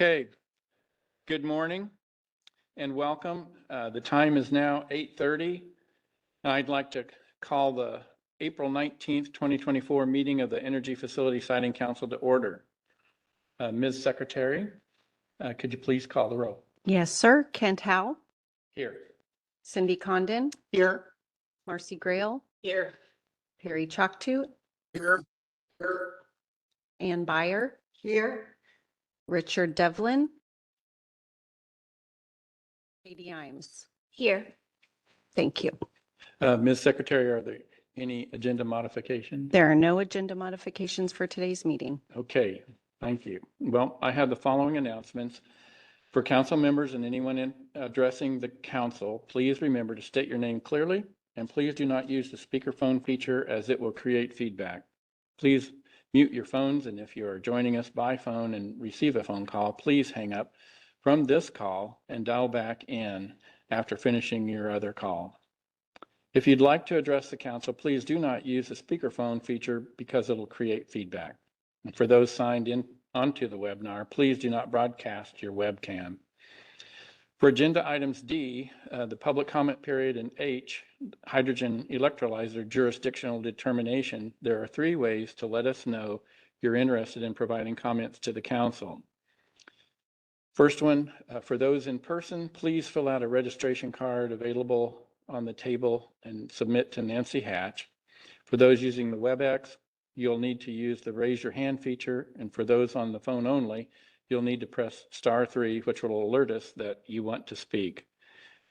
Okay, good morning and welcome. The time is now 8:30. I'd like to call the April 19th, 2024 meeting of the Energy Facility Siting Council to order. Ms. Secretary, could you please call the roll? Yes, sir. Kent Howe, Here. Cindy Condon, Here. Marcy Grail, Here. Perry Chalktoot, Here. Ann Byer, Here. Richard Devlin, Katie Imes. Here. Thank you. Ms. Secretary, are there any agenda modifications? There are no agenda modifications for today's meeting. Okay, thank you. Well, I have the following announcements. For council members and anyone addressing the council, please remember to state your name clearly, and please do not use the speakerphone feature as it will create feedback. Please mute your phones, and if you are joining us by phone and receive a phone call, please hang up from this call and dial back in after finishing your other call. If you'd like to address the council, please do not use the speakerphone feature because it'll create feedback. And for those signed in onto the webinar, please do not broadcast your webcam. For agenda items D, the public comment period, and H, hydrogen electrolyzer jurisdictional determination, there are 3 ways to let us know you're interested in providing comments to the council. First one, for those in person, please fill out a registration card available on the table and submit to Nancy Hatch. For those using the WebEx, you'll need to use the raise your hand feature. And for those on the phone only, you'll need to press *3, which will alert us that you want to speak.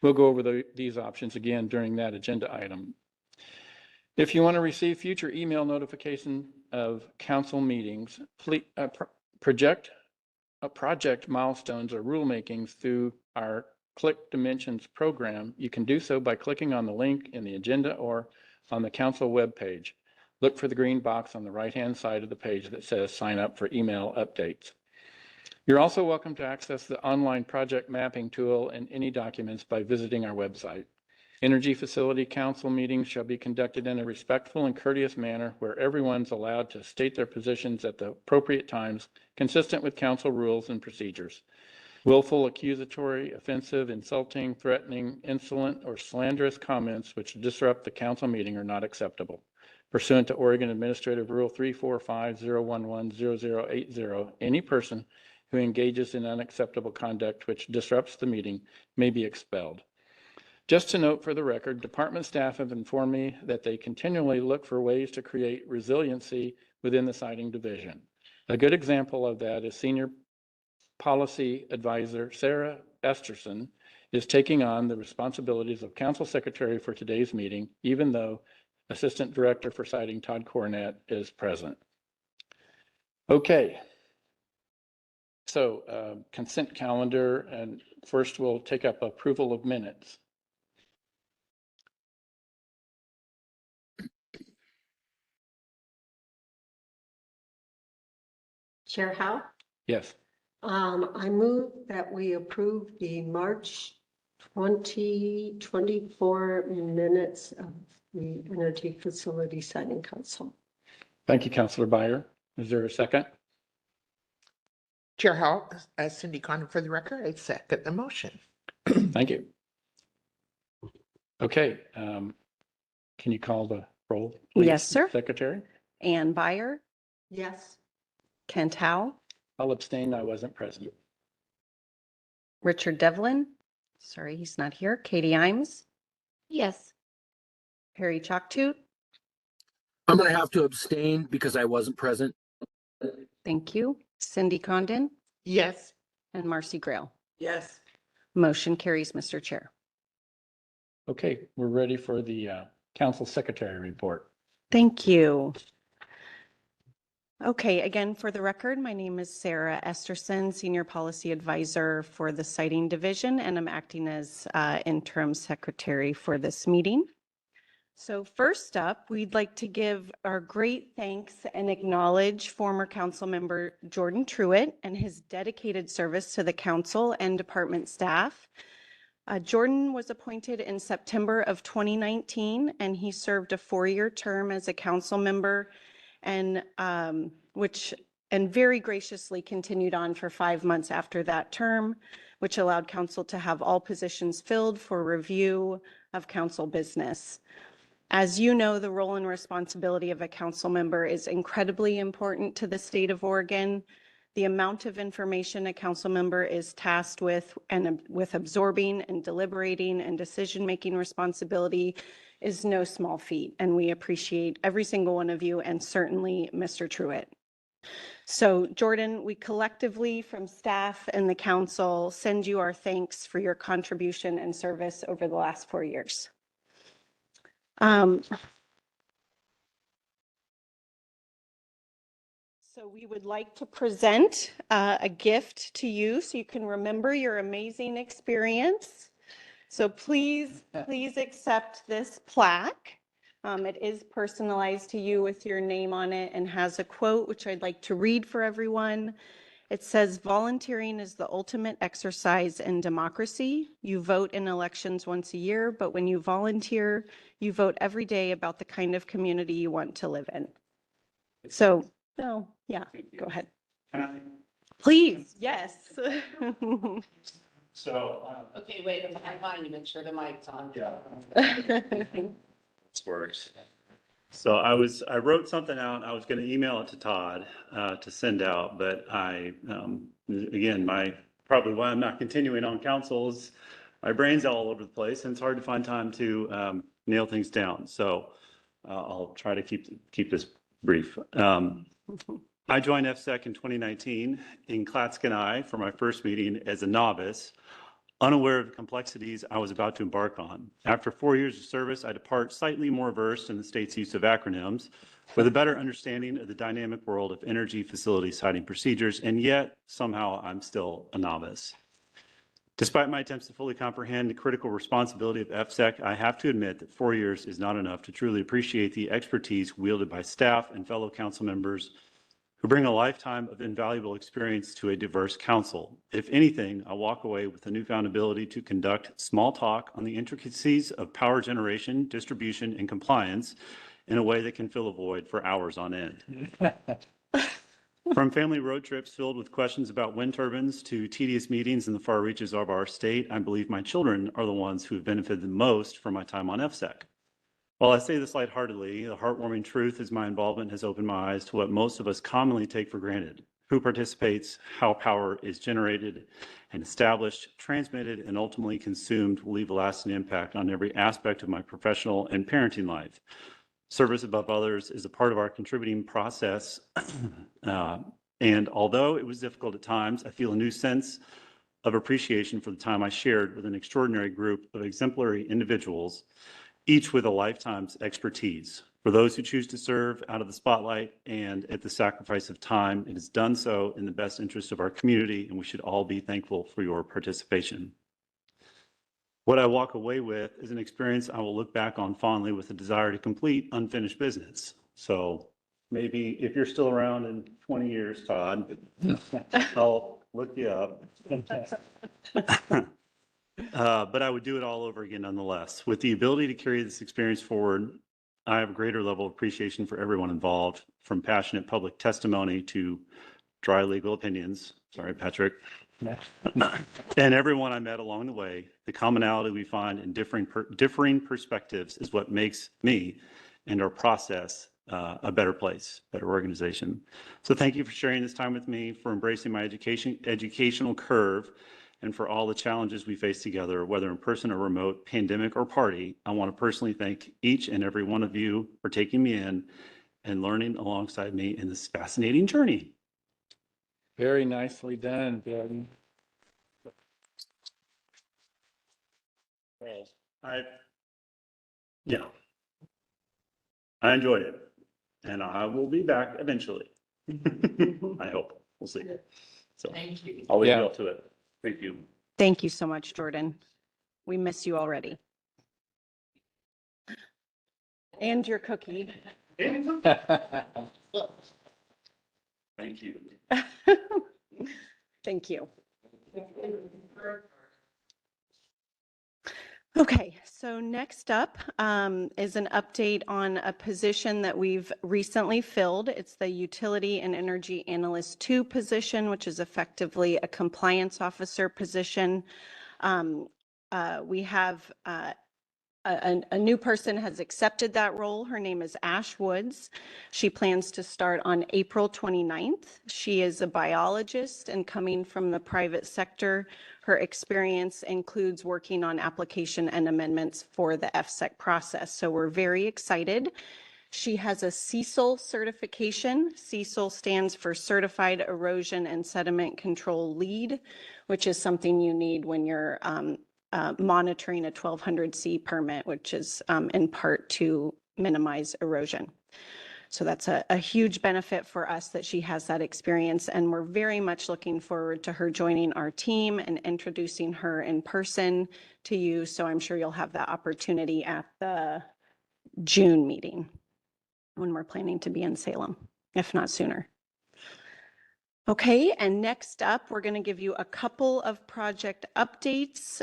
We'll go over these options again during that agenda item. If you want to receive future email notification of council meetings, please project milestones or rulemakings through our Click Dimensions program. You can do so by clicking on the link in the agenda or on the council webpage. Look for the green box on the right-hand side of the page that says sign up for email updates. You're also welcome to access the online project mapping tool and any documents by visiting our website. Energy Facility Council meetings shall be conducted in a respectful and courteous manner where everyone's allowed to state their positions at the appropriate times, consistent with council rules and procedures. Willful, accusatory, offensive, insulting, threatening, insolent, or slanderous comments which disrupt the council meeting are not acceptable. Pursuant to Oregon Administrative Rule 345-011-0080, any person who engages in unacceptable conduct which disrupts the meeting may be expelled. Just to note for the record, department staff have informed me that they continually look for ways to create resiliency within the siting division. A good example of that is Senior Policy Advisor Sarah Esterson is taking on the responsibilities of Council Secretary for today's meeting, even though Assistant Director for Siting Todd Cornett is present. Okay. So consent calendar, and first we'll take up approval of minutes. Chair Howe? Yes. I move that we approve the March 2024 minutes of the Energy Facility Siting Council. Thank you, Councilor Byer. Is there a second? Chair Howe, Cindy Condon for the record, I second the motion. Thank you. Okay. Can you call the roll, please? Yes, sir. Secretary? Ann Byer, Yes. Kent Howe, I'll abstain. I wasn't present. Richard Devlin. Sorry, he's not here. Katie Imes, Yes. Perry Chalktoot. I'm going to have to abstain because I wasn't present. Thank you. Cindy Condon Yes. and Marcy Grail. Yes. Motion carries, Mr. Chair. Okay, we're ready for the council secretary report. Thank you. Okay, again, for the record, my name is Sarah Esterson, Senior Policy Advisor for the Siting Division, and I'm acting as interim secretary for this meeting. So first up, we'd like to give our great thanks and acknowledge former council member Jordan Truitt and his dedicated service to the council and department staff. Jordan was appointed in September of 2019, and he served a 4-year term as a council member, and which and very graciously continued on for 5 months after that term, which allowed council to have all positions filled for review of council business. As you know, the role and responsibility of a council member is incredibly important to the state of Oregon. The amount of information a council member is tasked with and with absorbing and deliberating and decision-making responsibility is no small feat, and we appreciate every single one of you and certainly Mr. Truitt. So Jordan, we collectively from staff and the council send you our thanks for your contribution and service over the last 4 years. So we would like to present a gift to you so you can remember your amazing experience. So please accept this plaque. It is personalized to you with your name on it and has a quote, which I'd like to read for everyone. It says, "Volunteering is the ultimate exercise in democracy. You vote in elections once a year, but when you volunteer, you vote every day about the kind of community you want to live in." So, oh, yeah, go ahead. Can I? Please, yes. So, Okay, wait, I'm on, you make sure the mic's on. yeah. This works. So I wrote something out. I was going to email it to Todd to send out, but again, probably why I'm not continuing on council is my brain's all over the place and it's hard to find time to nail things down. So I'll try to keep this brief. I joined FSEC in 2019 in Clatskanie for my first meeting as a novice, unaware of the complexities I was about to embark on. After 4 years of service, I depart slightly more versed in the state's use of acronyms, with a better understanding of the dynamic world of energy facility siting procedures, and yet somehow I'm still a novice. Despite my attempts to fully comprehend the critical responsibility of FSEC, I have to admit that 4 years is not enough to truly appreciate the expertise wielded by staff and fellow council members who bring a lifetime of invaluable experience to a diverse council. If anything, I walk away with a newfound ability to conduct small talk on the intricacies of power generation, distribution, and compliance in a way that can fill a void for hours on end. From family road trips filled with questions about wind turbines to tedious meetings in the far reaches of our state, I believe my children are the ones who have benefited the most from my time on FSEC. While I say this lightheartedly, the heartwarming truth is my involvement has opened my eyes to what most of us commonly take for granted: who participates, how power is generated and established, transmitted, and ultimately consumed will leave a lasting impact on every aspect of my professional and parenting life. Service above others is a part of our contributing process. And although it was difficult at times, I feel a new sense of appreciation for the time I shared with an extraordinary group of exemplary individuals, each with a lifetime's expertise. For those who choose to serve out of the spotlight and at the sacrifice of time, it is done so in the best interest of our community, and we should all be thankful for your participation. What I walk away with is an experience I will look back on fondly with a desire to complete unfinished business. So maybe if you're still around in 20 years, Todd, I'll look you up. But I would do it all over again nonetheless. With the ability to carry this experience forward, I have a greater level of appreciation for everyone involved, from passionate public testimony to dry legal opinions. Sorry, Patrick. And everyone I met along the way. The commonality we find in differing perspectives is what makes me and our process a better place, better organization. So thank you for sharing this time with me, for embracing my educational curve, and for all the challenges we face together, whether in person or remote, pandemic or party. I want to personally thank each and every one of you for taking me in and learning alongside me in this fascinating journey. Very nicely done, Jordan. I enjoyed it, and I will be back eventually. I hope. We'll see. So Thank you. I'll leave Yeah. you up to it. Thank you. Thank you so much, Jordan. We miss you already. And your cookie. Thank you. Thank you. Okay, So next up is an update on a position that we've recently filled. It's the Utility and Energy Analyst 2 position, which is effectively a compliance officer position. We have a new person has accepted that role. Her name is Ash Woods. She plans to start on April 29th. She is a biologist and coming from the private sector. Her experience includes working on application and amendments for the FSEC process. So we're very excited. She has a CESL certification. CESL stands for Certified Erosion and Sediment Control Lead, which is something you need when you're monitoring a 1200C permit, which is in part to minimize erosion. So that's a huge benefit for us that she has that experience, and we're very much looking forward to her joining our team and introducing her in person to you. So I'm sure you'll have that opportunity at the June meeting when we're planning to be in Salem, if not sooner. Okay, and next up, we're going to give you a couple of project updates.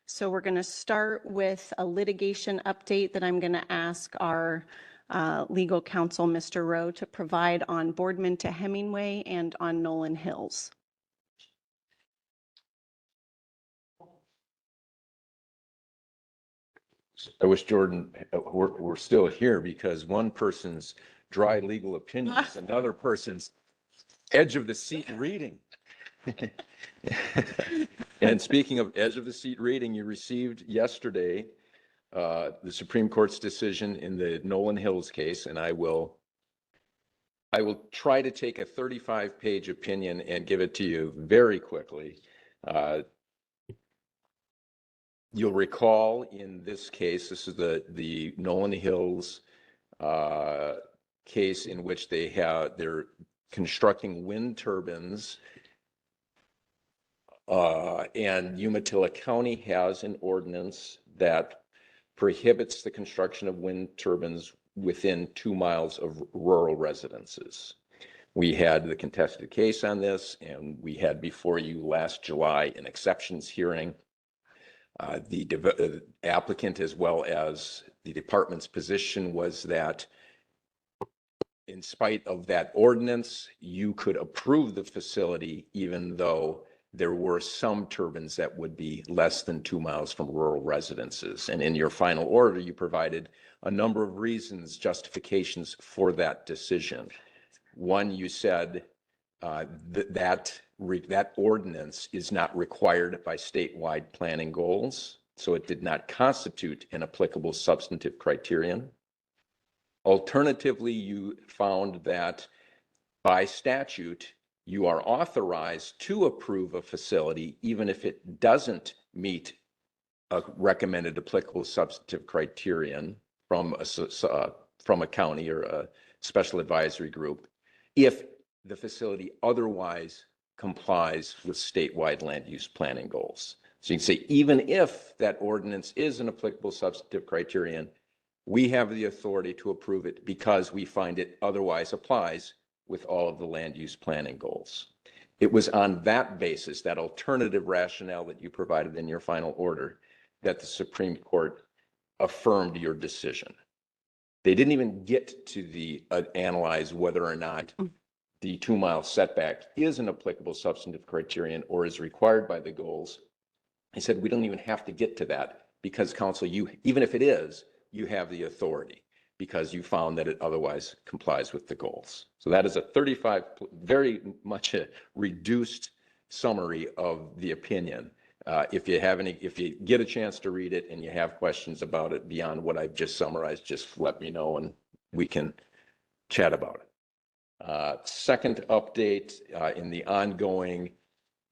So we're going to start with a litigation update that I'm going to ask our legal counsel, Mr. Rowe, to provide on Boardman to Hemingway and on Nolan Hills. I wish Jordan were still here, because one person's dry legal opinion is another person's edge of the seat reading. And speaking of edge of the seat reading, you received yesterday the Supreme Court's decision in the Nolan Hills case, and I will try to take a 35-page opinion and give it to you very quickly. You'll recall in this case, this is the Nolan Hills case in which they're constructing wind turbines, and Umatilla County has an ordinance that prohibits the construction of wind turbines within 2 miles of rural residences. We had the contested case on this, and we had before you last July an exceptions hearing. The applicant, as well as the department's position, was that in spite of that ordinance, you could approve the facility even though there were some turbines that would be less than 2 miles from rural residences. And in your final order, you provided a number of reasons, justifications for that decision. One, you said that ordinance is not required by statewide planning goals, so it did not constitute an applicable substantive criterion. Alternatively, you found that by statute, you are authorized to approve a facility even if it doesn't meet a recommended applicable substantive criterion from a county or a special advisory group, if the facility otherwise complies with statewide land use planning goals. So you can say, even if that ordinance is an applicable substantive criterion, we have the authority to approve it because we find it otherwise applies with all of the land use planning goals. It was on that basis, that alternative rationale that you provided in your final order, that the Supreme Court affirmed your decision. They didn't even get to analyze whether or not the 2 mile setback is an applicable substantive criterion or is required by the goals. He said, we don't even have to get to that because counsel, even if it is, you have the authority because you found that it otherwise complies with the goals. So that is a very much a reduced summary of the opinion. If you get a chance to read it and you have questions about it beyond what I've just summarized, just let me know and we can chat about it. Second update in the ongoing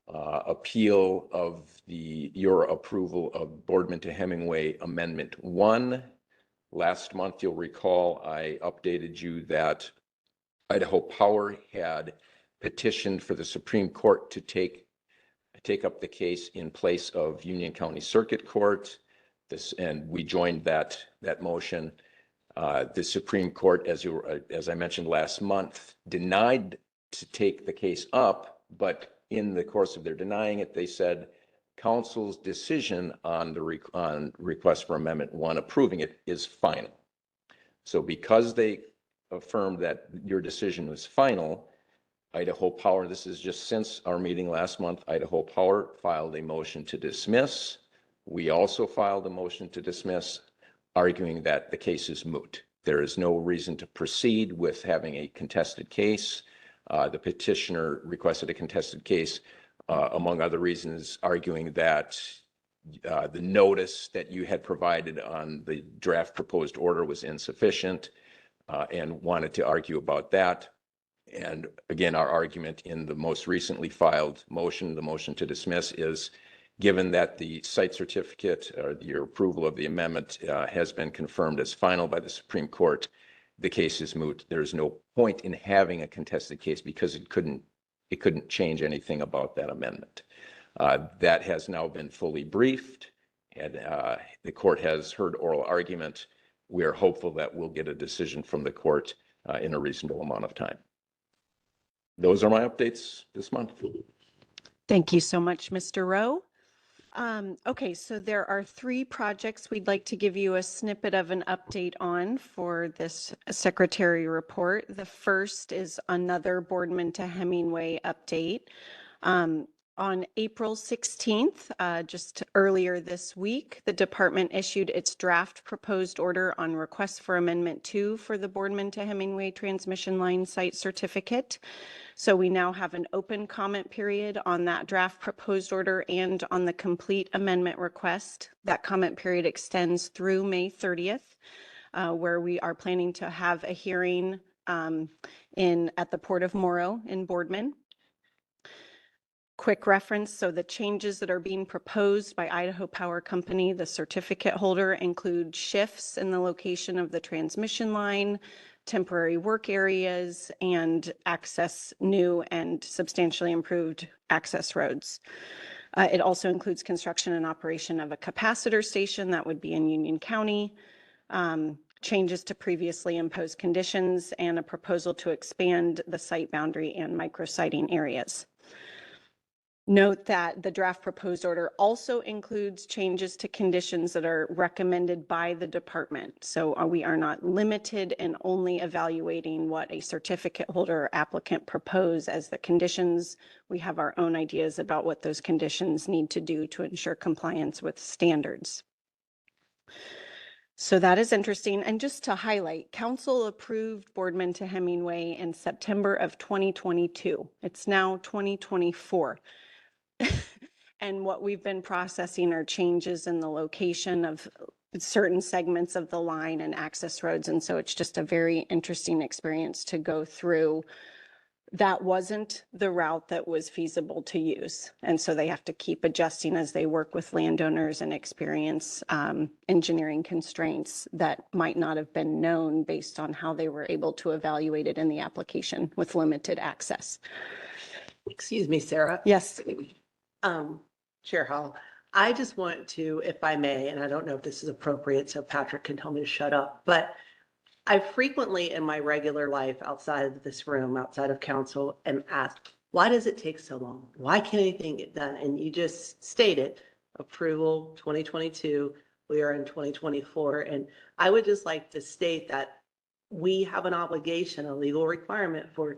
appeal of your approval of Boardman to Hemingway Amendment 1. Last month, you'll recall, I updated you that Idaho Power had petitioned for the Supreme Court to take up the case in place of Union County Circuit Court. And we joined that motion. The Supreme Court, as I mentioned last month, denied to take the case up, but in the course of their denying it, they said council's decision on on request for amendment 1 approving it is final. So because they affirmed that your decision was final, Idaho Power, this is just since our meeting last month, Idaho Power filed a motion to dismiss. We also filed a motion to dismiss, arguing that the case is moot. There is no reason to proceed with having a contested case. The petitioner requested a contested case, among other reasons, arguing that the notice that you had provided on the draft proposed order was insufficient, and wanted to argue about that. And again, our argument in the most recently filed motion, the motion to dismiss, is given that the site certificate or your approval of the amendment has been confirmed as final by the Supreme Court, the case is moot. There's no point in having a contested case because it couldn't change anything about that amendment. That has now been fully briefed, and the court has heard oral argument. We are hopeful that we'll get a decision from the court in a reasonable amount of time. Those are my updates this month. Thank you so much, Mr. Rowe. Okay, so there are 3 projects we'd like to give you a snippet of an update on for this secretary report. The first is another Boardman to Hemingway update. On April 16th, just earlier this week, the department issued its draft proposed order on request for amendment 2 for the Boardman to Hemingway transmission line site certificate. So we now have an open comment period on that draft proposed order and on the complete amendment request. That comment period extends through May 30th, where we are planning to have a hearing at the Port of Morrow in Boardman. Quick reference, so the changes that are being proposed by Idaho Power Company, the certificate holder, include shifts in the location of the transmission line, temporary work areas, and new and substantially improved access roads. It also includes construction and operation of a capacitor station that would be in Union County, changes to previously imposed conditions, and a proposal to expand the site boundary and micrositing areas. Note that the draft proposed order also includes changes to conditions that are recommended by the department. So we are not limited in only evaluating what a certificate holder or applicant propose as the conditions. We have our own ideas about what those conditions need to do to ensure compliance with standards. So that is interesting. And just to highlight, council approved Boardman to Hemingway in September of 2022. It's now 2024. And what we've been processing are changes in the location of certain segments of the line and access roads. And so it's just a very interesting experience to go through. That wasn't the route that was feasible to use. And so they have to keep adjusting as they work with landowners and experience engineering constraints that might not have been known based on how they were able to evaluate it in the application with limited access. Excuse me, Sarah. Yes. Chair Hall, I just want to, if I may, and I don't know if this is appropriate, so Patrick can tell me to shut up, but I frequently in my regular life outside of this room, outside of council, am asked, why does it take so long? Why can't anything get done? And you just stated approval 2022, we are in 2024. And I would just like to state that we have an obligation, a legal requirement for,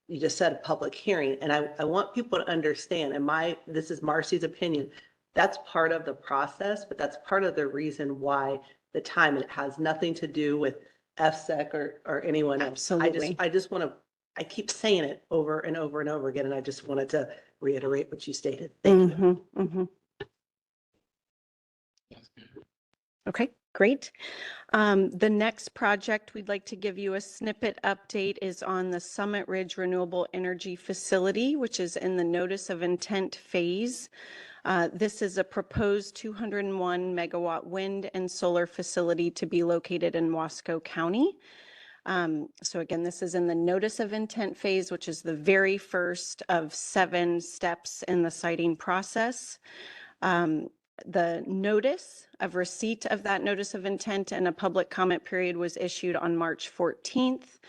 you just said, a public hearing. And I want people to understand, and this is Marcy's opinion, that's part of the process, but that's part of the reason why the time, and it has nothing to do with FSEC or anyone else. Absolutely. I just want to, I keep saying it over and over and over again, and I just wanted to reiterate what you stated. Thank you. Okay, great. The next project we'd like to give you a snippet update is on the Summit Ridge Renewable Energy Facility, which is in the notice of intent phase. This is a proposed 201 megawatt wind and solar facility to be located in Wasco County. So again, this is in the notice of intent phase, which is the very first of 7 steps in the siting process. The notice of receipt of that notice of intent and a public comment period was issued on March 14th.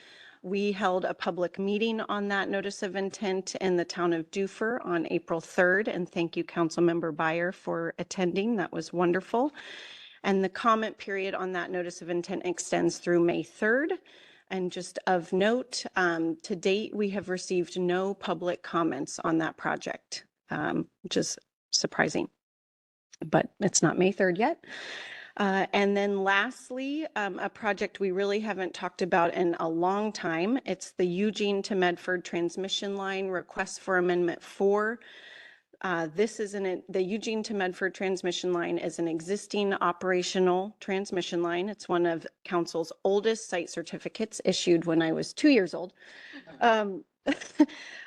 We held a public meeting on that notice of intent in the town of Dufur on April 3rd, and thank you, Councilmember Byer, for attending. That was wonderful. And the comment period on that notice of intent extends through May 3rd. And just of note, to date, we have received no public comments on that project, which is surprising, but it's not May 3rd yet. And then lastly, a project we really haven't talked about in a long time. It's the Eugene to Medford transmission line request for Amendment 4. This is the Eugene to Medford transmission line is an existing operational transmission line. It's one of council's oldest site certificates, issued when I was 2 years old.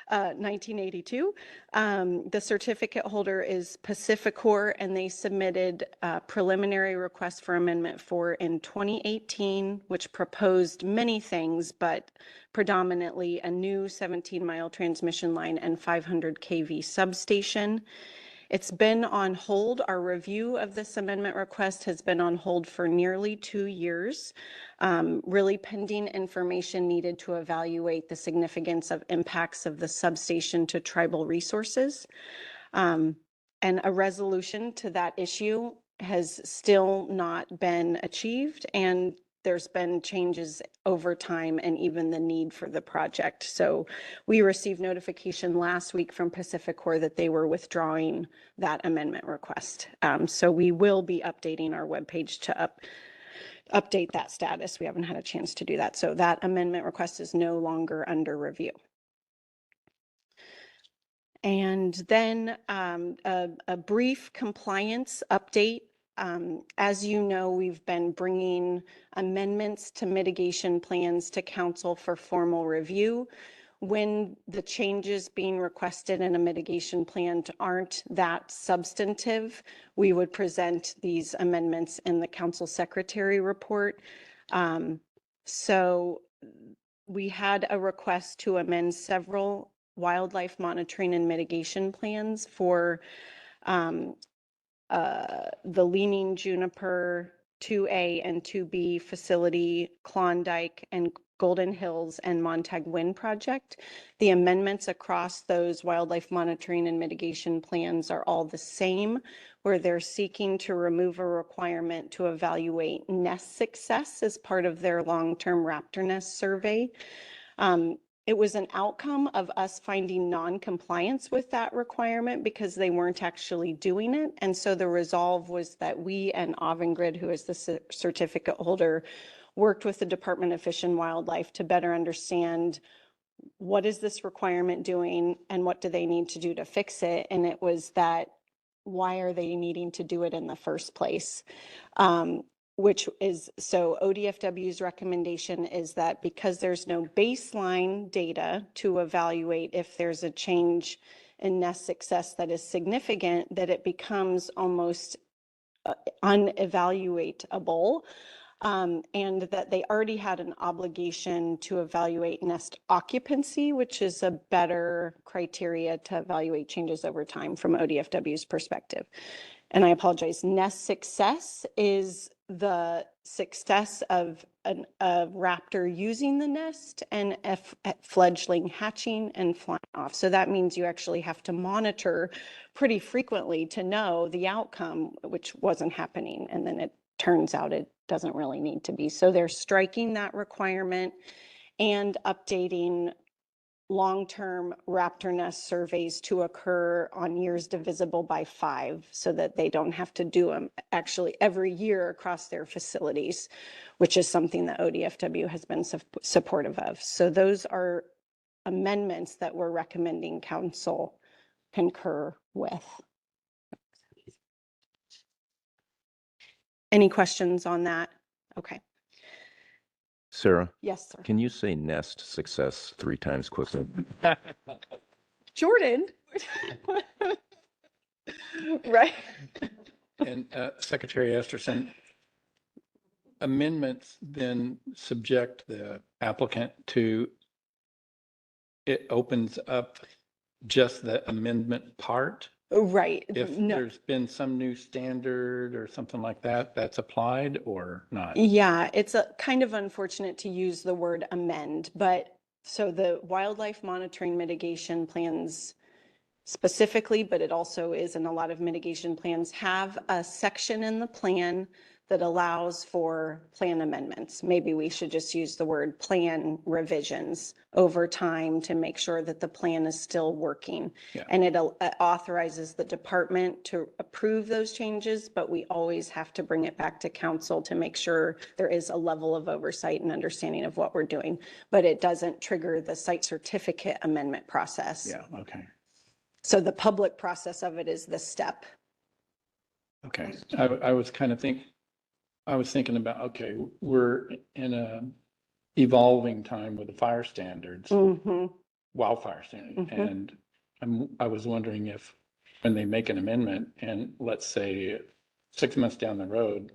1982. The certificate holder is Pacificor, and they submitted a preliminary request for Amendment 4 in 2018, which proposed many things, but predominantly a new 17-mile transmission line and 500 kV substation. It's been on hold. Our review of this amendment request has been on hold for nearly 2 years, really pending information needed to evaluate the significance of impacts of the substation to tribal resources. And a resolution to that issue has still not been achieved, and there's been changes over time and even the need for the project. So we received notification last week from Pacificor that they were withdrawing that amendment request. So we will be updating our webpage to update that status. We haven't had a chance to do that. So that amendment request is no longer under review. And then a brief compliance update. As you know, we've been bringing amendments to mitigation plans to council for formal review. When the changes being requested in a mitigation plan aren't that substantive, we would present these amendments in the council secretary report. So we had a request to amend several wildlife monitoring and mitigation plans for the Leaning Juniper 2A and 2B facility, Klondike and Golden Hills and Montague Wind project. The amendments across those wildlife monitoring and mitigation plans are all the same, where they're seeking to remove a requirement to evaluate nest success as part of their long-term raptor nest survey. It was an outcome of us finding non-compliance with that requirement because they weren't actually doing it. And so the resolve was that we and Avangrid, who is the certificate holder, worked with the Department of Fish and Wildlife to better understand what is this requirement doing and what do they need to do to fix it. And it was that, why are they needing to do it in the first place? Which is, so ODFW's recommendation is that because there's no baseline data to evaluate if there's a change in nest success that is significant, that it becomes almost unevaluatable, and that they already had an obligation to evaluate nest occupancy, which is a better criteria to evaluate changes over time from ODFW's perspective. And I apologize, nest success is the success of a raptor using the nest and fledgling hatching and flying off. So that means you actually have to monitor pretty frequently to know the outcome, which wasn't happening. And then it turns out it doesn't really need to be. So they're striking that requirement and updating long-term raptor nest surveys to occur on years divisible by 5 so that they don't have to do them actually every year across their facilities, which is something that ODFW has been supportive of. So those are amendments that we're recommending council concur with. Any questions on that? Okay. Sarah, Yes, sir. can you say nest success 3 times quickly? Jordan. Right. And Secretary Esterson, amendments then subject the applicant to, it opens up just the amendment part Right. If No. there's been some new standard or something like that, that's applied or not? Yeah, it's a kind of unfortunate to use the word amend, but so the wildlife monitoring mitigation plans specifically, but it also is in a lot of mitigation plans, have a section in the plan that allows for plan amendments. Maybe we should just use the word plan revisions over time to make sure that the plan is still working. Yeah. And it authorizes the department to approve those changes, but we always have to bring it back to council to make sure there is a level of oversight and understanding of what we're doing. But it doesn't trigger the site certificate amendment process. Yeah, okay. So the public process of it is the step. Okay, I was thinking about, okay, we're in a evolving time with the fire standards, Mhm. wildfire standard. Mhm. And I was wondering if, when they make an amendment and let's say 6 months down the road,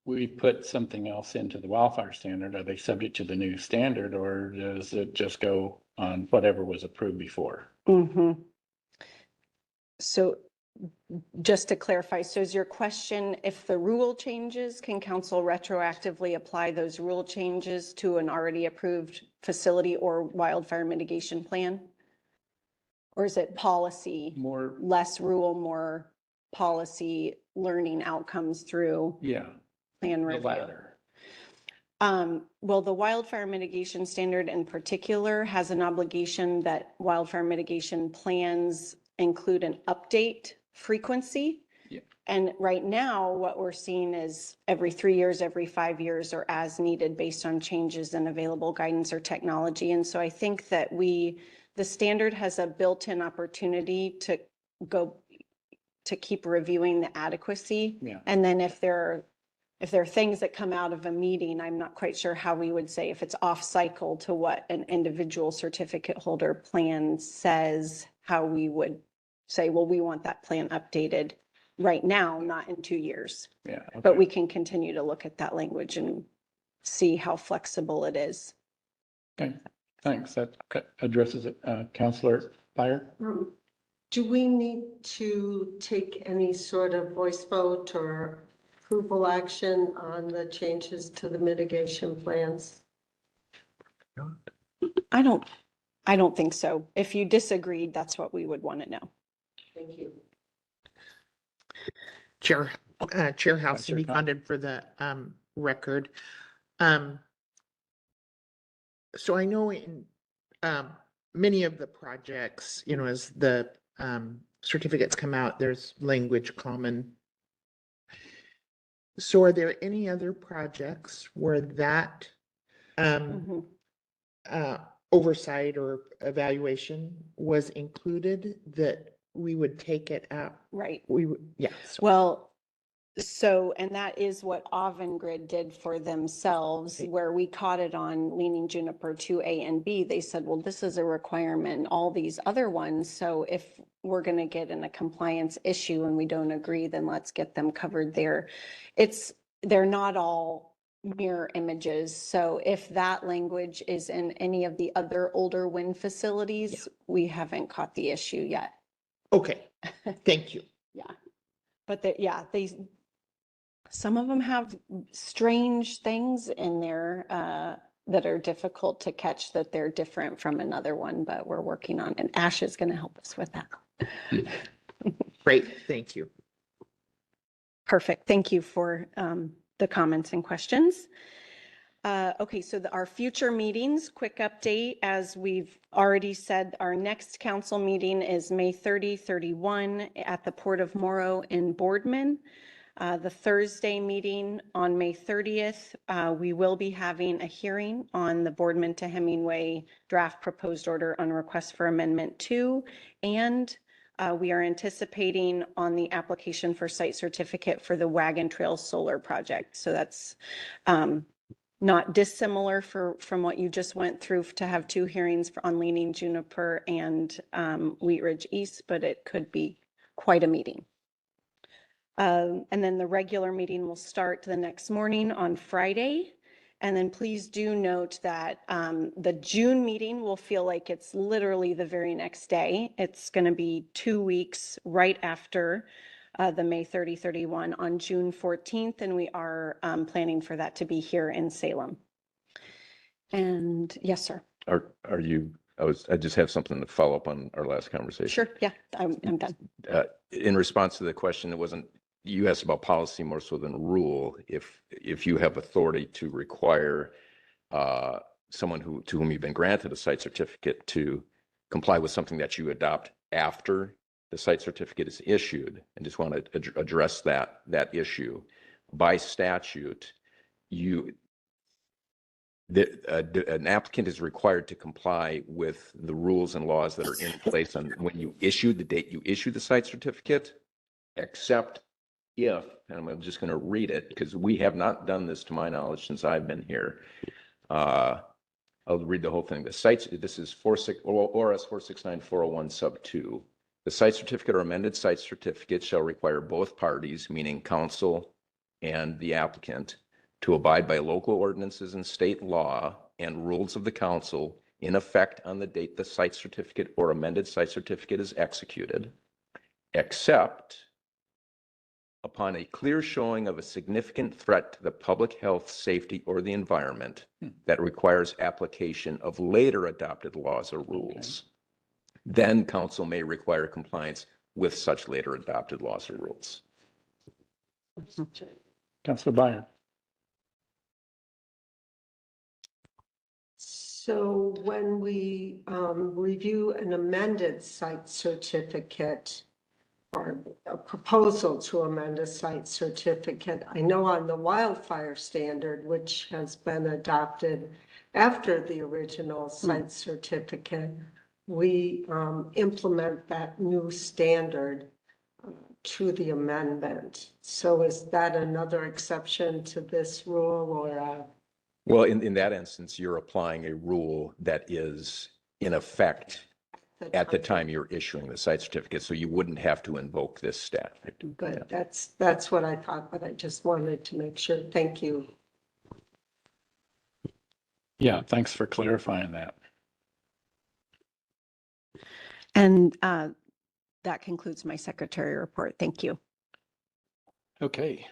we put something else into the wildfire standard, are they subject to the new standard or does it just go on whatever was approved before? Mhm. So just to clarify, so is your question, if the rule changes, can council retroactively apply those rule changes to an already approved facility or wildfire mitigation plan? Or is it policy, More, less rule, more policy, learning outcomes through yeah, plan the review? latter. Well, the wildfire mitigation standard in particular has an obligation that wildfire mitigation plans include an update frequency. Yeah. And right now, what we're seeing is every 3 years, every 5 years, or as needed based on changes in available guidance or technology. And so I think that the standard has a built-in opportunity to keep reviewing the adequacy. Yeah. And then if there are things that come out of a meeting, I'm not quite sure how we would say if it's off cycle to what an individual certificate holder plan says, how we would say, well, we want that plan updated right now, not in 2 years. Yeah. But okay. we can continue to look at that language and see how flexible it is. Okay, thanks. That addresses it. Counselor Fire? Do we need to take any sort of voice vote or approval action on the changes to the mitigation plans? I don't think so. If you disagreed, that's what we would want to know. Thank you. Chair House, Councilor Cindy Con- Condon for the record. So I know in many of the projects, as the certificates come out, there's language common. So are there any other projects where that Mhm. oversight or evaluation was included that we would take it out? Right. We would, yes. Well, and that is what Avangrid did for themselves, Right. where we caught it on Leaning Juniper 2A and B. They said, well, this is a requirement in all these other ones. So if we're going to get in a compliance issue and we don't agree, then let's get them covered there. They're not all mirror images. So if that language is in any of the other older wind facilities, we haven't caught the issue yet. Okay, thank you. But some of them have strange things in there that are difficult to catch, that they're different from another one, but we're working on it. And Ash is going to help us with that. Great, thank you. Perfect. Thank you for the comments and questions. Okay, so our future meetings, quick update. As we've already said, our next council meeting is May 30, 31 at the Port of Morrow in Boardman. The Thursday meeting on May 30th, we will be having a hearing on the Boardman to Hemingway draft proposed order on request for amendment 2. And we are anticipating on the application for site certificate for the Wagon Trail Solar Project. So that's not dissimilar from what you just went through to have 2 hearings on Leaning Juniper and Wheat Ridge East, but it could be quite a meeting. And then the regular meeting will start the next morning on Friday And then please do note that the June meeting will feel like it's literally the very next day. It's going to be 2 weeks right after the May 30, 31 on June 14th, and we are planning for that to be here in Salem. And yes, sir. Are you, I just have something to follow up on our last conversation. Sure. Yeah, I'm done. In response to the question, it wasn't, you asked about policy more so than rule. If you have authority to require someone to whom you've been granted a site certificate to comply with something that you adopt after the site certificate is issued, and just want to address that issue. By statute, an applicant is required to comply with the rules and laws that are in place on when you issue the date you issue the site certificate, except if, and I'm just going to read it because we have not done this to my knowledge since I've been here. I'll read the whole thing. This is ORS 469-401 sub 2. The site certificate or amended site certificate shall require both parties, meaning council and the applicant, to abide by local ordinances and state law and rules of the council in effect on the date the site certificate or amended site certificate is executed, except upon a clear showing of a significant threat to the public health, safety, or the environment that requires application of later adopted laws or rules. Then council may require compliance with such later adopted laws or rules. Councilor Byer. So when we review an amended site certificate or a proposal to amend a site certificate, I know on the wildfire standard, which has been adopted after the original site certificate, we implement that new standard to the amendment. So is that another exception to this rule or? Well, in that instance, you're applying a rule that is in effect at the time you're issuing the site certificate, so you wouldn't have to invoke this statute. Good, that's what I thought, but I just wanted to make sure. Thank you. Yeah, thanks for clarifying that. And that concludes my secretary report. Thank you. Okay.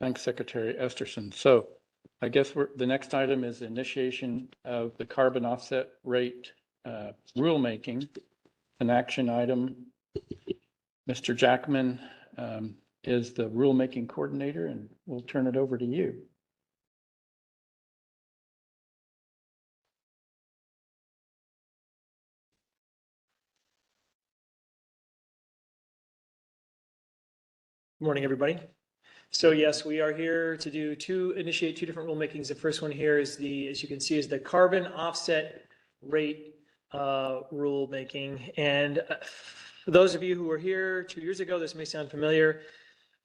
Thanks, Secretary Esterson. So I guess the next item is initiation of the carbon offset rate rulemaking, an action item. Mr. Jackman is the rulemaking coordinator, and we'll turn it over to you. Good morning, everybody. So yes, we are here to initiate two different rulemakings. The first one here is as you can see, is the carbon offset rate rulemaking. And for those of you who were here 2 years ago, this may sound familiar.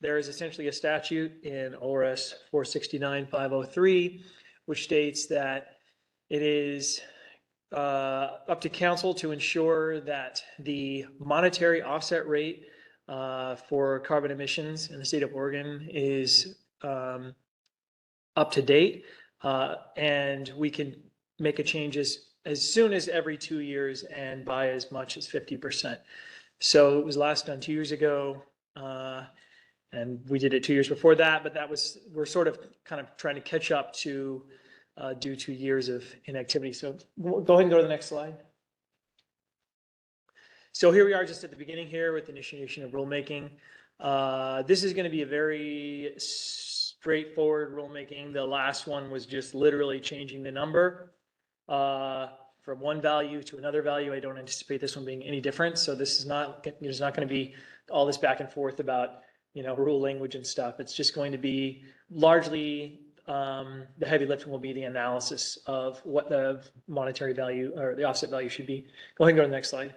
There is essentially a statute in ORS 469-503, which states that it is up to council to ensure that the monetary offset rate for carbon emissions in the state of Oregon is up to date, and we can make a change as soon as every 2 years and by as much as 50%. So it was last done 2 years ago, and we did it 2 years before that, but we're sort of kind of trying to catch up to due to years of inactivity. So go ahead and go to the next slide. So here we are just at the beginning here with initiation of rulemaking. This is going to be a very straightforward rulemaking. The last one was just literally changing the number from one value to another value. I don't anticipate this one being any different. So this is there's not going to be all this back and forth about, rule language and stuff. It's just going to be largely the heavy lifting will be the analysis of what the monetary value or the offset value should be. Go ahead and go to the next slide.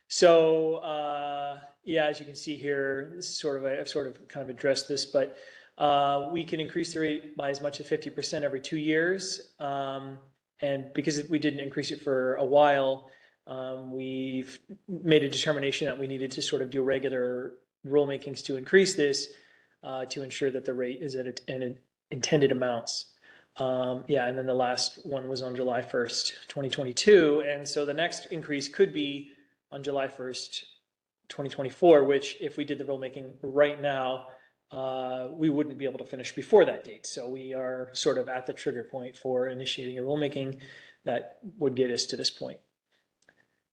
So, as you can see here, this is I've sort of kind of addressed this, but we can increase the rate by as much as 50% every 2 years. And because we didn't increase it for a while, we've made a determination that we needed to sort of do a regular rulemakings to increase this to ensure that the rate is at an intended amounts. Yeah, and then the last one was on July 1st, 2022. And so the next increase could be on July 1st, 2024, which if we did the rulemaking right now, we wouldn't be able to finish before that date. So we are sort of at the trigger point for initiating a rulemaking that would get us to this point.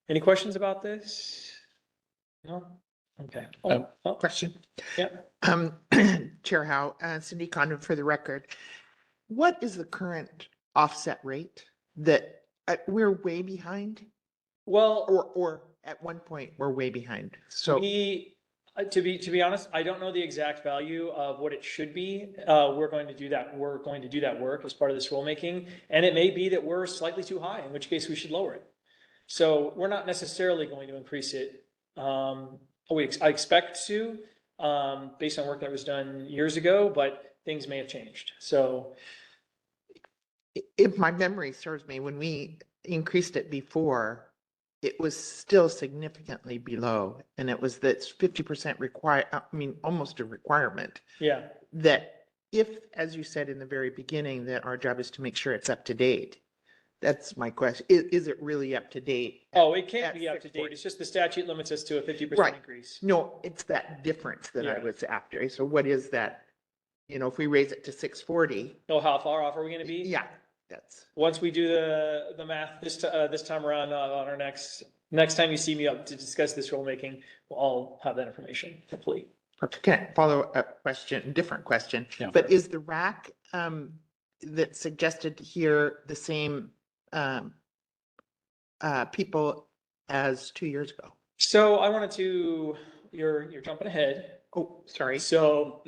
Any questions about this? No? Okay. Question. Yeah. Chair Howe, Cindy Condon for the record. What is the current offset rate that we're way behind? Well, Or at one point, we're way behind. So to be honest, I don't know the exact value of what it should be. We're going to do that work as part of this rulemaking. And it may be that we're slightly too high, in which case we should lower it. So we're not necessarily going to increase it. I expect to, based on work that was done years ago, but things may have changed. So if my memory serves me, when we increased it before, it was still significantly below. And it was that 50% almost a requirement yeah. that if, as you said in the very beginning, that our job is to make sure it's up to date. That's my question. Is it really up to date? Oh, it can't at be up to date. 640? It's just the statute limits us to a 50% Right. increase. No, it's that difference that I Yeah. was after. So what is that? If we raise it to 640, Oh, how far off are we going to be? yeah, that's. Once we do the math this time around on our next time you see me up to discuss this rulemaking, we'll all have that information complete. Can I follow a question, different question? Yeah. But is the rack that's suggested here the same people as 2 years ago? So I wanted to, you're jumping ahead. Oh, sorry. So,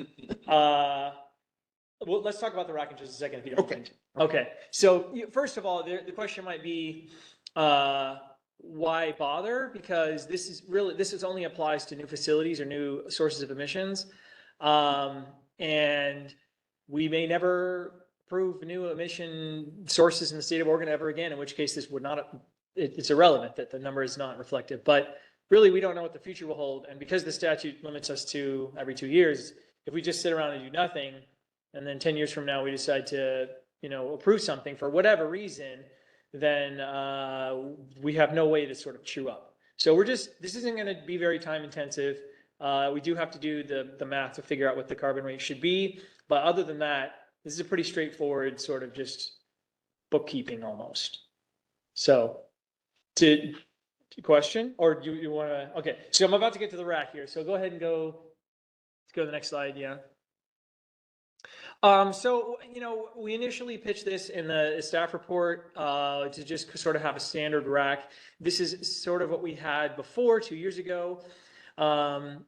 well, let's talk about the rack in just a second, if you don't Okay. mind. Okay. So first of all, the question might be, why bother? Because this only applies to new facilities or new sources of emissions. And we may never approve new emission sources in the state of Oregon ever again, in which case this would not, it's irrelevant that the number is not reflective. But really, we don't know what the future will hold. And because the statute limits us to every 2 years, if we just sit around and do nothing, and then 10 years from now, we decide to, approve something for whatever reason, then we have no way to sort of chew up. So this isn't going to be very time intensive. We do have to do the math to figure out what the carbon rate should be. But other than that, this is a pretty straightforward sort of just bookkeeping almost. So to question, or do you want to, okay. So I'm about to get to the rack here. So go ahead and let's go to the next slide. Yeah. So, we initially pitched this in the staff report to just sort of have a standard rack. This is sort of what we had before 2 years ago. And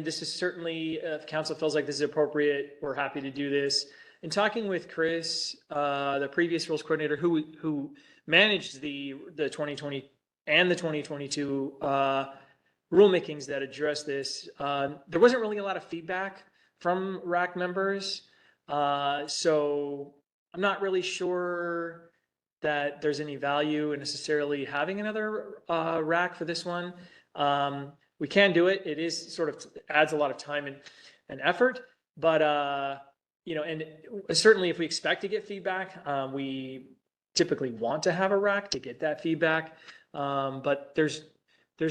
this is certainly, if council feels like this is appropriate, we're happy to do this. In talking with Chris, the previous rules coordinator who managed the 2020 and the 2022 rulemakings that address this, there wasn't really a lot of feedback from RAC members. So I'm not really sure that there's any value in necessarily having another RAC for this one. We can do it. It is sort of adds a lot of time and effort, but and certainly if we expect to get feedback, we typically want to have a RAC to get that feedback. But there's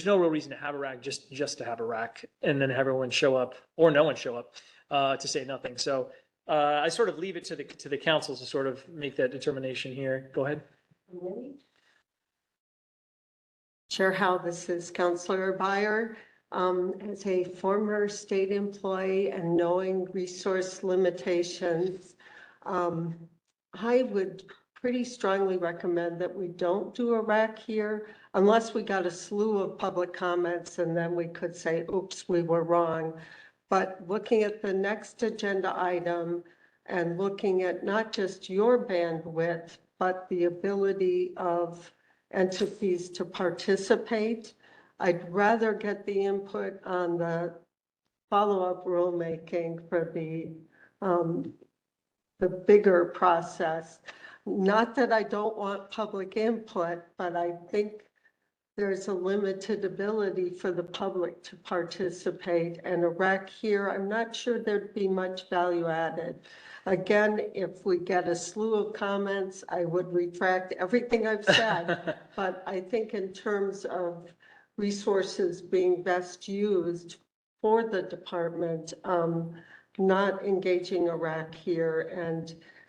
no real reason to have a RAC just to have a RAC and then have everyone show up or no one show up to say nothing. So I sort of leave it to the council to sort of make that determination here. Go ahead. Chair Howe, this is Councilor Byer. As a former state employee and knowing resource limitations, I would pretty strongly recommend that we don't do a RAC here unless we got a slew of public comments and then we could say, oops, we were wrong. But looking at the next agenda item and looking at not just your bandwidth, but the ability of entities to participate, I'd rather get the input on the follow-up rulemaking for the bigger process. Not that I don't want public input, but I think there's a limited ability for the public to participate, and a rec here, I'm not sure there'd be much value added. Again, if we get a slew of comments, I would retract everything I've said. But I think in terms of resources being best used for the department, not engaging a RAC here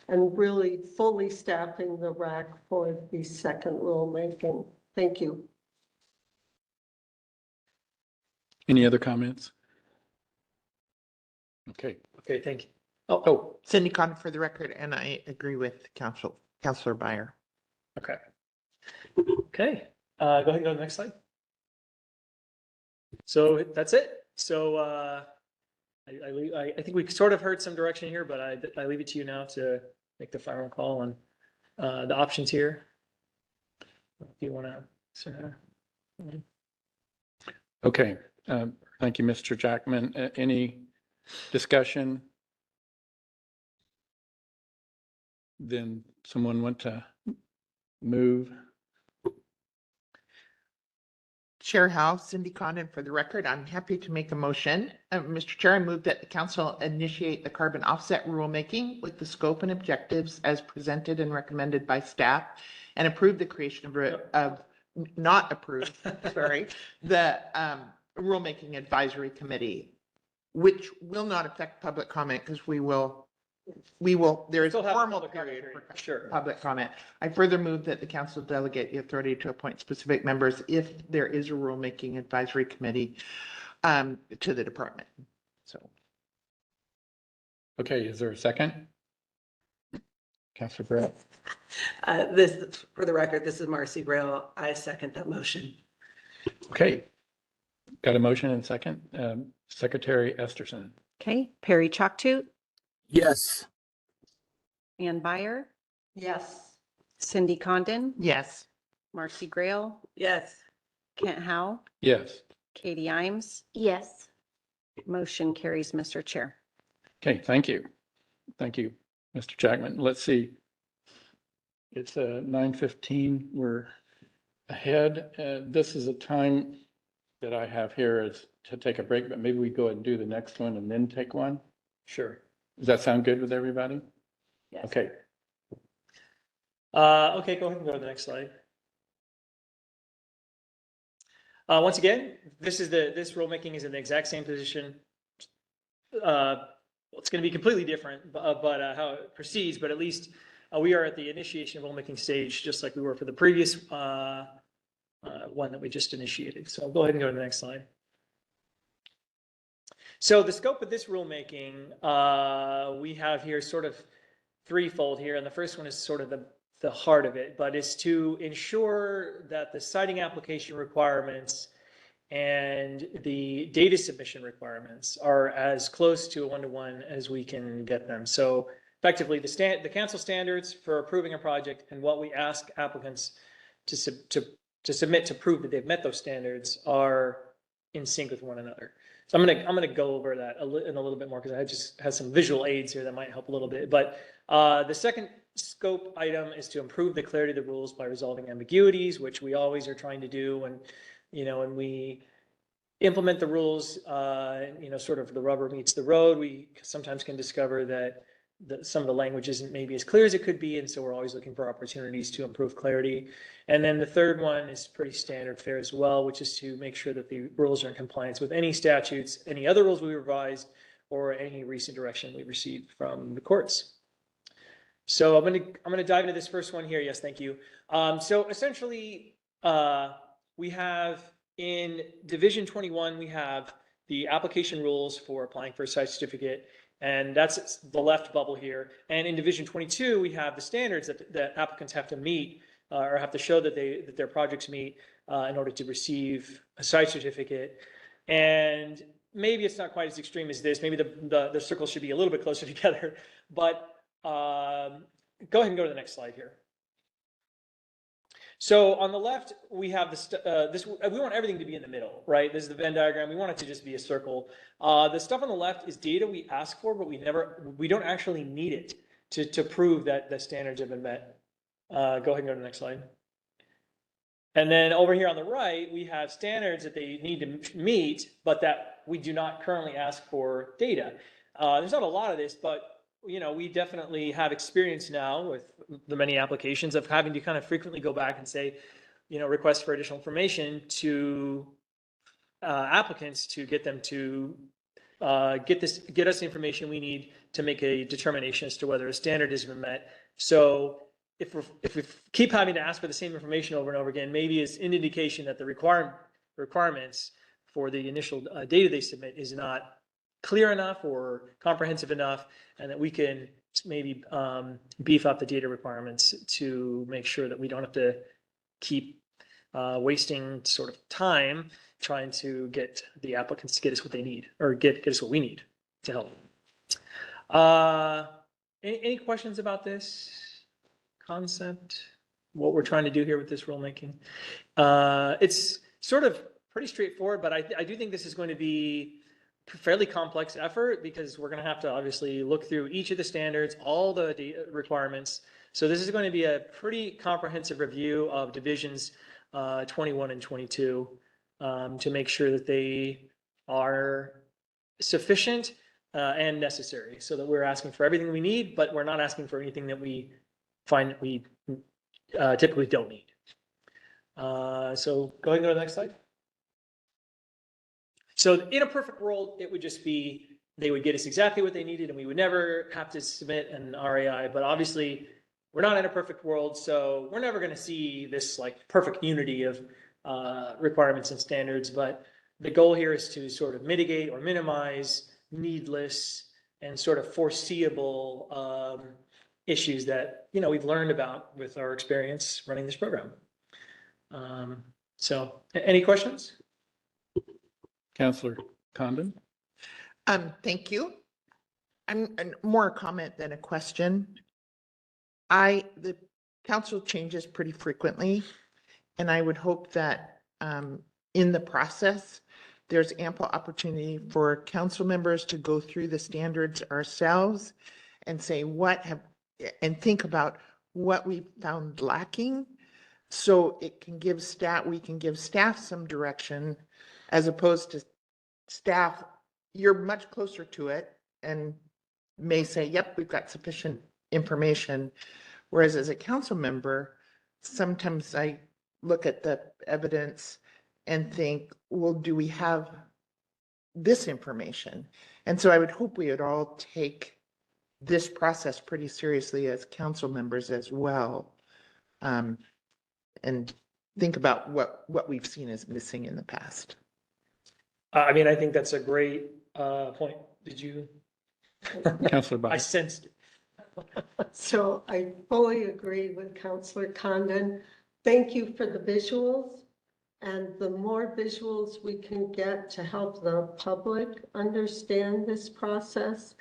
and really fully staffing the RAC for the second rulemaking. Thank you. Any other comments? Okay. Okay, thank you. Oh, Cindy Condon for the record, and I agree with Counselor Byer. Okay. Okay, go ahead and go to the next slide. So that's it. So I think we sort of heard some direction here, but I leave it to you now to make the final call on the options here. If you want to. okay. Thank you, Mr. Jackman. Any discussion? Then someone want to move? Chair Howe, Cindy Condon for the record. I'm happy to make a motion. Mr. Chair, I move that the council initiate the carbon offset rulemaking with the scope and objectives as presented and recommended by staff, and approve the creation of not approve, sorry, the rulemaking advisory committee, which will not affect public comment because we will, there is a Still have formal public comment period for period, sure. public comment. I further move that the council delegate the authority to appoint specific members if there is a rulemaking advisory committee to the department. So. Okay, is there a second? Councilor Brett? This, for the record, this is Marcy Grail. I second that motion. Okay. Got a motion and second. Secretary Esterson. Okay, Perry Chalktoot, Yes. Ann Byer, Yes. Cindy Condon, Yes. Marcy Grail, Yes. Kent Howe, Yes. Katie Imes. Yes. Motion carries, Mr. Chair. Okay, thank you. Thank you, Mr. Jackman. Let's see. It's 9:15. We're ahead. This is a time that I have here is to take a break, but maybe we go ahead and do the next one and then take one. Sure. Does that sound good with everybody? Yes. Okay. Okay, go ahead and go to the next slide. Once again, this rulemaking is in the exact same position. It's going to be completely different, but how it proceeds, but at least we are at the initiation of rulemaking stage, just like we were for the previous one that we just initiated. So I'll go ahead and go to the next slide. So the scope of this rulemaking, we have here sort of threefold here. And the first one is sort of the heart of it, but it's to ensure that the siting application requirements and the data submission requirements are as close to a one-to-one as we can get them. So effectively, the council standards for approving a project and what we ask applicants to submit to prove that they've met those standards are in sync with one another. So I'm gonna go over that in a little bit more because I just have some visual aids here that might help a little bit. But the second scope item is to improve the clarity of the rules by resolving ambiguities, which we always are trying to do when we implement the rules, sort of the rubber meets the road. We sometimes can discover that some of the language isn't maybe as clear as it could be, and so we're always looking for opportunities to improve clarity. And then the third one is pretty standard fare as well, which is to make sure that the rules are in compliance with any statutes, any other rules we revised, or any recent direction we received from the courts. So I'm gonna dive into this first one here. Yes, thank you. So essentially, we have in Division 21, we have the application rules for applying for a site certificate, and that's the left bubble here. And in Division 22, we have the standards that applicants have to meet or have to show that their projects meet in order to receive a site certificate. And maybe it's not quite as extreme as this. Maybe the circles should be a little bit closer together. But go ahead and go to the next slide here. So on the left, we have we want everything to be in the middle, right? This is the Venn diagram. We want it to just be a circle. The stuff on the left is data we ask for, but we don't actually need it to prove that the standards have been met. Go ahead and go to the next slide. And then over here on the right, we have standards that they need to meet, but that we do not currently ask for data. There's not a lot of this, but we definitely have experience now with the many applications of having to kind of frequently go back and say, request for additional information to applicants to get them to get us the information we need to make a determination as to whether a standard has been met. So if we keep having to ask for the same information over and over again, maybe it's an indication that the requirements for the initial data they submit is not clear enough or comprehensive enough, and that we can maybe beef up the data requirements to make sure that we don't have to keep wasting sort of time trying to get the applicants to get us what they need, or get us what we need to help. Any questions about this concept? What we're trying to do here with this rulemaking? It's sort of pretty straightforward, but I do think this is going to be a fairly complex effort, because we're going to have to obviously look through each of the standards, all the requirements. So this is going to be a pretty comprehensive review of divisions 21 and 22 to make sure that they are sufficient and necessary, so that we're asking for everything we need, but we're not asking for anything that we find that we typically don't need. So go ahead and go to the next slide. So in a perfect world, it would just be, they would get us exactly what they needed and we would never have to submit an RAI. But obviously, we're not in a perfect world, so we're never going to see this like perfect unity of requirements and standards. But the goal here is to sort of mitigate or minimize needless and sort of foreseeable issues that we've learned about with our experience running this program. So any questions? Councillor Condon? Thank you. I'm more a comment than a question. The council changes pretty frequently, and I would hope that in the process, there's ample opportunity for council members to go through the standards ourselves and say and think about what we found lacking, so we can give staff some direction, as opposed to staff, you're much closer to it and may say, yep, we've got sufficient information. Whereas as a council member, sometimes I look at the evidence and think, well, do we have this information? And so I would hope we would all take this process pretty seriously as council members as well, and think about what we've seen as missing in the past. I mean, I think that's a great point. Did you? Councillor I Biden? sensed it. So I fully agree with Councillor Condon. Thank you for the visuals. And the more visuals we can get to help the public understand this process,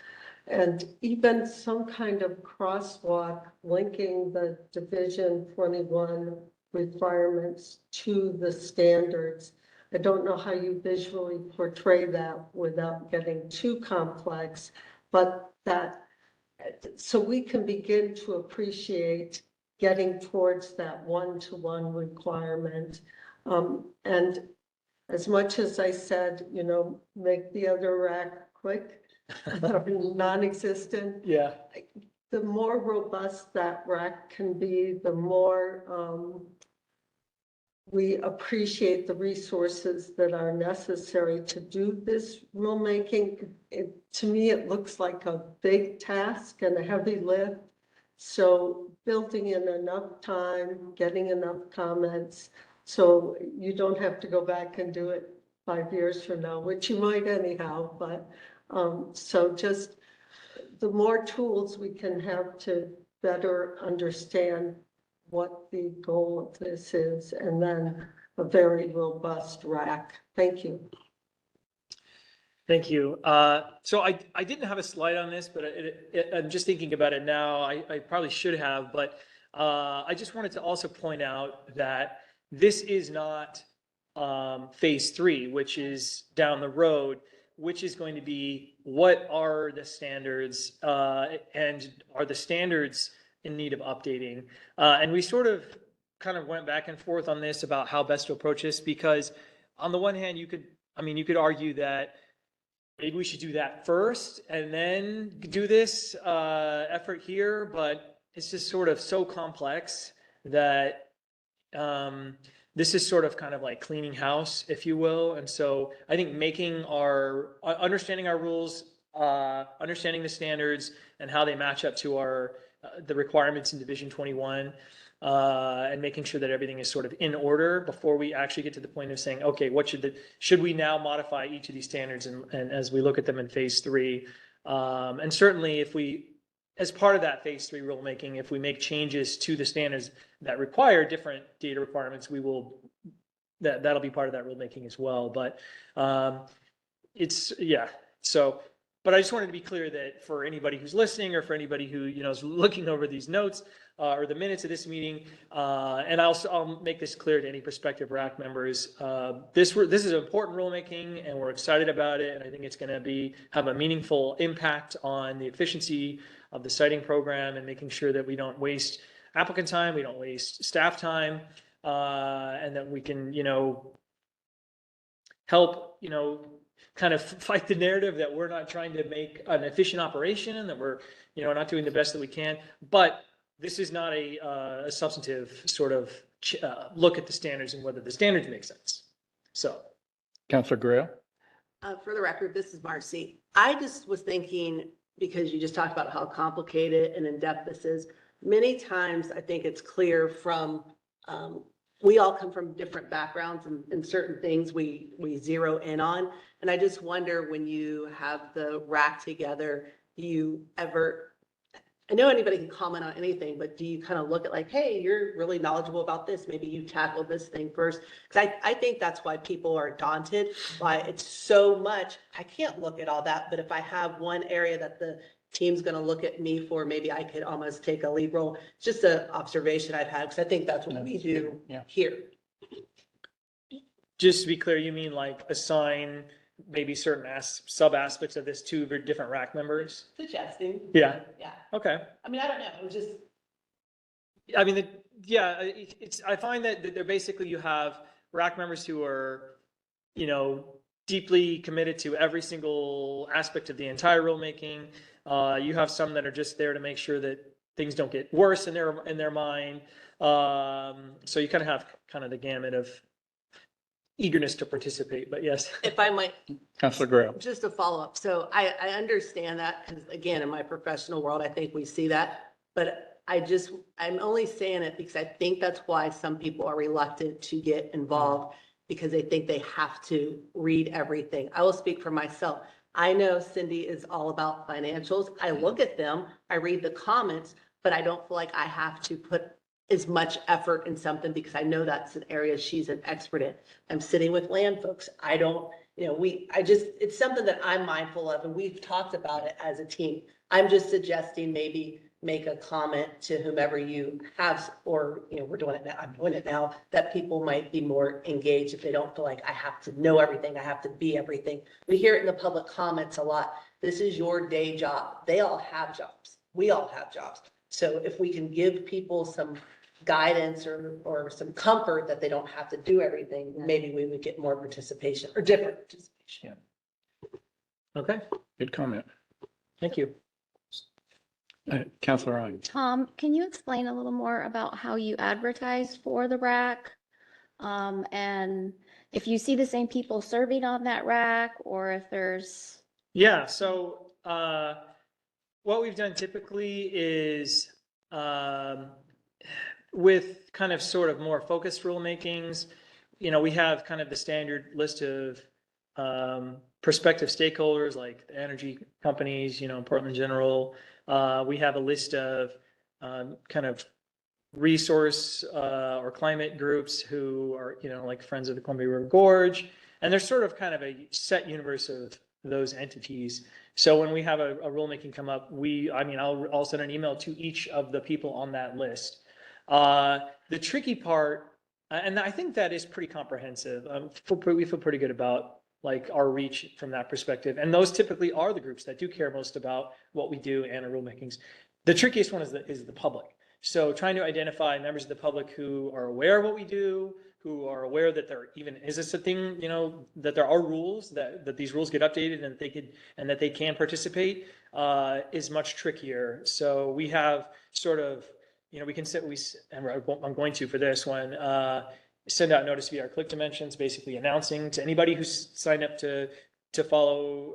and even some kind of crosswalk linking the Division 21 requirements to the standards. I don't know how you visually portray that without getting too complex, but so we can begin to appreciate getting towards that one-to-one requirement. And as much as I said, make the other rack quick or non-existent, Yeah. the more robust that rack can be, the more we appreciate the resources that are necessary to do this rulemaking. To me, it looks like a big task and a heavy lift. So building in enough time, getting enough comments, so you don't have to go back and do it 5 years from now, which you might anyhow. But so just the more tools we can have to better understand what the goal of this is, and then a very robust rack. Thank you. Thank you. So I didn't have a slide on this, but I'm just thinking about it now. I probably should have, but I just wanted to also point out that this is not phase 3, which is down the road, which is going to be what are the standards and are the standards in need of updating. And we sort of kind of went back and forth on this about how best to approach this, because on the one hand, you could argue that maybe we should do that first and then do this effort here, but it's just sort of so complex that this is sort of kind of like cleaning house, if you will. And so I think understanding our rules, understanding the standards and how they match up to the requirements in Division 21, and making sure that everything is sort of in order before we actually get to the point of saying, okay, should we now modify each of these standards and as we look at them in phase 3? And certainly as part of that phase 3 rulemaking, if we make changes to the standards that require different data requirements, that'll be part of that rulemaking as well. But but I just wanted to be clear that for anybody who's listening or for anybody who, is looking over these notes or the minutes of this meeting, and I'll make this clear to any prospective RAC members, this is an important rulemaking and we're excited about it. And I think it's going to have a meaningful impact on the efficiency of the siting program and making sure that we don't waste applicant time, we don't waste staff time, and that we can, help, kind of fight the narrative that we're not trying to make an efficient operation and that we're, not doing the best that we can. But this is not a substantive sort of look at the standards and whether the standards make sense. So. Councilor Grail? For the record, this is Marcy. I just was thinking, because you just talked about how complicated and in-depth this is, many times I think it's clear from, we all come from different backgrounds and certain things we zero in on. And I just wonder, when you have the RAC together, I know anybody can comment on anything, but do you kind of look at like, hey, you're really knowledgeable about this, maybe you tackle this thing first? Because I think that's why people are daunted by it's so much. I can't look at all that, but if I have one area that the team's going to look at me for, maybe I could almost take a lead role. It's just an observation I've had, because I think that's what we do here. Just to be clear, you mean like assign maybe certain sub aspects of this to different RAC members? Suggesting. Yeah. Yeah. Okay. I mean, I don't know. It was just. I mean, I find that they're basically, you have RAC members who are, deeply committed to every single aspect of the entire rulemaking. You have some that are just there to make sure that things don't get worse in their mind. So you kind of have the gamut of eagerness to participate, but yes. If I might. Councilor Grail? Just a follow-up. So I understand that, because again, in my professional world, I think we see that, but I'm only saying it because I think that's why some people are reluctant to get involved, because they think they have to read everything. I will speak for myself. I know Cindy is all about financials. I look at them, I read the comments, but I don't feel like I have to put as much effort in something, because I know that's an area she's an expert in. I'm sitting with land folks. I don't, it's something that I'm mindful of, and we've talked about it as a team. I'm just suggesting maybe make a comment to whomever you have, or, we're doing it now, I'm doing it now, that people might be more engaged if they don't feel like I have to know everything, I have to be everything. We hear it in the public comments a lot. This is your day job. They all have jobs. We all have jobs. So if we can give people some guidance or some comfort that they don't have to do everything, maybe we would get more participation or different participation. Okay. Good comment. Thank you. Councilor Ryan? Tom, can you explain a little more about how you advertise for the RAC? And if you see the same people serving on that RAC, or if there's. Yeah, so what we've done typically is with kind of sort of more focused rulemakings, we have kind of the standard list of prospective stakeholders like the energy companies, Portland General. We have a list of kind of resource or climate groups who are, like Friends of the Columbia River Gorge. And there's sort of kind of a set universe of those entities. So when we have a rulemaking come up, I'll send an email to each of the people on that list. The tricky part, and I think that is pretty comprehensive. We feel pretty good about like our reach from that perspective. And those typically are the groups that do care most about what we do and our rulemakings. The trickiest one is the public. So trying to identify members of the public who are aware of what we do, who are aware that there even is this a thing, you know, that there are rules, that these rules get updated and that they can participate, is much trickier. So we have sort of, you know, I'm going to for this one, send out notice via our click dimensions, basically announcing to anybody who's signed up to follow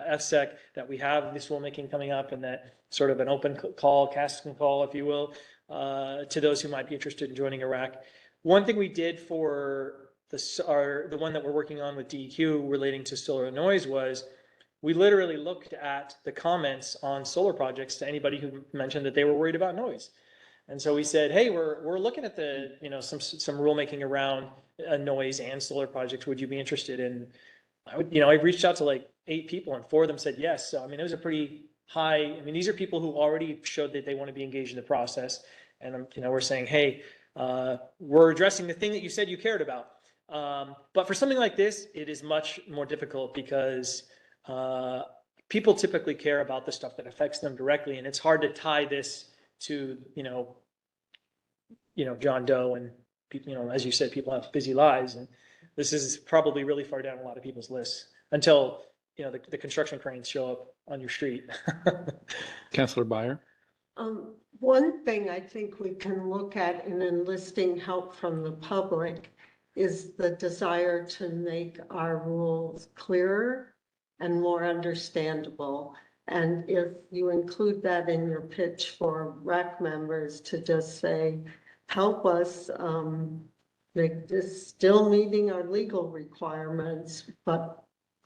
FSEC that we have this rulemaking coming up, and that sort of an open call, casting call, if you will, to those who might be interested in joining Iraq. One thing we did for the one that we're working on with DEQ relating to solar noise was we literally looked at the comments on solar projects to anybody who mentioned that they were worried about noise. And so we said, hey, we're looking at the, you know, some rulemaking around noise and solar projects. Would you be interested in? I reached out to like 8 people and 4 of them said yes. So I mean, it was a pretty high. I mean, these are people who already showed that they want to be engaged in the process. And you know, we're saying, hey, we're addressing the thing that you said you cared about. But for something like this, it is much more difficult because people typically care about the stuff that affects them directly, and it's hard to tie this to John Doe, and people, as you said, people have busy lives, and this is probably really far down a lot of people's lists until the construction cranes show up on your street. Councilor Byer. One thing I think we can look at in enlisting help from the public is the desire to make our rules clearer and more understandable. And if you include that in your pitch for REC members to just say, help us make this still meeting our legal requirements, but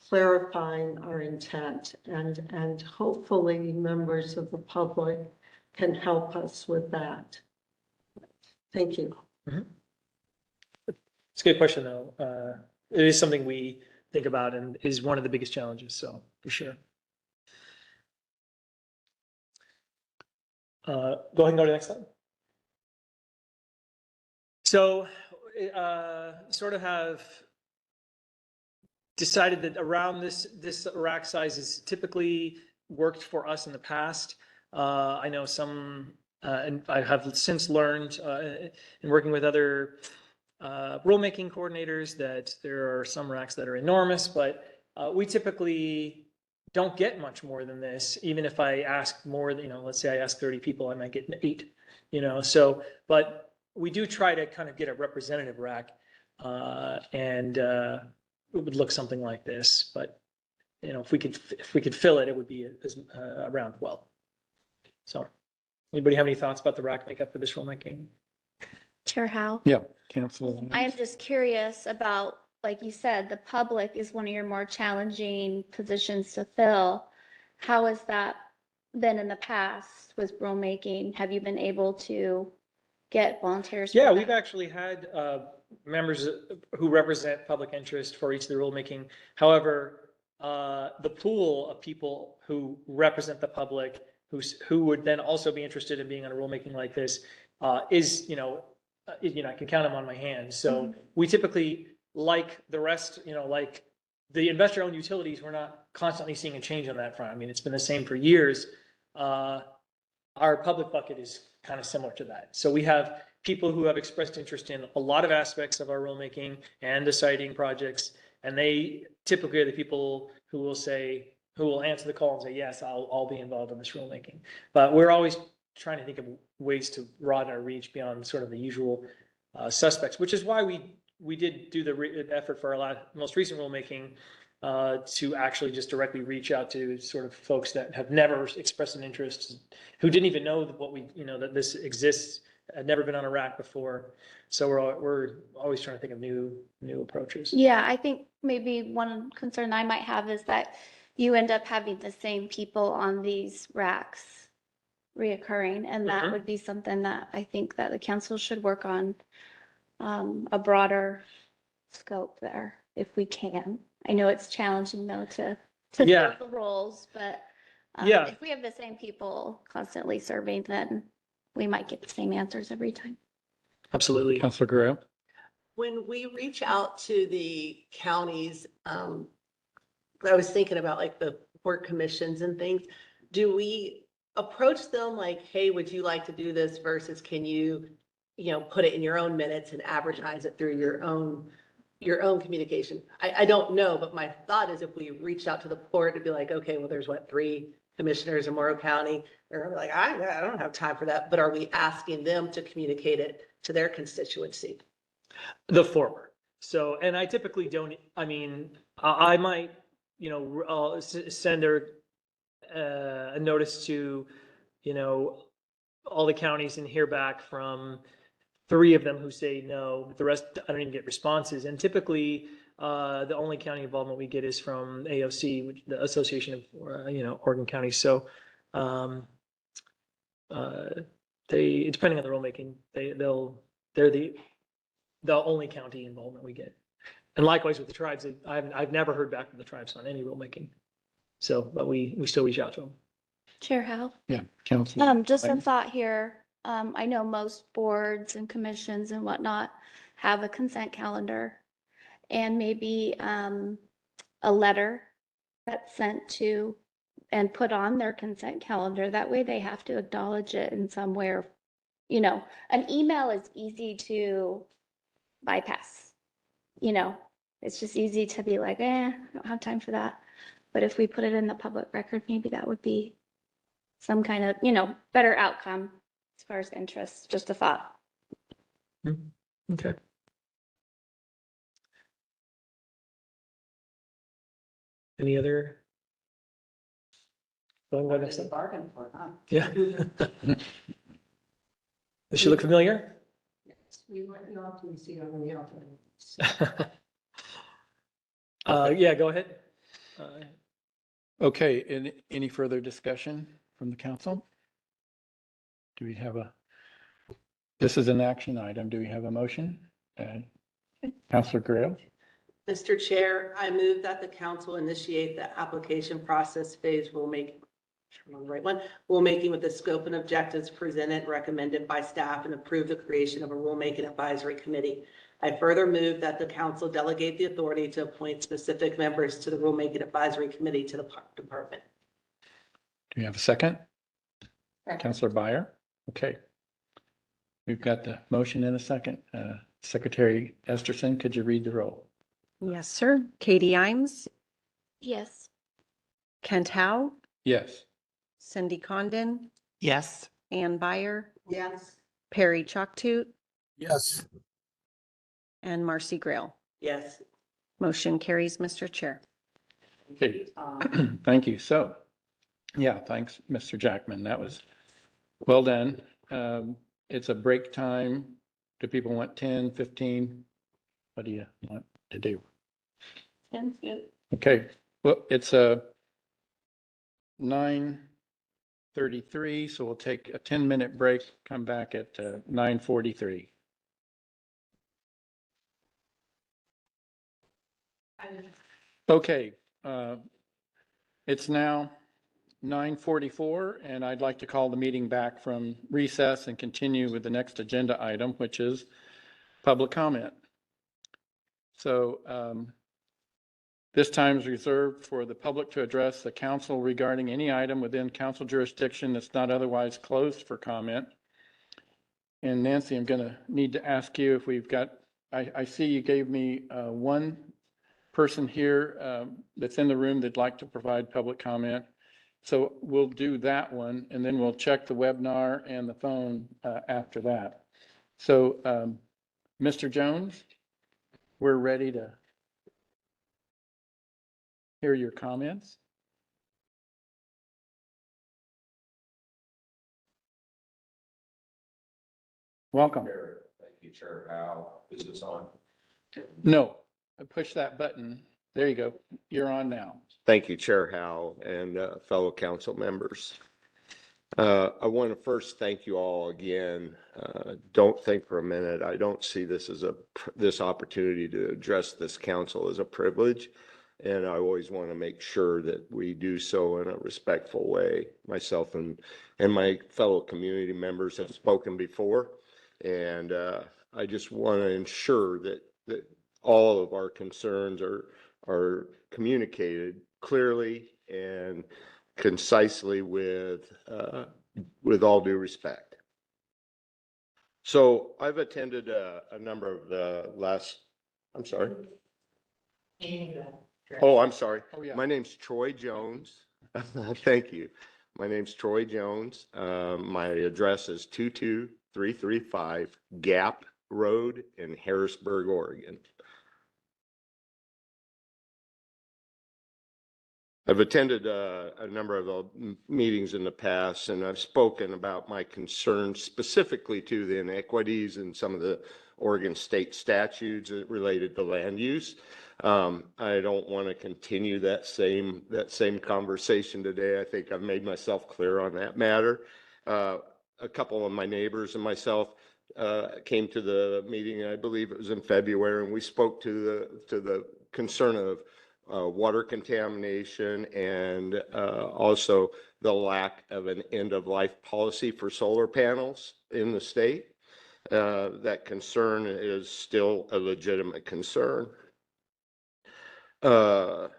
clarifying our intent, and hopefully members of the public can help us with that. Thank you. Mm-hmm. It's a good question, though. It is something we think about and is one of the biggest challenges, so for sure. Go ahead and go to the next slide. So sort of have decided that around this rack size is typically worked for us in the past. I know some, and I have since learned in working with other rulemaking coordinators that there are some racks that are enormous, but we typically don't get much more than this. Even if I ask more, let's say I ask 30 people, I might get 8, so, but we do try to kind of get a representative rack, and it would look something like this, but if we could fill it, it would be around 12. So anybody have any thoughts about the rack makeup for this rulemaking? Chair Howe? Yeah, Councilor. I am just curious about, like you said, the public is one of your more challenging positions to fill. How has that been in the past with rulemaking? Have you been able to get volunteers? Yeah, we've actually had members who represent public interest for each of the rulemaking. However, the pool of people who represent the public, who would then also be interested in being on a rulemaking like this, is, I can count them on my hand. So we typically, like the rest, like the investor-owned utilities, we're not constantly seeing a change on that front. I mean, it's been the same for years. Our public bucket is kind of similar to that. So we have people who have expressed interest in a lot of aspects of our rulemaking and the siting projects, and they typically are the people who will answer the call and say, yes, I'll be involved in this rulemaking. But we're always trying to think of ways to broaden our reach beyond sort of the usual suspects, which is why we did do the effort for our most recent rulemaking to actually just directly reach out to sort of folks that have never expressed an interest, who didn't even know that that this exists, had never been on a rack before. So we're always trying to think of new approaches. Yeah, I think maybe one concern I might have is that you end up having the same people on these racks reoccurring, and that would be something that I think that the council should work on, a broader scope there if we can. I know it's challenging though to fill the roles, but if we have the same people constantly serving, then we might get the same answers every time. Absolutely. Councilor Guerrero. When we reach out to the counties, I was thinking about like the port commissions and things. Do we approach them like, hey, would you like to do this versus can you, put it in your own minutes and advertise it through your own communication? I don't know, but my thought is if we reached out to the port, it'd be like, okay, well, there's 3 commissioners in Morrow County. They're like, I don't have time for that. But are we asking them to communicate it to their constituency? The former. So, and I typically don't, I mean, I might, send a notice to, all the counties and hear back from 3 of them who say no. The rest, I don't even get responses. And typically, the only county involvement we get is from AOC, which the Association of, Oregon Counties. So, depending on the rulemaking, they're the only county involvement we get. And likewise with the tribes, I've never heard back from the tribes on any rulemaking. So, but we still reach out to them. Chair Howell? Yeah, Council. Just a thought here. I know most boards and commissions and whatnot have a consent calendar and maybe a letter that's sent to and put on their consent calendar. That way they have to acknowledge it in some way or, an email is easy to bypass. It's just easy to be like, I don't have time for that. But if we put it in the public record, maybe that would be some kind of, better outcome as far as interest. Just a thought. Okay. Any other? It's a bargain for, huh? Yeah. Does she look familiar? We often see it on the outside. Yeah, go ahead. Okay, any further discussion from the council? Do we have this is an action item. Do we have a motion? Councilor Grail? Mr. Chair, I move that the council initiate the application process phase rulemaking. On the right one, rulemaking with the scope and objectives presented, recommended by staff, and approve the creation of a rulemaking advisory committee. I further move that the council delegate the authority to appoint specific members to the rulemaking advisory committee to the park department. Do we have a second? Councilor Byer? Okay. We've got the motion in a second. Secretary Esterson, could you read the roll? Yes, sir. Katie Imes, Yes. Kent Howe, Yes. Cindy Condon, Yes. Ann Byer, Yes. Perry Chalktoot, Yes. and Marcy Grail. Yes. Motion carries, Mr. Chair. Okay, thank you. So, yeah, thanks, Mr. Jackman. That was well done. It's a break time. Do people want 10, 15? What do you want to do? Okay, well, it's a 9:33, so we'll take a 10-minute break, come back at 9:43. Okay, it's now 9:44, and I'd like to call the meeting back from recess and continue with the next agenda item, which is public comment. So this time is reserved for the public to address the council regarding any item within council jurisdiction that's not otherwise closed for comment. And Nancy, I'm going to need to ask you if we've got, I see you gave me one person here that's in the room that'd like to provide public comment. So we'll do that one, and then we'll check the webinar and the phone after that. So, Mr. Jones, we're ready to hear your comments. Welcome. Thank you, Chair Howell. Is this on? No, push that button. There you go. You're on now. Thank you, Chair Howell and fellow council members. I want to first thank you all again. Don't think for a minute. I don't see this as this opportunity to address this council as a privilege. And I always want to make sure that we do so in a respectful way. Myself and my fellow community members have spoken before. And I just want to ensure that all of our concerns are communicated clearly and concisely with all due respect. So I've attended a number of the last, I'm sorry. Oh, I'm sorry. Oh, yeah. My name's Troy Jones. Thank you. My name's Troy Jones. My address is 22335 Gap Road in Harrisburg, Oregon. I've attended a number of the meetings in the past, and I've spoken about my concerns specifically to the inequities in some of the Oregon state statutes related to land use. I don't want to continue that same conversation today. I think I've made myself clear on that matter. A couple of my neighbors and myself came to the meeting, I believe it was in February, and we spoke to the concern of water contamination and also the lack of an end-of-life policy for solar panels in the state. That concern is still a legitimate concern. The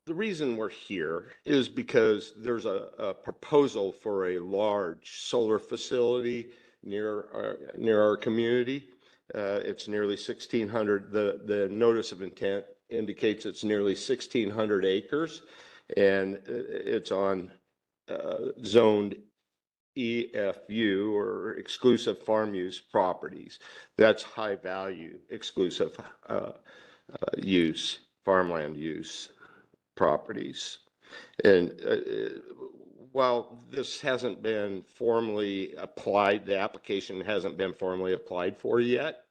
reason we're here is because there's a proposal for a large solar facility near our community. It's nearly 1,600. The notice of intent indicates it's nearly 1,600 acres, and it's on zoned EFU, or exclusive farm use properties. That's high value exclusive use, farmland use properties. And while this hasn't been formally applied, the application hasn't been formally applied for yet,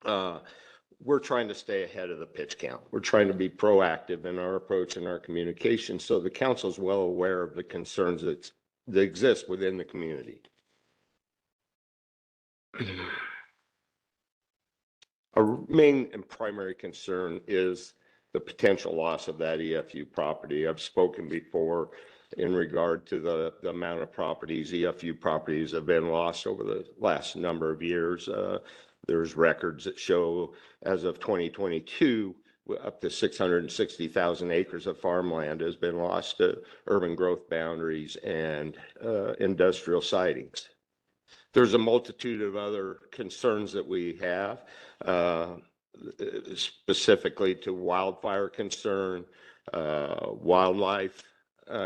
we're trying to stay ahead of the pitch count. We're trying to be proactive in our approach and our communication, so the council is well aware of the concerns that exist within the community. Our main and primary concern is the potential loss of that EFU property. I've spoken before in regard to the amount of properties, EFU properties have been lost over the last number of years. There's records that show as of 2022, up to 660,000 acres of farmland has been lost to urban growth boundaries and industrial sightings. There's a multitude of other concerns that we have, specifically to wildfire concern, wildlife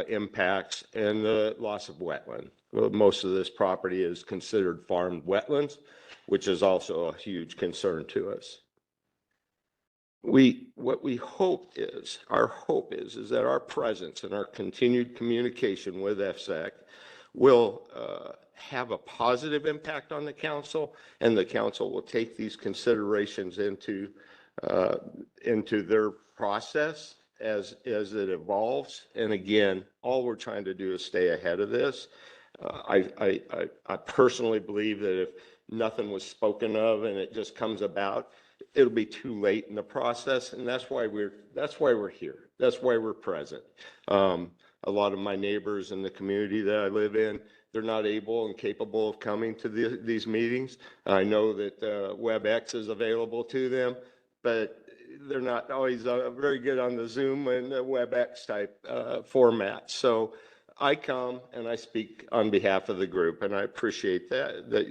impacts, and the loss of wetland. Most of this property is considered farmed wetlands, which is also a huge concern to us. What we hope is, our hope is that our presence and our continued communication with FSEC will have a positive impact on the council, and the council will take these considerations into their process as it evolves. And again, all we're trying to do is stay ahead of this. I personally believe that if nothing was spoken of and it just comes about, it'll be too late in the process, and that's why we're here. That's why we're present. A lot of my neighbors in the community that I live in, they're not able and capable of coming to these meetings. I know that WebEx is available to them, but they're not always very good on the Zoom and the WebEx type format. So I come and I speak on behalf of the group, and I appreciate that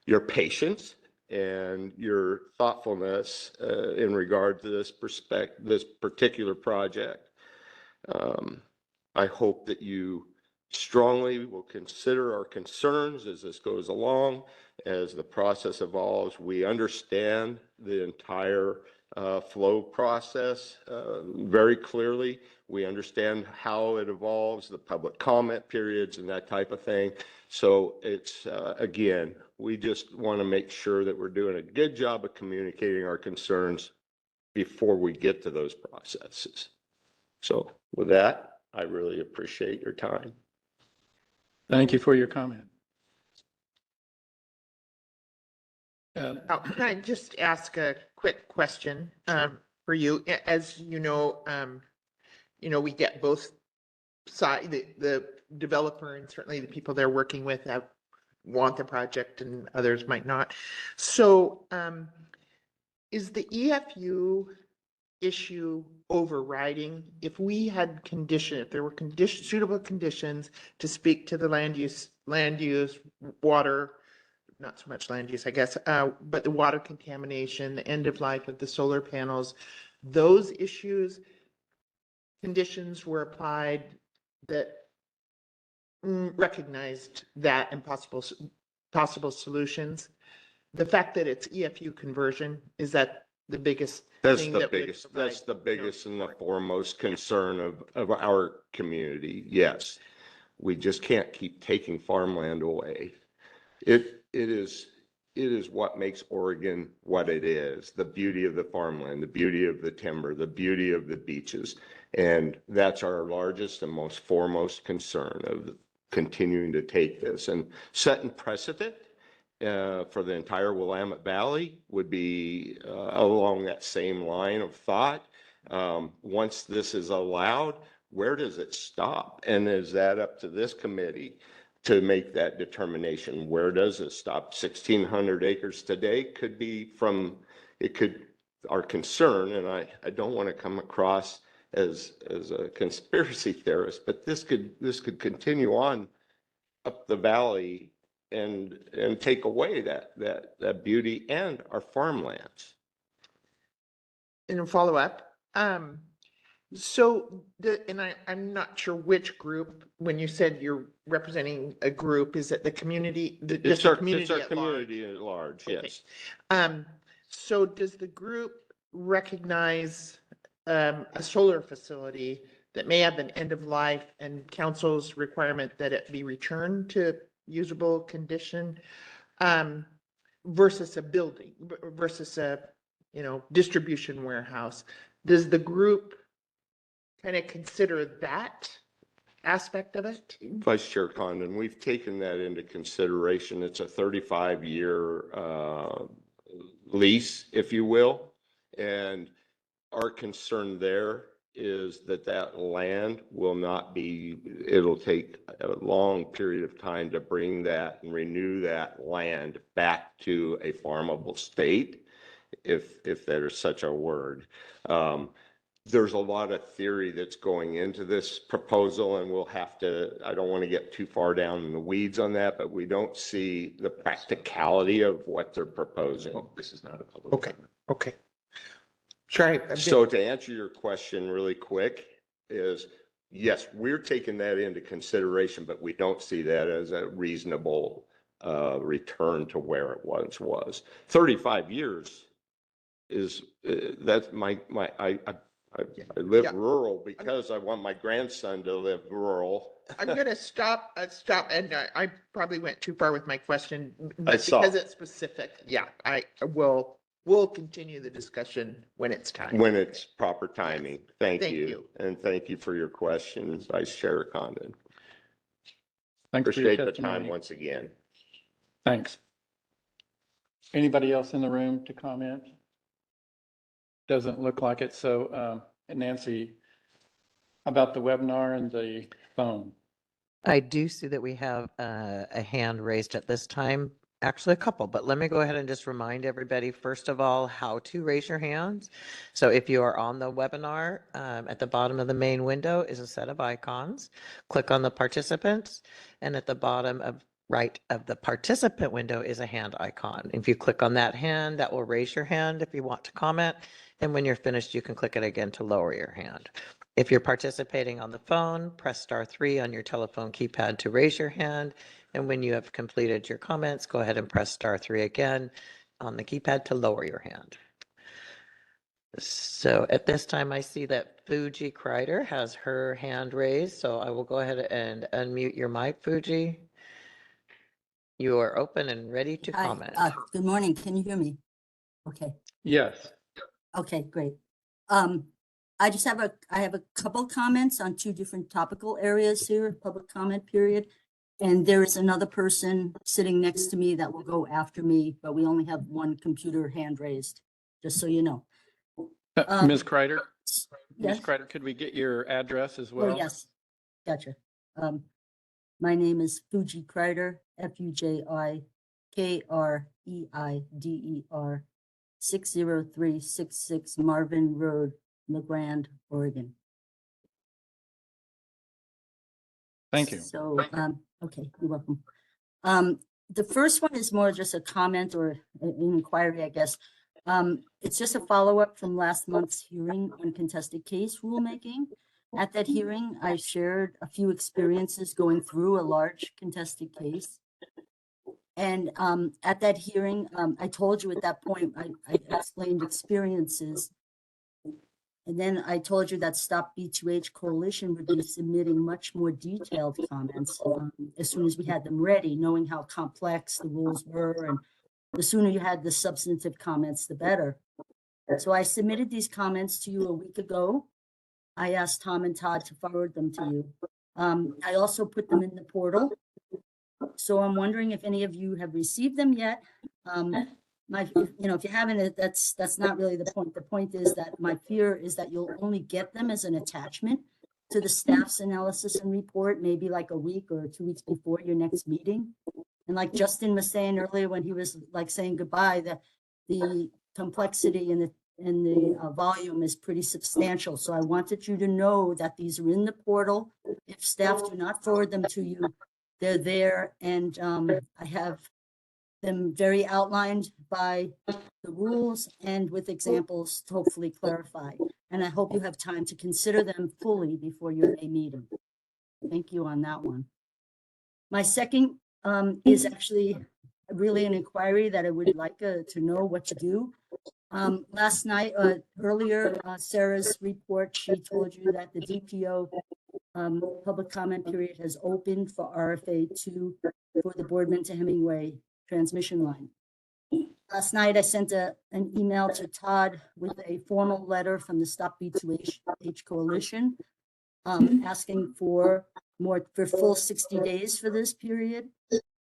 your patience and your thoughtfulness in regard to this particular project. I hope that you strongly will consider our concerns as this goes along, as the process evolves. We understand the entire flow process very clearly. We understand how it evolves, the public comment periods and that type of thing. So it's, again, we just want to make sure that we're doing a good job of communicating our concerns before we get to those processes. So with that, I really appreciate your time. Thank you for your comment. Can I just ask a quick question for you? As you know, we get both sides, the developer and certainly the people they're working with that want the project and others might not. So is the EFU issue overriding, if we had if there were suitable conditions to speak to the land use, water, not so much land use, I guess, but the water contamination, the end of life of the solar panels, those conditions were applied that recognized that and possible solutions. The fact that it's EFU conversion, is that the biggest That's thing the that would biggest, provide- that's the biggest and the foremost concern of our community. Yes. We just can't keep taking farmland away. It is what makes Oregon what it is, the beauty of the farmland, the beauty of the timber, the beauty of the beaches. And that's our largest and most foremost concern of continuing to take this and setting precedent for the entire Willamette Valley would be along that same line of thought. Once this is allowed, where does it stop? And is that up to this committee to make that determination? Where does it stop? 1,600 acres today could be our concern, and I don't want to come across as a conspiracy theorist, but this could continue on up the valley and take away that beauty and our farmlands. In a follow-up, I'm not sure which group, when you said you're representing a group, is it the community? It's our community at large? community at large, Okay. yes. So does the group recognize a solar facility that may have an end of life and council's requirement that it be returned to usable condition versus a building, versus a, distribution warehouse? Does the group kind of consider that aspect of it? Vice Chair Condon, we've taken that into consideration. It's a 35-year lease, if you will. And our concern there is that land will not be, it'll take a long period of time to bring that and renew that land back to a farmable state, if there's such a word. There's a lot of theory that's going into this proposal, and we'll have to, I don't want to get too far down in the weeds on that, but we don't see the practicality of what they're proposing. This is not a public. Okay. Sure. So to answer your question really quick is, yes, we're taking that into consideration, but we don't see that as a reasonable return to where it once was. 35 years is, that's I live rural because I want my grandson to live rural. I'm going to stop, and I probably went too far with my question, I saw. because it's specific. Yeah, we'll continue the discussion when it's time. When it's proper timing. Thank Thank you. you. And thank you for your questions, Vice Chair Condon. Thanks for your Appreciate the time testimony. once again. Thanks. Anybody else in the room to comment? Doesn't look like it. So Nancy, about the webinar and the phone. I do see that we have a hand raised at this time, actually a couple, but let me go ahead and just remind everybody, first of all, how to raise your hands. So if you are on the webinar, at the bottom of the main window is a set of icons. Click on the participants, and at the bottom of right of the participant window is a hand icon. If you click on that hand, that will raise your hand if you want to comment. And when you're finished, you can click it again to lower your hand. If you're participating on the phone, press *3 on your telephone keypad to raise your hand. And when you have completed your comments, go ahead and press *3 again on the keypad to lower your hand. So at this time, I see that Fuji Kreider has her hand raised. So I will go ahead and unmute your mic, Fuji. You are open and ready to Hi, comment. good morning. Can you hear me? Okay. Yes. Okay, great. I just have a couple comments on two different topical areas here, public comment period. And there is another person sitting next to me that will go after me, but we only have one computer hand raised, just so you know. Ms. Kreider? Ms. Yes. Kreider, could we get your address as Oh, well? yes. Gotcha. My name is Fuji Kreider, FUJIKREIDER, 60366 Marvin Road, LeGrand, Oregon. Thank you. So, okay, you're welcome. The first one is more just a comment or an inquiry, I guess. It's just a follow-up from last month's hearing on contested case rulemaking. At that hearing, I shared a few experiences going through a large contested case. And at that hearing, I told you at that point, I explained experiences. And then I told you that Stop B2H Coalition would be submitting much more detailed comments as soon as we had them ready, knowing how complex the rules were. And the sooner you had the substantive comments, the better. So I submitted these comments to you a week ago. I asked Tom and Todd to forward them to you. I also put them in the portal. So I'm wondering if any of you have received them yet. If you haven't, that's not really the point. The point is that my fear is that you'll only get them as an attachment to the staff's analysis and report, maybe like a week or 2 weeks before your next meeting. And like Justin was saying earlier, when he was like saying goodbye, the complexity and the volume is pretty substantial. So I wanted you to know that these are in the portal. If staff do not forward them to you, they're there. And I have them very outlined by the rules and with examples to hopefully clarify. And I hope you have time to consider them fully before your May meeting. Thank you on that one. My second is actually really an inquiry that I would like to know what to do. Last night, earlier, Sarah's report, she told you that the DPO public comment period has opened for RFA2 for the Boardman to Hemingway transmission line. Last night, I sent an email to Todd with a formal letter from the Stop B2H Coalition asking for full 60 days for this period.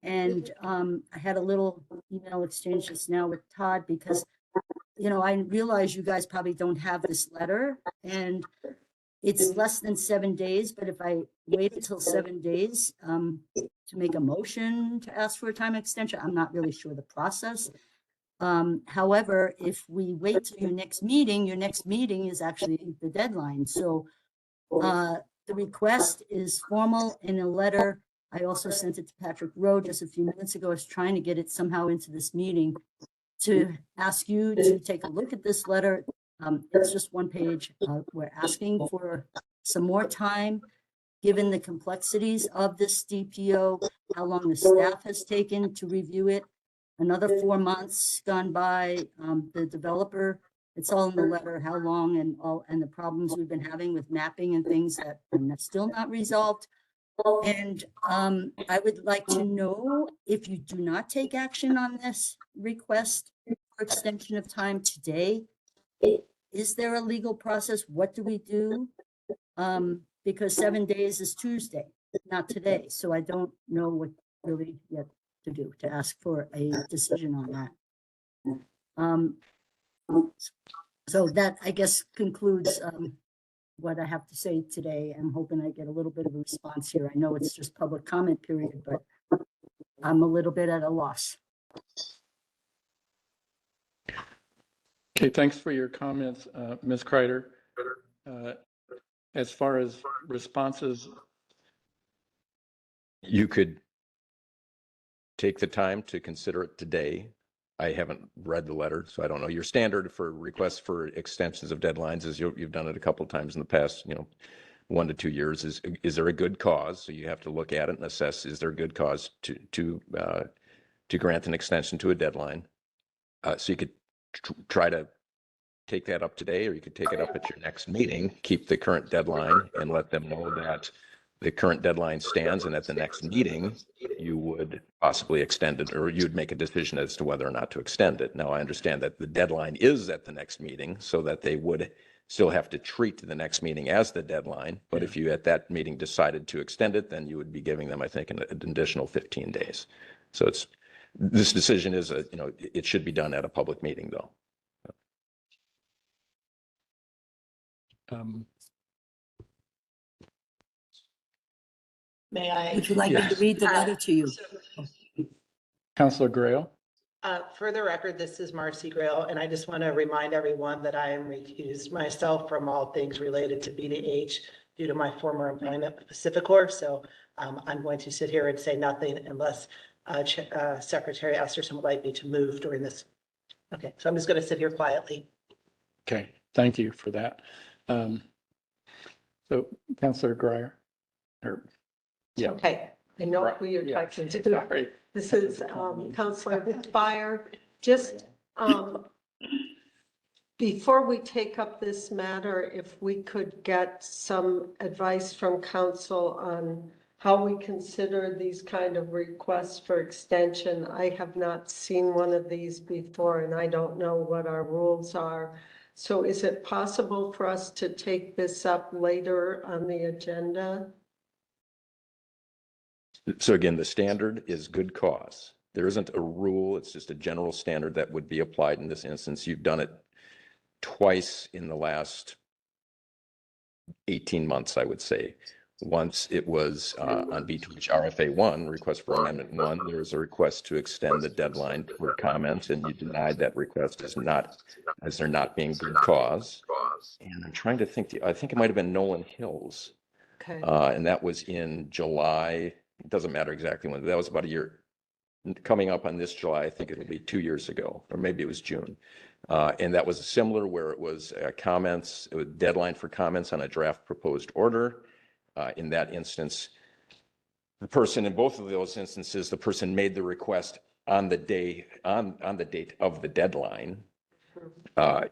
And I had a little email exchange just now with Todd because, I realize you guys probably don't have this letter and it's less than 7 days, but if I wait until 7 days to make a motion to ask for a time extension, I'm not really sure the process. However, if we wait till your next meeting is actually the deadline. So the request is formal in a letter. I also sent it to Patrick Rowe just a few minutes ago. I was trying to get it somehow into this meeting to ask you to take a look at this letter. It's just one page. We're asking for some more time, given the complexities of this DPO, how long the staff has taken to review it. Another 4 months gone by. The developer, it's all in the letter, how long and the problems we've been having with mapping and things that are still not resolved. And I would like to know if you do not take action on this request for extension of time today, is there a legal process? What do we do? Because 7 days is Tuesday, not today. So I don't know what really yet to do to ask for a decision on that. So that, I guess, concludes what I have to say today. I'm hoping I get a little bit of a response here. I know it's just public comment period, but I'm a little bit at a loss. Okay, thanks for your comments, Ms. Kreider. As far as responses, You could take the time to consider it today. I haven't read the letter, so I don't know. Your standard for requests for extensions of deadlines is you've done it a couple of times in the past, 1 to 2 years. Is there a good cause? So you have to look at it and assess, is there a good cause to grant an extension to a deadline? So you could try to take that up today, or you could take it up at your next meeting, keep the current deadline and let them know that the current deadline stands, and at the next meeting, you would possibly extend it, or you'd make a decision as to whether or not to extend it. Now, I understand that the deadline is at the next meeting, so that they would still have to treat the next meeting as the deadline. But if you at that meeting decided to extend it, then you would be giving them, I think, an additional 15 days. So this decision is, it should be done at a public meeting, though. May I? Would you like me to read the letter to you? Councilor Grail? For the record, this is Marcy Grail, and I just want to remind everyone that I am recused myself from all things related to BDH due to my former employment with Pacificor. So I'm going to sit here and say nothing unless Secretary Esterson would like me to move during this. Okay, so I'm just going to sit here quietly. Okay, thank you for that. So Councillor Grier, or, yeah. Okay, I know who you're Yeah. talking to. Sorry. This is Councillor Fire. Just before we take up this matter, if we could get some advice from council on how we consider these kind of requests for extension. I have not seen one of these before, and I don't know what our rules are. So is it possible for us to take this up later on the agenda? So again, the standard is good cause. There isn't a rule. It's just a general standard that would be applied in this instance. You've done it twice in the last 18 months, I would say. Once it was on B2H RFA 1, request for amendment 1, there was a request to extend the deadline for comments, and you denied that request as there not being good cause. And I'm trying to think, I think it might have been Nolan Hills. Okay. And that was in July. It doesn't matter exactly when. That was about a year. Coming up on this July, I think it'll be 2 years ago, or maybe it was June. And that was similar where it was comments, it was deadline for comments on a draft proposed order. In that instance, the person in both of those instances, the person made the request on the day, on the date of the deadline.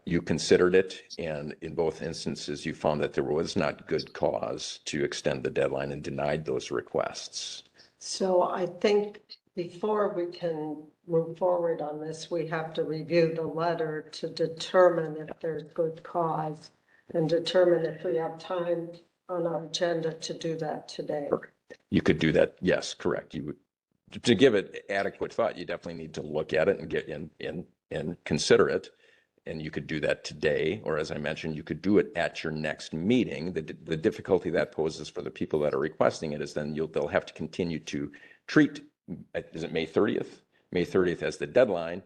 You considered it, and in both instances, you found that there was not good cause to extend the deadline and denied those requests. So I think before we can move forward on this, we have to review the letter to determine if there's good cause and determine if we have time on our agenda to do that today. You could do that. Yes, correct. You would, to give it adequate thought, you definitely need to look at it and get in and consider it. And you could do that today, or as I mentioned, you could do it at your next meeting. The difficulty that poses for the people that are requesting it is then they'll have to continue to treat, is it May 30th? May 30th as the deadline.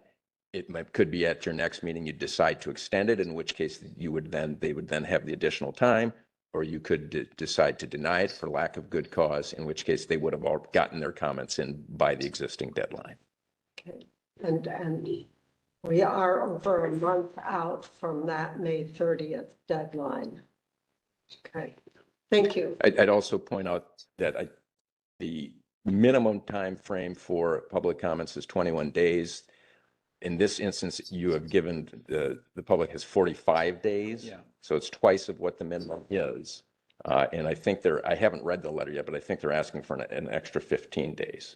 Could be at your next meeting, you decide to extend it, in which case they would then have the additional time, or you could decide to deny it for lack of good cause, in which case they would have all gotten their comments in by the existing deadline. Okay. And we are over a month out from that May 30th deadline. Okay, thank you. I'd also point out that the minimum time frame for public comments is 21 days. In this instance, you have given the public has 45 days. Yeah. So it's twice of what the minimum is. And I think I haven't read the letter yet, but I think they're asking for an extra 15 days.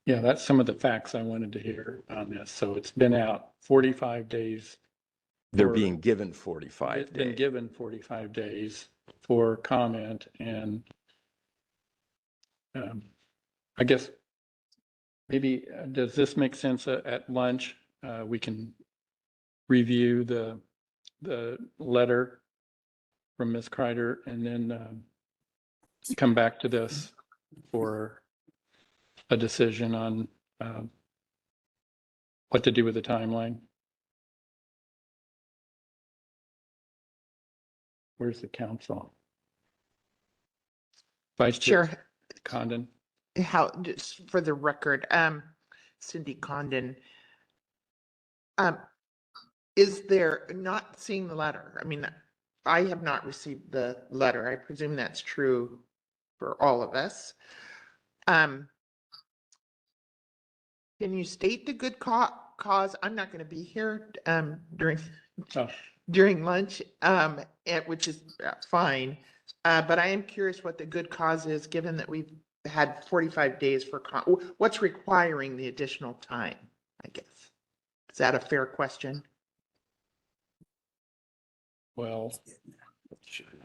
Yeah, that's some of the facts I wanted to hear on this. So it's been out 45 days. They're being given 45 It's been days. given 45 days for comment, and I guess maybe, does this make sense at lunch? We can review the letter from Ms. Kreider and then come back to this for a decision on what to do with the timeline. Where's the council? Vice Chair Sure. Condon. Just for the record, Cindy Condon, is there, not seeing the letter? I mean, I have not received the letter. I presume that's true for all of us. Can you state the good cause? I'm not going to be here during lunch, which is fine. But I am curious what the good cause is, given that we've had 45 days for, what's requiring the additional time, I guess. Is that a fair question? Well,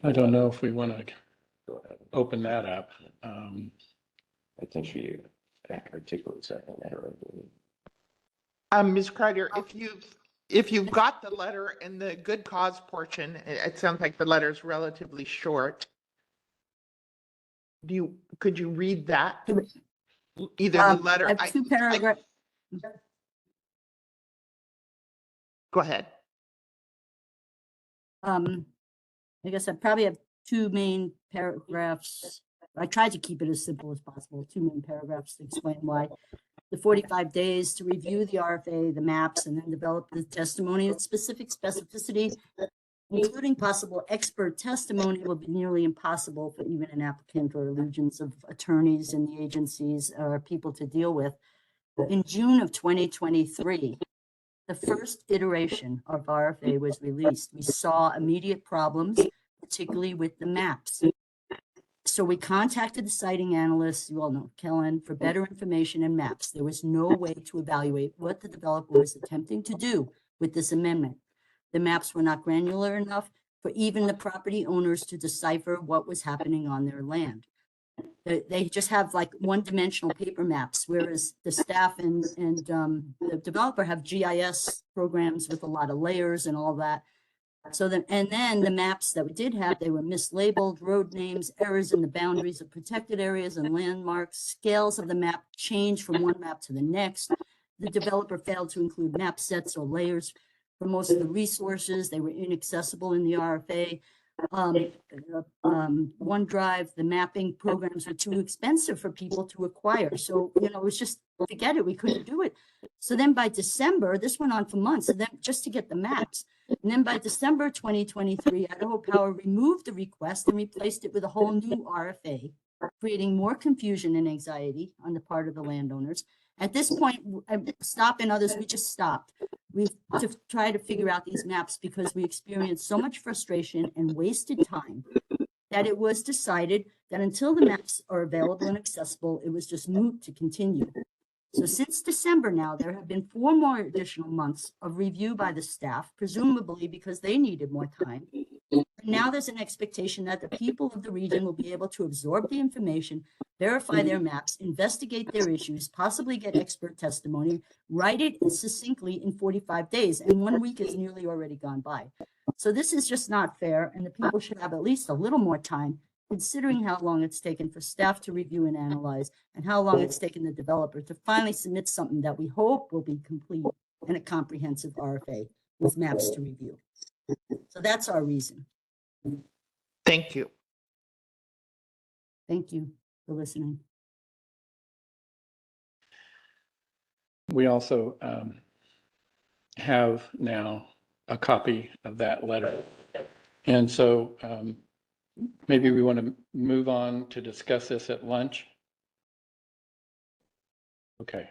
I don't know if we want to open that up. I think she articulates that in letter. Ms. Kreider, if you've got the letter and the good cause portion, it sounds like the letter is relatively short. Could you read that? Either the letter. I have two paragraphs. Go ahead. I guess I probably have two main paragraphs. I tried to keep it as simple as possible, two main paragraphs to explain why. The 45 days to review the RFA, the maps, and then develop the testimony with specific specificity, including possible expert testimony, will be nearly impossible for even an applicant or legions of attorneys in the agencies or people to deal with. In June of 2023, the first iteration of RFA was released. We saw immediate problems, particularly with the maps. So we contacted the siting analysts, you all know, Kellen, for better information and maps. There was no way to evaluate what the developer was attempting to do with this amendment. The maps were not granular enough for even the property owners to decipher what was happening on their land. They just have like one-dimensional paper maps, whereas the staff and the developer have GIS programs with a lot of layers and all that. So then, and then the maps that we did have, they were mislabeled, road names, errors in the boundaries of protected areas and landmarks, scales of the map changed from one map to the next. The developer failed to include map sets or layers for most of the resources. They were inaccessible in the RFA. OneDrive, the mapping programs were too expensive for people to acquire. So, you know, it was just, forget it, we couldn't do it. So then by December, this went on for months, and then just to get the maps. And then by December 2023, Idaho Power removed the request and replaced it with a whole new RFA, creating more confusion and anxiety on the part of the landowners. At this point, Stop and others, we just stopped. We to try to figure out these maps because we experienced so much frustration and wasted time that it was decided that until the maps are available and accessible, it was just moot to continue. So since December now, there have been 4 more additional months of review by the staff, presumably because they needed more time. And now there's an expectation that the people of the region will be able to absorb the information, verify their maps, investigate their issues, possibly get expert testimony, write it succinctly in 45 days, and 1 week is nearly already gone by. So this is just not fair, and the people should have at least a little more time, considering how long it's taken for staff to review and analyze, and how long it's taken the developer to finally submit something that we hope will be complete and a comprehensive RFA with maps to review. So that's our reason. Thank you. Thank you for listening. We also have now a copy of that letter. And so maybe we want to move on to discuss this at lunch. Okay.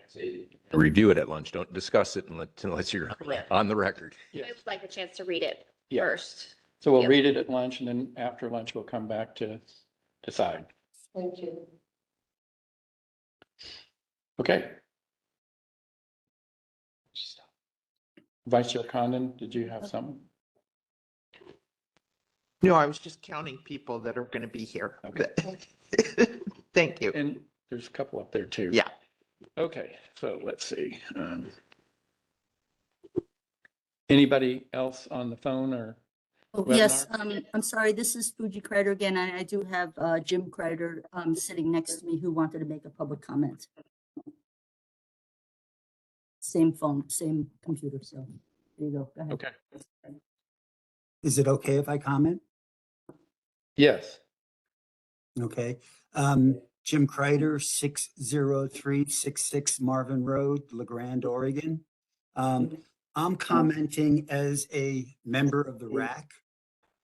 Review it at lunch. Don't discuss it unless you're on the record. I would like a chance to read it Yeah. first. So we'll Yeah. read it at lunch, and then after lunch, we'll come back to decide. Thank you. Okay. Vice Chair Condon, did you have something? No, I was just counting people that are going to be here. Okay. Thank you. And there's a couple up there too. Yeah. Okay, so let's see. Anybody else on the phone or? Oh, yes, I'm sorry, this is Fuji Kreider again, and I do have Jim Kreider sitting next to me who wanted to make a public comment. Same phone, same computer, so there you go. Go ahead. Okay. Is it okay if I comment? Yes. Okay. Jim Kreider, 60366 Marvin Road, LeGrand, Oregon. I'm commenting as a member of the RAC.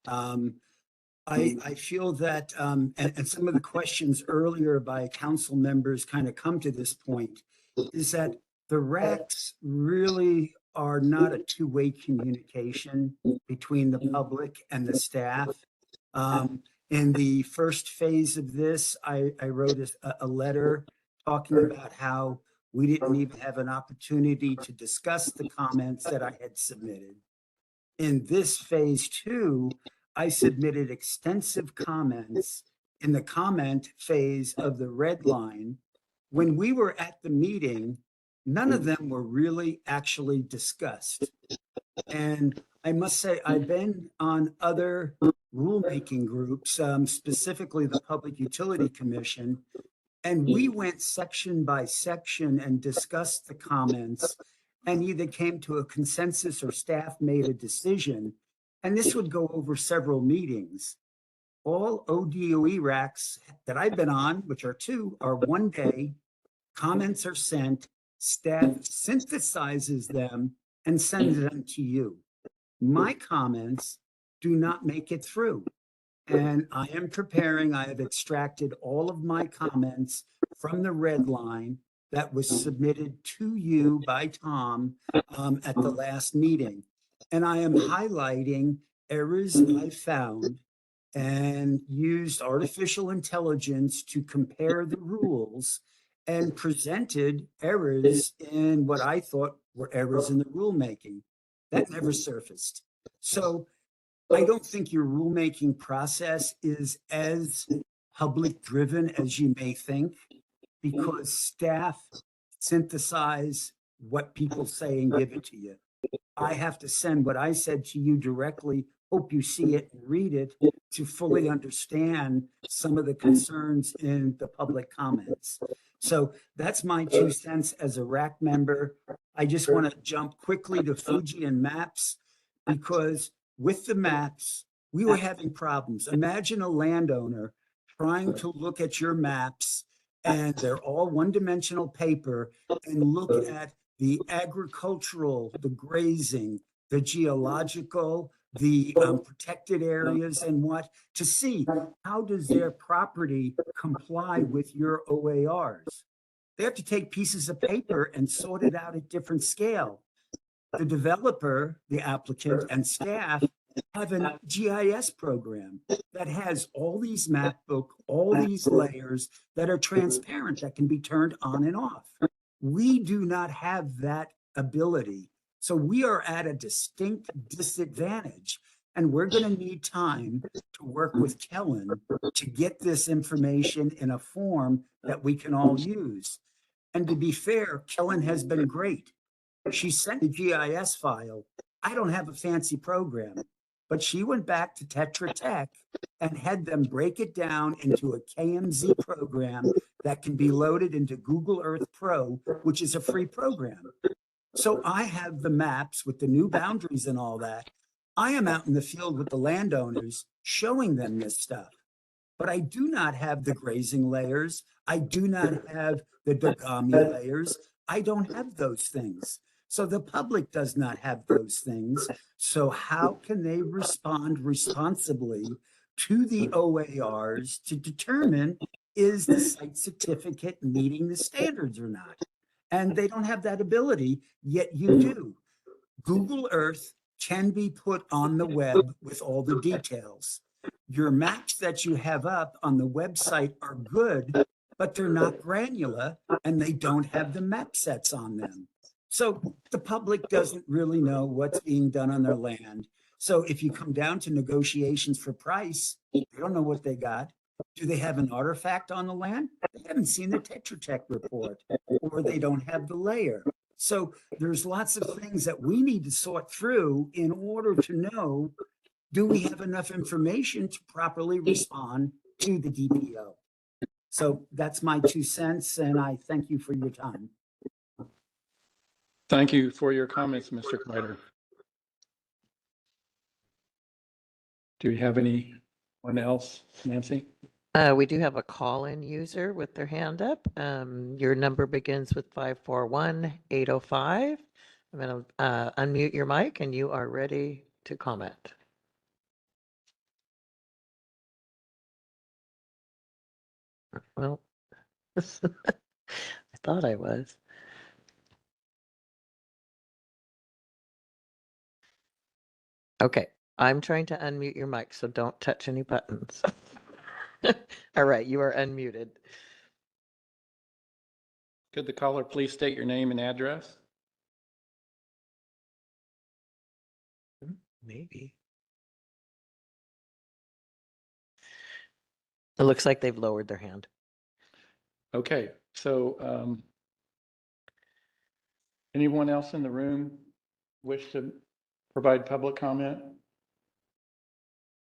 I feel that, and some of the questions earlier by council members kind of come to this point, is that the RACs really are not a two-way communication between the public and the staff. In the first phase of this, I wrote a letter talking about how we didn't even have an opportunity to discuss the comments that I had submitted. In this phase 2, I submitted extensive comments in the comment phase of the red line. When we were at the meeting, none of them were really actually discussed. And I must say, I've been on other rulemaking groups, specifically the Public Utility Commission, and we went section by section and discussed the comments. and either came to a consensus or staff made a decision, and this would go over several meetings. All ODOE racks that I've been on, which are 2, are 1 day. Comments are sent, staff synthesizes them and sends them to you. My comments do not make it through. And I have extracted all of my comments from the red line that was submitted to you by Tom at the last meeting. And I am highlighting errors I found and used artificial intelligence to compare the rules and presented errors in what I thought were errors in the rulemaking. That never surfaced. So I don't think your rulemaking process is as public driven as you may think, because staff synthesize what people say and give it to you. I have to send what I said to you directly, hope you see it and read it to fully understand some of the concerns in the public comments. So that's my 2 cents as a RAC member. I just want to jump quickly to Fuji and maps, because with the maps, we were having problems. Imagine a landowner trying to look at your maps, and they're all one-dimensional paper, and look at the agricultural, the grazing, the geological, the protected areas, and what, to see how does their property comply with your OARs. They have to take pieces of paper and sort it out at different scale. The developer, the applicant, and staff have a GIS program that has all these map book, all these layers that are transparent, that can be turned on and off. We do not have that ability. So we are at a distinct disadvantage, and we're going to need time to work with Kellen to get this information in a form that we can all use. And to be fair, Kellen has been great. She sent a GIS file. I don't have a fancy program, but she went back to Tetra Tech and had them break it down into a KMZ program that can be loaded into Google Earth Pro, which is a free program. So I have the maps with the new boundaries and all that. I am out in the field with the landowners showing them this stuff, but I do not have the grazing layers. I do not have the Dagami layers. I don't have those things. So the public does not have those things. So how can they respond responsibly to the OARs to determine, is the site certificate meeting the standards or not? And they don't have that ability, yet you do. Google Earth can be put on the web with all the details. Your maps that you have up on the website are good, but they're not granular and they don't have the map sets on them. So the public doesn't really know what's being done on their land. So if you come down to negotiations for price, they don't know what they got. Do they have an artifact on the land? They haven't seen the Tetra Tech report, or they don't have the layer. So there's lots of things that we need to sort through in order to know, do we have enough information to properly respond to the DPO? So that's my 2 cents, and I thank you for your time. Thank you for your comments, Mr. Kreider. Do we have anyone else, Nancy? We do have a call-in user with their hand up. Your number begins with 541-805. I'm going to unmute your mic and you are ready to comment. Well, I thought I was. Okay, I'm trying to unmute your mic, so don't touch any buttons. All right, you are unmuted. Could the caller please state your name and address? Maybe. It looks like they've lowered their hand. Okay, so anyone else in the room wish to provide public comment?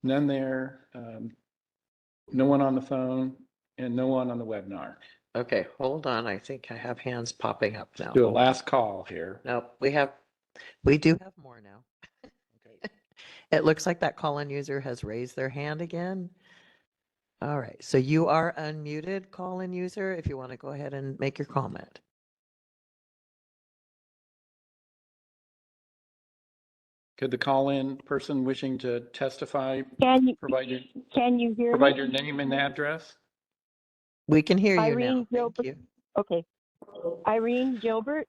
None there. No one on the phone and no one on the webinar. Okay, hold on. I think I have hands popping up now. Do a Hold on. last call here. Nope, we do have more now. It looks like that call-in user has raised their hand again. All right, so you are unmuted, call-in user, if you want to go ahead and make your comment. Could the call-in person wishing to testify Can you provide your name and address? We can hear you Irene now. Thank Gilbert. you. Okay. Irene Gilbert,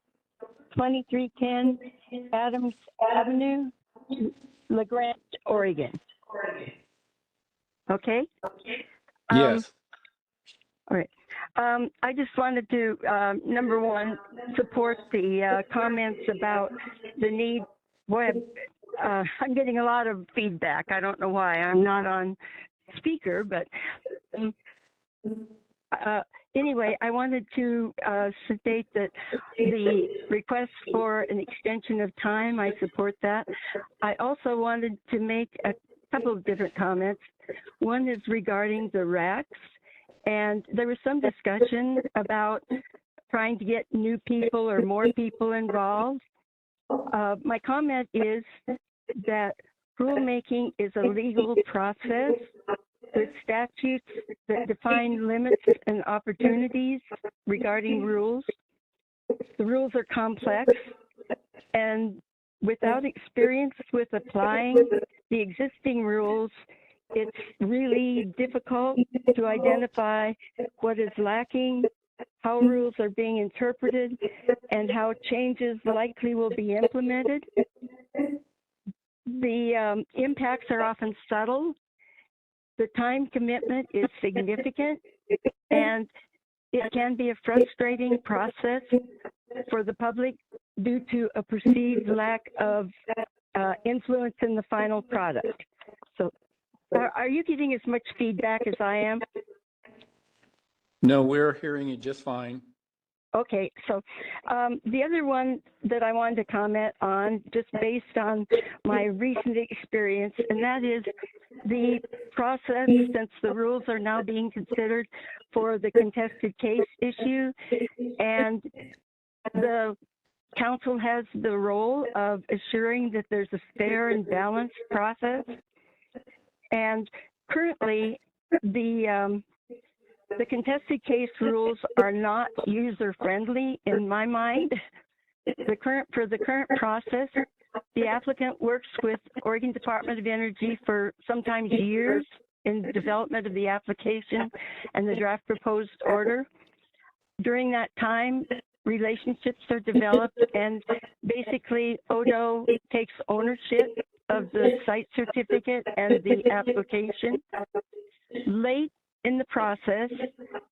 2310 Adams Avenue, LaGrange, Oregon. Okay? Yes. All right. I just wanted to, number one, support the comments about the need. Boy, I'm getting a lot of feedback. I don't know why. I'm not on speaker, but anyway, I wanted to state that the request for an extension of time, I support that. I also wanted to make a couple of different comments. One is regarding the racks, and there was some discussion about trying to get new people or more people involved. My comment is that rulemaking is a legal process with statutes that define limits and opportunities regarding rules. The rules are complex, and without experience with applying the existing rules, it's really difficult to identify what is lacking, how rules are being interpreted, and how changes likely will be implemented. The impacts are often subtle. The time commitment is significant, and it can be a frustrating process for the public due to a perceived lack of influence in the final product. So are you getting as much feedback as I am? No, we're hearing you just fine. Okay, so the other one that I wanted to comment on, just based on my recent experience, and that is the process, since the rules are now being considered for the contested case issue, and the council has the role of assuring that there's a fair and balanced process. And currently, the contested case rules are not user-friendly in my mind. For the current process, the applicant works with Oregon Department of Energy for sometimes years in the development of the application and the draft proposed order. During that time, relationships are developed, and basically ODO takes ownership of the site certificate and the application. Late in the process,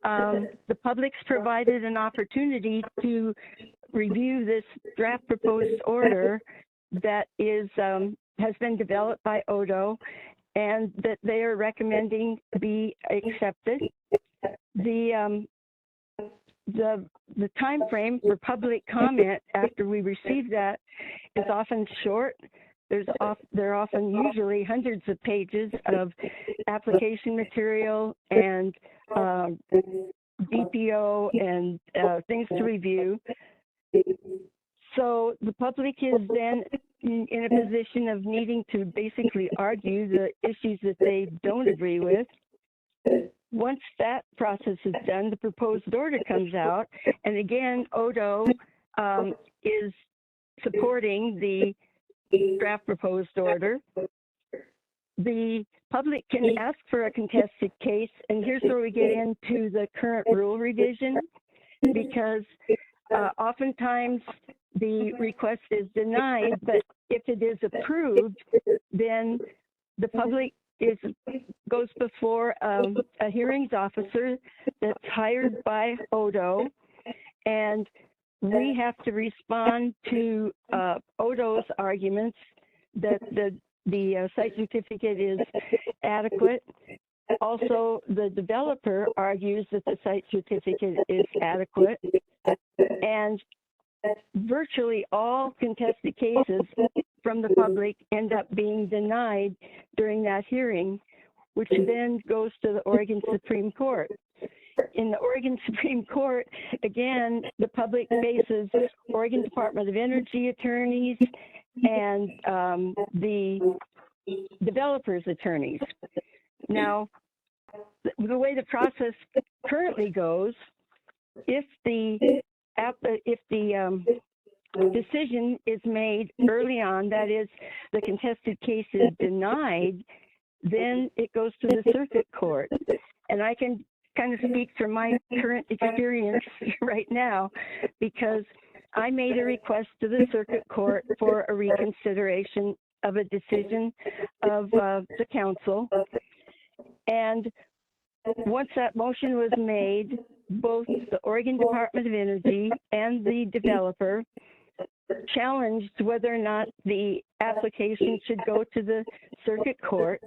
the public's provided an opportunity to review this draft proposed order that is has been developed by ODO, and that they are recommending be accepted. The time frame for public comment after we receive that is often short. There are often usually hundreds of pages of application material and DPO and things to review. So the public is then in a position of needing to basically argue the issues that they don't agree with. Once that process is done, the proposed order comes out, and again, ODO is supporting the draft proposed order. The public can ask for a contested case, and here's where we get into the current rule revision, because oftentimes the request is denied, but if it is approved, then the public goes before a hearings officer that's hired by ODO, and we have to respond to ODO's arguments that the site certificate is adequate. Also, the developer argues that the site certificate is adequate, and virtually all contested cases from the public end up being denied during that hearing, which then goes to the Oregon Supreme Court. in the Oregon Supreme Court, again, the public faces Oregon Department of Energy attorneys and the developers' attorneys. Now, the way the process currently goes, if the decision is made early on, that is, the contested case is denied, then it goes to the circuit court. And I can kind of speak from my current experience right now, because I made a request to the circuit court for a reconsideration of a decision of the council. And once that motion was made, both the Oregon Department of Energy and the developer challenged whether or not the application should go to the circuit court.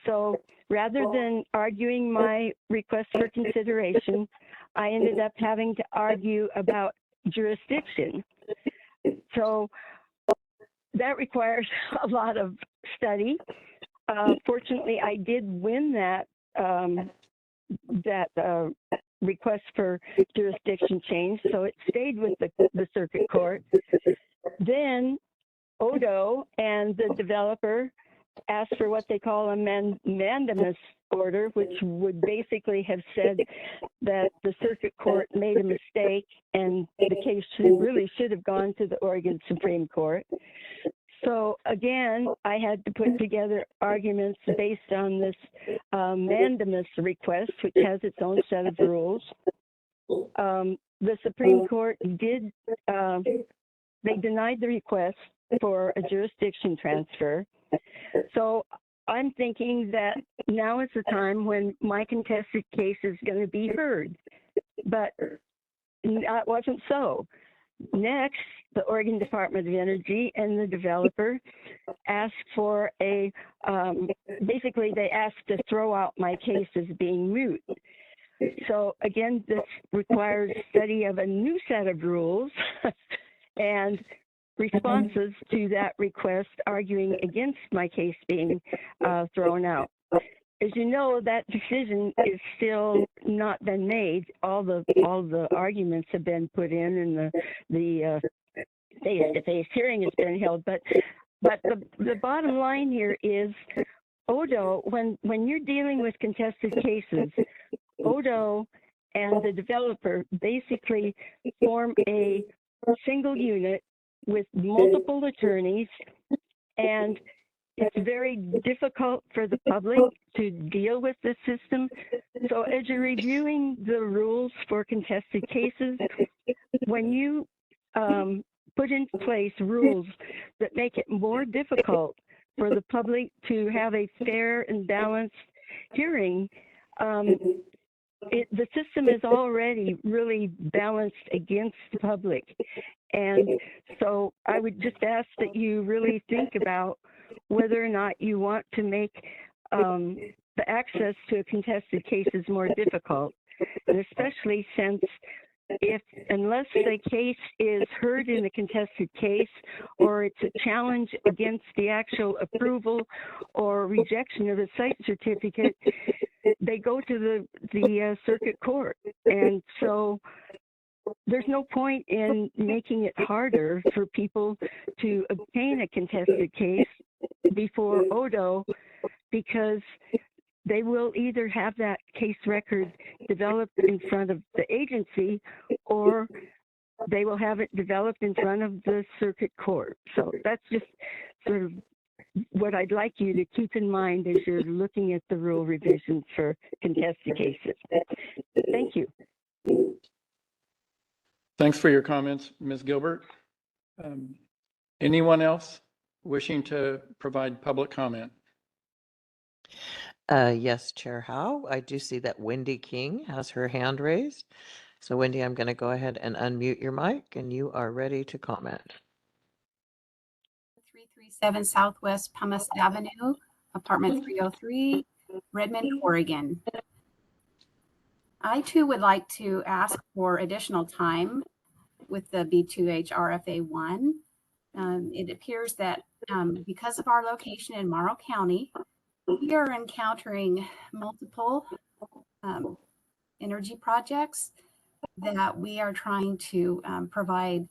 So rather than arguing my request for consideration, I ended up having to argue about jurisdiction. So that requires a lot of study. Fortunately, I did win that request for jurisdiction change, so it stayed with the circuit court. Then Odo and the developer asked for what they call a mandamus order, which would basically have said that the circuit court made a mistake and the case really should have gone to the Oregon Supreme Court. So again, I had to put together arguments based on this mandamus request, which has its own set of rules. The Supreme Court did, they denied the request for a jurisdiction transfer. So I'm thinking that now is the time when my contested case is going to be heard, but that wasn't so. Next, the Oregon Department of Energy and the developer asked for a, basically they asked to throw out my case as being moot. So again, this requires study of a new set of rules and responses to that request arguing against my case being thrown out. As you know, that decision is still not been made. All the arguments have been put in, and the face-to-face hearing has been held. But the bottom line here is, Odo, when you're dealing with contested cases, Odo and the developer basically form a single unit with multiple attorneys, and it's very difficult for the public to deal with this system. So as you're reviewing the rules for contested cases, when you put into place rules that make it more difficult for the public to have a fair and balanced hearing, the system is already really balanced against the public. And so I would just ask that you really think about whether or not you want to make the access to a contested case is more difficult, and especially since unless the case is heard in the contested case, or it's a challenge against the actual approval or rejection of a site certificate, they go to the circuit court. And so there's no point in making it harder for people to obtain a contested case before Odo, because they will either have that case record developed in front of the agency, or they will have it developed in front of the circuit court. So that's just sort of what I'd like you to keep in mind as you're looking at the rule revisions for contested cases. Thank you. Thanks for your comments, Ms. Gilbert. Anyone else wishing to provide public comment? Yes, Chair Howe. I do see that Wendy King has her hand raised. So Wendy, I'm going to go ahead and unmute your mic, and you are ready to comment. 337 Southwest Pumice Avenue, apartment 303, Redmond, Oregon. I too would like to ask for additional time with the B2H RFA1. It appears that because of our location in Morrow County, we are encountering multiple energy projects that we are trying to provide,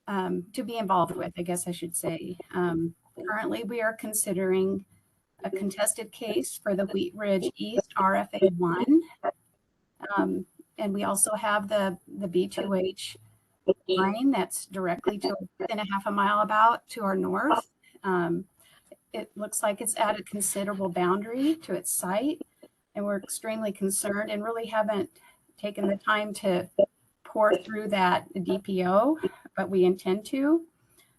to be involved with, I guess I should say. Currently, we are considering a contested case for the Wheat Ridge East RFA 1. And we also have the B2H line that's directly to within a half a mile about to our north. It looks like it's at a considerable boundary to its site, and we're extremely concerned and really haven't taken the time to pour through that DPO, but we intend to.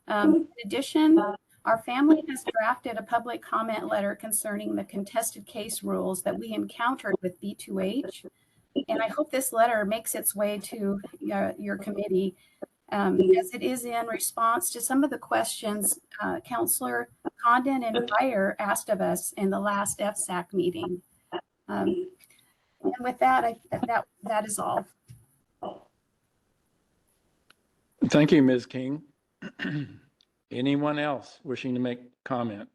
In addition, our family has drafted a public comment letter concerning the contested case rules that we encountered with B2H. And I hope this letter makes its way to your committee, as it is in response to some of the questions Councillor Condon and Fire asked of us in the last FSAC meeting. And with that, that is all. Thank you, Ms. King. Anyone else wishing to make comment?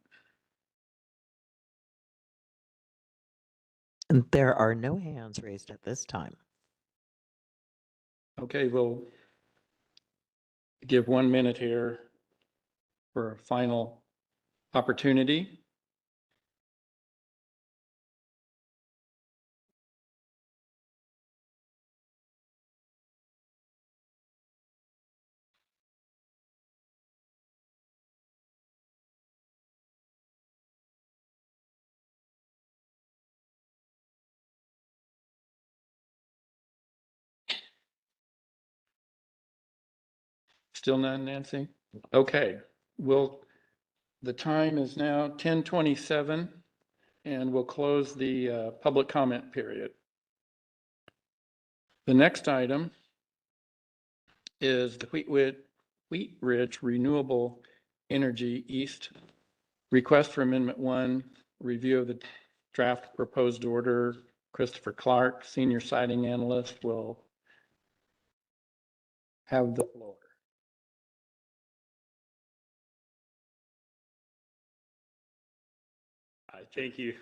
And there are no hands raised at this time. Okay, we'll give 1 minute here for a final opportunity. Still none, Nancy? Okay, the time is now 10:27 and we'll close the public comment period. The next item is the Wheat Ridge Renewable Energy East request for Amendment 1, review of the draft proposed order. Christopher Clark, Senior Siting Analyst, will have the floor. Thank you,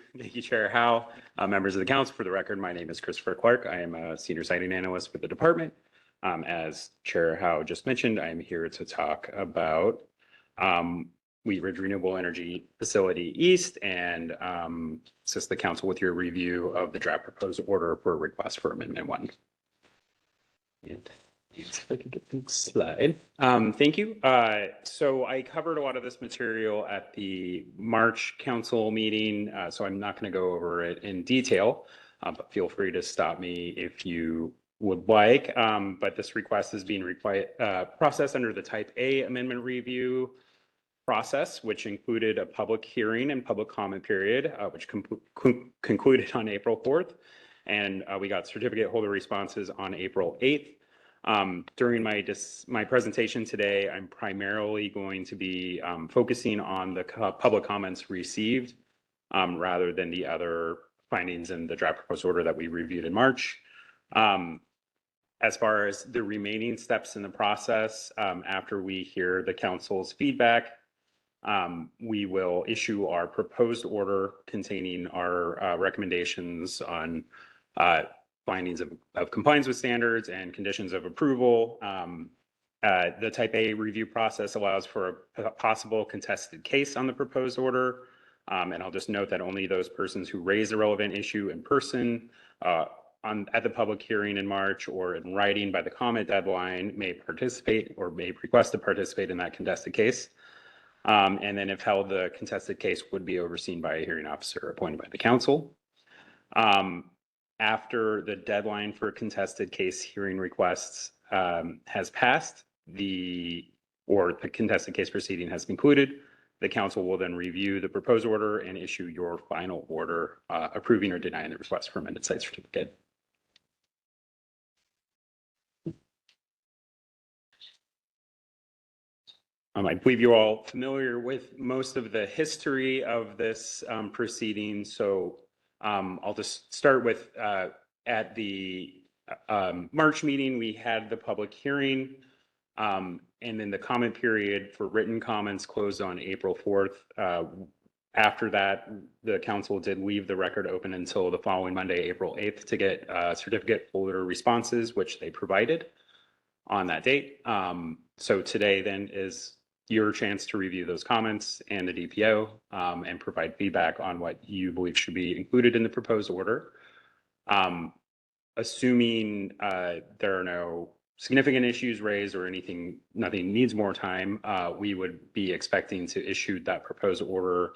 Chair Howe. Members of the council, for the record, my name is Christopher Clark. I am a senior siting analyst with the department. As Chair Howe just mentioned, I am here to talk about Wheat Ridge Renewable Energy Facility East and assist the council with your review of the draft proposed order for request for Amendment 1. And if I could get the slide. Thank you. So I covered a lot of this material at the March council meeting, so I'm not going to go over it in detail, but feel free to stop me if you would like. But this request is being processed under the Type A amendment review process, which included a public hearing and public comment period, which concluded on April 4th. And we got certificate holder responses on April 8th. During my presentation today, I'm primarily going to be focusing on the public comments received rather than the other findings in the draft proposed order that we reviewed in March. As far as the remaining steps in the process, after we hear the council's feedback, we will issue our proposed order containing our recommendations on findings of compliance with standards and conditions of approval. The Type A review process allows for a possible contested case on the proposed order. And I'll just note that only those persons who raise the relevant issue in person at the public hearing in March or in writing by the comment deadline may participate or may request to participate in that contested case. And then if held, the contested case would be overseen by a hearing officer appointed by the council. After the deadline for contested case hearing requests has passed, the contested case proceeding has concluded, the council will then review the proposed order and issue your final order approving or denying the request for amended site certificate. I believe you're all familiar with most of the history of this proceeding, so I'll just start with at the March meeting, we had the public hearing, and then the comment period for written comments closed on April 4th. After that, the council did leave the record open until the following Monday, April 8th, to get certificate holder responses, which they provided on that date. So today then is your chance to review those comments and the DPO and provide feedback on what you believe should be included in the proposed order. Assuming there are no significant issues raised or nothing needs more time, we would be expecting to issue that proposed order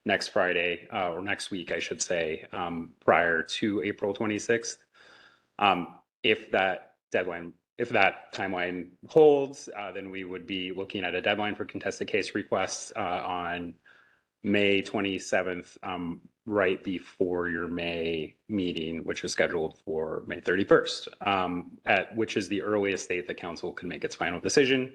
next Friday, or next week, I should say, prior to April 26th. If that timeline holds, then we would be looking at a deadline for contested case requests on May 27th, right before your May meeting, which is scheduled for May 31st, which is the earliest date the council can make its final decision.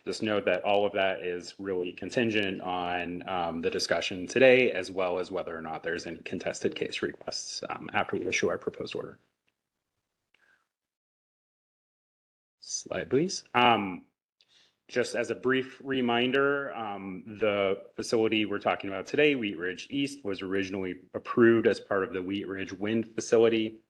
Just note that all of that is really contingent on the discussion today, as well as whether or not there's any contested case requests after we issue our proposed order. Slide, please. Just as a brief reminder, the facility we're talking about today, Wheat Ridge East, was originally approved as part of the Wheat Ridge Wind Facility.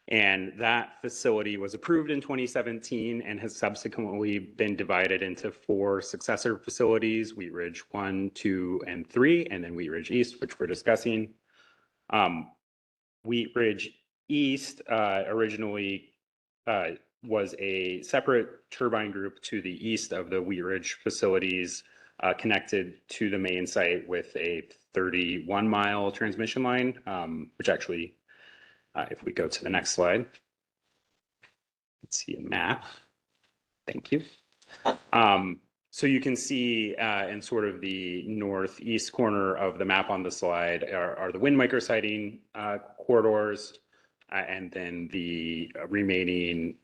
And that facility was approved in 2017 and has subsequently been divided into 4 successor facilities: Wheat Ridge 1, 2, and 3, and then Wheat Ridge East, which we're discussing. Wheat Ridge East originally was a separate turbine group to the east of the Wheat Ridge facilities, connected to the main site with a 31-mile transmission line, which actually, if we go to the next slide, let's see a map. Thank you. So you can see in sort of the northeast corner of the map on the slide are the wind microsighting corridors, and then the remaining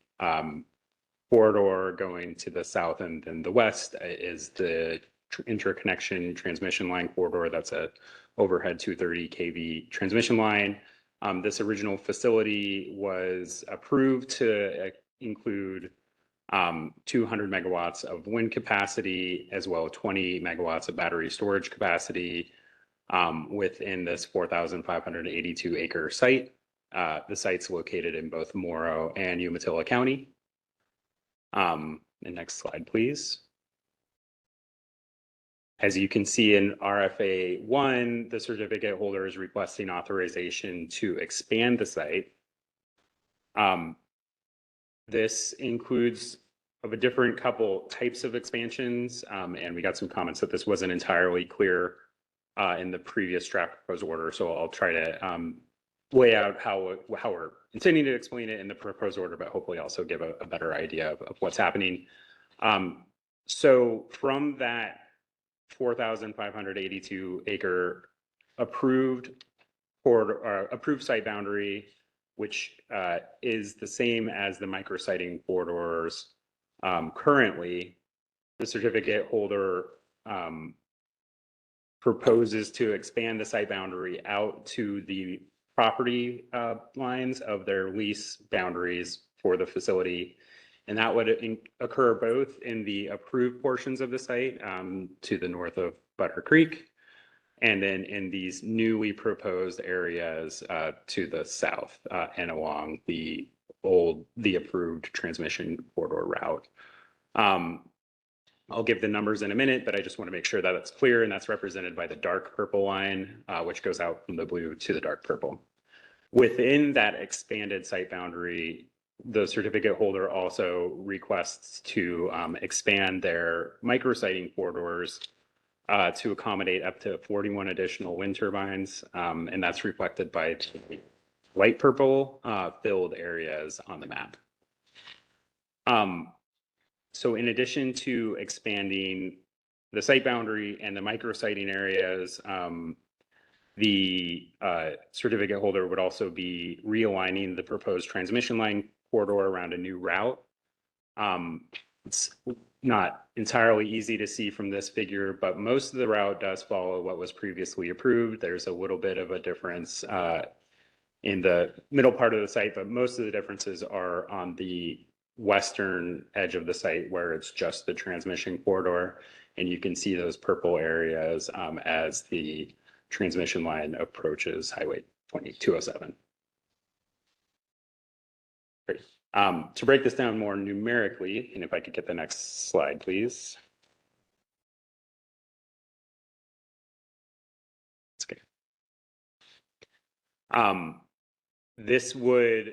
corridor going to the south and then the west is the interconnection transmission line corridor. That's a overhead 230 kV transmission line. This original facility was approved to include 200 megawatts of wind capacity, as well as 20 megawatts of battery storage capacity within this 4,582 acre site. The site's located in both Morrow and Umatilla County. The next slide, please. As you can see in RFA 1, the certificate holder is requesting authorization to expand the site. This includes of a different couple types of expansions, and we got some comments that this wasn't entirely clear in the previous draft proposed order, so I'll try to lay out how we're intending to explain it in the proposed order, but hopefully also give a better idea of what's happening. So from that 4,582 acre approved site boundary, which is the same as the microsighting corridors currently, the certificate holder proposes to expand the site boundary out to the property lines of their lease boundaries for the facility. And that would occur both in the approved portions of the site to the north of Butter Creek, and then in these newly proposed areas to the south and along the approved transmission corridor route. I'll give the numbers in a minute, but I just want to make sure that it's clear, and that's represented by the dark purple line, which goes out from the blue to the dark purple. Within that expanded site boundary, the certificate holder also requests to expand their microsighting corridors to accommodate up to 41 additional wind turbines, and that's reflected by light purple filled areas on the map. So in addition to expanding the site boundary and the microsighting areas, the certificate holder would also be realigning the proposed transmission line corridor around a new route. It's not entirely easy to see from this figure, but most of the route does follow what was previously approved. There's a little bit of a difference in the middle part of the site, but most of the differences are on the western edge of the site, where it's just the transmission corridor. And you can see those purple areas as the transmission line approaches Highway 207. Great. To break this down more numerically, and if I could get the next slide, please. That's okay. This would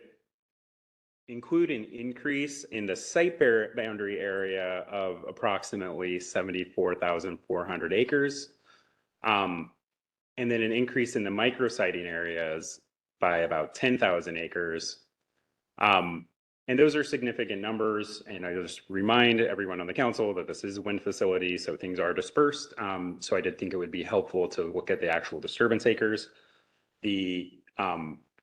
include an increase in the site boundary area of approximately 74,400 acres. And then an increase in the micrositing areas by about 10,000 acres. And those are significant numbers. And I just remind everyone on the council that this is a wind facility, so things are dispersed. So I did think it would be helpful to look at the actual disturbance acres. The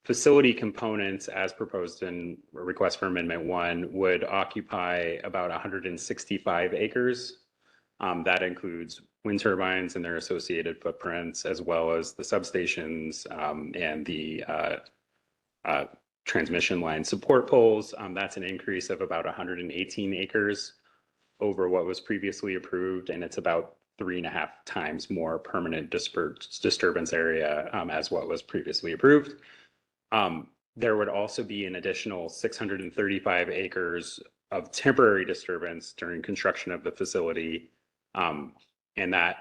facility components as proposed in request for amendment 1 would occupy about 165 acres. That includes wind turbines and their associated footprints, as well as the substations and the transmission line support poles. That's an increase of about 118 acres over what was previously approved, and it's about 3.5 times more permanent disturbance area as what was previously approved. There would also be an additional 635 acres of temporary disturbance during construction of the facility. And that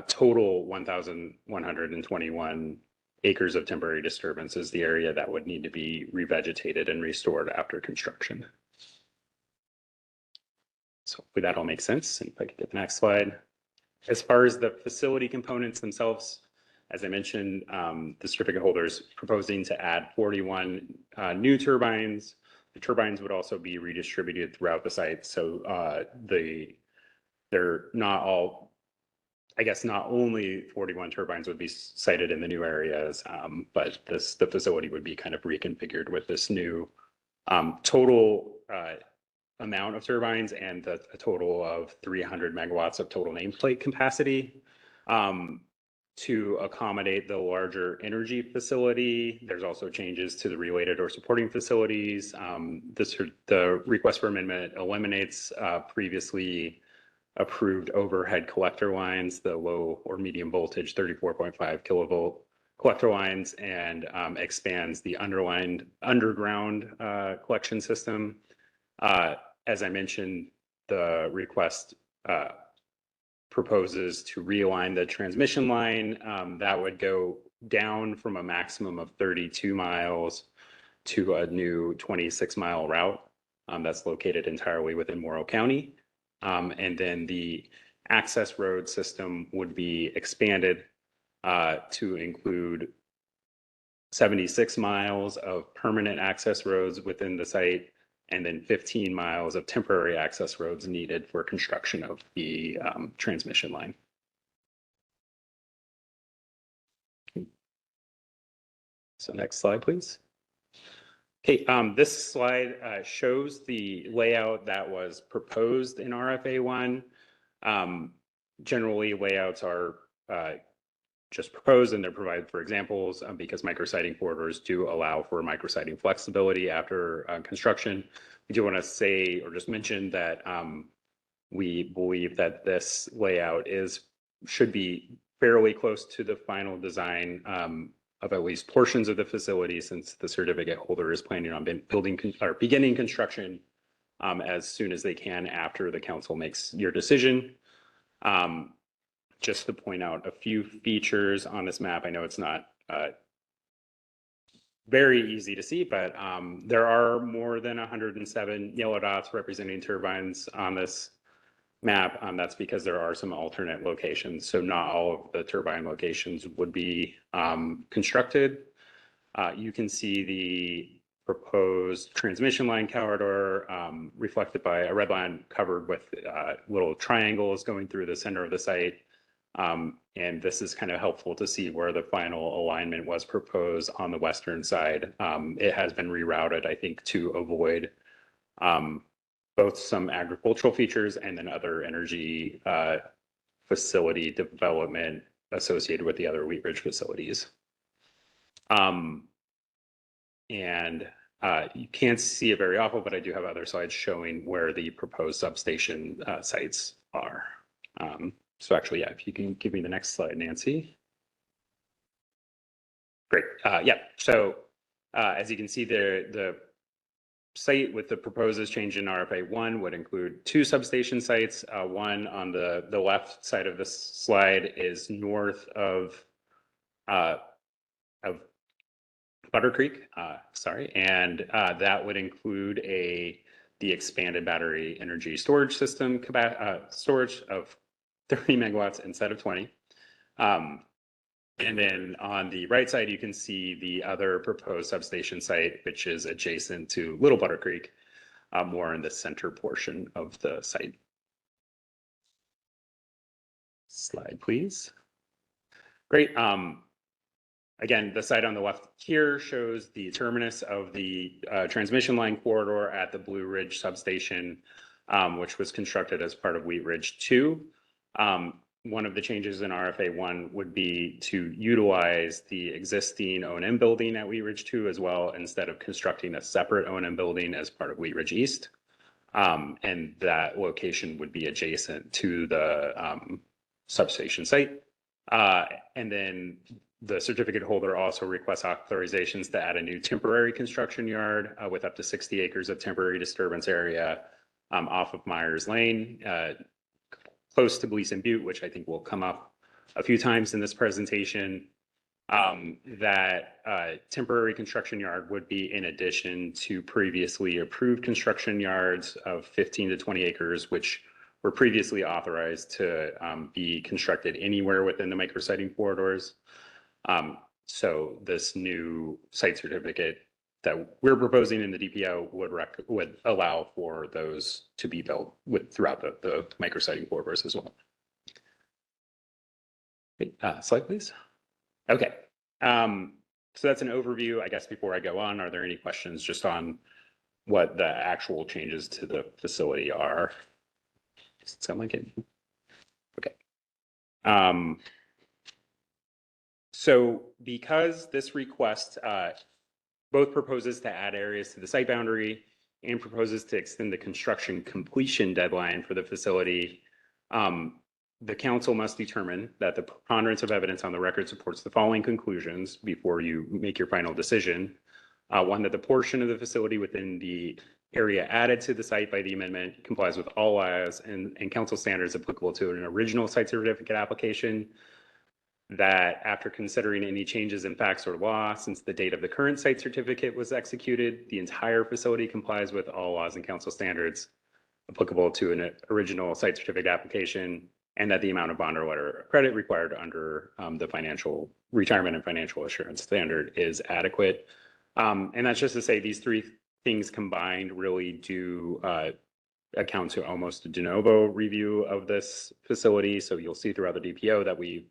total 1,121 acres of temporary disturbance is the area that would need to be revegetated and restored after construction. So hopefully that all makes sense. And if I could get the next slide. As far as the facility components themselves, as I mentioned, the certificate holder is proposing to add 41 new turbines. The turbines would also be redistributed throughout the site. So they're not all, I guess not only 41 turbines would be sited in the new areas, but the facility would be kind of reconfigured with this new total amount of turbines and a total of 300 megawatts of total nameplate capacity. To accommodate the larger energy facility, there's also changes to the related or supporting facilities. The request for amendment eliminates previously approved overhead collector lines, the low or medium voltage 34.5 kilovolt collector lines, and expands the underground collection system. As I mentioned, the request proposes to realign the transmission line. That would go down from a maximum of 32 miles to a new 26-mile route that's located entirely within Morrow County. And then the access road system would be expanded to include 76 miles of permanent access roads within the site, and then 15 miles of temporary access roads needed for construction of the transmission line. So next slide, please. Okay, this slide shows the layout that was proposed in RFA 1. Generally, layouts are just proposed and they're provided for examples because micrositing corridors do allow for micrositing flexibility after construction. We do want to say or just mention that we believe that this layout should be fairly close to the final design of at least portions of the facility, since the certificate holder is planning on beginning construction as soon as they can after the council makes your decision. Just to point out a few features on this map, I know it's not very easy to see, but there are more than 107 yellow dots representing turbines on this map. That's because there are some alternate locations. So not all of the turbine locations would be constructed. You can see the proposed transmission line corridor reflected by a red line covered with little triangles going through the center of the site. And this is kind of helpful to see where the final alignment was proposed on the western side. It has been rerouted, I think, to avoid both some agricultural features and then other energy facility development associated with the other Wheat Ridge facilities. And you can't see it very often, but I do have other slides showing where the proposed substation sites are. So actually, yeah, if you can give me the next slide, Nancy. Great. Yeah. So as you can see, the site with the proposed change in RFA 1 would include 2 substation sites. One on the left side of this slide is north of Butter Creek, and that would include the expanded battery energy storage system storage of 30 megawatts instead of 20. And then on the right side, you can see the other proposed substation site, which is adjacent to Little Butter Creek, more in the center portion of the site. Slide, please. Great. Again, the site on the left here shows the terminus of the transmission line corridor at the Blue Ridge substation, which was constructed as part of Wheat Ridge 2. One of the changes in RFA 1 would be to utilize the existing O&M building at Wheat Ridge 2 as well, instead of constructing a separate O&M building as part of Wheat Ridge East. And that location would be adjacent to the substation site. And then the certificate holder also requests authorizations to add a new temporary construction yard with up to 60 acres of temporary disturbance area off of Myers Lane, close to Gleason Butte, which I think will come up a few times in this presentation. That temporary construction yard would be in addition to previously approved construction yards of 15 to 20 acres, which were previously authorized to be constructed anywhere within the micrositing corridors. So this new site certificate that we're proposing in the DPO would allow for those to be built throughout the micrositing corridors as well. Slide, please. Okay. So that's an overview. I guess before I go on, are there any questions just on what the actual changes to the facility are? Does it sound like it? Okay. So because this request both proposes to add areas to the site boundary and proposes to extend the construction completion deadline for the facility, the council must determine that the preponderance of evidence on the record supports the following conclusions before you make your final decision. One, that the portion of the facility within the area added to the site by the amendment complies with all laws and council standards applicable to an original site certificate application. That after considering any changes in facts or law since the date of the current site certificate was executed, the entire facility complies with all laws and council standards applicable to an original site certificate application, and that the amount of bond or letter of credit required under the financial retirement and financial assurance standard is adequate. And that's just to say these three things combined really do account to almost a de novo review of this facility. So you'll see throughout the DPO that we've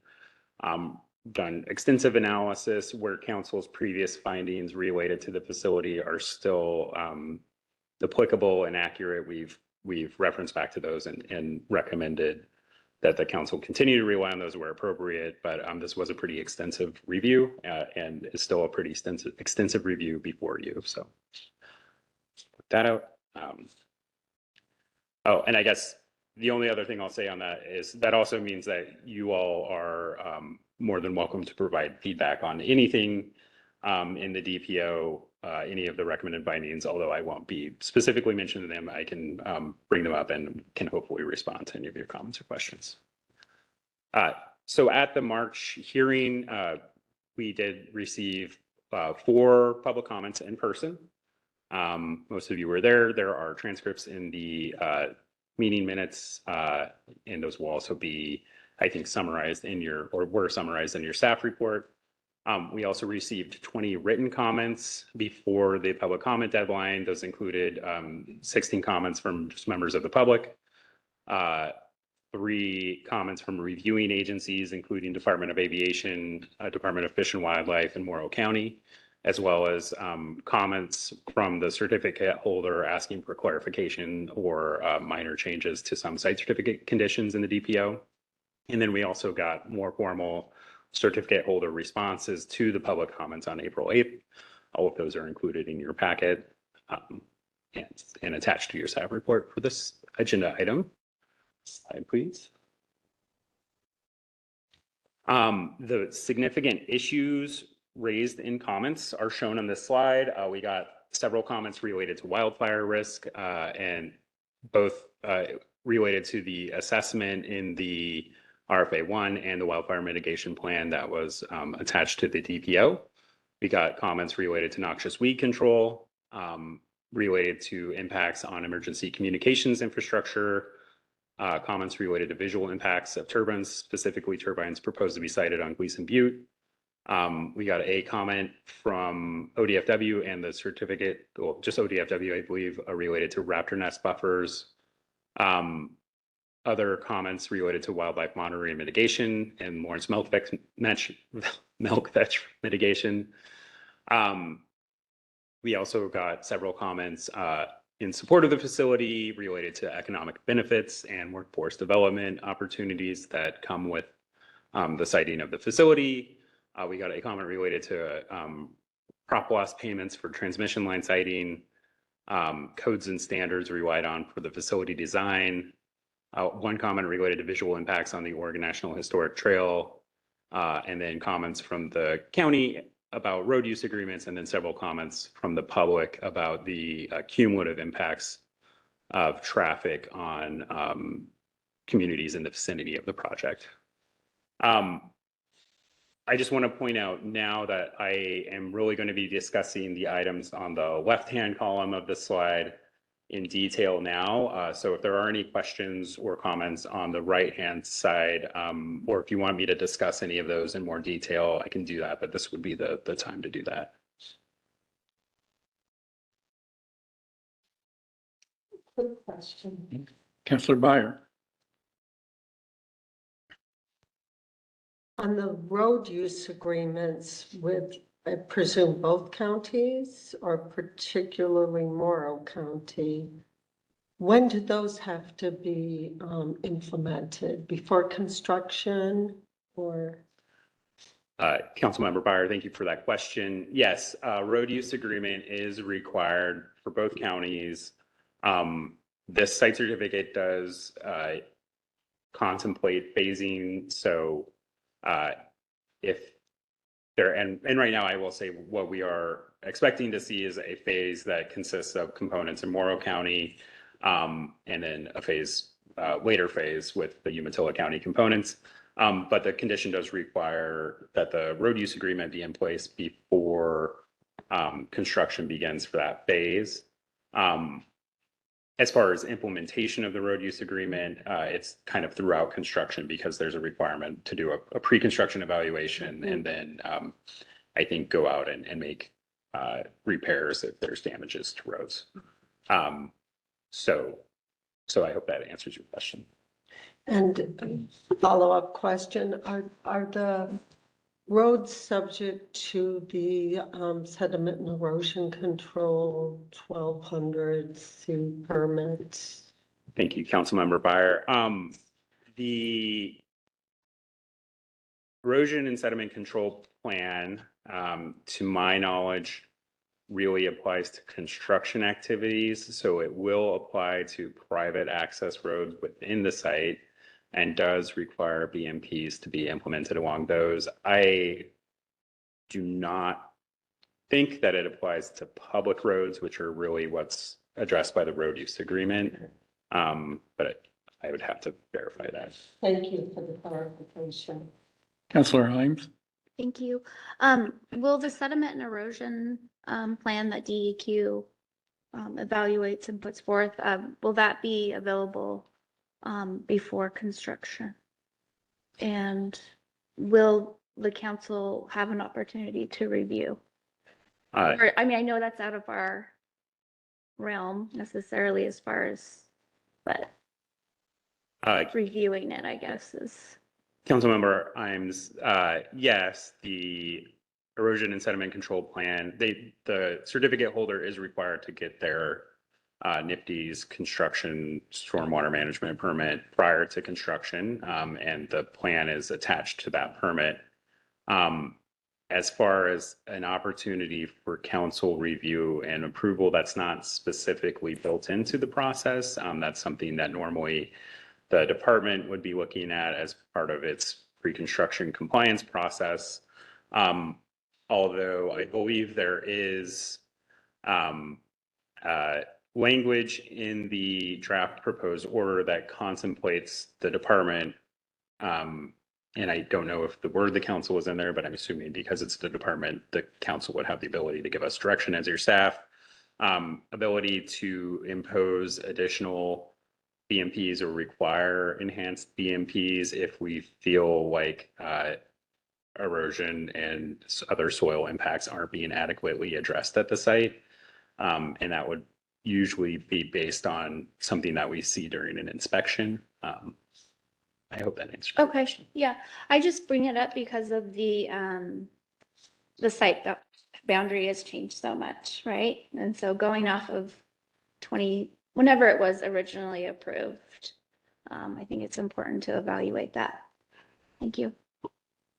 done extensive analysis where council's previous findings related to the facility are still applicable and accurate. We've referenced back to those and recommended that the council continue to rely on those where appropriate. But this was a pretty extensive review and is still a pretty extensive review before you. So put that out. Oh, and I guess the only other thing I'll say on that is that also means that you all are more than welcome to provide feedback on anything in the DPO, any of the recommended findings, although I won't be specifically mentioning them. I can bring them up and can hopefully respond to any of your comments or questions. So at the March hearing, we did receive 4 public comments in person. Most of you were there. There are transcripts in the meeting minutes, and those will also be, I think, summarized in your, or were summarized in your staff report. We also received 20 written comments before the public comment deadline. Those included 16 comments from just members of the public, 3 comments from reviewing agencies, including Department of Aviation, Department of Fish and Wildlife, and Morrow County, as well as comments from the certificate holder asking for clarification or minor changes to some site certificate conditions in the DPO. And then we also got more formal certificate holder responses to the public comments on April 8th. All of those are included in your packet and attached to your staff report for this agenda item. Slide, please. The significant issues raised in comments are shown on this slide. We got several comments related to wildfire risk and both related to the assessment in the RFA1 and the wildfire mitigation plan that was attached to the DPO. We got comments related to noxious weed control, related to impacts on emergency communications infrastructure, comments related to visual impacts of turbines, specifically turbines proposed to be sited on Gleason Butte. We got a comment from ODFW and the certificate, well, just ODFW, I believe, related to raptor nest buffers. Other comments related to wildlife monitoring and mitigation and Lawrence milk vetch mitigation. We also got several comments in support of the facility related to economic benefits and workforce development opportunities that come with the siting of the facility. We got a comment related to prop loss payments for transmission line siting, codes and standards relied on for the facility design. One comment related to visual impacts on the Oregon National Historic Trail, and then comments from the county about road use agreements, and then several comments from the public about the cumulative impacts of traffic on communities in the vicinity of the project. I just want to point out now that I am really going to be discussing the items on the left-hand column of the slide in detail now. So if there are any questions or comments on the right-hand side, or if you want me to discuss any of those in more detail, I can do that, but this would be the time to do that. Good question. Councillor Byer. On the road use agreements with, I presume, both counties or particularly Morrow County, when do those have to be implemented? Before construction or? Councilmember Byer, thank you for that question. Yes, road use agreement is required for both counties. This site certificate does contemplate phasing. So if there, and right now I will say what we are expecting to see is a phase that consists of components in Morrow County, and then a phase, later phase with the Umatilla County components. But the condition does require that the road use agreement be in place before construction begins for that phase. As far as implementation of the road use agreement, it's kind of throughout construction because there's a requirement to do a pre-construction evaluation and then I think go out and make repairs if there's damages to roads. So I hope that answers your question. And follow-up question, are the roads subject to the sediment and erosion control 1200 C permits? Thank you, Councilmember Byer. The erosion and sediment control plan, to my knowledge, really applies to construction activities. So it will apply to private access roads within the site and does require BMPs to be implemented along those. I do not think that it applies to public roads, which are really what's addressed by the road use agreement. But I would have to verify that. Thank you for the clarification. Councillor Himes. Thank you. Will the sediment and erosion plan that DEQ evaluates and puts forth, will that be available before construction? And will the council have an opportunity to review? Or, I mean, I know that's out of our realm necessarily as far as, but reviewing it, I guess, is. Councilmember Imes, yes, the erosion and sediment control plan, the certificate holder is required to get their NIPD's construction stormwater management permit prior to construction, and the plan is attached to that permit. As far as an opportunity for council review and approval, that's not specifically built into the process. That's something that normally the department would be looking at as part of its pre-construction compliance process. Although I believe there is language in the draft proposed order that contemplates the department, and I don't know if the word the council is in there, but I'm assuming because it's the department, the council would have the ability to give us direction as your staff, ability to impose additional BMPs or require enhanced BMPs if we feel like erosion and other soil impacts aren't being adequately addressed at the site. And that would usually be based on something that we see during an inspection. I hope that answers. Okay, yeah, I just bring it up because of the site boundary has changed so much, right? And so going off of whenever it was originally approved, I think it's important to evaluate that. Thank you.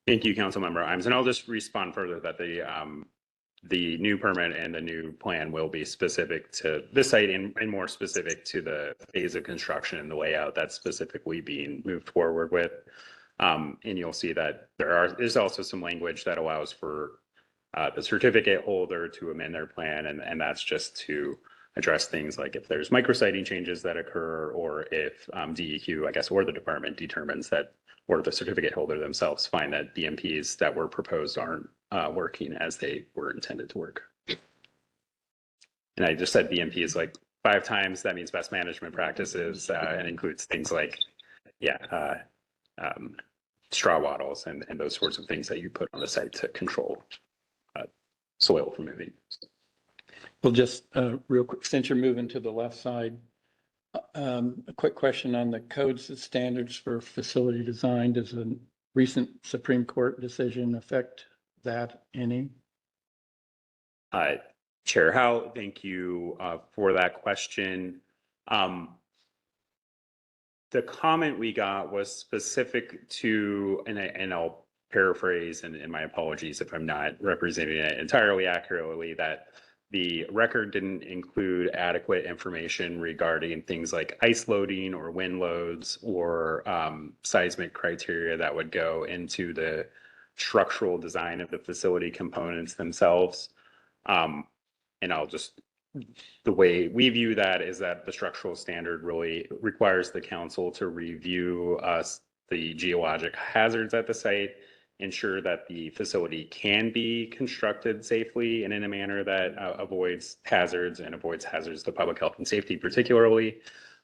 Thank you, Councilmember Imes. And I'll just respond further that the new permit and the new plan will be specific to this site and more specific to the phase of construction and the layout that's specifically being moved forward with. And you'll see that is also some language that allows for the certificate holder to amend their plan. And that's just to address things like if there's micrositing changes that occur, or if DEQ, I guess, or the department determines that, or the certificate holder themselves find that BMPs that were proposed aren't working as they were intended to work. And I just said BMPs like 5 times. That means best management practices, and includes things like, straw wattles and those sorts of things that you put on the site to control soil from moving. Well, just real quick, since you're moving to the left side, a quick question on the codes and standards for facility design. Does a recent Supreme Court decision affect that any? Chair Howe, thank you for that question. The comment we got was specific to, and I'll paraphrase, and my apologies if I'm not representing it entirely accurately, that the record didn't include adequate information regarding things like ice loading or wind loads or seismic criteria that would go into the structural design of the facility components themselves. And the way we view that is that the structural standard really requires the council to review the geologic hazards at the site, ensure that the facility can be constructed safely and in a manner that avoids hazards to public health and safety particularly.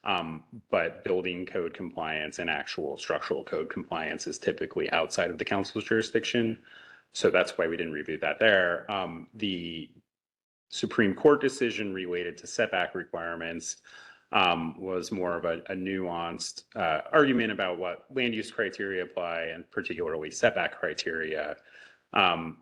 But building code compliance and actual structural code compliance is typically outside of the council's jurisdiction. So that's why we didn't review that there. The Supreme Court decision related to setback requirements was more of a nuanced argument about what land use criteria apply, and particularly setback criteria. For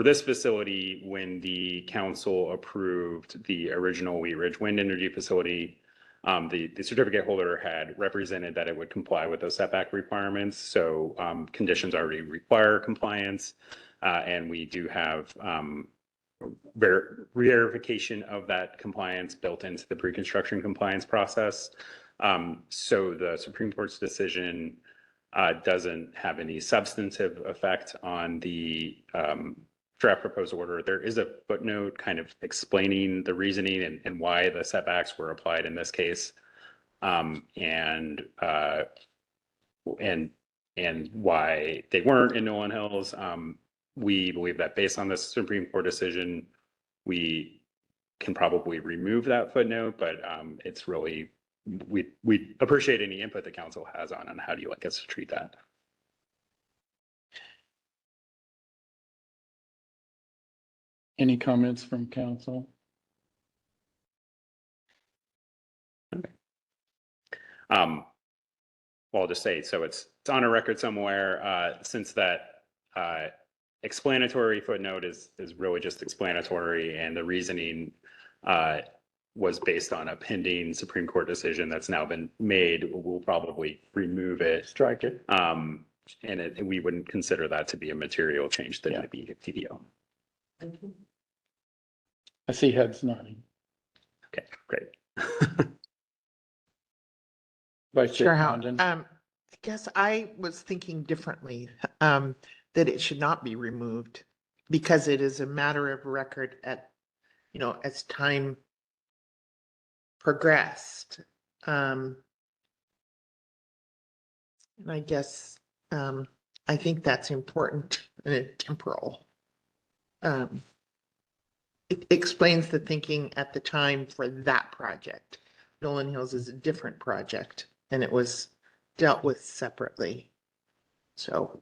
this facility, when the council approved the original Wheat Ridge Wind Energy Facility, the certificate holder had represented that it would comply with those setback requirements. So conditions already require compliance, and we do have verification of that compliance built into the pre-construction compliance process. So the Supreme Court's decision doesn't have any substantive effect on the draft proposed order. There is a footnote kind of explaining the reasoning and why the setbacks were applied in this case, and why they weren't in Nolan Hills. We believe that based on this Supreme Court decision, we can probably remove that footnote, but it's really, we appreciate any input the council has on how do you like us to treat that. Any comments from council? Okay. Well, I'll just say, so it's on a record somewhere, since that explanatory footnote is really just explanatory, and the reasoning was based on a pending Supreme Court decision that's now been made. We'll probably remove it. Strike it. And we wouldn't consider that to be a material change to the TDO. I see heads nodding. Okay, great. Vice Chair Sure, Condon. guess I was thinking differently, that it should not be removed because it is a matter of record at, as time progressed. And I guess, I think that's important in a temporal. It explains the thinking at the time for that project. Nolan Hills is a different project and it was dealt with separately. So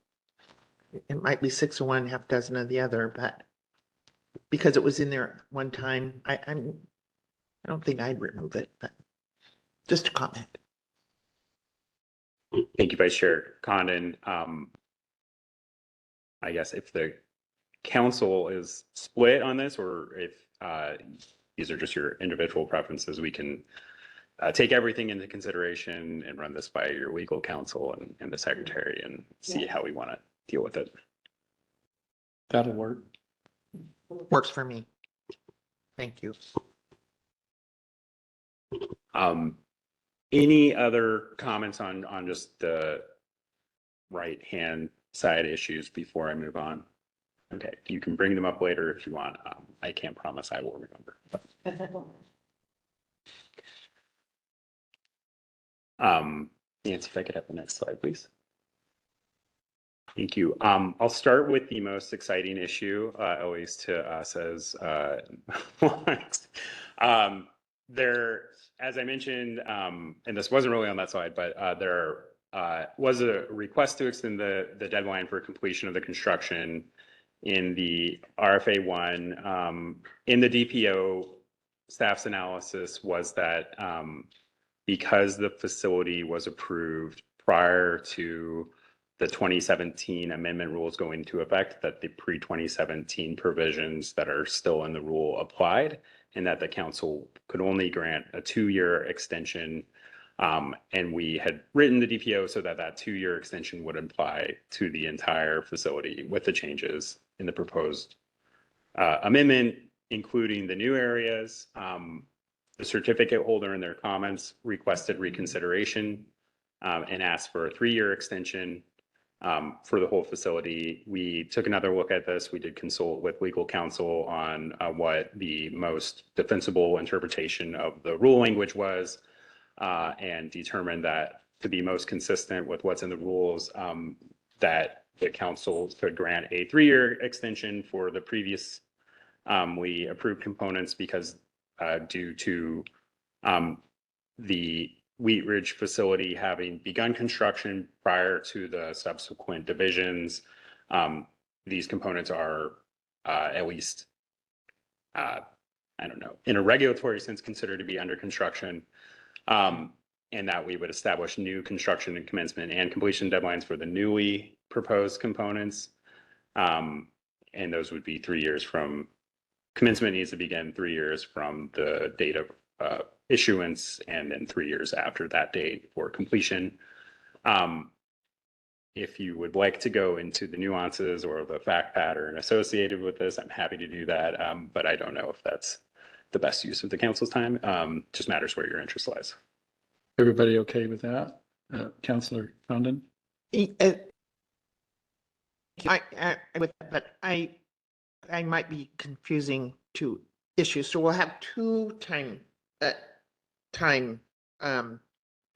it might be 6 of one, half dozen of the other, but because it was in there one time, I don't think I'd remove it, but just a comment. Thank you, Vice Chair Condon. I guess if the council is split on this, or if these are just your individual preferences, we can take everything into consideration and run this by your legal counsel and the secretary and see how we want to deal with it. That'll work. Works for me. Thank you. Any other comments on just the right-hand side issues before I move on? Okay, you can bring them up later if you want. I can't promise I will remember. Nancy, if I could have the next slide, please. Thank you. I'll start with the most exciting issue, at least to us as there, as I mentioned, and this wasn't really on that slide, but there was a request to extend the deadline for completion of the construction in the RFA 1. In the DPO, staff's analysis was that because the facility was approved prior to the 2017 amendment rules going into effect, that the pre-2017 provisions that are still in the rule applied, and that the council could only grant a 2-year extension. And we had written the DPO so that that 2-year extension would apply to the entire facility with the changes in the proposed amendment, including the new areas. The certificate holder in their comments requested reconsideration and asked for a 3-year extension for the whole facility. We took another look at this. We did consult with legal counsel on what the most defensible interpretation of the rule language was, and determined that to be most consistent with what's in the rules, that the council could grant a 3-year extension for the previous we approved components because due to the Wheat Ridge facility having begun construction prior to the subsequent divisions, these components are at least, I don't know, in a regulatory sense considered to be under construction, and that we would establish new construction and commencement and completion deadlines for the newly proposed components. And those would be 3 years from commencement needs to begin 3 years from the date of issuance, and then 3 years after that date for completion. If you would like to go into the nuances or the fact pattern associated with this, I'm happy to do that. But I don't know if that's the best use of the council's time. Just matters where your interest lies. Everybody okay with that? Councilor Condon? But I might be confusing two issues. So we'll have two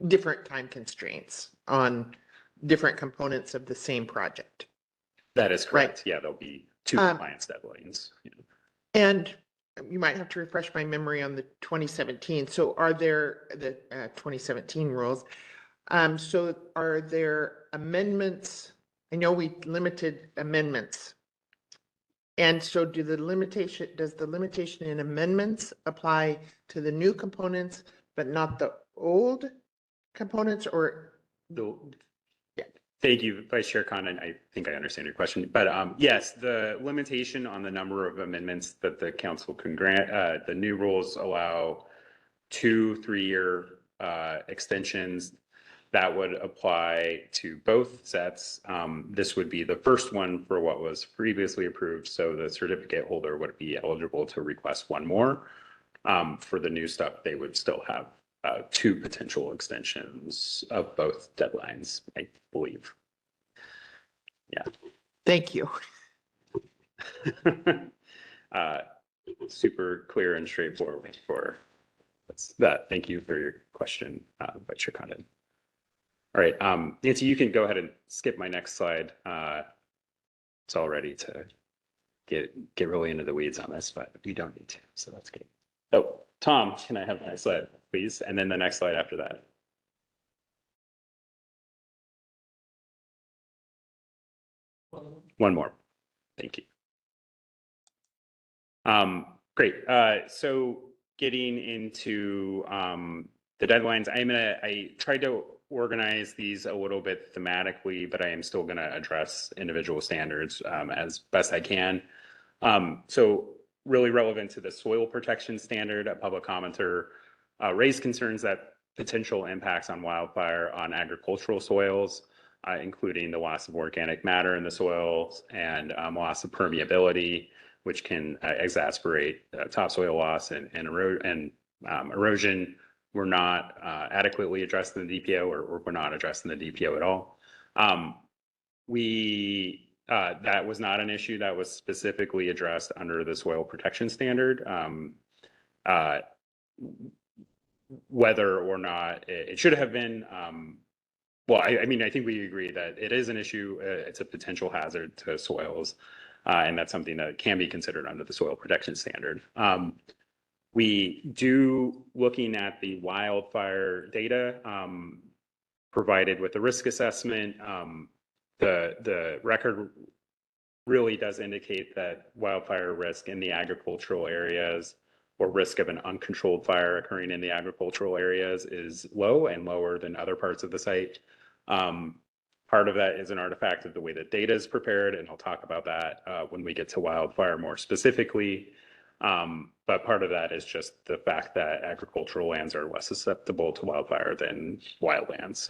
different time constraints on different components of the same project. That is correct. Right. Yeah, there'll be two compliance deadlines. Yeah. And you might have to refresh my memory on the 2017. So are there the 2017 rules? So are there amendments? I know we limited amendments. And so does the limitation in amendments apply to the new components, but not the old components, or? Thank you, Vice Chair Condon. I think I understand your question, but yes, the limitation on the number of amendments that the council can grant, the new rules allow 2 3-year extensions. That would apply to both sets. This would be the first one for what was previously approved, so the certificate holder would be eligible to request one more. For the new stuff, they would still have two potential extensions of both deadlines, I believe. Yeah. Thank you. Super clear and straightforward for that. Thank you for your question, Vice Chair Condon. All right, Nancy, you can go ahead and skip my next slide. It's all ready to get really into the weeds on this, but we don't need to, so that's good. Oh, Tom, can I have my slide, please? And then the next slide after that. One more. Thank you. Great. So getting into the deadlines, I tried to organize these a little bit thematically, but I am still going to address individual standards as best I can. So really relevant to the soil protection standard, a public commenter raised concerns that potential impacts on wildfire on agricultural soils, including the loss of organic matter in the soils and loss of permeability, which can exacerbate topsoil loss and erosion, were not adequately addressed in the DPO or were not addressed in the DPO at all. That was not an issue that was specifically addressed under the soil protection standard. Whether or not it should have been, well, I mean, I think we agree that it is an issue. It's a potential hazard to soils, and that's something that can be considered under the soil protection standard. We do, looking at the wildfire data provided with the risk assessment, the record really does indicate that wildfire risk in the agricultural areas or risk of an uncontrolled fire occurring in the agricultural areas is low and lower than other parts of the site. Part of that is an artifact of the way that data is prepared, and I'll talk about that when we get to wildfire more specifically. But part of that is just the fact that agricultural lands are less susceptible to wildfire than wildlands.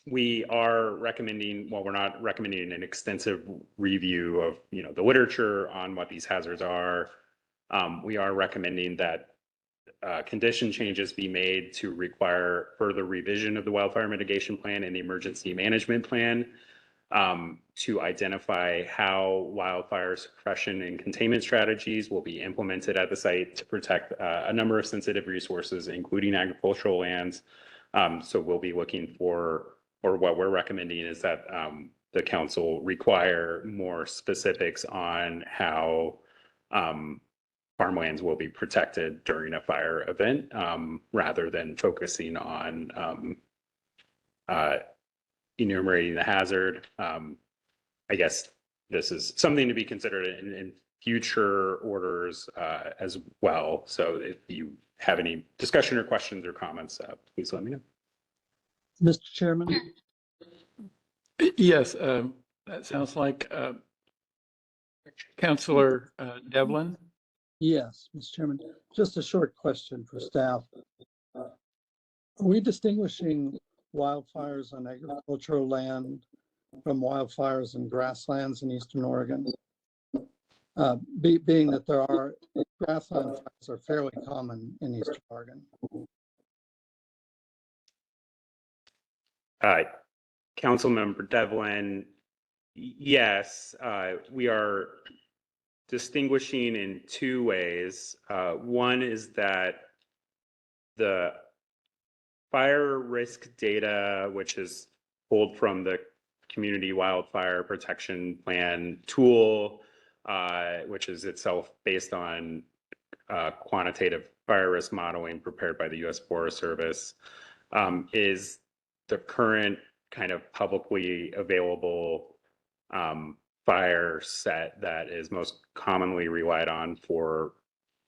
We are recommending, well, we're not recommending an extensive review of, the literature on what these hazards are. We are recommending that condition changes be made to require further revision of the wildfire mitigation plan and the emergency management plan to identify how wildfire suppression and containment strategies will be implemented at the site to protect a number of sensitive resources, including agricultural lands. So we'll be looking for, or what we're recommending is that the council require more specifics on how farmlands will be protected during a fire event, rather than focusing on enumerating the hazard. I guess this is something to be considered in future orders as well. So if you have any discussion or questions or comments, please let me know. Mr. Chairman? Yes, that sounds like Councilor Devlin. Yes, Mr. Chairman. Just a short question for staff. Are we distinguishing wildfires on agricultural land from wildfires in grasslands in Eastern Oregon? Being that there are grassland fires are fairly common in Eastern Oregon. Councilmember Devlin, yes, we are distinguishing in two ways. One is that the fire risk data, which is pulled from the Community Wildfire Protection Plan tool, which is itself based on quantitative fire risk modeling prepared by the U.S. Forest Service, is the current kind of publicly available fire set that is most commonly relied on for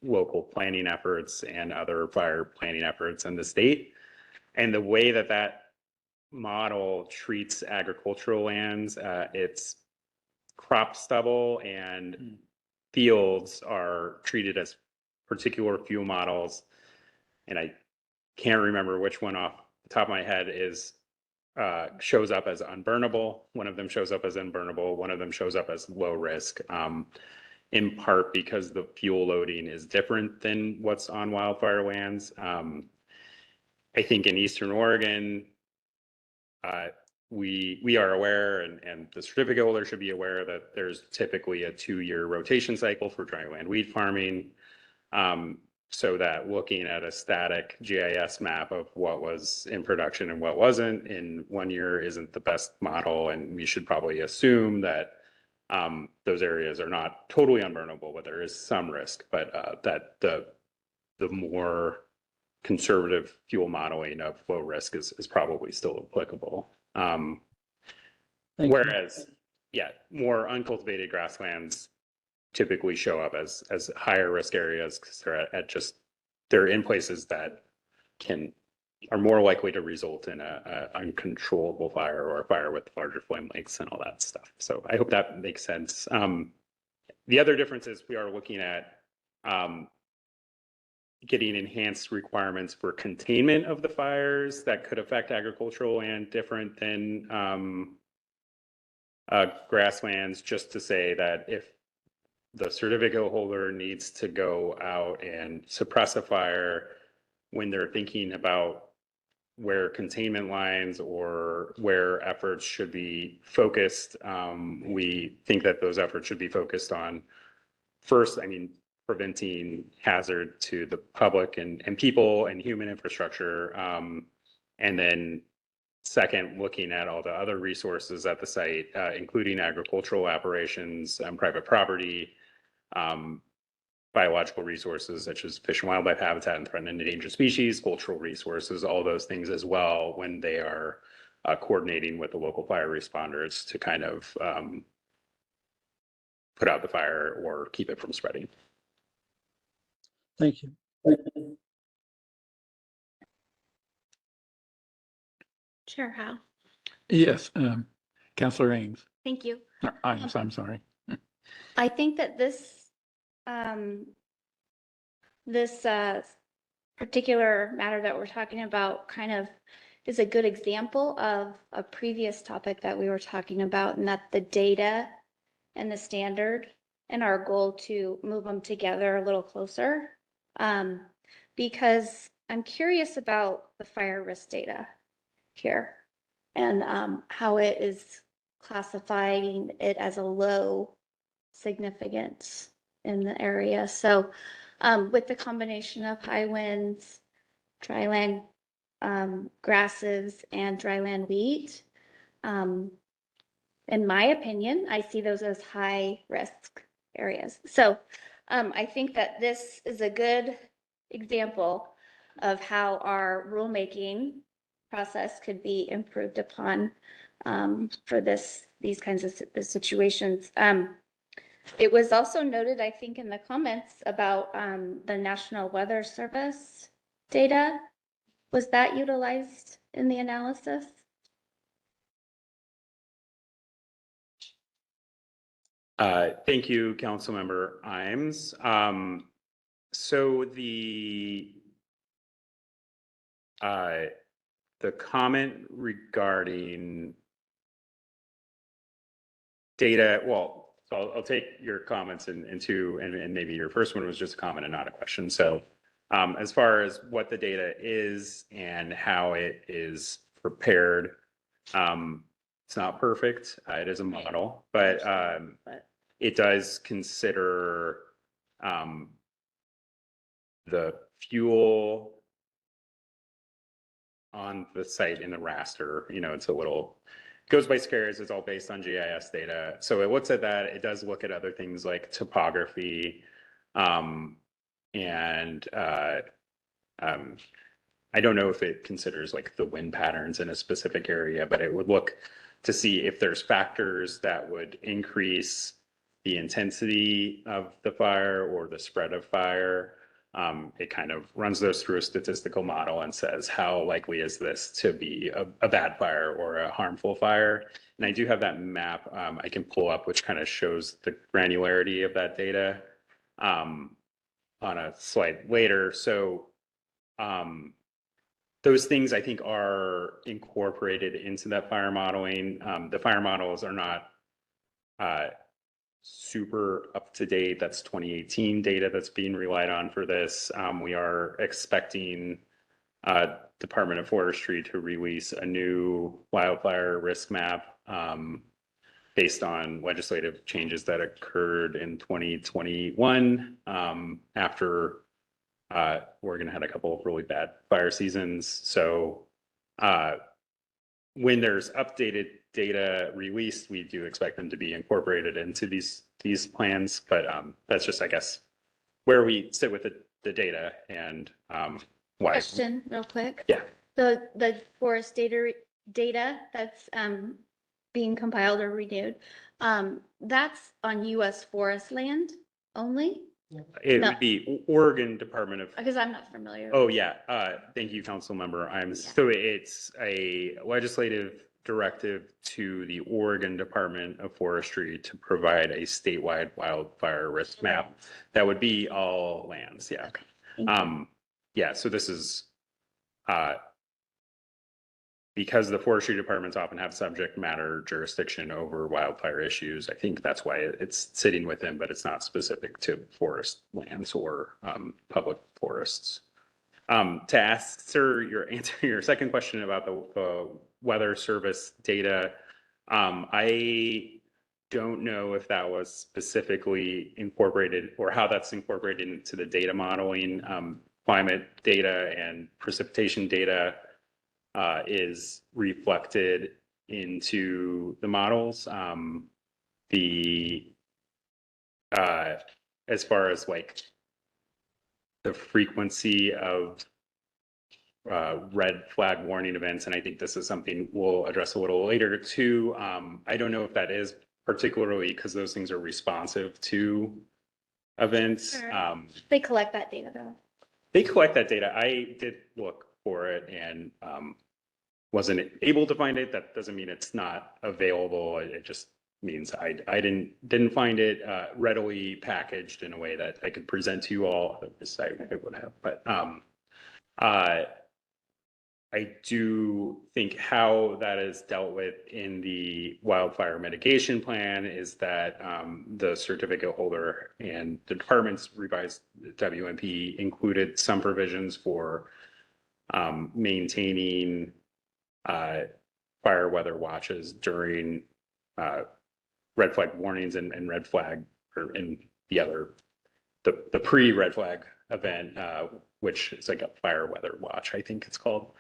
local planning efforts and other fire planning efforts in the state. And the way that that model treats agricultural lands, its crop stubble and fields are treated as particular fuel models. And I can't remember which one off the top of my head is shows up as unburnable. One of them shows up as unburnable. One of them shows up as low risk. in part because the fuel loading is different than what's on wildfire lands. I think in Eastern Oregon, we are aware, and the certificate holder should be aware that there's typically a 2-year rotation cycle for dryland weed farming. So that looking at a static GIS map of what was in production and what wasn't in 1 year isn't the best model. And we should probably assume that those areas are not totally unburnable, but there is some risk, but that the more conservative fuel modeling of low risk is probably still applicable. Whereas, yeah, more uncultivated grasslands typically show up as higher risk areas because they're in places that are more likely to result in a uncontrollable fire or a fire with larger flame lengths and all that stuff. So I hope that makes sense. The other difference is we are looking at getting enhanced requirements for containment of the fires that could affect agricultural land different than grasslands, just to say that if the certificate holder needs to go out and suppress a fire when they're thinking about where containment lines or where efforts should be focused, we think that those efforts should be focused on first, preventing hazard to the public and people and human infrastructure. And then second, looking at all the other resources at the site, including agricultural operations, private property, biological resources such as fish and wildlife habitat and threatened and endangered species, cultural resources, all those things as well when they are coordinating with the local fire responders to kind of put out the fire or keep it from spreading. Thank you. Chair Howe. Yes, Councilor Ames. Thank you. I'm sorry. I think that this particular matter that we're talking about kind of is a good example of a previous topic that we were talking about, and that the data and the standard and our goal to move them together a little closer. Because I'm curious about the fire risk data here and how it is classifying it as a low significance in the area. So with the combination of high winds, dryland grasses, and dryland wheat, in my opinion, I see those as high risk areas. So I think that this is a good example of how our rulemaking process could be improved upon for these kinds of situations. It was also noted, I think, in the comments about the National Weather Service data. Was that utilized in the analysis? Thank you, Councilmember Imes. So the comment regarding data, well, so I'll take your comments into, and maybe your first one was just a comment and not a question. So as far as what the data is and how it is prepared, it's not perfect. It is a model, but it does consider the fuel on the site in the raster. It's a little, goes by scares. It's all based on GIS data. So it looks at that. It does look at other things like topography. And I don't know if it considers like the wind patterns in a specific area, but it would look to see if there's factors that would increase the intensity of the fire or the spread of fire. It kind of runs those through a statistical model and says, how likely is this to be a bad fire or a harmful fire? And I do have that map I can pull up, which kind of shows the granularity of that data on a slide later. So those things I think are incorporated into that fire modeling. The fire models are not super up to date. That's 2018 data that's being relied on for this. We are expecting Department of Forestry to release a new wildfire risk map based on legislative changes that occurred in 2021 after Oregon had a couple of really bad fire seasons. So when there's updated data released, we do expect them to be incorporated into these plans. But that's just, I guess, where we sit with the data and why. Question real quick. Yeah. The forest data that's being compiled or renewed, that's on US forest land only? It No. would be Oregon Department of. Because I'm not familiar. Oh, yeah. Thank you, council member. So it's a legislative directive to the Oregon Department of Forestry to provide a statewide wildfire risk map. That would be all lands. Yeah. Yeah. So this is, because the forestry departments often have subject matter jurisdiction over wildfire issues. I think that's why it's sitting with them, but it's not specific to forest lands or public forests. To answer your second question about the Weather Service data, I don't know if that was specifically incorporated or how that's incorporated into the data modeling. Climate data and precipitation data is reflected into the models. As far as like the frequency of red flag warning events, and I think this is something we'll address a little later too. I don't know if that is particularly because those things are responsive to events. Sure. They collect that data though. They collect that data. I did look for it and wasn't able to find it. That doesn't mean it's not available. It just means I didn't find it readily packaged in a way that I could present to you all. I would have, but I do think how that is dealt with in the wildfire mitigation plan is that the certificate holder and the department's revised WMP included some provisions for maintaining fire weather watches during red flag warnings and red flag, or in the pre-red flag event, which is like a fire weather watch, I think it's called.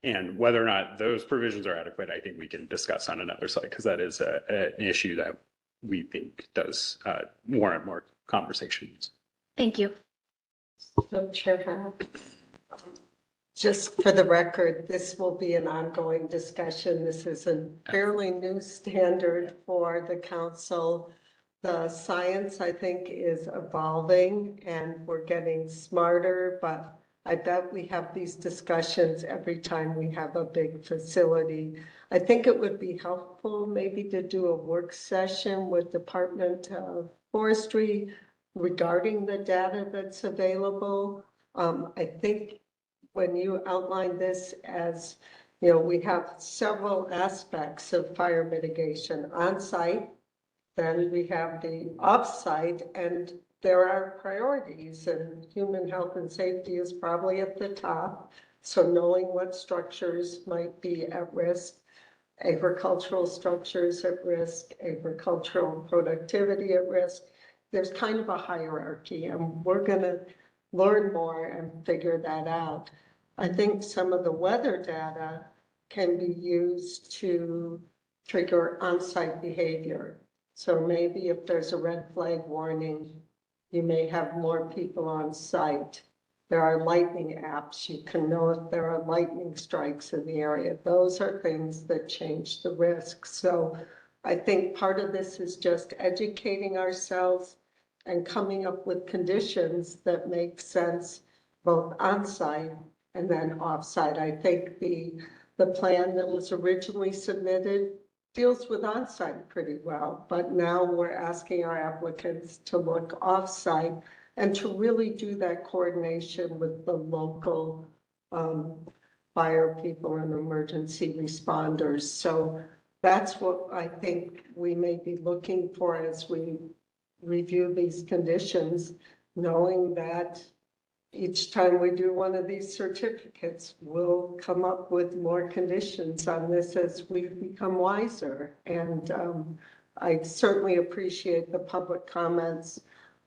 And whether or not those provisions are adequate, I think we can discuss on another slide, because that is an issue that we think does warrant more conversations. Thank you. So Chair Howe, just for the record, this will be an ongoing discussion. This is a fairly new standard for the council. The science, I think, is evolving and we're getting smarter, but I bet we have these discussions every time we have a big facility. I think it would be helpful maybe to do a work session with Department of Forestry regarding the data that's available. I think when you outline this as, you know, we have several aspects of fire mitigation on site, then we have the off-site, and there are priorities, and human health and safety is probably at the top. So knowing what structures might be at risk, agricultural structures at risk, agricultural productivity at risk, there's kind of a hierarchy, and we're going to learn more and figure that out. I think some of the weather data can be used to trigger on-site behavior. So maybe if there's a red flag warning, you may have more people on site. There are lightning apps. You can know if there are lightning strikes in the area. Those are things that change the risk. So I think part of this is just educating ourselves and coming up with conditions that make sense both on-site and then off-site. I think the plan that was originally submitted deals with on-site pretty well, but now we're asking our applicants to look off-site and to really do that coordination with the local fire people and emergency responders. So that's what I think we may be looking for as we review these conditions, knowing that each time we do one of these certificates, we'll come up with more conditions on this as we become wiser. And I certainly appreciate the public comments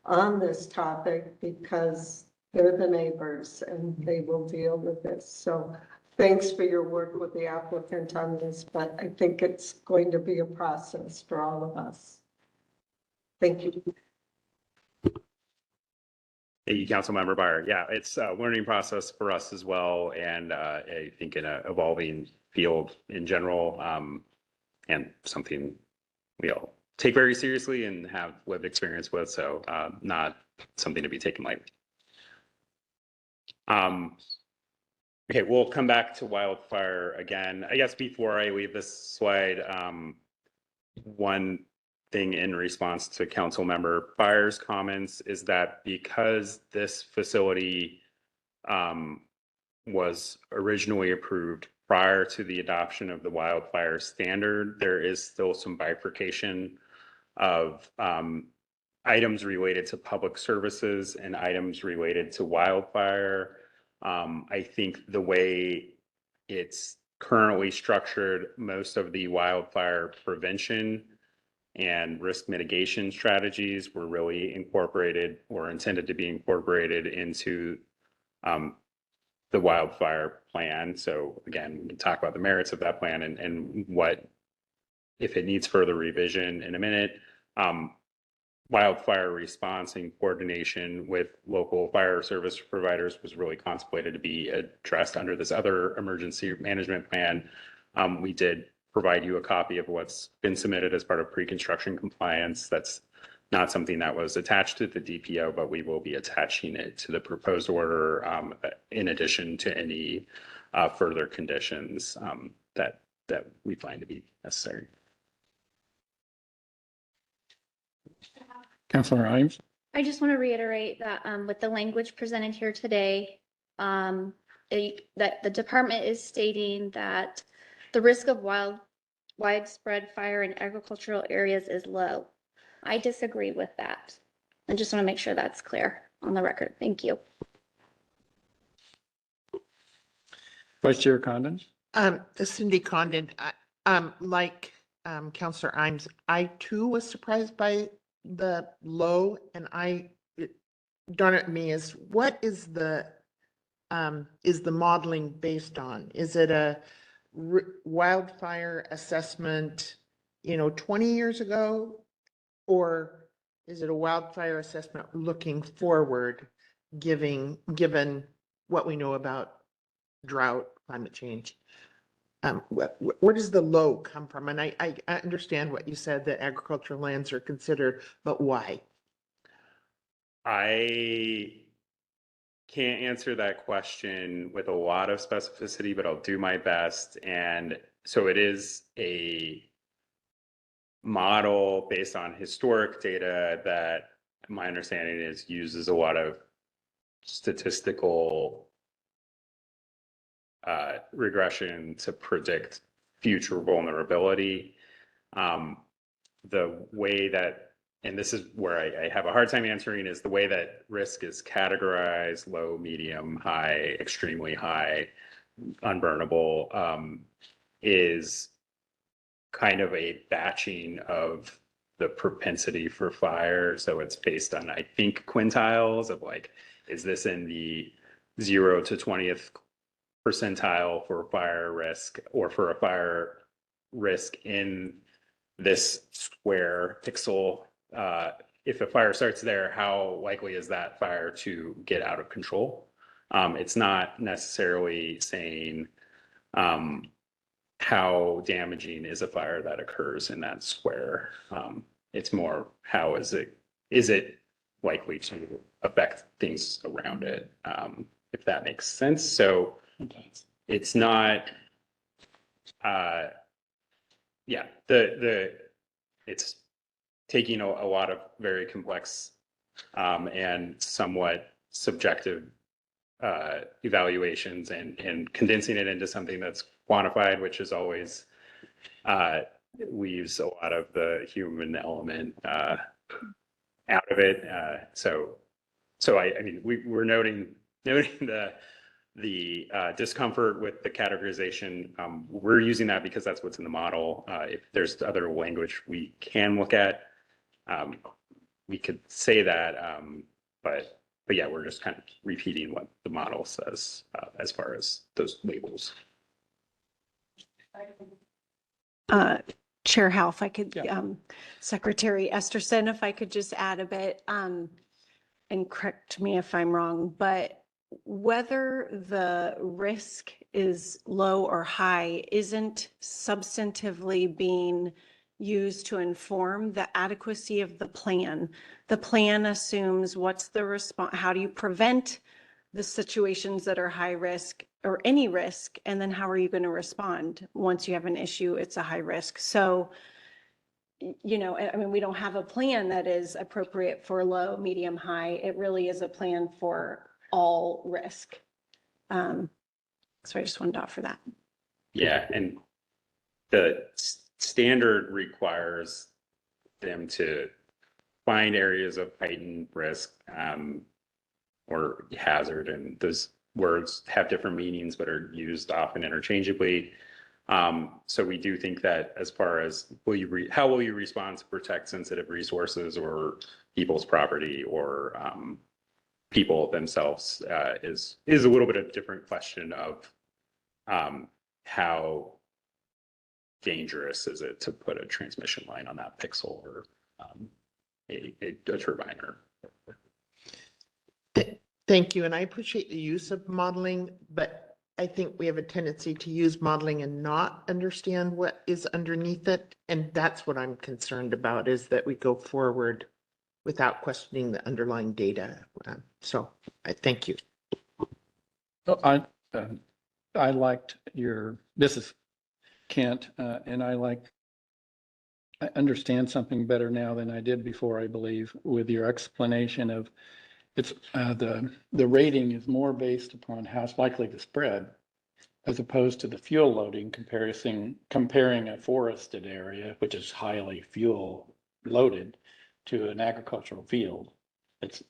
on this topic because they're the neighbors and they will deal with this. So thanks for your work with the applicant on this, but I think it's going to be a process for all of us. Thank you. Thank you, Councilmember Byer. Yeah, it's a learning process for us as well, and I think in an evolving field in general, and something we all take very seriously and have lived experience with, so not something to be taken lightly. Okay, we'll come back to wildfire again. I guess before I leave this slide, one thing in response to Councilmember Byer's comments is that because this facility was originally approved prior to the adoption of the wildfire standard, there is still some bifurcation of items related to public services and items related to wildfire. I think the way it's currently structured, most of the wildfire prevention and risk mitigation strategies were really incorporated or intended to be incorporated into the wildfire plan. So again, we can talk about the merits of that plan and what, if it needs further revision in a minute. Wildfire response and coordination with local fire service providers was really contemplated to be addressed under this other emergency management plan. We did provide you a copy of what's been submitted as part of pre-construction compliance. That's not something that was attached to the DPO, but we will be attaching it to the proposed order in addition to any further conditions that we find to be necessary. Councilor Ives? I just want to reiterate that with the language presented here today, that the department is stating that the risk of widespread fire in agricultural areas is low. I disagree with that. I just want to make sure that's clear on the record. Thank you. Vice Chair Condon? Cindy Condon, like Councilor Imes, I too was surprised by the low, and it dawned at me is what is the modeling based on? Is it a wildfire assessment, 20 years ago, or is it a wildfire assessment looking forward, given what we know about drought, climate change? Where does the low come from? And I understand what you said, that agricultural lands are considered, but why? I can't answer that question with a lot of specificity, but I'll do my best. And so it is a model based on historic data that my understanding is uses a lot of statistical regression to predict future vulnerability. The way that, and this is where I have a hard time answering, is the way that risk is categorized: low, medium, high, extremely high, unburnable, is kind of a batching of the propensity for fire. So it's based on, I think, quintiles of like, is this in the 0 to 20th percentile for fire risk, or for a fire risk in this square pixel? If a fire starts there, how likely is that fire to get out of control? It's not necessarily saying how damaging is a fire that occurs in that square. It's more, how is it likely to affect things around it, if that makes sense. So it's not, it's taking a lot of very complex and somewhat subjective evaluations and condensing it into something that's quantified, which is always leaves a lot of the human element out of it. So I mean, we're noting the discomfort with the categorization. We're using that because that's what's in the model. If there's other language we can look at, we could say that. But yeah, we're just kind of repeating what the model says as far as those labels. Chair Howe, if I could, Secretary Esterson, if I could just add a bit, and correct me if I'm wrong, but whether the risk is low or high isn't substantively being used to inform the adequacy of the plan. The plan assumes what's the response, how do you prevent the situations that are high risk or any risk, and then how are you going to respond once you have an issue, it's a high risk. So, you know, I mean, we don't have a plan that is appropriate for low, medium, high. It really is a plan for all risk. So I just wanted to offer that. Yeah, and the standard requires them to find areas of heightened risk or hazard, and those words have different meanings but are used often interchangeably. So we do think that as far as how will you respond to protect sensitive resources or people's property or people themselves is a little bit of a different question of how dangerous is it to put a transmission line on that pixel or a turbine or. Thank you. And I appreciate the use of modeling, but I think we have a tendency to use modeling and not understand what is underneath it. And that's what I'm concerned about, is that we go forward without questioning the underlying data. So I thank you. I liked this is Kent, and I understand something better now than I did before, I believe, with your explanation of it's the rating is more based upon how it's likely to spread, as opposed to the fuel loading comparing a forested area, which is highly fuel loaded, to an agricultural field. It's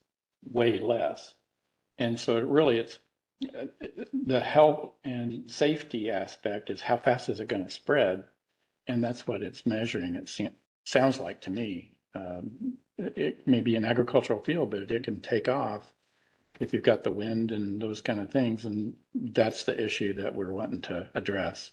way less. And so it's the health and safety aspect is how fast is it going to spread? And that's what it's measuring. It sounds like to me. It may be an agricultural field, but it can take off if you've got the wind and those kind of things. And that's the issue that we're wanting to address.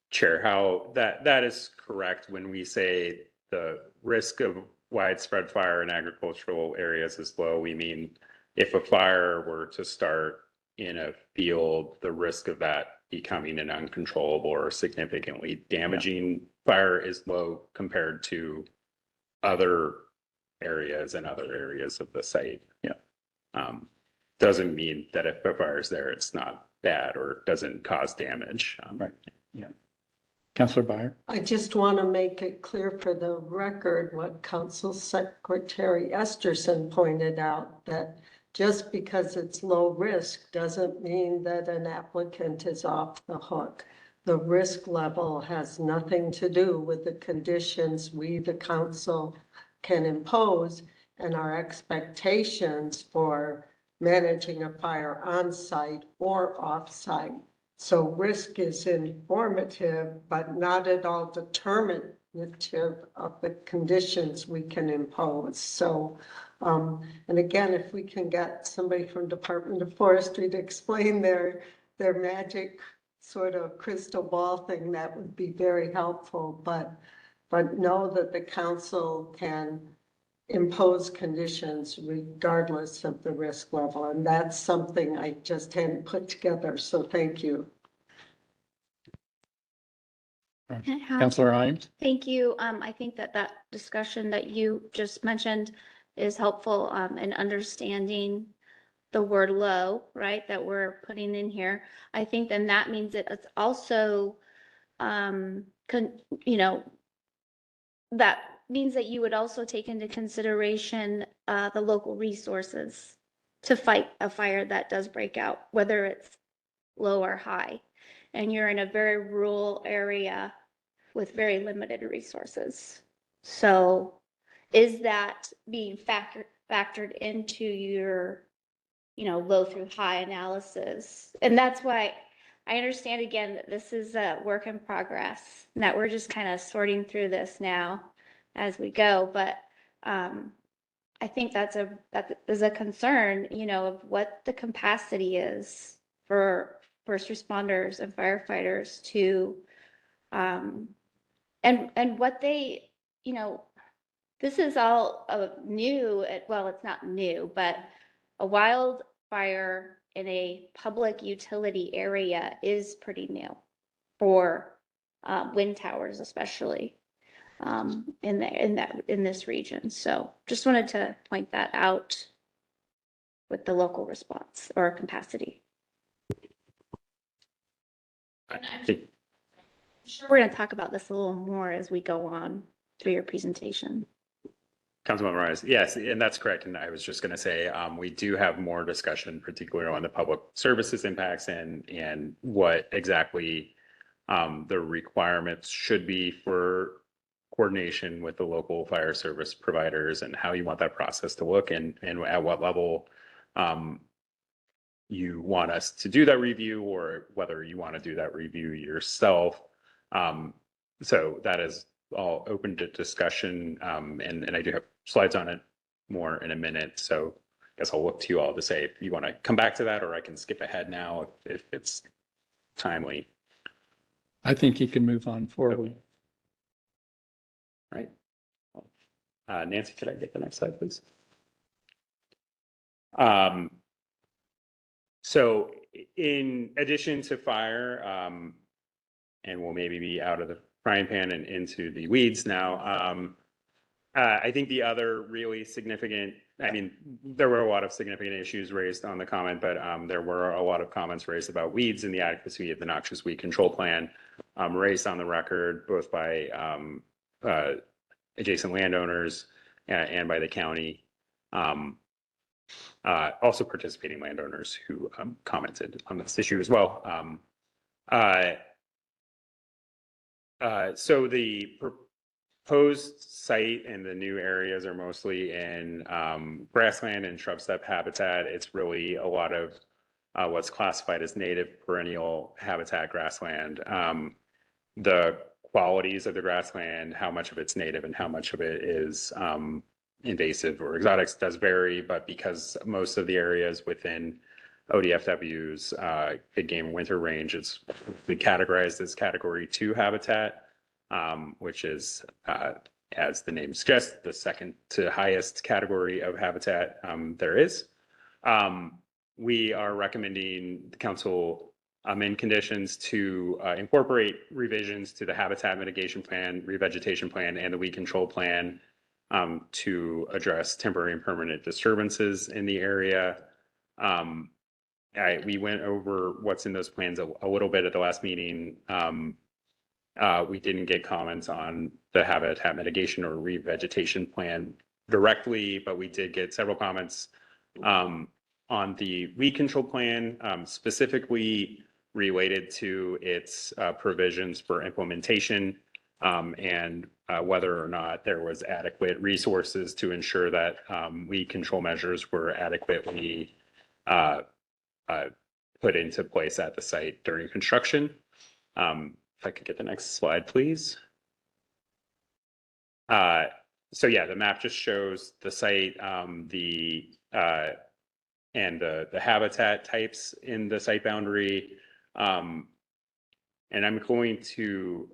Chair Howe, that is correct. When we say the risk of widespread fire in agricultural areas is low, we mean if a fire were to start in a field, the risk of that becoming an uncontrollable or significantly damaging fire is low compared to other areas and other areas of the site. Doesn't mean that if a fire is there, it's not bad or doesn't cause damage. Right. Yeah. Councilor Byer. I just want to make it clear for the record what Council Secretary Esterson pointed out, that just because it's low risk doesn't mean that an applicant is off the hook. The risk level has nothing to do with the conditions we, the council, can impose and our expectations for managing a fire on site or off site. So risk is informative, but not at all determinative of the conditions we can impose. So, and again, if we can get somebody from Department of Forestry to explain their magic sort of crystal ball thing, that would be very helpful. But know that the council can impose conditions regardless of the risk level. And that's something I just hadn't put together. So thank you. Councilor Imes. Thank you. I think that discussion that you just mentioned is helpful in understanding the word low, right, that we're putting in here. I think then that means that it's also, that means that you would also take into consideration the local resources to fight a fire that does break out, whether it's low or high. And you're in a very rural area with very limited resources. So is that being factored into your, low through high analysis? And that's why I understand again that this is a work in progress, and that we're just kind of sorting through this now as we go. But I think that is a concern, of what the capacity is for first responders and firefighters to, and what they, this is all new. Well, it's not new, but a wildfire in a public utility area is pretty new for wind towers, especially in this region. So just wanted to point that out with the local response or capacity. I'm sure we're going to talk about this a little more as we go on through your presentation. Councilmember Morales, yes, and that's correct. And I was just going to say, we do have more discussion, particularly on the public services impacts and what exactly the requirements should be for coordination with the local fire service providers, and how you want that process to look, and at what level you want us to do that review, or whether you want to do that review yourself. So that is all open to discussion, and I do have slides on it more in a minute. So I guess I'll look to you all to say if you want to come back to that, or I can skip ahead now if it's timely. I think you can move on forward. Right. Nancy, could I get the next slide, please? So in addition to fire, and we'll maybe be out of the frying pan and into the weeds now, I think the other really significant, there were a lot of significant issues raised on the comment, but there were a lot of comments raised about weeds and the adequacy of the noxious weed control plan, raised on the record, both by adjacent landowners and by the county. Also participating landowners who commented on this issue as well. So the proposed site and the new areas are mostly in grassland and shrub steppe habitat. It's really a lot of what's classified as native perennial habitat grassland. The qualities of the grassland, how much of it's native and how much of it is invasive or exotics does vary, but because most of the areas within ODFW's big game winter range, it's categorized as category 2 habitat, which is, as the name suggests, the second to highest category of habitat there is. We are recommending the council amend conditions to incorporate revisions to the habitat mitigation plan, revegetation plan, and the weed control plan to address temporary and permanent disturbances in the area. We went over what's in those plans a little bit at the last meeting. We didn't get comments on the habitat mitigation or revegetation plan directly, but we did get several comments on the weed control plan, specifically related to its provisions for implementation, and whether or not there was adequate resources to ensure that weed control measures were adequately put into place at the site during construction. If I could get the next slide, please. So yeah, the map just shows the site, and the habitat types in the site boundary. And I'm going to,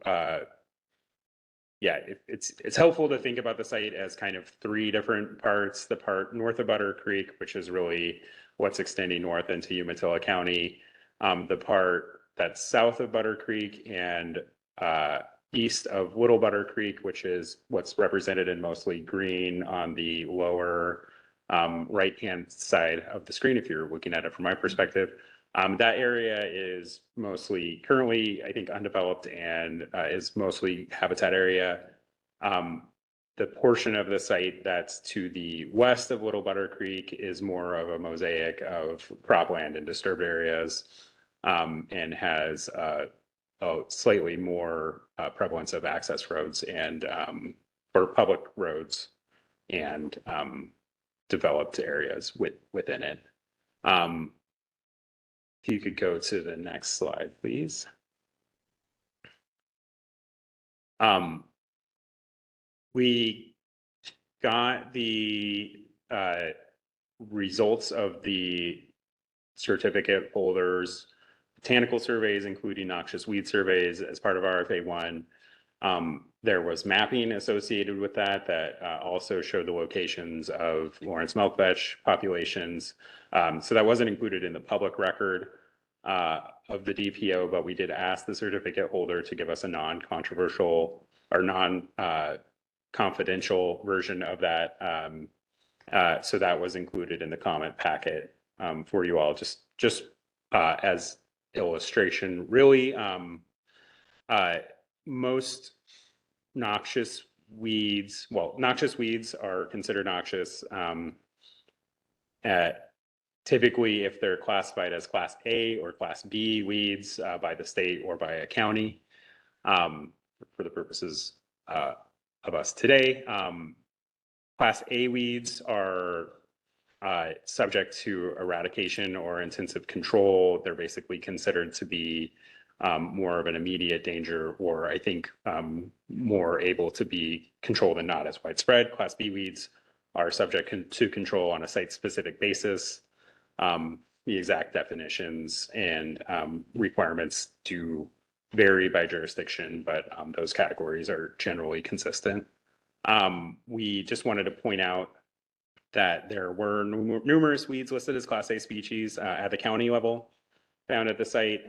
it's helpful to think about the site as kind of 3 different parts. The part north of Butter Creek, which is really what's extending north into Umatilla County. The part that's south of Butter Creek and east of Little Butter Creek, which is what's represented in mostly green on the lower right-hand side of the screen, if you're looking at it from my perspective. That area is mostly currently, I think, undeveloped and is mostly habitat area. The portion of the site that's to the west of Little Butter Creek is more of a mosaic of cropland and disturbed areas, and has slightly more prevalence of access roads and or public roads and developed areas within it. If you could go to the next slide, please. We got the results of the certificate holders botanical surveys, including noxious weed surveys, as part of RFA 1. There was mapping associated with that also showed the locations of Lawrence milkvetch populations. So that wasn't included in the public record of the DPO, but we did ask the certificate holder to give us a non-controversial or non-confidential version of that. So that was included in the comment packet for you all, just as illustration. Really, most noxious weeds are considered noxious typically if they're classified as Class A or Class B weeds by the state or by a county. For the purposes of us today, Class A weeds are subject to eradication or intensive control. They're basically considered to be more of an immediate danger, or I think more able to be controlled and not as widespread. Class B weeds are subject to control on a site-specific basis. The exact definitions and requirements do vary by jurisdiction, but those categories are generally consistent. We just wanted to point out that there were numerous weeds listed as Class A species at the county level found at the site.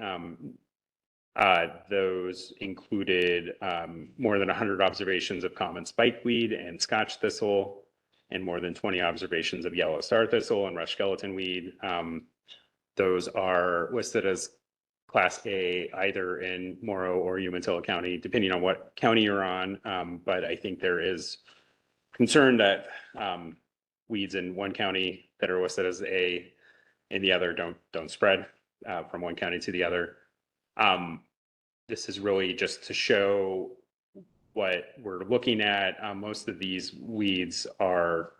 Those included more than 100 observations of common spikeweed and Scotch thistle, and more than 20 observations of yellow star thistle and rush skeleton weed. Those are listed as Class A either in Morrow or Umatilla County, depending on what county you're on. But I think there is concern that weeds in one county that are listed as A in the other don't spread from one county to the other. This is really just to show what we're looking at. Most of these weeds are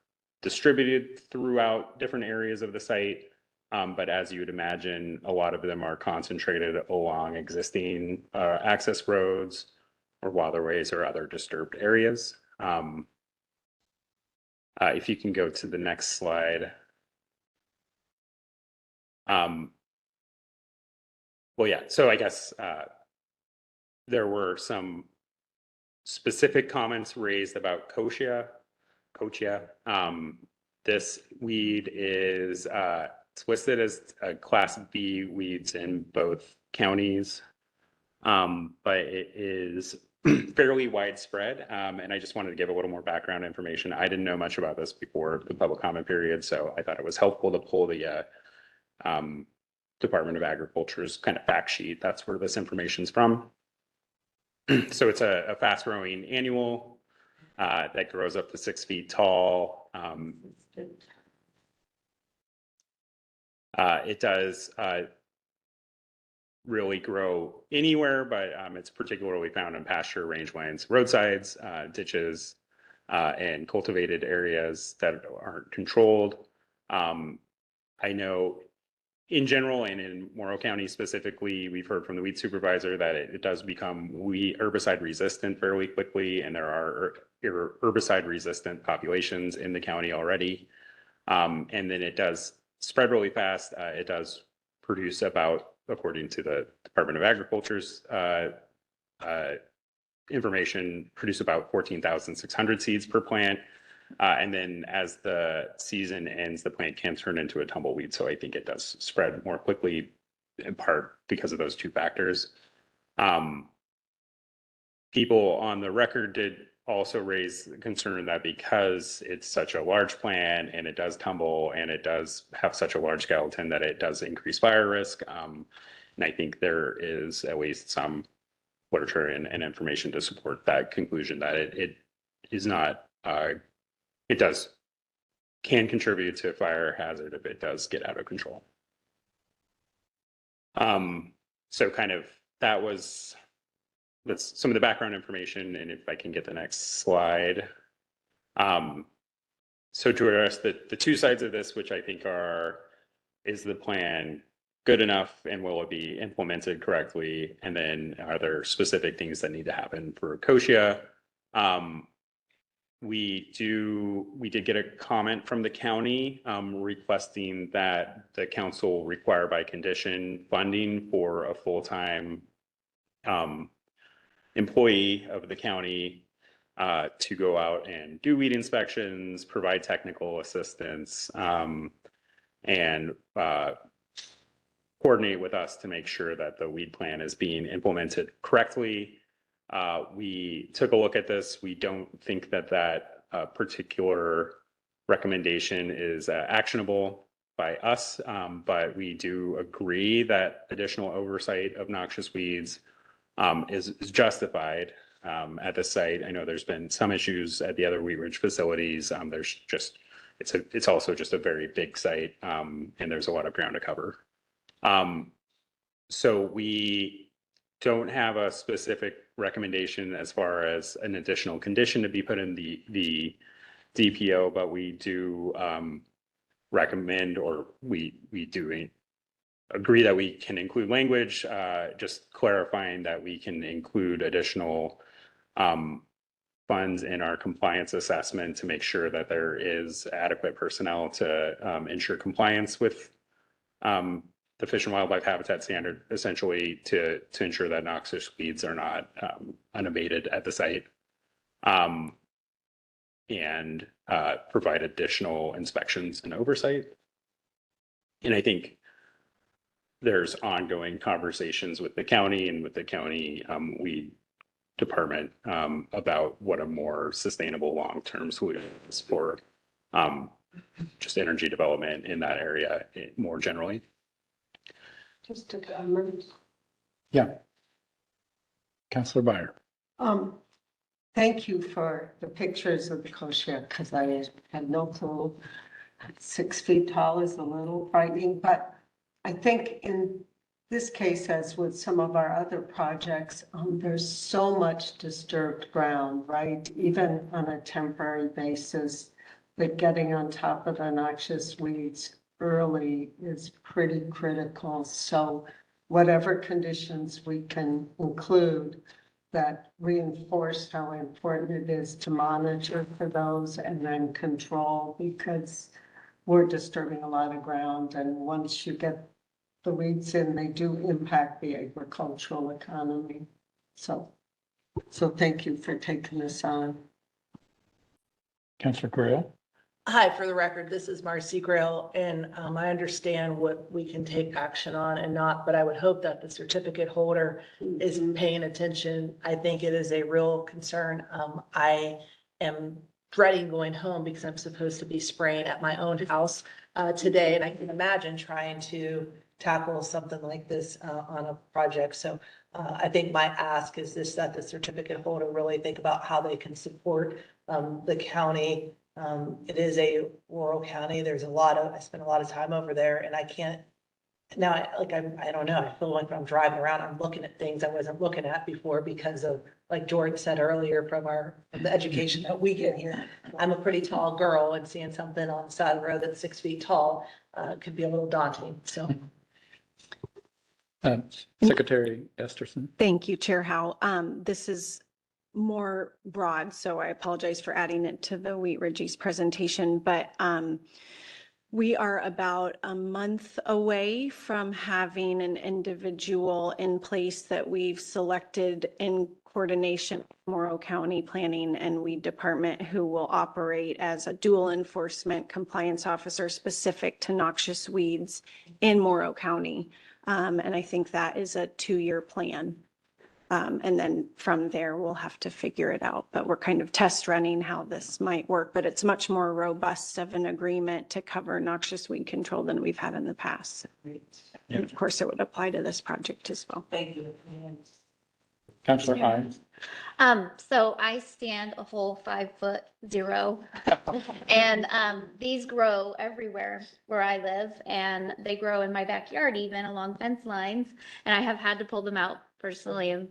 distributed throughout different areas of the site, but as you would imagine, a lot of them are concentrated along existing access roads or waterways or other disturbed areas. If you can go to the next slide. Well, yeah, so I guess there were some specific comments raised about kochia. This weed is it's listed as Class B weeds in both counties, but it is fairly widespread. And I just wanted to give a little more background information. I didn't know much about this before the public comment period, so I thought it was helpful to pull the Department of Agriculture's kind of fact sheet. That's where this information's from. So it's a fast growing annual that grows up to 6 feet tall. It does really grow anywhere, but it's particularly found in pasture, rangelands, roadsides, ditches, and cultivated areas that aren't controlled. I know in general and in Morrow County specifically, we've heard from the weed supervisor that it does become herbicide resistant fairly quickly, and there are herbicide resistant populations in the county already. And then it does spread really fast. It does produce about, according to the Department of Agriculture's information, produce about 14,600 seeds per plant. And then as the season ends, the plant can turn into a tumbleweed. So I think it does spread more quickly, in part because of those two factors. People on the record did also raise the concern that because it's such a large plant and it does tumble and it does have such a large skeleton, that it does increase fire risk. And I think there is at least some literature and information to support that conclusion, that it is not it can contribute to a fire hazard if it does get out of control. So kind of that's some of the background information. And if I can get the next slide. So to address the two sides of this, which I think is the plan good enough and will it be implemented correctly? And then are there specific things that need to happen for Koshia? We did get a comment from the county requesting that the council require by condition funding for a full-time employee of the county to go out and do weed inspections, provide technical assistance, and coordinate with us to make sure that the weed plan is being implemented correctly. We took a look at this. We don't think that particular recommendation is actionable by us, but we do agree that additional oversight of noxious weeds is justified at the site. I know there's been some issues at the other Wheat Ridge facilities. It's also just a very big site, and there's a lot of ground to cover. So we don't have a specific recommendation as far as an additional condition to be put in the DPO, but we do recommend, or we do agree that we can include language, just clarifying that we can include additional funds in our compliance assessment to make sure that there is adequate personnel to ensure compliance with the Fish and Wildlife Habitat Standard, essentially to ensure that noxious weeds are not unabated at the site, and provide additional inspections and oversight. And I think there's ongoing conversations with the county and with the county weed department about what a more sustainable long-term solution is for just energy development in that area more generally. Just a comment. Yeah. Councilor Byer. Thank you for the pictures of the Koshia, because I had no clue. 6 feet tall is a little frightening, but I think in this case, as with some of our other projects, there's so much disturbed ground, right? Even on a temporary basis, but getting on top of the noxious weeds early is pretty critical. So whatever conditions we can include that reinforce how important it is to monitor for those and then control, because we're disturbing a lot of ground. And once you get the weeds in, they do impact the agricultural economy. So thank you for taking this on. Councilor Grail. Hi, for the record, this is Marcy Grail, and I understand what we can take action on and not, but I would hope that the certificate holder is paying attention. I think it is a real concern. I am dreading going home because I'm supposed to be spraying at my own house today, and I can imagine trying to tackle something like this on a project. So I think my ask is this, that the certificate holder really think about how they can support the county. It is a rural county. There's I spend a lot of time over there, and I can't, now, I don't know, I feel like when I'm driving around, I'm looking at things I wasn't looking at before because of, like George said earlier, from the education that we get here. I'm a pretty tall girl, and seeing something on the side of the road that's 6 feet tall could be a little daunting, so. Secretary Esterson. Thank you, Chair Howe. This is more broad, so I apologize for adding it to the Wheat Ridge East presentation, but we are about a month away from having an individual in place that we've selected in coordination with Morrow County Planning and Weed Department, who will operate as a dual enforcement compliance officer specific to noxious weeds in Morrow County. And I think that is a 2-year plan. And then from there, we'll have to figure it out. But we're kind of test running how this might work, but it's much more robust of an agreement to cover noxious weed control than we've had in the past. And of course, it would apply to this project as well. Thank you. Councilor Hines. So I stand a whole 5'0", and these grow everywhere where I live, and they grow in my backyard, even along fence lines. And I have had to pull them out personally. And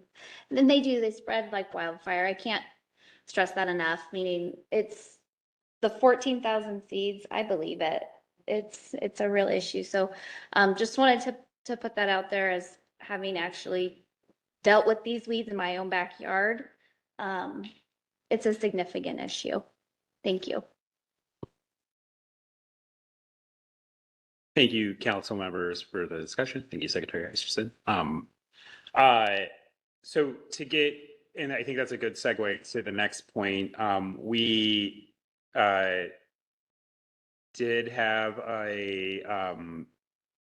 then they spread like wildfire. I can't stress that enough, meaning it's the 14,000 seeds, I believe it. It's a real issue. So just wanted to put that out there as having actually dealt with these weeds in my own backyard. It's a significant issue. Thank you. Thank you, council members, for the discussion. Thank you, Secretary Isterson. So to get, and I think that's a good segue to the next point. We did have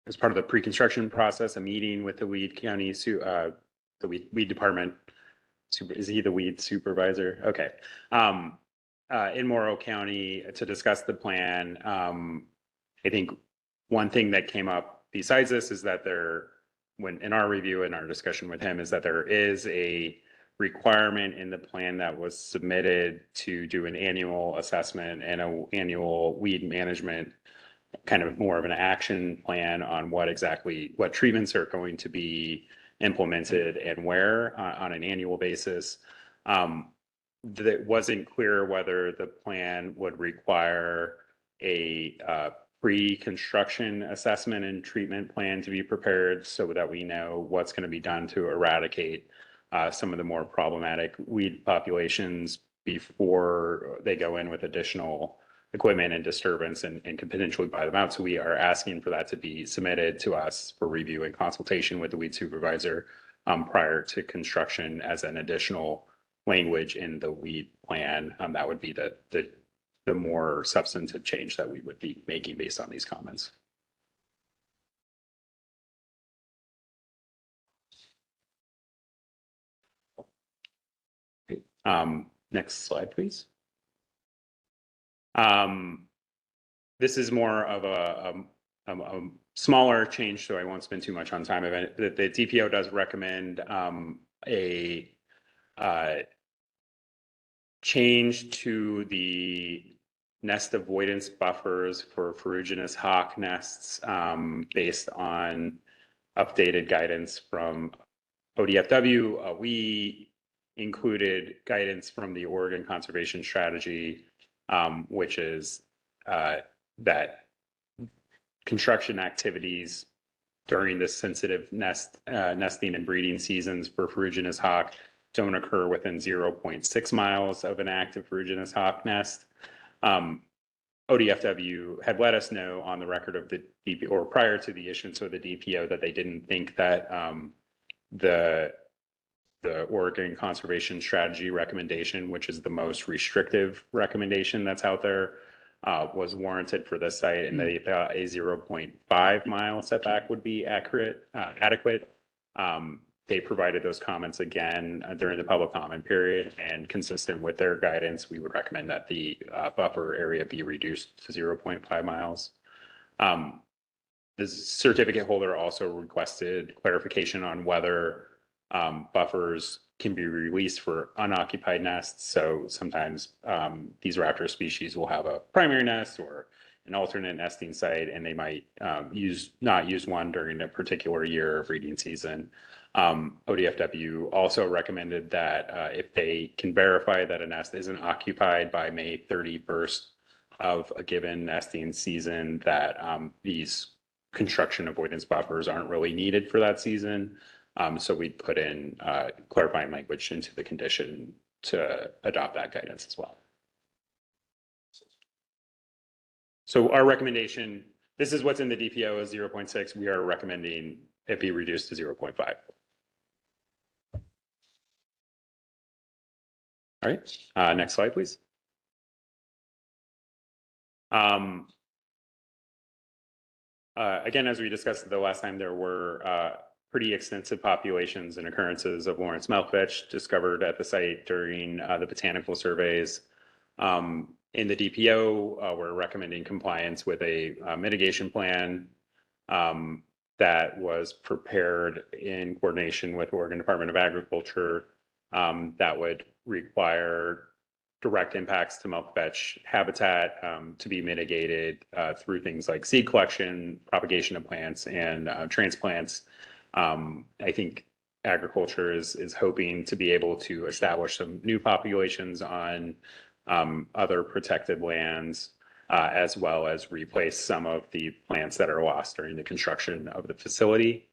as part of the pre-construction process, a meeting with the Weed County, the weed department. Is he the weed supervisor? Okay. In Morrow County to discuss the plan. I think one thing that came up besides this is that when in our review and our discussion with him, is that there is a requirement in the plan that was submitted to do an annual assessment and an annual weed management, kind of more of an action plan on what treatments are going to be implemented and where on an annual basis. That wasn't clear whether the plan would require a pre-construction assessment and treatment plan to be prepared so that we know what's going to be done to eradicate some of the more problematic weed populations before they go in with additional equipment and disturbance and can potentially buy them out. So we are asking for that to be submitted to us for review and consultation with the weed supervisor prior to construction as an additional language in the weed plan. That would be the more substantive change that we would be making based on these comments. Next slide, please. This is more of a smaller change, so I won't spend too much on time of it. The DPO does recommend a change to the nest avoidance buffers for ferruginous hawk nests based on updated guidance from ODFW. We included guidance from the Oregon Conservation Strategy, which is that construction activities during the sensitive nesting and breeding seasons for ferruginous hawk don't occur within 0.6 miles of an active ferruginous hawk nest. ODFW had let us know on the record of the DPO, or prior to the issuance of the DPO, that they didn't think that the Oregon Conservation Strategy recommendation, which is the most restrictive recommendation that's out there, was warranted for this site, and they thought a 0.5 mile setback would be adequate. They provided those comments again during the public comment period, and consistent with their guidance, we would recommend that the buffer area be reduced to 0.5 miles. The certificate holder also requested clarification on whether buffers can be released for unoccupied nests. So sometimes these raptor species will have a primary nest or an alternate nesting site, and they might not use one during a particular year of breeding season. ODFW also recommended that if they can verify that a nest isn't occupied by May 31st of a given nesting season, that these construction avoidance buffers aren't really needed for that season. So we put in clarifying language into the condition to adopt that guidance as well. So our recommendation, this is what's in the DPO, is 0.6. We are recommending it be reduced to 0.5. All right, next slide, please. Again, as we discussed the last time, there were pretty extensive populations and occurrences of Lawrence milkvetch discovered at the site during the botanical surveys. In the DPO, we're recommending compliance with a mitigation plan that was prepared in coordination with Oregon Department of Agriculture that would require direct impacts to milkvetch habitat to be mitigated through things like seed collection, propagation of plants, and transplants. I think agriculture is hoping to be able to establish some new populations on other protected lands, as well as replace some of the plants that are lost during the construction of the facility.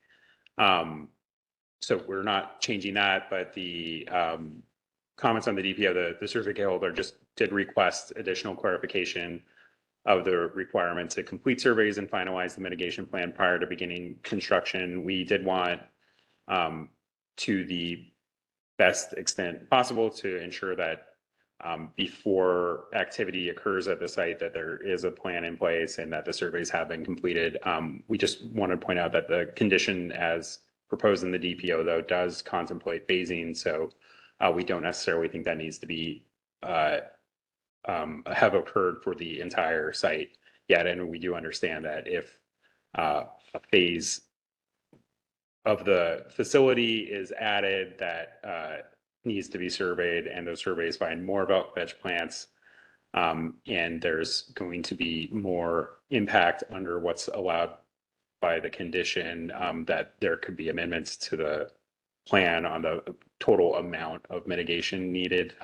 So we're not changing that, but the comments on the DPO, the certificate holder just did request additional clarification of the requirement to complete surveys and finalize the mitigation plan prior to beginning construction. We did want, to the best extent possible, to ensure that before activity occurs at the site, that there is a plan in place and that the surveys have been completed. We just want to point out that the condition as proposed in the DPO, though, does contemplate phasing. So we don't necessarily think that needs to be have occurred for the entire site yet. And we do understand that if a phase of the facility is added that needs to be surveyed, and those surveys find more about veg plants, and there's going to be more impact under what's allowed by the condition, that there could be amendments to the plan on the total amount of mitigation needed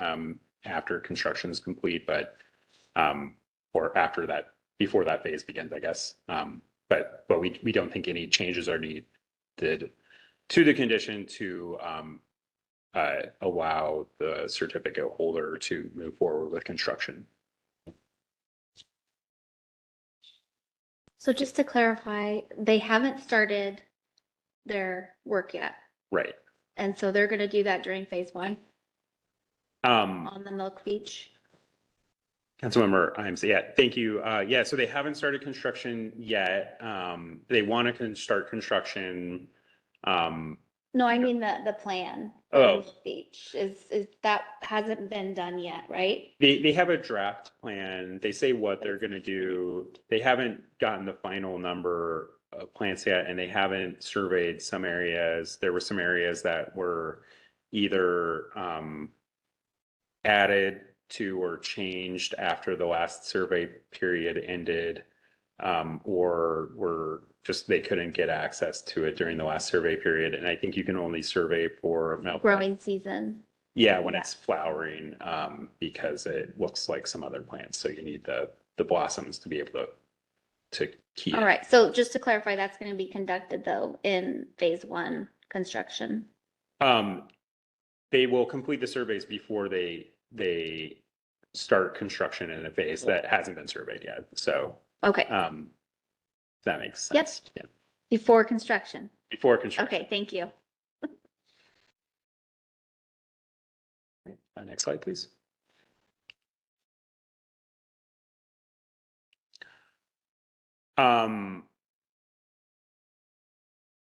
after construction is complete, but or after that, before that phase begins, I guess. But we don't think any changes are needed to the condition to allow the certificate holder to move forward with construction. So just to clarify, they haven't started their work yet. Right. And so they're going to do that during phase one on the Milk Beach. Councilmember Imes, yeah, thank you. Yeah, so they haven't started construction yet. They want to start construction. No, I mean the plan. for Oh. Milk Beach is that hasn't been done yet, right? They have a draft plan. They say what they're going to do. They haven't gotten the final number of plants yet, and they haven't surveyed some areas. There were some areas that were either added to or changed after the last survey period ended, or were just they couldn't get access to it during the last survey period. And I think you can only survey for milk Growing season. Yeah, when it's flowering, because it looks like some other plants. So you need the blossoms to be able to keep. All right. So just to clarify, that's going to be conducted though in phase one construction. They will complete the surveys before they start construction in a phase that hasn't been surveyed yet. So okay. That makes sense. Yep. Yeah. Before construction. Before construction. Okay. Thank you. Next slide, please.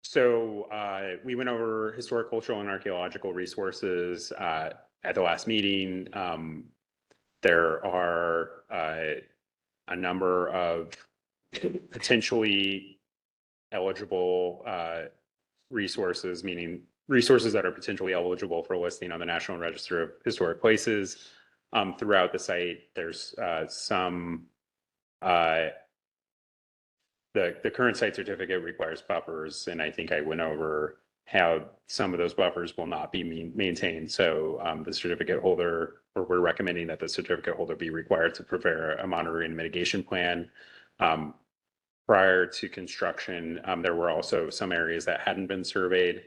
So we went over historic, cultural, and archaeological resources at the last meeting. There are a number of potentially eligible resources, meaning resources that are potentially eligible for listing on the National Register of Historic Places throughout the site. There's some, the current site certificate requires buffers, and I think I went over how some of those buffers will not be maintained. So the certificate holder, or we're recommending that the certificate holder be required to prepare a monitoring and mitigation plan. Prior to construction, there were also some areas that hadn't been surveyed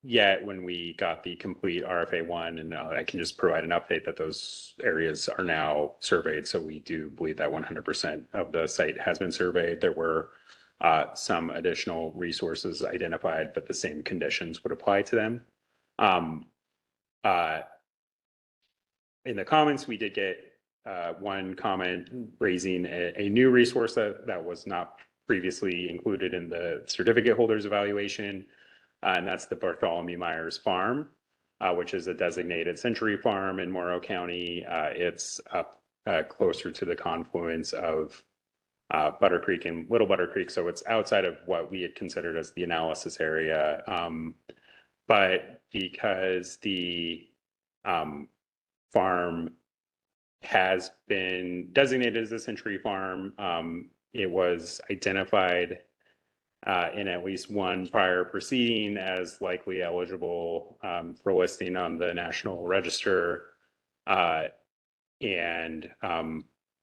yet when we got the complete RFA1, and I can just provide an update that those areas are now surveyed. So we do believe that 100% of the site has been surveyed. There were some additional resources identified, but the same conditions would apply to them. In the comments, we did get one comment raising a new resource that was not previously included in the certificate holder's evaluation, and that's the Bartholomew Myers Farm, which is a designated century farm in Morrow County. It's up closer to the confluence of Butter Creek and Little Butter Creek, so it's outside of what we had considered as the analysis area. But because the farm has been designated as a century farm, it was identified in at least one prior proceeding as likely eligible for listing on the National Register. And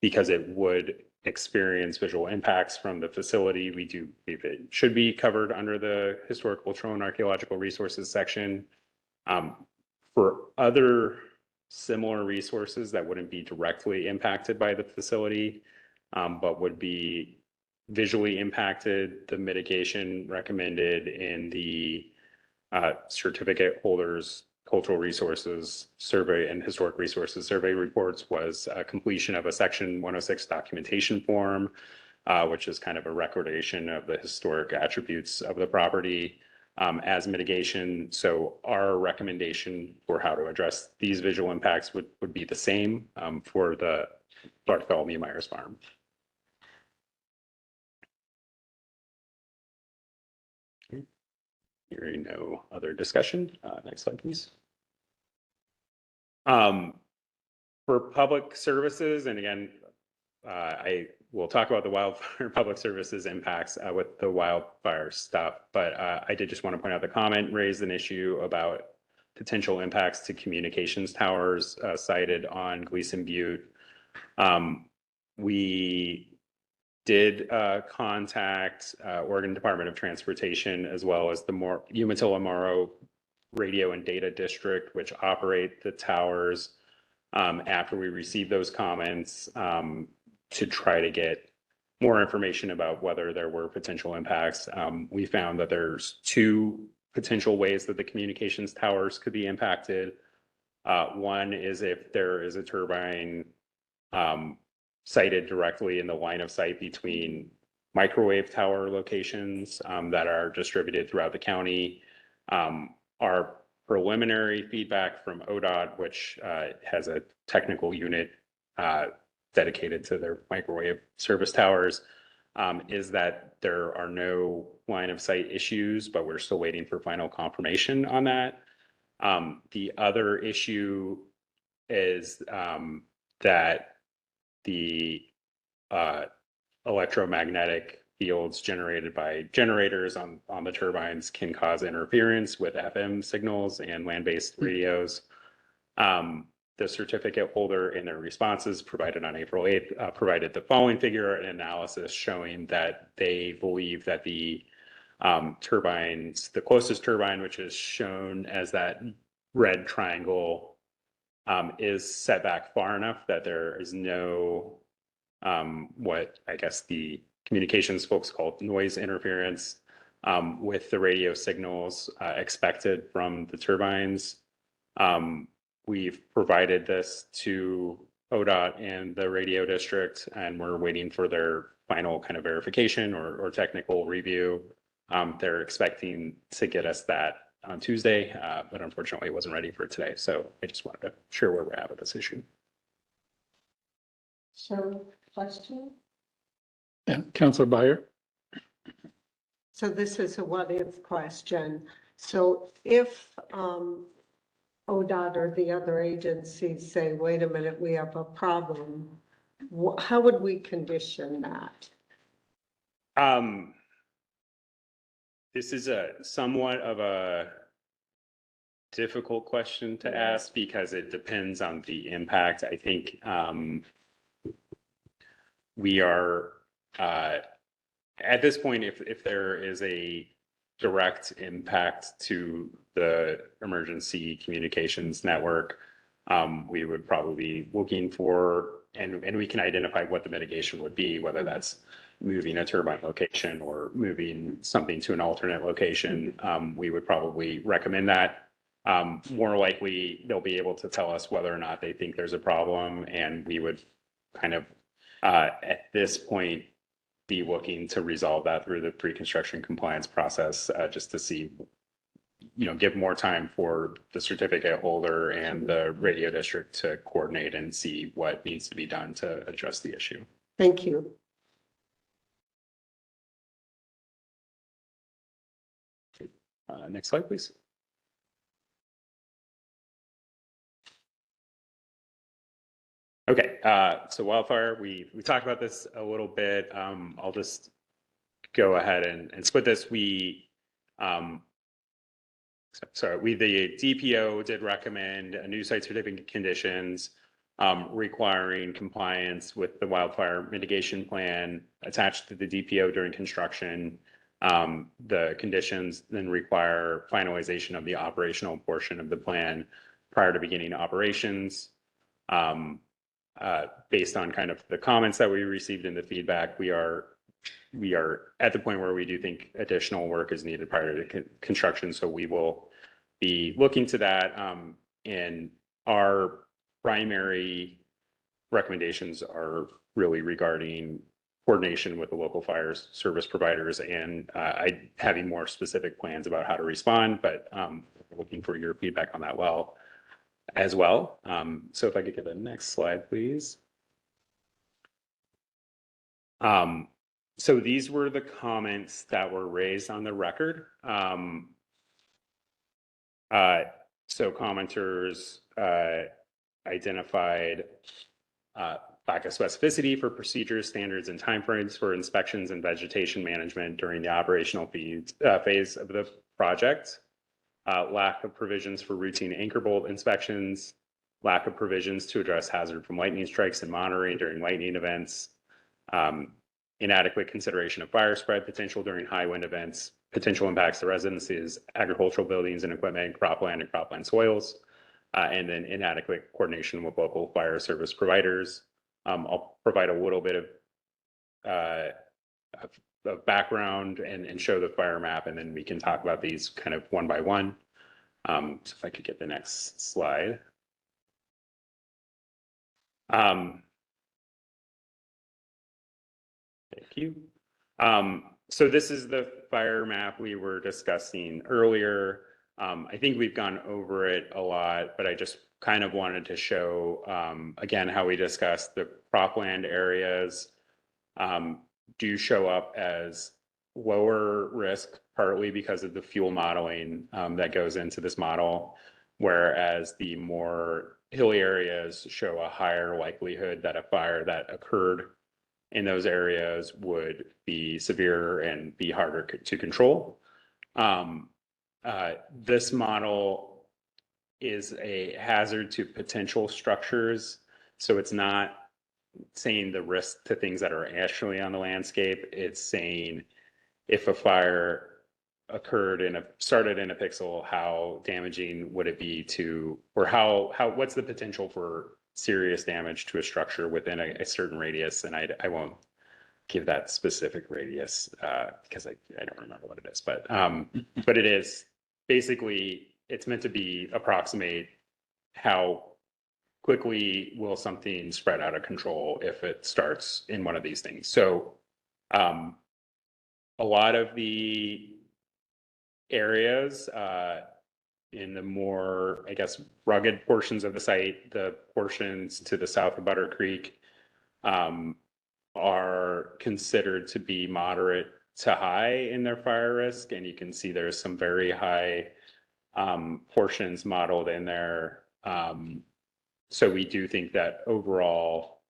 because it would experience visual impacts from the facility, we do believe it should be covered under the Historic, Cultural, and Archaeological Resources section. For other similar resources that wouldn't be directly impacted by the facility, but would be visually impacted, the mitigation recommended in the certificate holders cultural resources survey and historic resources survey reports was completion of a section 106 documentation form, which is kind of a recordation of the historic attributes of the property as mitigation. So our recommendation for how to address these visual impacts would be the same for the Bartholomew Myers Farm. Hearing no other discussion. Next slide, please. For public services, and again, I will talk about the wildfire public services impacts with the wildfire stuff, but I did just want to point out the comment raised an issue about potential impacts to communications towers cited on Gleason Butte. We did contact Oregon Department of Transportation as well as the Umatilla Morrow Radio and Data District, which operate the towers after we received those comments to try to get more information about whether there were potential impacts. We found that there's two potential ways that the communications towers could be impacted. One is if there is a turbine sited directly in the line of sight between microwave tower locations that are distributed throughout the county. Our preliminary feedback from ODOT, which has a technical unit dedicated to their microwave service towers, is that there are no line of sight issues, but we're still waiting for final confirmation on that. The other issue is that the electromagnetic fields generated by generators on the turbines can cause interference with FM signals and land-based radios. The certificate holder in their responses provided on April 8th provided the following figure and analysis showing that they believe that the turbines, the closest turbine, which is shown as that red triangle, is set back far enough that there is no, what I guess the communications folks call noise interference with the radio signals expected from the turbines. We've provided this to ODOT and the radio district, and we're waiting for their final kind of verification or technical review. They're expecting to get us that on Tuesday, but unfortunately it wasn't ready for today. So I just wanted to share where we're at with this issue. So, question? And Councilor Byer. So this is a what if question. So if ODOT or the other agencies say, wait a minute, we have a problem, how would we condition that? This is a somewhat of a difficult question to ask because it depends on the impact. I think we are at this point, if there is a direct impact to the emergency communications network, we would probably be looking for, and we can identify what the mitigation would be, whether that's moving a turbine location or moving something to an alternate location. We would probably recommend that. More likely, they'll be able to tell us whether or not they think there's a problem, and we would kind of, at this point, be looking to resolve that through the pre-construction compliance process, just to see, give more time for the certificate holder and the radio district to coordinate and see what needs to be done to address the issue. Thank you. Next slide, please. Okay, so wildfire, we talked about this a little bit. I'll just go ahead and split this. The DPO did recommend a new site certificate conditions requiring compliance with the wildfire mitigation plan attached to the DPO during construction. The conditions then require finalization of the operational portion of the plan prior to beginning operations. Based on kind of the comments that we received in the feedback, we are at the point where we do think additional work is needed prior to construction. So we will be looking to that. And our primary recommendations are really regarding coordination with the local fire service providers and having more specific plans about how to respond, but looking for your feedback on that as well. So if I could get the next slide, please. So these were the comments that were raised on the record. So commenters identified lack of specificity for procedures, standards, and timeframes for inspections and vegetation management during the operational phase of the project, lack of provisions for routine anchor bolt inspections, lack of provisions to address hazard from lightning strikes and monitoring during lightning events, inadequate consideration of fire spread potential during high wind events, potential impacts to residences, agricultural buildings and equipment, cropland and cropland soils, and then inadequate coordination with local fire service providers. I'll provide a little bit of background and show the fire map, and then we can talk about these kind of one by one. So if I could get the next slide. Thank you. So this is the fire map we were discussing earlier. I think we've gone over it a lot, but I just kind of wanted to show, again, how we discussed the cropland areas do show up as lower risk, partly because of the fuel modeling that goes into this model, whereas the more hilly areas show a higher likelihood that a fire that occurred in those areas would be severe and be harder to control. This model is a hazard to potential structures. So it's not saying the risk to things that are actually on the landscape. It's saying if a fire occurred started in a pixel, how damaging would it be to, or what's the potential for serious damage to a structure within a certain radius? And I won't give that specific radius because I don't remember what it is, but it is basically, it's meant to approximate how quickly will something spread out of control if it starts in one of these things. So a lot of the areas in the more, I guess, rugged portions of the site, the portions to the south of Butter Creek are considered to be moderate to high in their fire risk. And you can see there's some very high portions modeled in there. So we do think that overall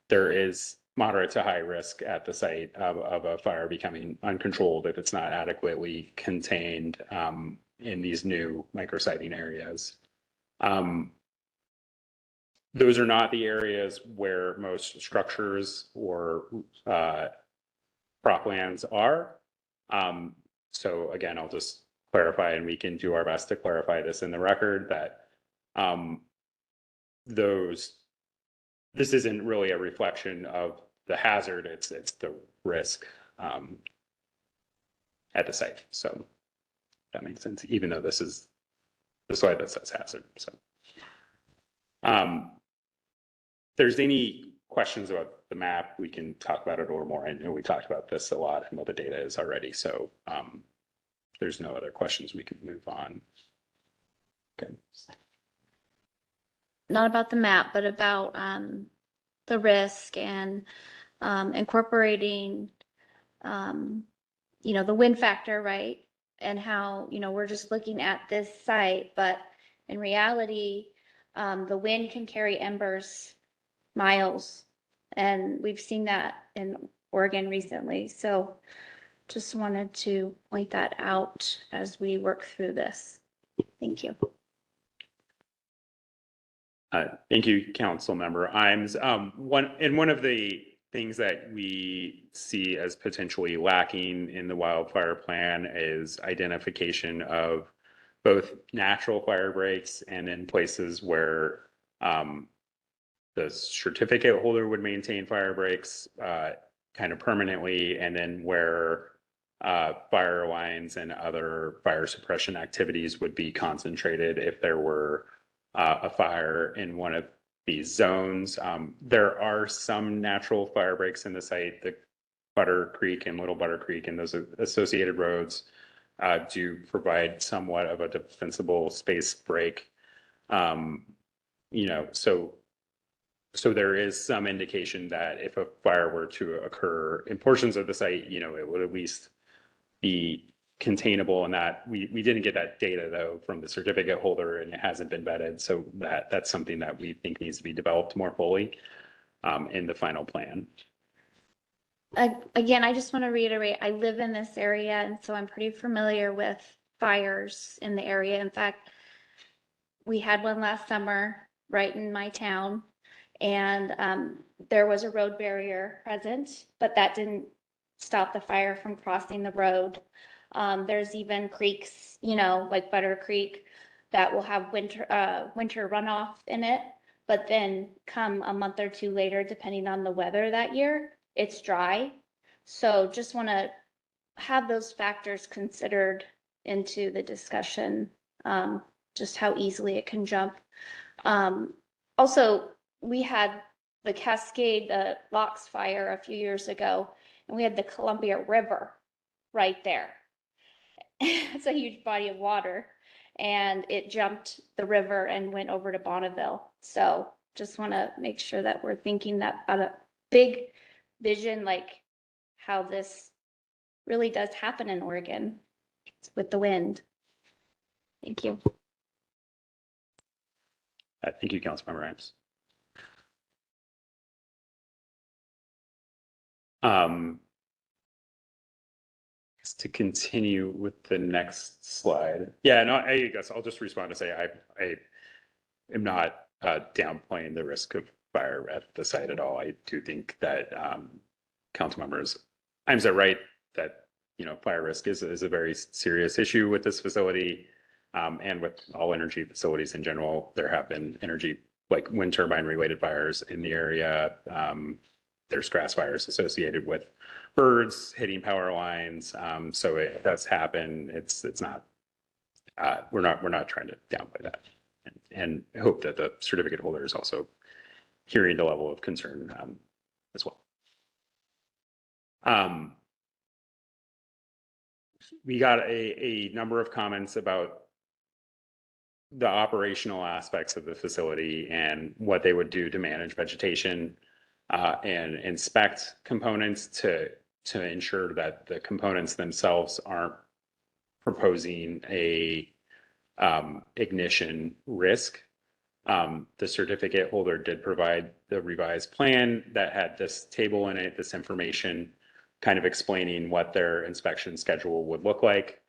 there is moderate to high risk at the site of a fire becoming uncontrolled if it's not adequately contained in these new micrositing areas. Those are not the areas where most structures or croplands are. So again, I'll just clarify, and we can do our best to clarify this in the record, that this isn't really a reflection of the hazard, it's the risk at the site. So that makes sense, even though this is the slide that says hazard. So if there's any questions about the map, we can talk about it a little more. I know we talked about this a lot and what the data is already. So if there's no other questions, we can move on. Okay. Not about the map, but about the risk and incorporating, the wind factor, right? And how, we're just looking at this site, but in reality, the wind can carry embers miles. And we've seen that in Oregon recently. So just wanted to point that out as we work through this. Thank you. Thank you, Council Member Imes. One of the things that we see as potentially lacking in the wildfire plan is identification of both natural fire breaks and in places where the certificate holder would maintain fire breaks kind of permanently, and then where fire lines and other fire suppression activities would be concentrated if there were a fire in one of these zones. There are some natural fire breaks in the site. The Butter Creek and Little Butter Creek and those associated roads do provide somewhat of a defensible space break. So there is some indication that if a fire were to occur in portions of the site, it would at least be containable, and that we didn't get that data though from the certificate holder, and it hasn't been vetted. So that's something that we think needs to be developed more fully in the final plan. Again, I just want to reiterate, I live in this area, and so I'm pretty familiar with fires in the area. In fact, we had one last summer right in my town, and there was a road barrier present, but that didn't stop the fire from crossing the road. There's even creeks, like Butter Creek, that will have winter runoff in it, but then come a month or two later, depending on the weather that year, it's dry. So just want to have those factors considered into the discussion, just how easily it can jump. Also, we had the Cascade Locks fire a few years ago, and we had the Columbia River right there. It's a huge body of water, and it jumped the river and went over to Bonneville. So just want to make sure that we're thinking that about a big vision, like how this really does happen in Oregon with the wind. Thank you. Thank you, Councilmember Imes. To continue with the next slide. Yeah, no, I guess I'll just respond to say I am not downplaying the risk of fire at the site at all. I do think that council members, Imes are right that fire risk is a very serious issue with this facility, and with all energy facilities in general. There have been like wind turbine related fires in the area. There's grass fires associated with birds hitting power lines. So it does happen. It's not, we're not trying to downplay that, and hope that the certificate holder is also hearing the level of concern as well. We got a number of comments about the operational aspects of the facility and what they would do to manage vegetation and inspect components to ensure that the components themselves aren't proposing a ignition risk. The certificate holder did provide the revised plan that had this table in it, this information kind of explaining what their inspection schedule would look like.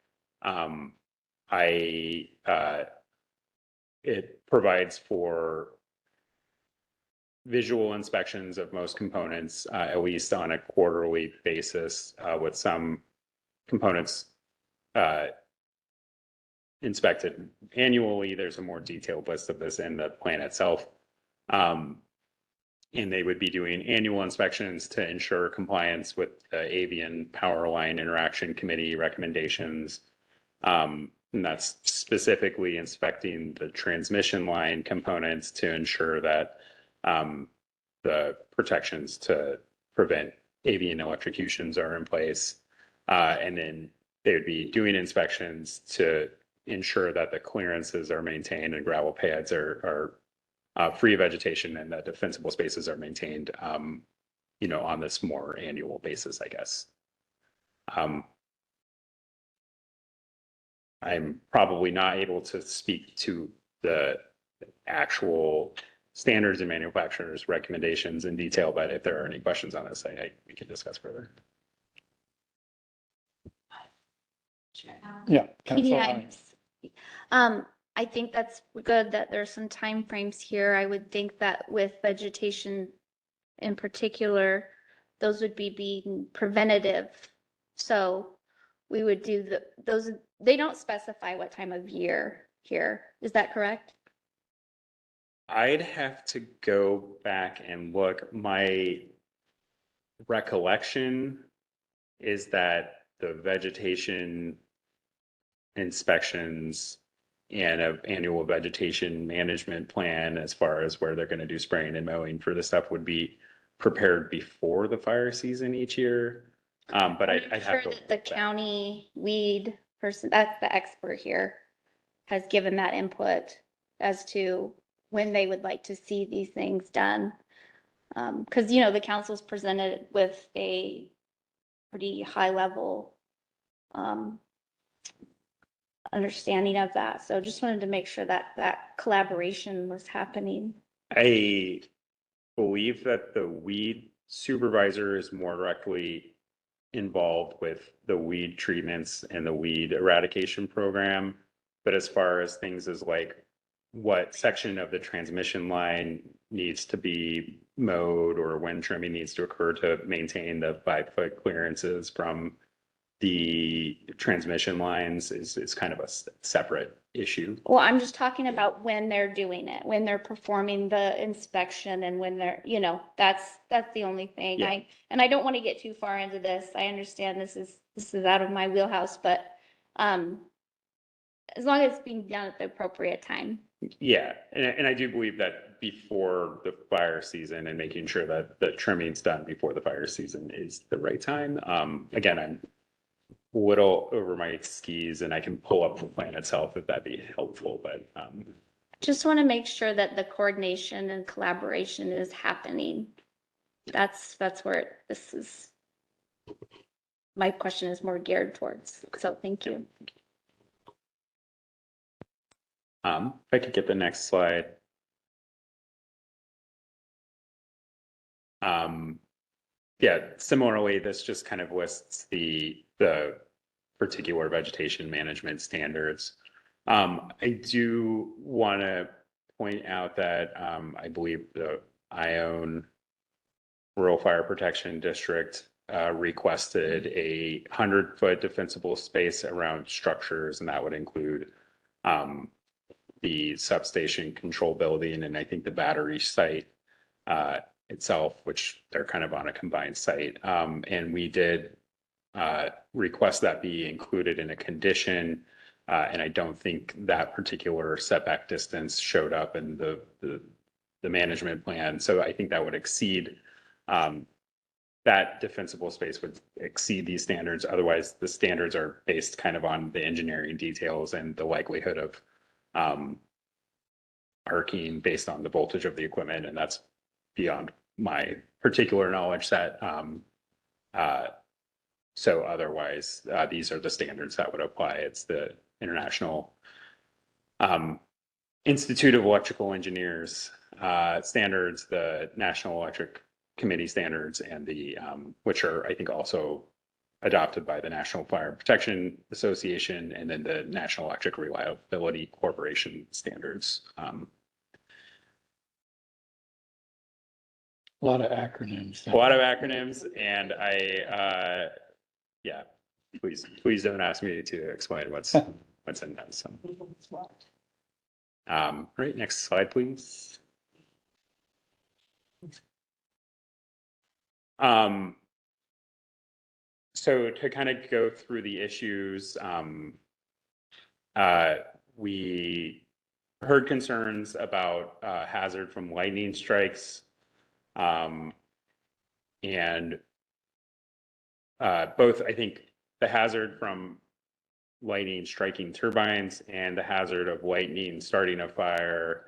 It provides for visual inspections of most components, at least on a quarterly basis, with some components inspected annually. There's a more detailed list of this in the plan itself. And they would be doing annual inspections to ensure compliance with the Avian Power Line Interaction Committee recommendations. And that's specifically inspecting the transmission line components to ensure that the protections to prevent avian electrocutions are in place. And then they would be doing inspections to ensure that the clearances are maintained and gravel pads are free of vegetation, and that defensible spaces are maintained, on this more annual basis, I guess. I'm probably not able to speak to the actual standards and manufacturers' recommendations in detail, but if there are any questions on this, we can discuss further. Yeah. PD Council Hines. I think that's good that there's some timeframes here. I would think that with vegetation in particular, those would be being preventative. So we would do those, they don't specify what time of year here. Is that correct? I'd have to go back and look. My recollection is that the vegetation inspections and an annual vegetation management plan, as far as where they're going to do spraying and mowing for the stuff, would be prepared before the fire season each year. But I'd have Sure to. that the county weed person, that's the expert here, has given that input as to when they would like to see these things done. Because, you know, the council's presented with a pretty high level understanding of that. So just wanted to make sure that that collaboration was happening. I believe that the weed supervisor is more directly involved with the weed treatments and the weed eradication program. But as far as things as like what section of the transmission line needs to be mowed or when trimming needs to occur to maintain the 5-foot clearances from the transmission lines is kind of a separate issue. Well, I'm just talking about when they're doing it, when they're performing the inspection and when they're, you know, that's the only thing. Yeah. I don't want to get too far into this. I understand this is out of my wheelhouse, but as long as it's being done at the appropriate time. Yeah, and I do believe that before the fire season and making sure that the trimming's done before the fire season is the right time. Again, I'm a little over my skis and I can pull up the plan itself if that'd be helpful, but Just want to make sure that the coordination and collaboration is happening. That's where this is. My question is more geared towards. So thank you. if I could get the next slide. Yeah, similarly, this just kind of lists the particular vegetation management standards. I do want to point out that I believe the Ione Rural Fire Protection District requested a 100-foot defensible space around structures, and that would include the substation control building and I think the battery site itself, which they're kind of on a combined site. And we did request that be included in a condition. And I don't think that particular setback distance showed up in the management plan. So I think that would exceed, that defensible space would exceed these standards. Otherwise, the standards are based kind of on the engineering details and the likelihood of arcing based on the voltage of the equipment. And that's beyond my particular knowledge set. So otherwise, these are the standards that would apply. It's the International Institute of Electrical Engineers standards, the National Electric Committee standards, and the which are, I think, also adopted by the National Fire Protection Association, and then the National Electric Reliability Corporation standards. A lot of acronyms. A lot of acronyms, and yeah, please don't ask me to explain what's in them. So, right, next slide, please. So to kind of go through the issues, we heard concerns about hazard from lightning strikes, and both, I think, the hazard from lightning striking turbines and the hazard of lightning starting a fire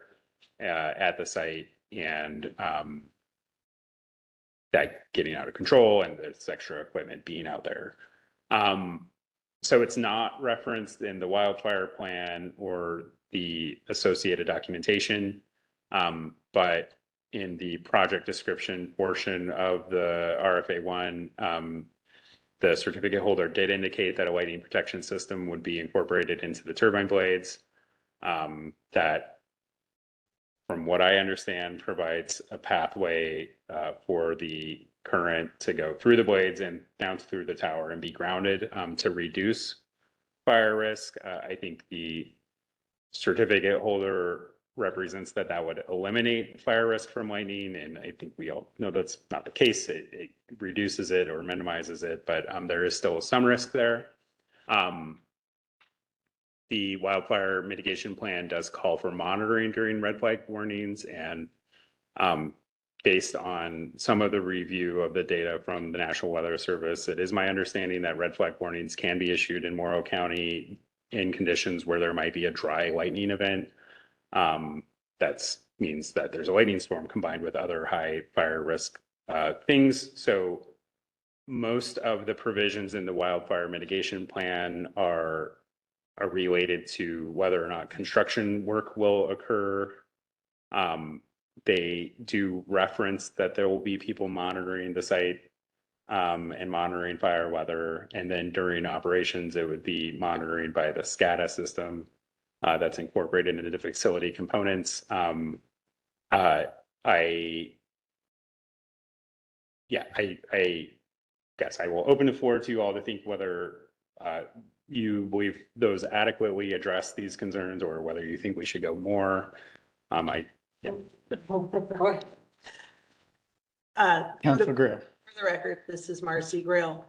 at the site, and that getting out of control and this extra equipment being out there. So it's not referenced in the wildfire plan or the associated documentation. But in the project description portion of the RFA one, the certificate holder did indicate that a lightning protection system would be incorporated into the turbine blades. That, from what I understand, provides a pathway for the current to go through the blades and down through the tower and be grounded to reduce fire risk. I think the certificate holder represents that that would eliminate fire risk from lightning, and I think we all know that's not the case. It reduces it or minimizes it, but there is still some risk there. The wildfire mitigation plan does call for monitoring during red flag warnings, and based on some of the review of the data from the National Weather Service, it is my understanding that red flag warnings can be issued in Morrow County in conditions where there might be a dry lightning event. That means that there's a lightning storm combined with other high fire risk things. So most of the provisions in the wildfire mitigation plan are related to whether or not construction work will occur. They do reference that there will be people monitoring the site and monitoring fire weather. And then during operations, it would be monitoring by the SCADA system that's incorporated into the facility components. I guess I will open the floor to you all to think whether you believe those adequately address these concerns or whether you think we should go more. Councilor Grill. For the record, this is Marcy Grill.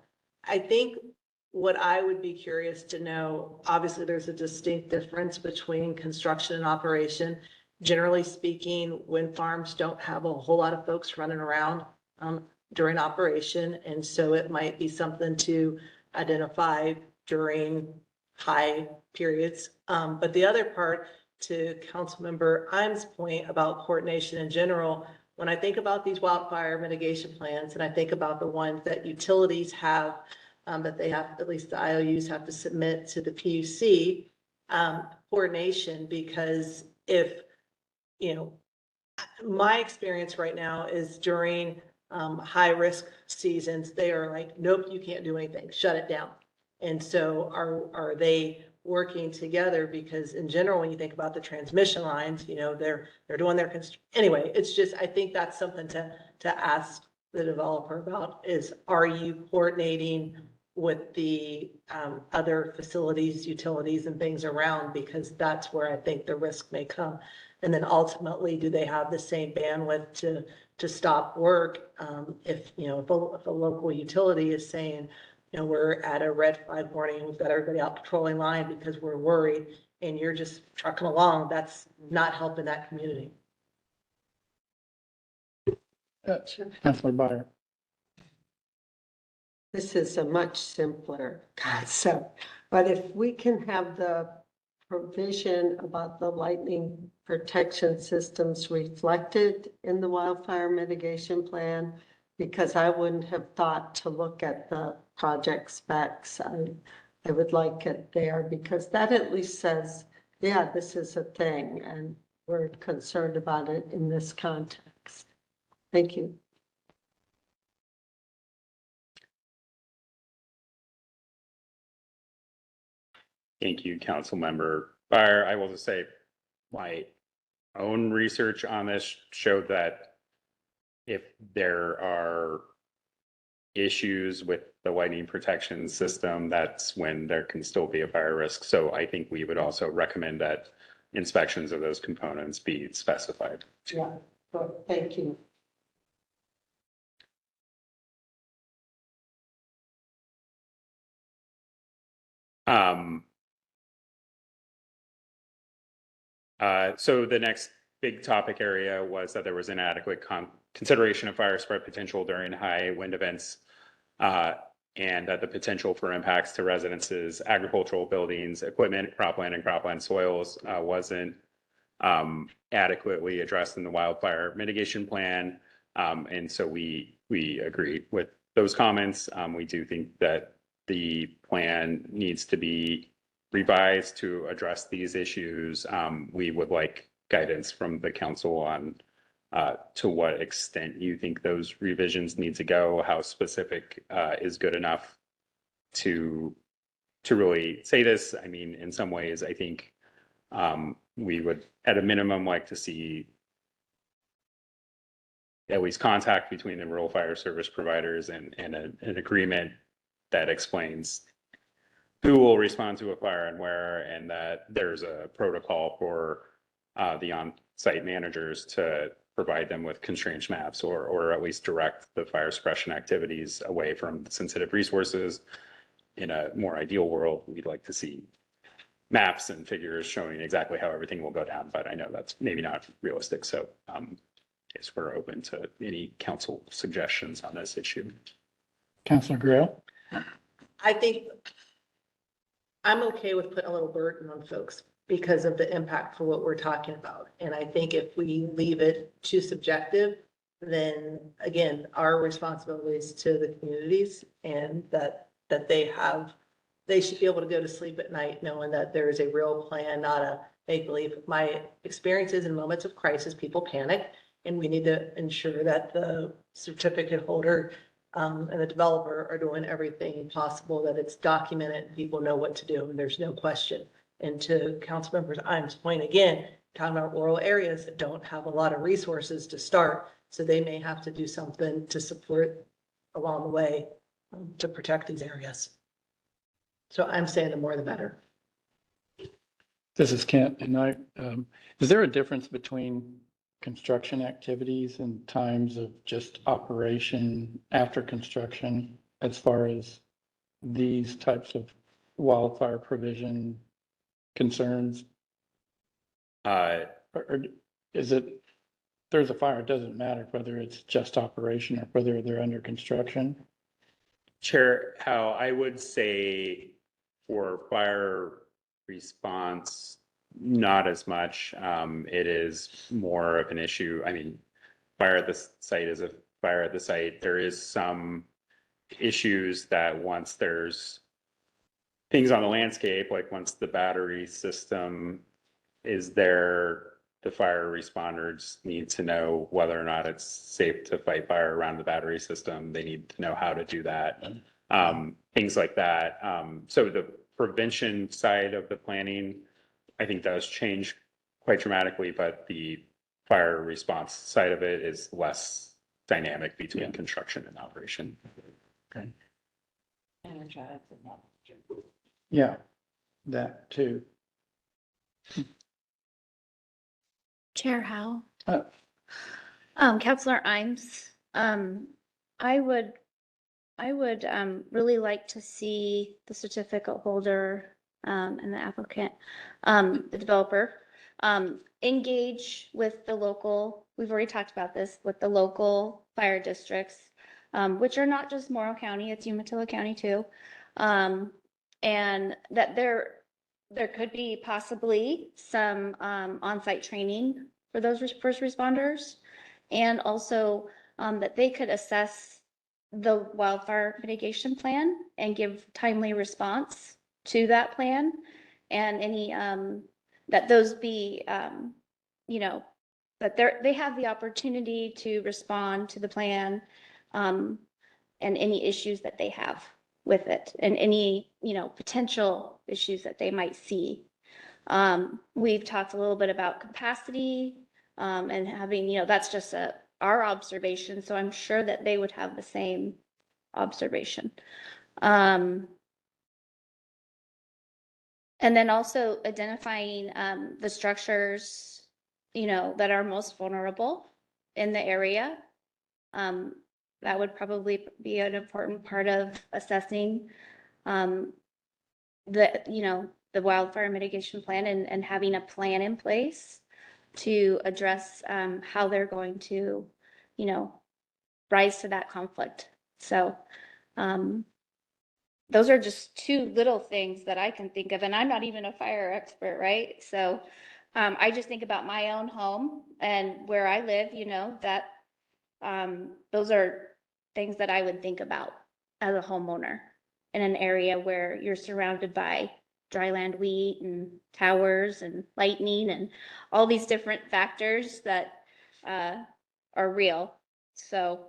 I think what I would be curious to know, obviously there's a distinct difference between construction and operation. Generally speaking, wind farms don't have a whole lot of folks running around during operation. And so it might be something to identify during high periods. But the other part, to Councilmember Im's point about coordination in general, when I think about these wildfire mitigation plans and I think about the ones that utilities have, that they have, at least the IOUs have to submit to the PUC, coordination, because if, you know, my experience right now is during high risk seasons, they are like, nope, you can't do anything, shut it down. And so are they working together? Because in general, when you think about the transmission lines, you know, they're doing their anyway, it's just, I think that's something to ask the developer about is, are you coordinating with the other facilities, utilities and things around? Because that's where I think the risk may come. And then ultimately, do they have the same bandwidth to stop work? If, you know, if a local utility is saying, you know, we're at a red flag warning, we've got everybody out patrolling line because we're worried, and you're just trucking along, that's not helping that community. Councilor Byer. This is a much simpler concept, but if we can have the provision about the lightning protection systems reflected in the wildfire mitigation plan, because I wouldn't have thought to look at the project specs. I would like it there because that at least says, yeah, this is a thing and we're concerned about it in this context. Thank you. Thank you, Councilmember Byer. I will just say my own research on this showed that if there are issues with the lightning protection system, that's when there can still be a fire risk. So I think we would also recommend that inspections of those components be specified. Yeah, good. Thank you. So the next big topic area was that there was inadequate consideration of fire spread potential during high wind events, and that the potential for impacts to residences, agricultural buildings, equipment, cropland, and cropland soils wasn't adequately addressed in the wildfire mitigation plan. And so we agree with those comments. We do think that the plan needs to be revised to address these issues. We would like guidance from the council on to what extent you think those revisions need to go, how specific is good enough to really say this. I mean, in some ways, I think we would, at a minimum, like to see at least contact between the rural fire service providers and an agreement that explains who will respond to a fire and where, and that there's a protocol for the on-site managers to provide them with constraints maps or at least direct the fire suppression activities away from sensitive resources. In a more ideal world, we'd like to see maps and figures showing exactly how everything will go down, but I know that's maybe not realistic. So yes, we're open to any council suggestions on this issue. Councilor Grail? I think I'm okay with putting a little burden on folks because of the impact for what we're talking about. And I think if we leave it too subjective, then again, our responsibility is to the communities, and that they should be able to go to sleep at night knowing that there is a real plan, not a make-believe. My experiences in moments of crisis, people panic, and we need to ensure that the certificate holder and the developer are doing everything possible, that it's documented and people know what to do, and there's no question. And to Councilmember Imes' point again, talking about rural areas that don't have a lot of resources to start, so they may have to do something to support along the way to protect these areas. So I'm saying the more the better. This is Kent, and is there a difference between construction activities and times of just operation after construction as far as these types of wildfire provision concerns? Or is it, there's a fire, it doesn't matter whether it's just operation or whether they're under construction? Chair, how I would say for fire response, not as much. It is more of an issue. I mean, fire at the site is a fire at the site. There is some issues that once there's things on the landscape, like once the battery system is there, the fire responders need to know whether or not it's safe to fight fire around the battery system. They need to know how to do that. Things like that. So the prevention side of the planning, I think, does change quite dramatically, but the fire response side of it is less dynamic between construction and operation. Okay. Yeah, that too. Chair Howe. Uh, Councilor Imes, I would really like to see the certificate holder and the applicant, the developer, engage with the local, we've already talked about this, with the local fire districts, which are not just Morrow County, it's Umatilla County too. And that there could be possibly some on-site training for those first responders, and also that they could assess the wildfire mitigation plan and give timely response to that plan, and any that those be you know, that they have the opportunity to respond to the plan and any issues that they have with it, and any, you know, potential issues that they might see. We've talked a little bit about capacity and having, you know, that's just our observation. So I'm sure that they would have the same observation. And then also identifying the structures, you know, that are most vulnerable in the area. That would probably be an important part of assessing the wildfire mitigation plan, and having a plan in place to address how they're going to, you know, rise to that conflict. So those are just two little things that I can think of, and I'm not even a fire expert, right? So I just think about my own home and where I live, you know, that those are things that I would think about as a homeowner in an area where you're surrounded by dryland wheat and towers and lightning and all these different factors that are real. So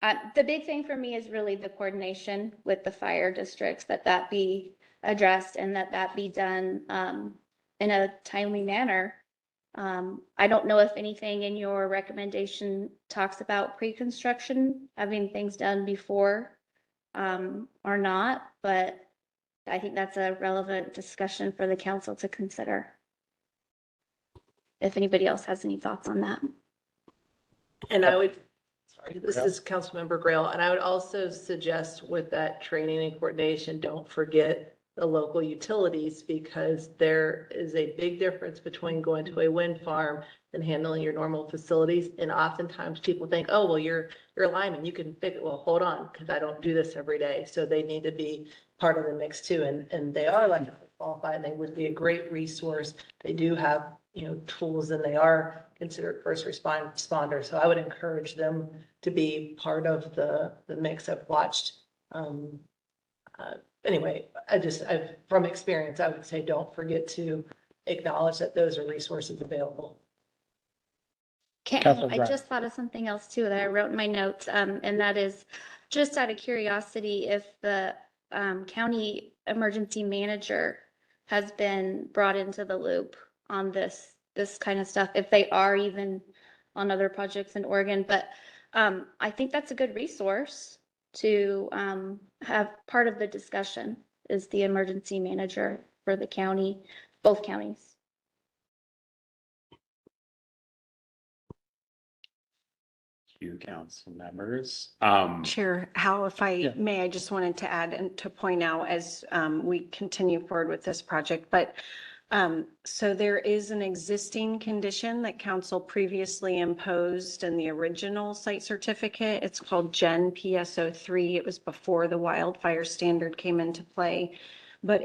the big thing for me is really the coordination with the fire districts, that be addressed and that be done in a timely manner. I don't know if anything in your recommendation talks about pre-construction, having things done before or not, but I think that's a relevant discussion for the council to consider. If anybody else has any thoughts on that. And I would, sorry, this is Councilmember Grail, and I would also suggest with that training and coordination, don't forget the local utilities, because there is a big difference between going to a wind farm and handling your normal facilities. And oftentimes people think, oh, well, you're a lineman, you can fix it. Well, hold on, because I don't do this every day. So they need to be part of the mix too. And they are electrically qualified, and they would be a great resource. They do have, tools, and they are considered first responders. So I would encourage them to be part of the mix. I've watched, anyway, from experience, I would say, don't forget to acknowledge that those are resources available. I just thought of something else too that I wrote in my notes, and that is just out of curiosity, if the county emergency manager has been brought into the loop on this kind of stuff, if they are even on other projects in Oregon. But I think that's a good resource to have part of the discussion, is the emergency manager for the county, both counties. You council members. Chair Howell, if I may, I just wanted to add and to point out as we continue forward with this project, but so there is an existing condition that council previously imposed in the original site certificate. It's called Gen PSO3. It was before the wildfire standard came into play, but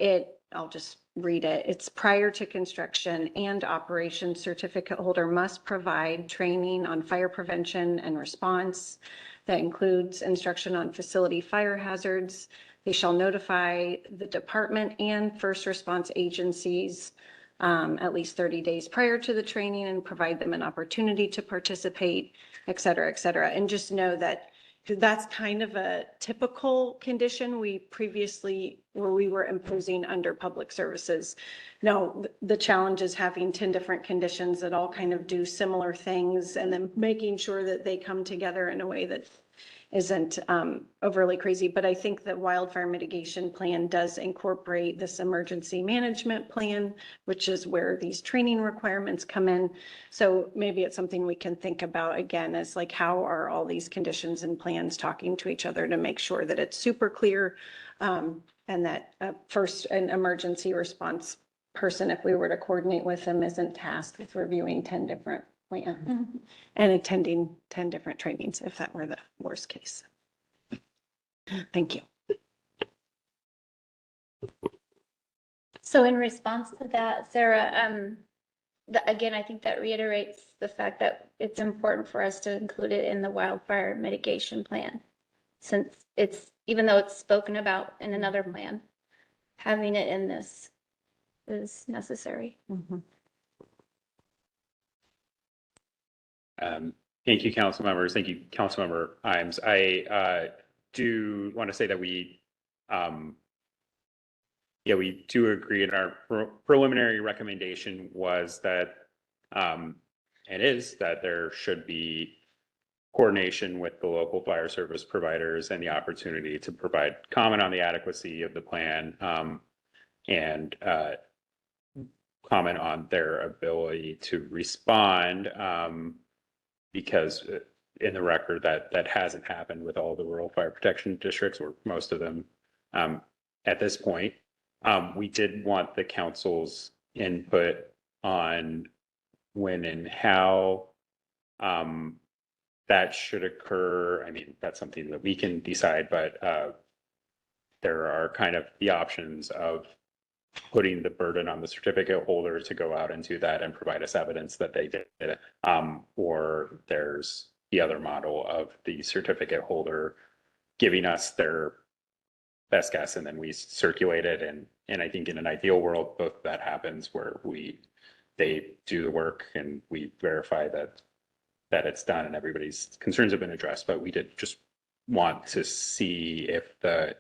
I'll just read it. It's prior to construction and operation, certificate holder must provide training on fire prevention and response. That includes instruction on facility fire hazards. They shall notify the department and first response agencies at least 30 days prior to the training and provide them an opportunity to participate, et cetera, et cetera. And just know that that's kind of a typical condition we previously, where we were imposing under public services. Now, the challenge is having 10 different conditions that all kind of do similar things, and then making sure that they come together in a way that isn't overly crazy. But I think the wildfire mitigation plan does incorporate this emergency management plan, which is where these training requirements come in. So maybe it's something we can think about again, as like, how are all these conditions and plans talking to each other to make sure that it's super clear, and that first an emergency response person, if we were to coordinate with them, isn't tasked with reviewing 10 different plans and attending 10 different trainings if that were the worst case. Thank you. So in response to that, Sarah, again, I think that reiterates the fact that it's important for us to include it in the wildfire mitigation plan, since it's, even though it's spoken about in another plan, having it in this is necessary. Thank you, council members. Thank you, Councilmember Imes. I do want to say that we do agree, in our preliminary recommendation was that, it is that there should be coordination with the local fire service providers and the opportunity to provide comment on the adequacy of the plan, and comment on their ability to respond, because in the record that hasn't happened with all the rural fire protection districts, or most of them, at this point. We did want the council's input on when and how that should occur. I mean, that's something that we can decide, but there are kind of the options of putting the burden on the certificate holder to go out and do that and provide us evidence that they did it. Or there's the other model of the certificate holder giving us their best guess, and then we circulate it And I think in an ideal world, both that happens where they do the work and we verify that it's done and everybody's concerns have been addressed. But we did just want to see if the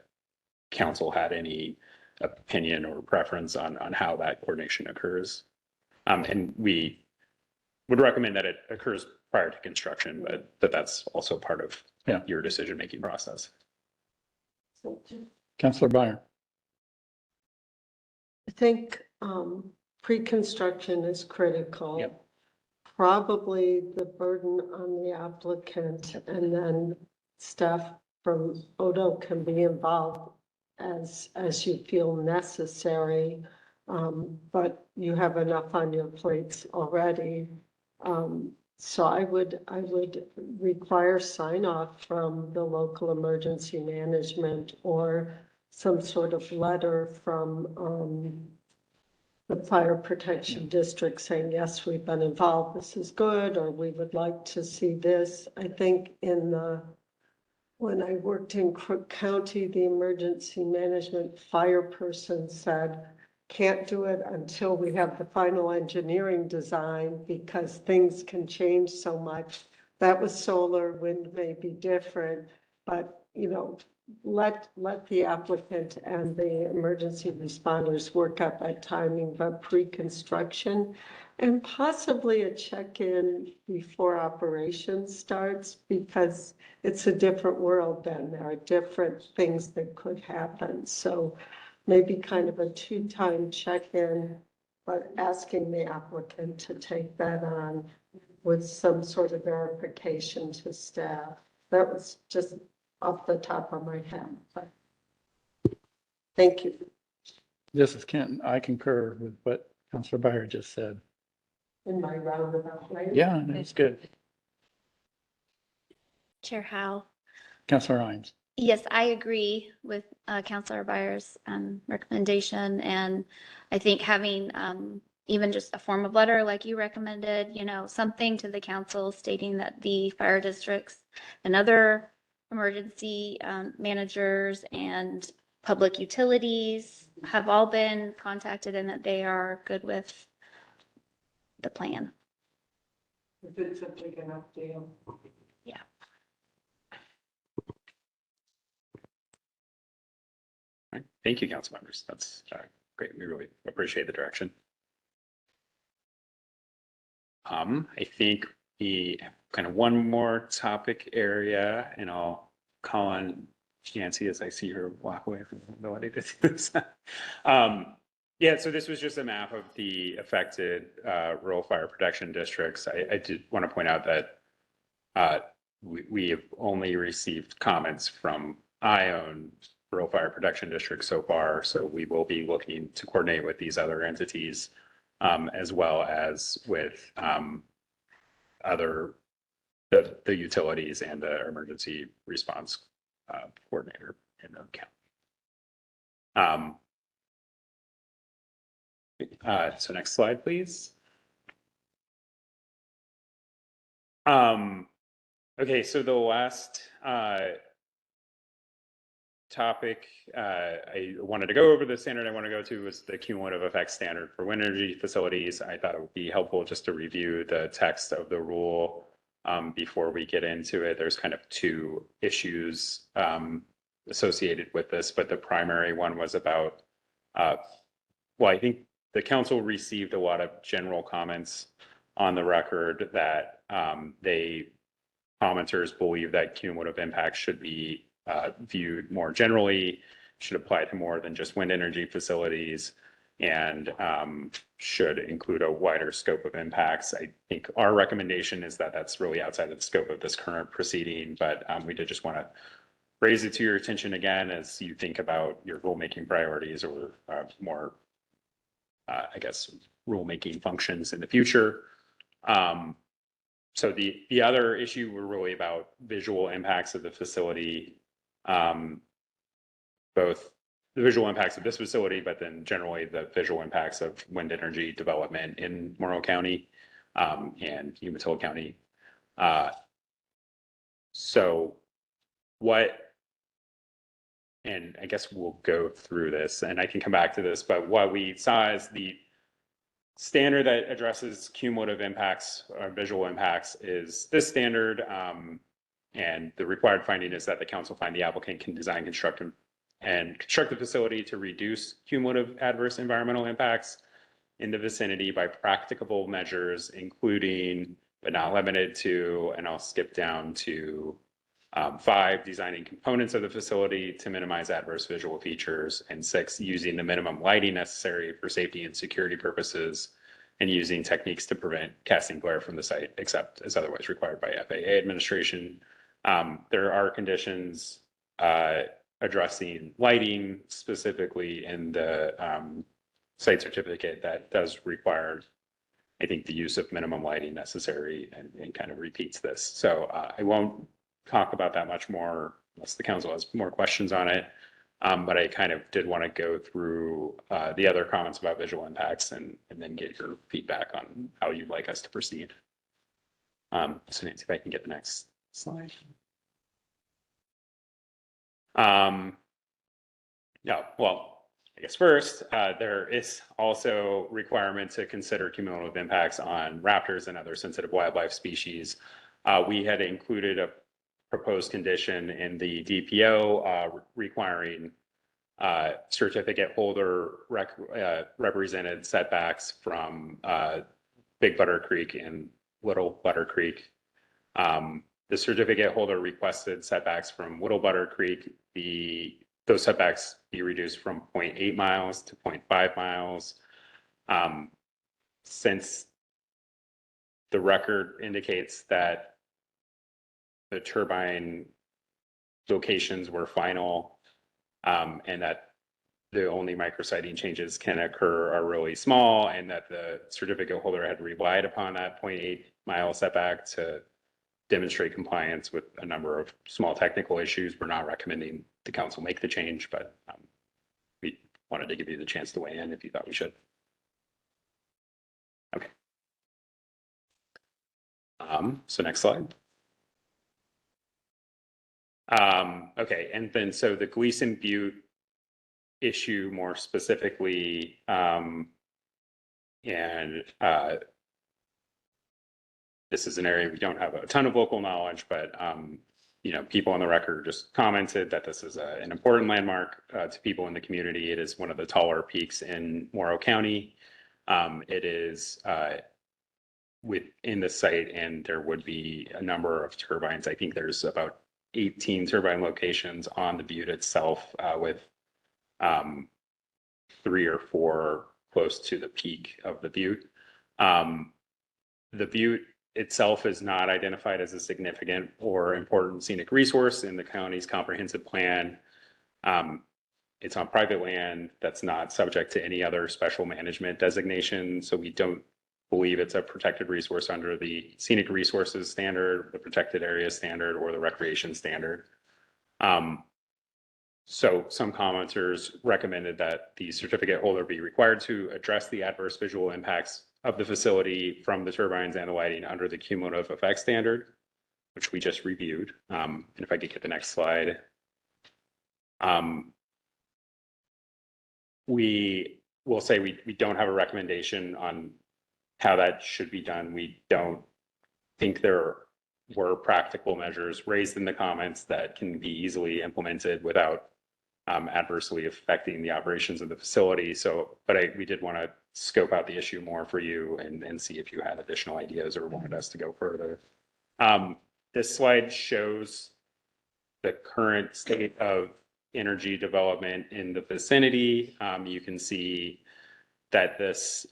council had any opinion or preference on how that coordination occurs. And we would recommend that it occurs prior to construction, but that's also part of your decision-making process. Councilor Byer. I think pre-construction is critical. Probably the burden on the applicant, and then staff from Odo can be involved as you feel necessary. But you have enough on your plates already. So I would require sign off from the local emergency management or some sort of letter from the fire protection district saying, yes, we've been involved, this is good, or we would like to see this. I think when I worked in Crook County, the emergency management fire person said, can't do it until we have the final engineering design because things can change so much. That was solar, wind may be different, but let the applicant and the emergency responders work out that timing, but pre-construction and possibly a check-in before operation starts, because it's a different world then. There are different things that could happen. So maybe kind of a two-time check-in, but asking the applicant to take that on with some sort of verification to staff. That was just off the top of my head, but thank you. This is Kent. I concur with what Councilor Byer just said. In my roundabout way. Yeah, that's good. Chair Howe. Councilor Hines. Yes, I agree with Councilor Byers' recommendation. And I think having even just a form of letter like you recommended, something to the council stating that the fire districts and other emergency managers and public utilities have all been contacted and that they are good with the plan. If it's a big enough deal. Yeah. All right. Thank you, council members. That's great. We really appreciate the direction. I think we have kind of one more topic area, and I'll call on Nancy as I see her walk away from the ability to do this. Yeah, so this was just a map of the affected rural fire protection districts. I did want to point out that we have only received comments from ION rural fire protection districts so far. So we will be looking to coordinate with these other entities as well as with the utilities and the emergency response coordinator in the county. So next slide, please. Okay, so the last topic I wanted to go over, the standard I want to go to was the cumulative effect standard for wind energy facilities. I thought it would be helpful just to review the text of the rule before we get into it. There's kind of two issues associated with this, but the primary one was about, well, I think the council received a lot of general comments on the record that commenters believe that cumulative impact should be viewed more generally, should apply to more than just wind energy facilities, and should include a wider scope of impacts. I think our recommendation is that that's really outside of the scope of this current proceeding, but we did just want to raise it to your attention again as you think about your rulemaking priorities or more, I guess, rulemaking functions in the future. So the other issue were really about visual impacts of the facility, both the visual impacts of this facility, but then generally the visual impacts of wind energy development in Morrow County and Umatilla County. So what and I guess we'll go through this and I can come back to this, but what we saw is the standard that addresses cumulative impacts or visual impacts is this standard. And the required finding is that the council find the applicant can design, construct the facility to reduce cumulative adverse environmental impacts in the vicinity by practicable measures, including, but not limited to, and I'll skip down to 5, designing components of the facility to minimize adverse visual features, and 6, using the minimum lighting necessary for safety and security purposes, and using techniques to prevent casting glare from the site, except as otherwise required by FAA administration. There are conditions addressing lighting specifically in the site certificate that does require, I think, the use of minimum lighting necessary, and kind of repeats this. So I won't talk about that much more unless the council has more questions on it. But I kind of did want to go through the other comments about visual impacts and then get your feedback on how you'd like us to proceed. So Nancy, if I can get the next slide. Yeah, well, I guess first, there is also requirement to consider cumulative impacts on raptors and other sensitive wildlife species. We had included a proposed condition in the DPO requiring certificate holder represented setbacks from Big Butter Creek and Little Butter Creek. The certificate holder requested setbacks from Little Butter Creek. Those setbacks be reduced from 0.8 miles to 0.5 miles. Since the record indicates that the turbine locations were final, and that the only micrositing changes can occur are really small, and that the certificate holder had relied upon that 0.8 mile setback to demonstrate compliance with a number of small technical issues. We're not recommending the council make the change, but we wanted to give you the chance to weigh in if you thought we should. Okay. So next slide. Okay, and then so the Gleason Butte issue more specifically, this is an area we don't have a ton of local knowledge, but you know, people on the record just commented that this is an important landmark to people in the community. It is one of the taller peaks in Morrow County. It is within the site, and there would be a number of turbines. I think there's about 18 turbine locations on the butte itself, with 3 or 4 close to the peak of the butte. The butte itself is not identified as a significant or important scenic resource in the county's comprehensive plan. It's on private land that's not subject to any other special management designation, so we don't believe it's a protected resource under the scenic resources standard, the protected area standard, or the recreation standard. So some commenters recommended that the certificate holder be required to address the adverse visual impacts of the facility from the turbines and the lighting under the cumulative effect standard, which we just reviewed. And if I could get the next slide. We will say we don't have a recommendation on how that should be done. We don't think there were practical measures raised in the comments that can be easily implemented without adversely affecting the operations of the facility. So, but we did want to scope out the issue more for you and see if you had additional ideas or wanted us to go further. This slide shows the current state of energy development in the vicinity. You can see that this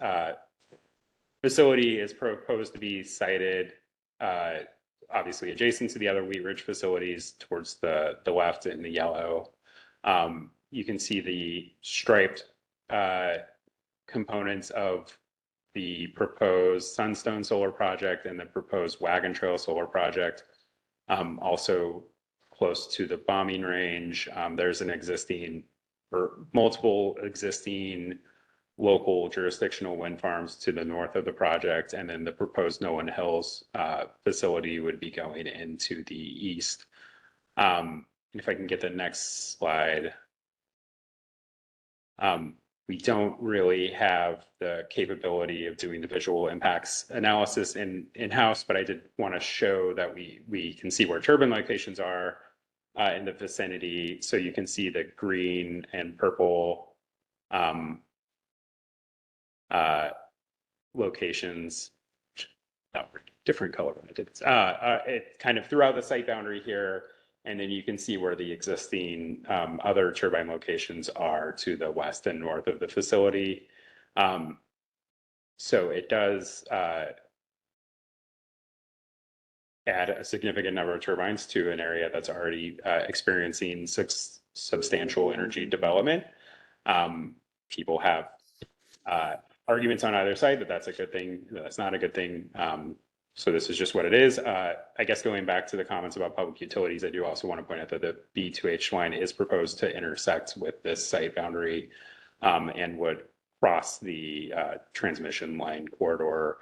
facility is proposed to be sited obviously adjacent to the other Wheat Ridge facilities towards the left in the yellow. You can see the striped components of the proposed Sunstone Solar Project and the proposed Wagon Trail Solar Project. Also close to the bombing range, there's an existing or multiple existing local jurisdictional wind farms to the north of the project, and then the proposed Nolan Hills facility would be going into the east. if I can get the next slide. We don't really have the capability of doing the visual impacts analysis in-house, but I did want to show that we can see where turbine locations are in the vicinity. So you can see the green and purple locations. Oh, different color than I did. It kind of throughout the site boundary here. And then you can see where the existing other turbine locations are to the west and north of the facility. So it does add a significant number of turbines to an area that's already experiencing substantial energy development. People have arguments on either side that that's a good thing, that's not a good thing. So this is just what it is. I guess going back to the comments about public utilities, I do also want to point out that the B2H line is proposed to intersect with this site boundary and would cross the transmission line corridor,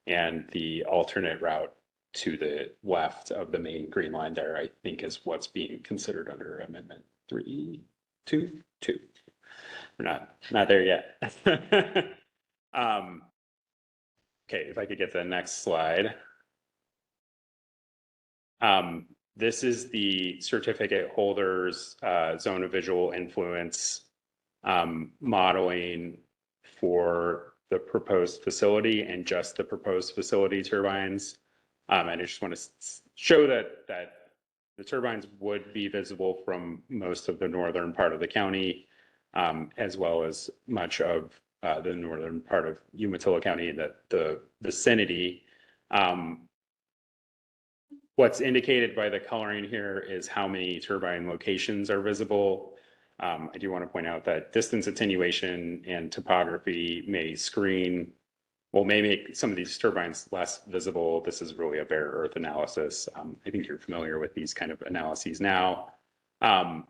and the alternate route to the left of the main green line there, I think, is what's being considered under Amendment 322. We're not there yet. Okay, if I could get the next slide. This is the certificate holders zone of visual influence modeling for the proposed facility and just the proposed facility turbines. And I just want to show that the turbines would be visible from most of the northern part of the county, as well as much of the northern part of Umatilla County and the vicinity. What's indicated by the coloring here is how many turbine locations are visible. I do want to point out that distance attenuation and topography may make some of these turbines less visible. This is really a bare earth analysis. I think you're familiar with these kind of analyses now. I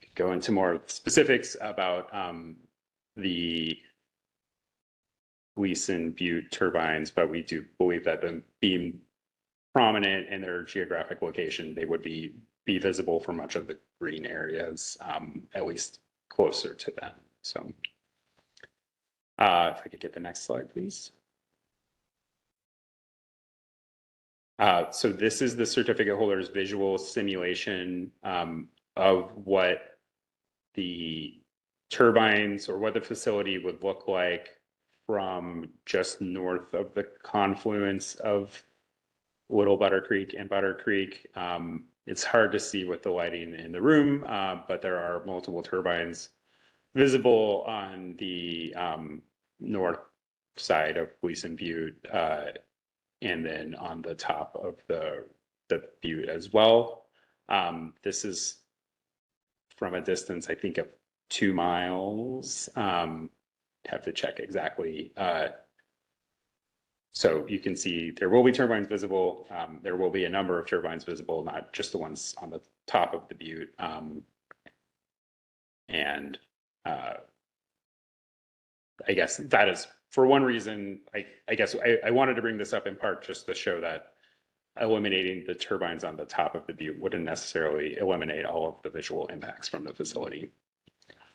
could go into more specifics about the Gleason Butte turbines, but we do believe that them being prominent in their geographic location, they would be visible for much of the green areas, at least closer to them. So if I could get the next slide, please. So this is the certificate holders visual simulation of what the turbines or what the facility would look like from just north of the confluence of Little Butter Creek and Butter Creek. It's hard to see with the lighting in the room, but there are multiple turbines visible on the north side of Gleason Butte, and then on the top of the butte as well. This is from a distance, I think, of 2 miles. Have to check exactly. So you can see there will be turbines visible. There will be a number of turbines visible, not just the ones on the top of the butte. And I guess that is, for one reason, I guess I wanted to bring this up in part just to show that eliminating the turbines on the top of the butte wouldn't necessarily eliminate all of the visual impacts from the facility.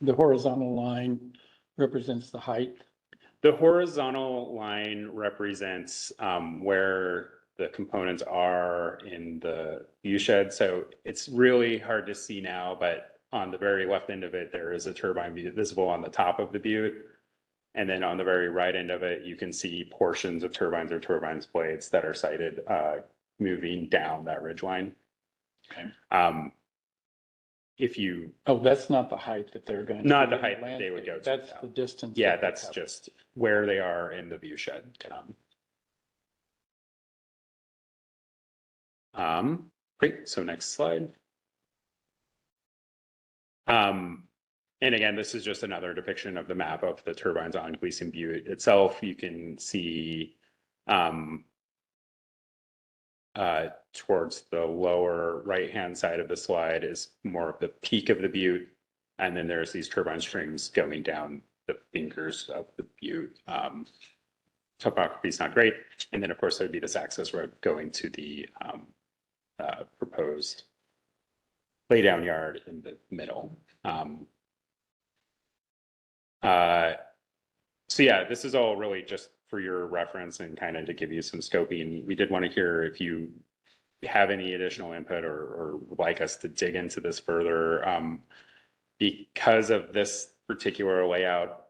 The horizontal line represents the height. The horizontal line represents where the components are in the view shed. So it's really hard to see now, but on the very left end of it, there is a turbine visible on the top of the butte. And then on the very right end of it, you can see portions of turbines or turbines blades that are sited moving down that ridge line. Okay. If you, oh, that's not the height that they're going to. Not the height that they would go to. That's the distance. Yeah, that's just where they are in the view shed. Great. So next slide. And again, this is just another depiction of the map of the turbines on Gleason Butte itself. You can see towards the lower right-hand side of the slide is more of the peak of the butte. And then there's these turbine strings going down the fingers of the butte. topography is not great. And then, of course, there'd be this access road going to the proposed laydown yard in the middle. So yeah, this is all really just for your reference and kind of to give you some scoping. We did want to hear if you have any additional input or would like us to dig into this further. Because of this particular layout,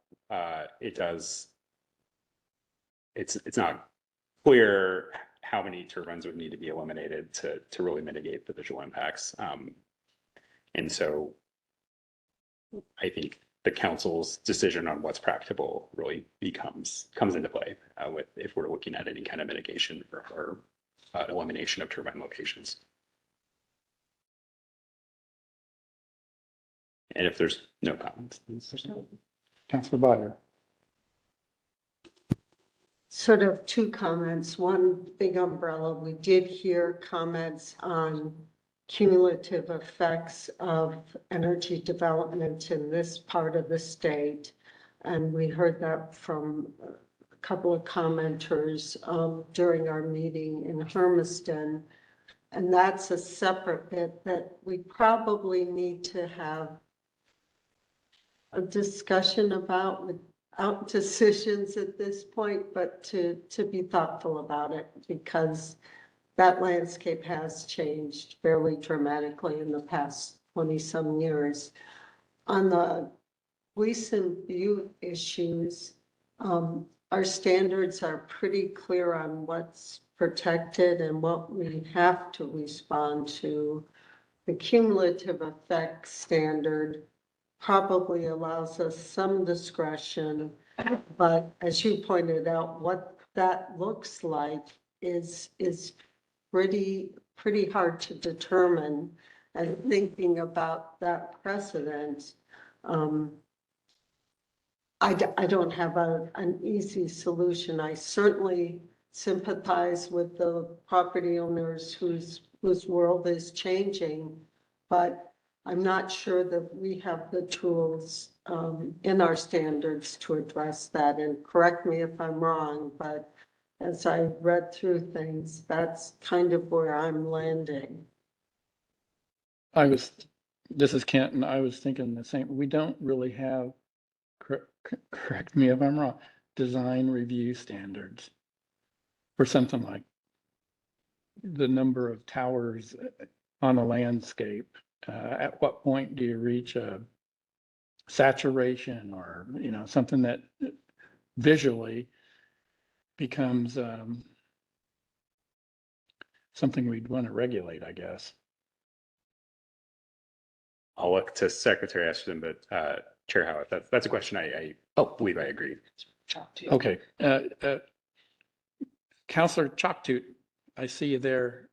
it's not clear how many turbines would need to be eliminated to really mitigate the visual impacts. And so I think the council's decision on what's practical really comes into play with if we're looking at any kind of mitigation or elimination of turbine locations. And if there's no comments, Councilor Byer. Sort of two comments. One big umbrella. We did hear comments on cumulative effects of energy development in this part of the state. And we heard that from a couple of commenters during our meeting in Hermiston. And that's a separate bit that we probably need to have a discussion about without decisions at this point, but to be thoughtful about it, because that landscape has changed fairly dramatically in the past 20-some years. On the Gleason Butte issues, our standards are pretty clear on what's protected and what we have to respond to. The cumulative effect standard probably allows us some discretion, but as you pointed out, what that looks like is pretty hard to determine. And thinking about that precedent, I don't have an easy solution. I certainly sympathize with the property owners whose world is changing, but I'm not sure that we have the tools in our standards to address that. And correct me if I'm wrong, but as I read through things, that's kind of where I'm landing. This is Kent, and I was thinking the same. We don't really have, correct me if I'm wrong, design review standards for something like the number of towers on a landscape. At what point do you reach a saturation or, something that visually becomes something we'd want to regulate, I guess. I'll look to Secretary Ashton, but Chair Howitt, that's a question I believe I agree. Okay. Councilor Choctoot, I see you there.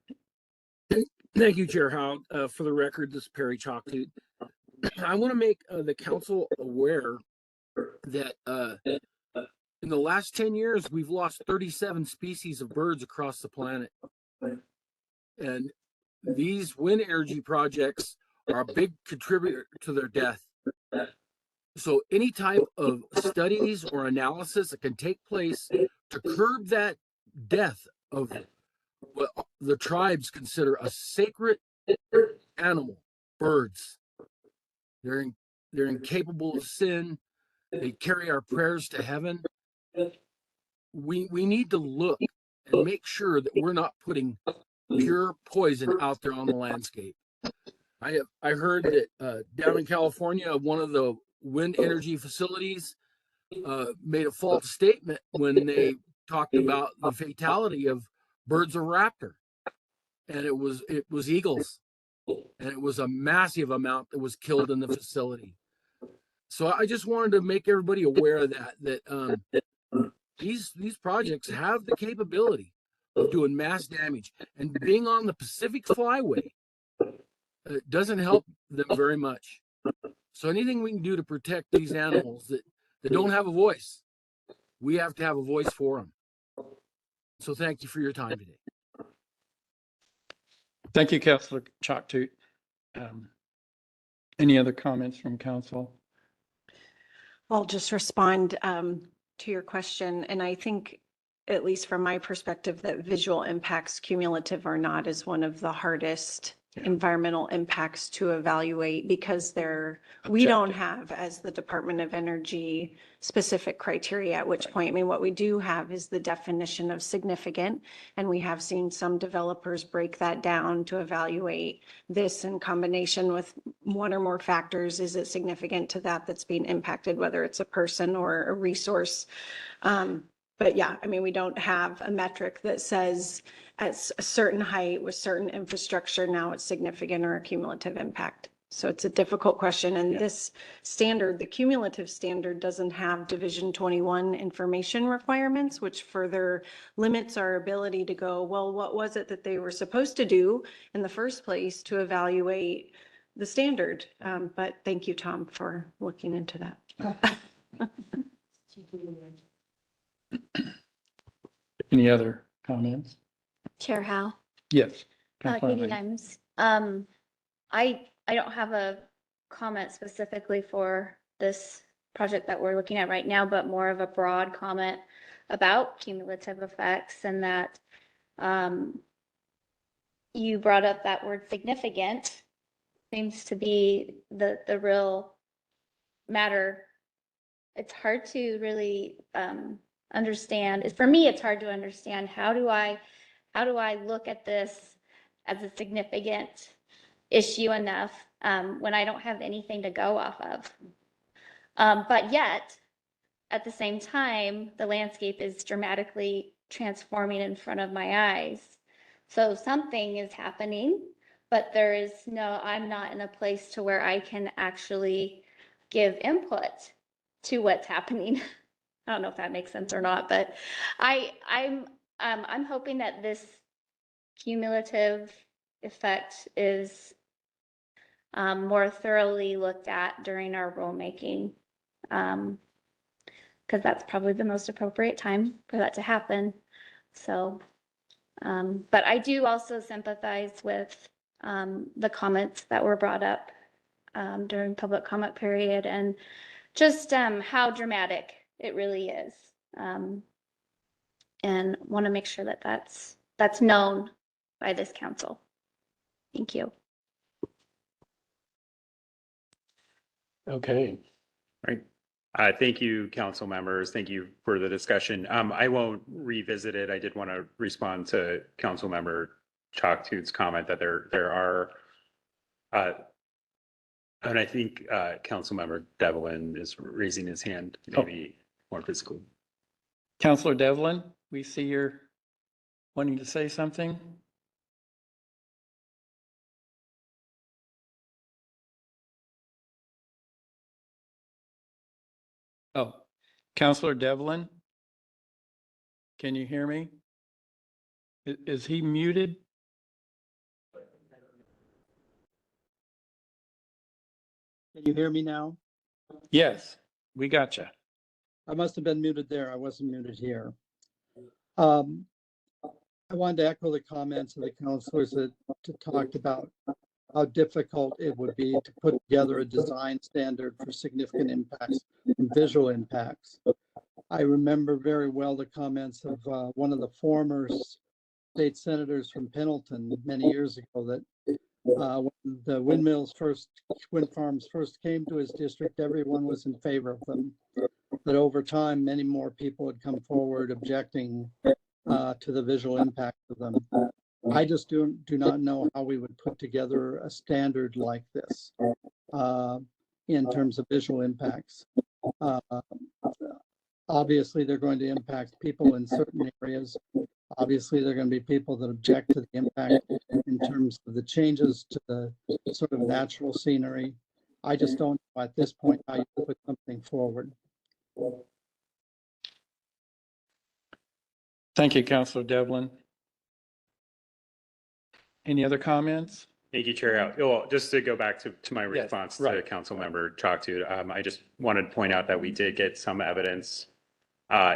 Thank you, Chair Howe. For the record, this is Perry Choctoot. I want to make the council aware that in the last 10 years, we've lost 37 species of birds across the planet. And these wind energy projects are a big contributor to their death. So any type of studies or analysis that can take place to curb that death of what the tribes consider a sacred animal, birds. They're incapable of sin. They carry our prayers to heaven. We need to look and make sure that we're not putting pure poison out there on the landscape. I heard that down in California, one of the wind energy facilities made a false statement when they talked about the fatality of birds of raptor, and it was eagles, and it was a massive amount that was killed in the facility. So I just wanted to make everybody aware of that these projects have the capability of doing mass damage, and being on the Pacific Flyway doesn't help them very much. So anything we can do to protect these animals that don't have a voice, we have to have a voice for them. So thank you for your time today. Thank you, Councilor Choctoot. Any other comments from council? I'll just respond to your question. And I think at least from my perspective, that visual impacts, cumulative or not, is one of the hardest environmental impacts to evaluate because we don't have, as the Department of Energy, specific criteria, at which point, I mean, what we do have is the definition of significant. And we have seen some developers break that down to evaluate this in combination with one or more factors. Is it significant to that that's being impacted, whether it's a person or a resource? But yeah, I mean, we don't have a metric that says at a certain height with certain infrastructure, now it's significant or a cumulative impact. So it's a difficult question. And this standard, the cumulative standard, doesn't have Division 21 information requirements, which further limits our ability to go, well, what was it that they were supposed to do in the first place to evaluate the standard? But thank you, Tom, for looking into that. Any other comments? Chair Howe. Yes. Katie Councilor Dimes. I don't have a comment specifically for this project that we're looking at right now, but more of a broad comment about cumulative effects, and that you brought up that word significant seems to be the real matter. It's hard to really understand. For me, it's hard to understand how do I look at this as a significant issue enough when I don't have anything to go off of. But yet, at the same time, the landscape is dramatically transforming in front of my eyes. So something is happening, but I'm not in a place to where I can actually give input to what's happening. I don't know if that makes sense or not, but I'm hoping that this cumulative effect is more thoroughly looked at during our rulemaking, because that's probably the most appropriate time for that to happen. So, but I do also sympathize with the comments that were brought up during public comment period, and just how dramatic it really is, and want to make sure that that's known by this council. Thank you. Okay. Right. Thank you, council members. Thank you for the discussion. I won't revisit it. I did want to respond to council member Chalktoot's comment that there are, and I think council member Devlin is raising his hand, maybe more physically. Councilor Devlin, we see you're wanting to say something. Oh, Councilor Devlin, can you hear me? Is he muted? Can you hear me now? Yes, we got you. I must have been muted there. I wasn't muted here. I wanted to echo the comments of the councilors that talked about how difficult it would be to put together a design standard for significant impacts and visual impacts. I remember very well the comments of one of the former state senators from Pendleton many years ago that when the wind farms first came to his district, everyone was in favor of them. But over time, many more people had come forward objecting to the visual impact of them. I just do not know how we would put together a standard like this in terms of visual impacts. Obviously, they're going to impact people in certain areas. Obviously, there are going to be people that object to the impact in terms of the changes to the sort of natural scenery. I just don't know at this point how you put something forward. Thank you, Councilor Devlin. Any other comments? Thank you, Chair. Well, just to go back to my response to council member Chalktoot, I just wanted to point out that we did get some evidence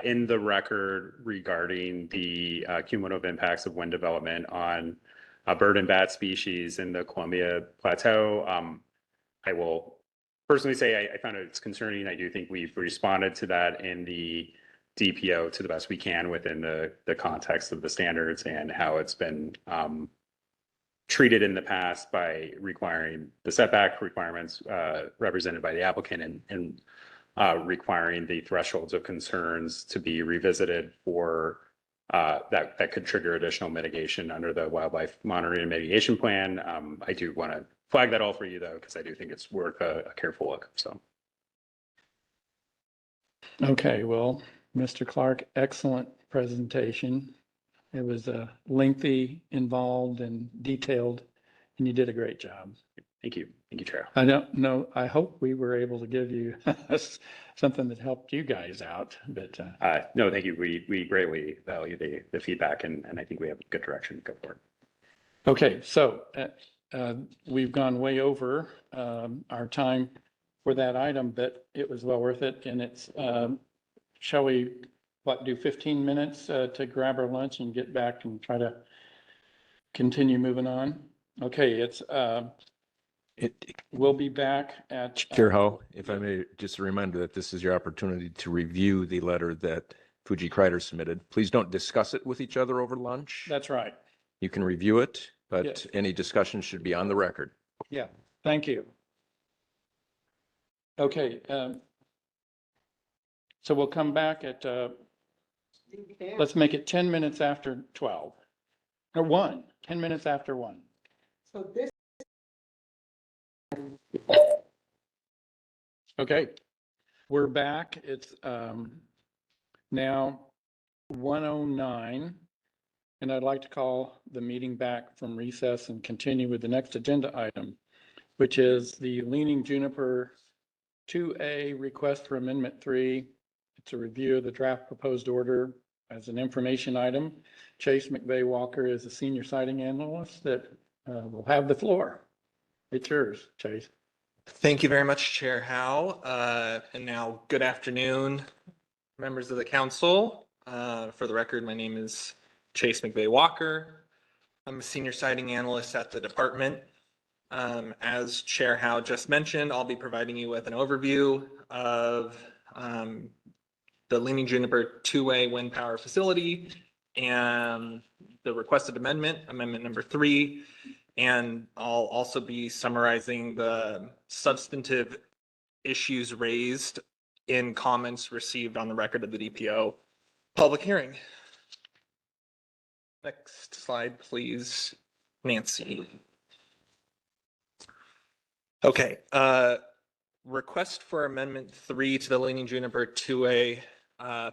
in the record regarding the cumulative impacts of wind development on bird and bat species in the Columbia Plateau. I will personally say I found it's concerning. I do think we've responded to that in the DPO to the best we can within the context of the standards and how it's been treated in the past by requiring the setback requirements represented by the applicant and requiring the thresholds of concerns to be revisited for that could trigger additional mitigation under the wildlife monitoring and mitigation plan. I do want to flag that all for you though, because I do think it's worth a careful look. So. Okay, well, Mr. Clark, excellent presentation. It was lengthy, involved, and detailed, and you did a great job. Thank you. Thank you, Chair. I don't know, I hope we were able to give you something that helped you guys out, but. No, thank you. We greatly value the feedback, and I think we have a good direction to go forward. Okay, so we've gone way over our time for that item, but it was well worth it. And it's, shall we, do 15 minutes to grab our lunch and get back and try to continue moving on? Okay, we'll be back at. Chair Howe, if I may, just a reminder that this is your opportunity to review the letter that Fuji Kreider submitted. Please don't discuss it with each other over lunch. That's right. You can review it, but Yes. any discussion should be on the record. Yeah, thank you. Okay, so we'll come back at, let's make it 10 minutes after 12, or 10 minutes after 1. So this. Okay, we're back. It's now 1:09, and I'd like to call the meeting back from recess and continue with the next agenda item, which is the Leaning Juniper 2A request for Amendment 3. It's a review of the draft proposed order as an information item. Chase McVeigh Walker is a senior siting analyst that will have the floor. It's yours, Chase. Thank you very much, Chair Howe. And now, good afternoon, members of the council. For the record, my name is Chase McVeigh Walker. I'm a senior siting analyst at the department. As Chair Howe just mentioned, I'll be providing you with an overview of the Leaning Juniper 2A wind power facility and the requested amendment number 3. And I'll also be summarizing the substantive issues raised in comments received on the record of the DPO public hearing. Next slide, please, Nancy. Okay, request for amendment 3 to the Leaning Juniper 2A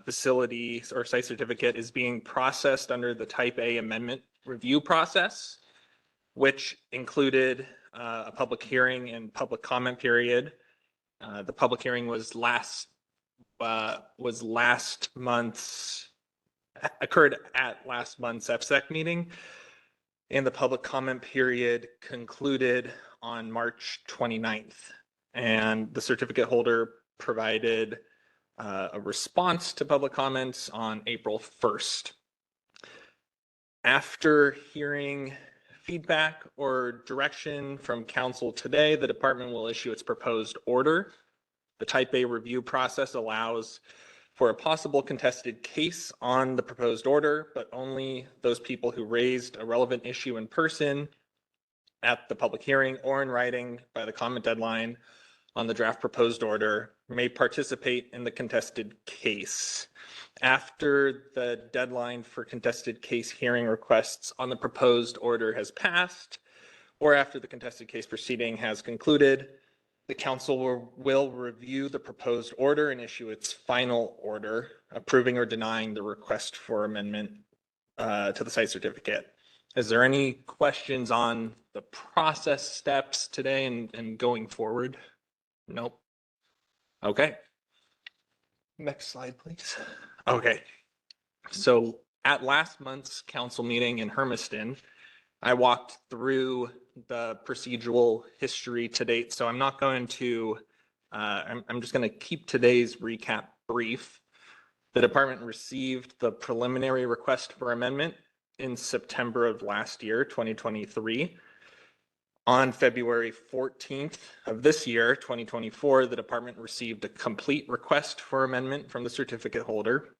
facility or site certificate is being processed under the Type A amendment review process, which included a public hearing and public comment period. The public hearing was occurred at last month's FSEC meeting, and the public comment period concluded on March 29th. And the certificate holder provided a response to public comments on April 1st. After hearing feedback or direction from council today, the department will issue its proposed order. The Type A review process allows for a possible contested case on the proposed order, but only those people who raised a relevant issue in person at the public hearing or in writing by the comment deadline on the draft proposed order may participate in the contested case. After the deadline for contested case hearing requests on the proposed order has passed, or after the contested case proceeding has concluded, the council will review the proposed order and issue its final order, approving or denying the request for amendment to the site certificate. Is there any questions on the process steps today and going forward? Nope. Okay. Next slide, please. Okay. So at last month's council meeting in Hermiston, I walked through the procedural history to date. So I'm not going to, I'm just going to keep today's recap brief. The department received the preliminary request for amendment in September of last year, 2023. On February 14th of this year, 2024, the department received a complete request for amendment from the certificate holder.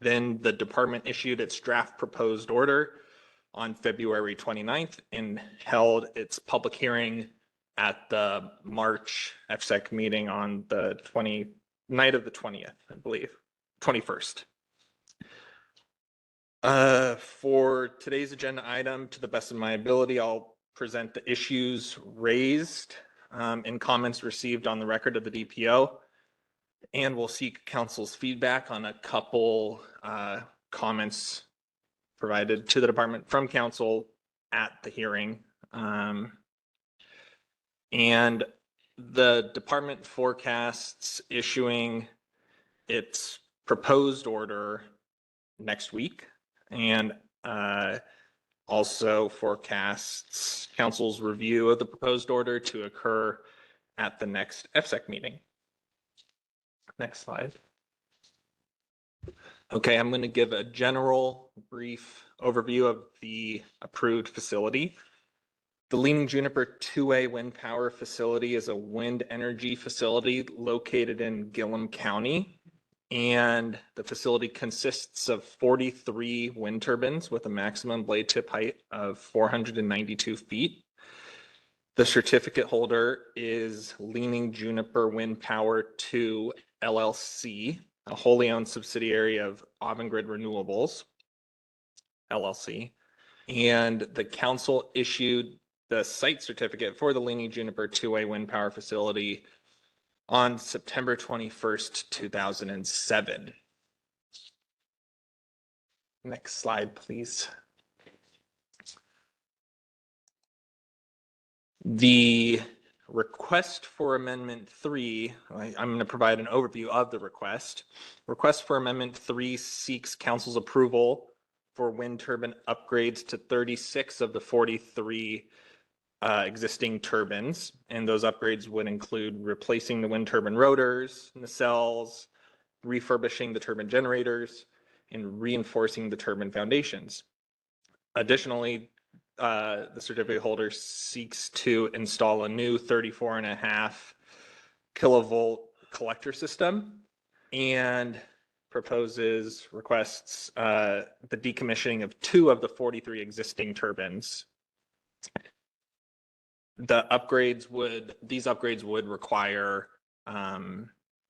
Then the department issued its draft proposed order on February 29th and held its public hearing at the March FSEC meeting on the night of the 20th, I believe, 21st. For today's agenda item, to the best of my ability, I'll present the issues raised and comments received on the record of the DPO. And we'll seek council's feedback on a couple comments provided to the department from council at the hearing. And the department forecasts issuing its proposed order next week, and also forecasts council's review of the proposed order to occur at the next FSEC meeting. Next slide. Okay, I'm going to give a general brief overview of the approved facility. The Leaning Juniper 2A wind power facility is a wind energy facility located in Gillum County. And the facility consists of 43 wind turbines with a maximum blade tip height of 492 feet. The certificate holder is Leaning Juniper Wind Power 2 LLC, a wholly owned subsidiary of Avangrid Renewables LLC. And the council issued the site certificate for the Leaning Juniper 2A wind power facility on September 21st, 2007. Next slide, please. The request for Amendment 3, I'm going to provide an overview of the request. Request for Amendment 3 seeks council's approval for wind turbine upgrades to 36 of the 43 existing turbines. And those upgrades would include replacing the wind turbine rotors, nacelles, refurbishing the turbine generators, and reinforcing the turbine foundations. Additionally, the certificate holder seeks to install a new 34.5 kilovolt collector system and requests the decommissioning of 2 of the 43 existing turbines. These upgrades would require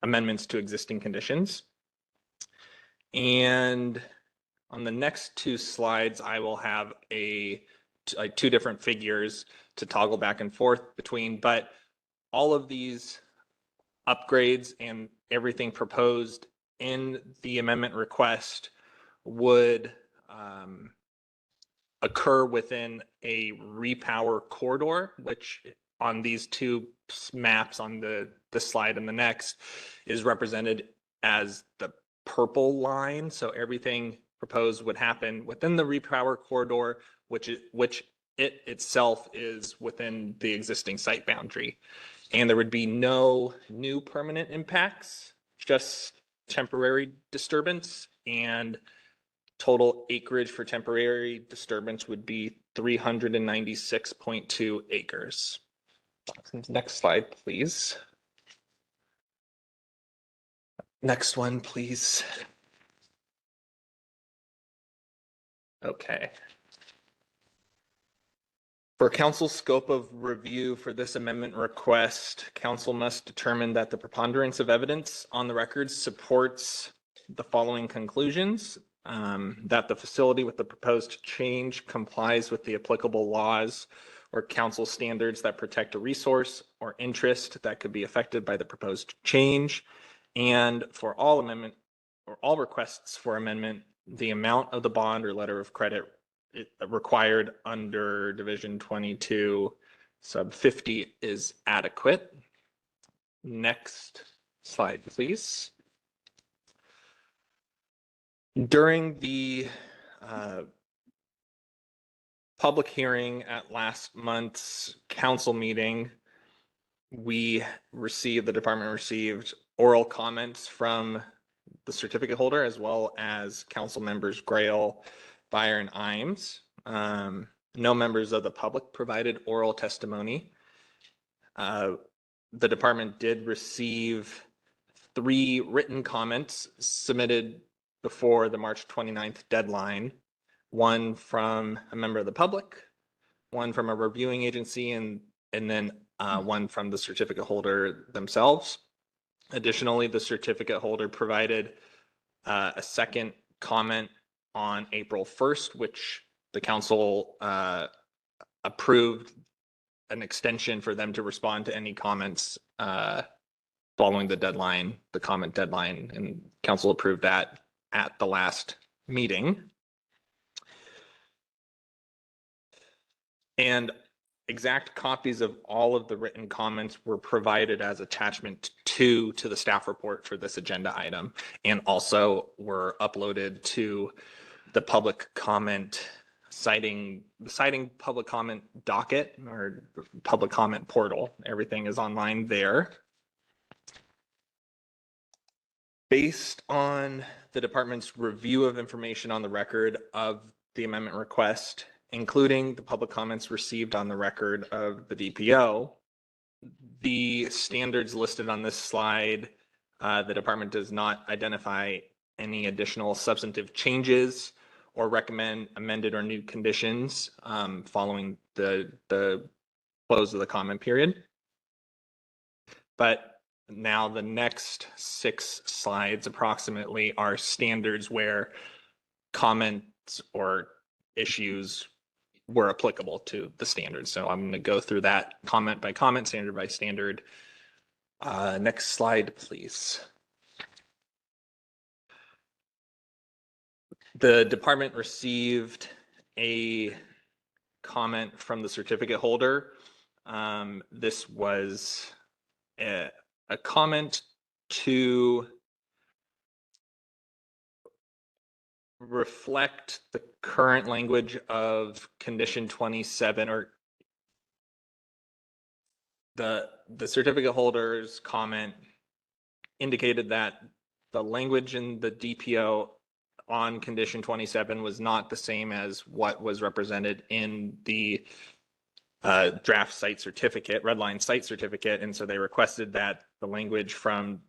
amendments to existing conditions. And on the next 2 slides, I will have 2 different figures to toggle back and forth between, but all of these upgrades and everything proposed in the amendment request would occur within a repower corridor, which on these 2 maps on the slide and the next is represented as the purple line. So everything proposed would happen within the repower corridor, which it itself is within the existing site boundary. And there would be no new permanent impacts, just temporary disturbance, and total acreage for temporary disturbance would be 396.2 acres. Next slide, please. Next one, please. Okay. For council's scope of review for this amendment request, council must determine that the preponderance of evidence on the record supports the following conclusions: that the facility with the proposed change complies with the applicable laws or council standards that protect a resource or interest that could be affected by the proposed change, and for all amendment or all requests for amendment, the amount of the bond or letter of credit required under Division 22 sub 50 is adequate. Next slide, please. During the public hearing at last month's council meeting, the department received oral comments from the certificate holder as well as council members Grail, Byer, and Imes. No members of the public provided oral testimony. The department did receive 3 written comments submitted before the March 29th deadline, one from a member of the public, one from a reviewing agency, and then one from the certificate holder themselves. Additionally, the certificate holder provided a second comment on April 1st, which the council approved an extension for them to respond to any comments following the deadline, the comment deadline, and council approved that at the last meeting. And exact copies of all of the written comments were provided as attachment to the staff report for this agenda item, and also were uploaded to the public comment citing public comment docket or public comment portal. Everything is online there. Based on the department's review of information on the record of the amendment request, including the public comments received on the record of the DPO, the standards listed on this slide, the department does not identify any additional substantive changes or recommend amended or new conditions following the close of the comment period. But now the next 6 slides approximately are standards where comments or issues were applicable to the standards. So I'm going to go through that comment by comment, standard by standard. Next slide, please. The department received a comment from the certificate holder. This was a comment to reflect the current language of condition 27, or the certificate holder's comment indicated that the language in the DPO on condition 27 was not the same as what was represented in the draft site certificate, redline site certificate. And so they requested that the language from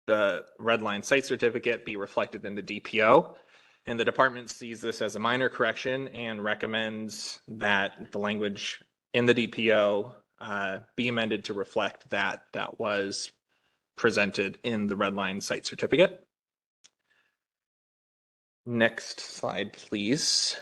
the redline site certificate be reflected in the DPO. And the department sees this as a minor correction and recommends that the language in the DPO be amended to reflect that was presented in the redline site certificate. Next slide, please.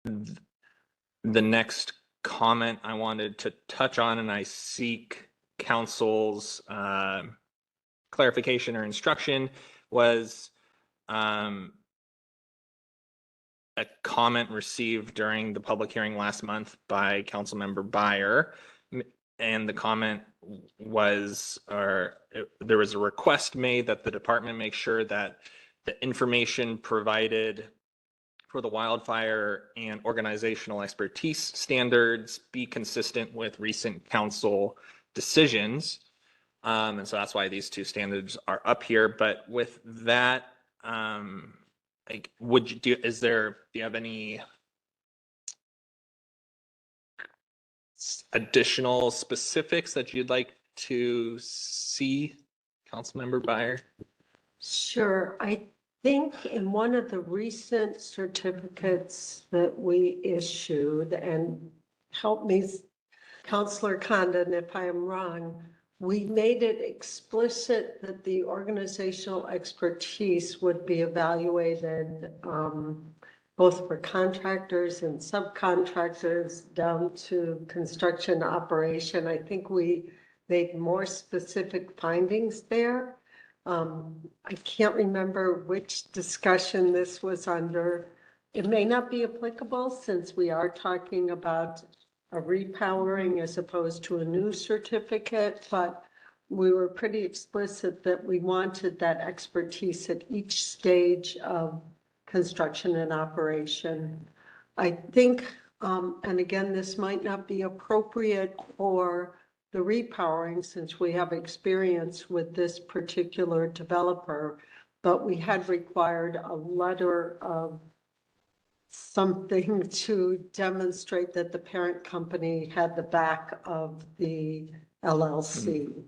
The next comment I wanted to touch on, and I seek council's clarification or instruction, was a comment received during the public hearing last month by Councilmember Byer. And the comment was, there was a request made that the department make sure that the information provided for the wildfire and organizational expertise standards be consistent with recent council decisions. And so that's why these 2 standards are up here. But with that, like, do you have any additional specifics that you'd like to see, Councilmember Byer? Sure. I think in one of the recent certificates that we issued, and help me, Councilor Condon, if I am wrong, we made it explicit that the organizational expertise would be evaluated both for contractors and subcontractors down to construction operation. I think we made more specific findings there. I can't remember which discussion this was under. It may not be applicable since we are talking about a repowering as opposed to a new certificate, but we were pretty explicit that we wanted that expertise at each stage of construction and operation. I think, and again, this might not be appropriate for the repowering since we have experience with this particular developer, but we had required a letter of something to demonstrate that the parent company had the back of the LLC.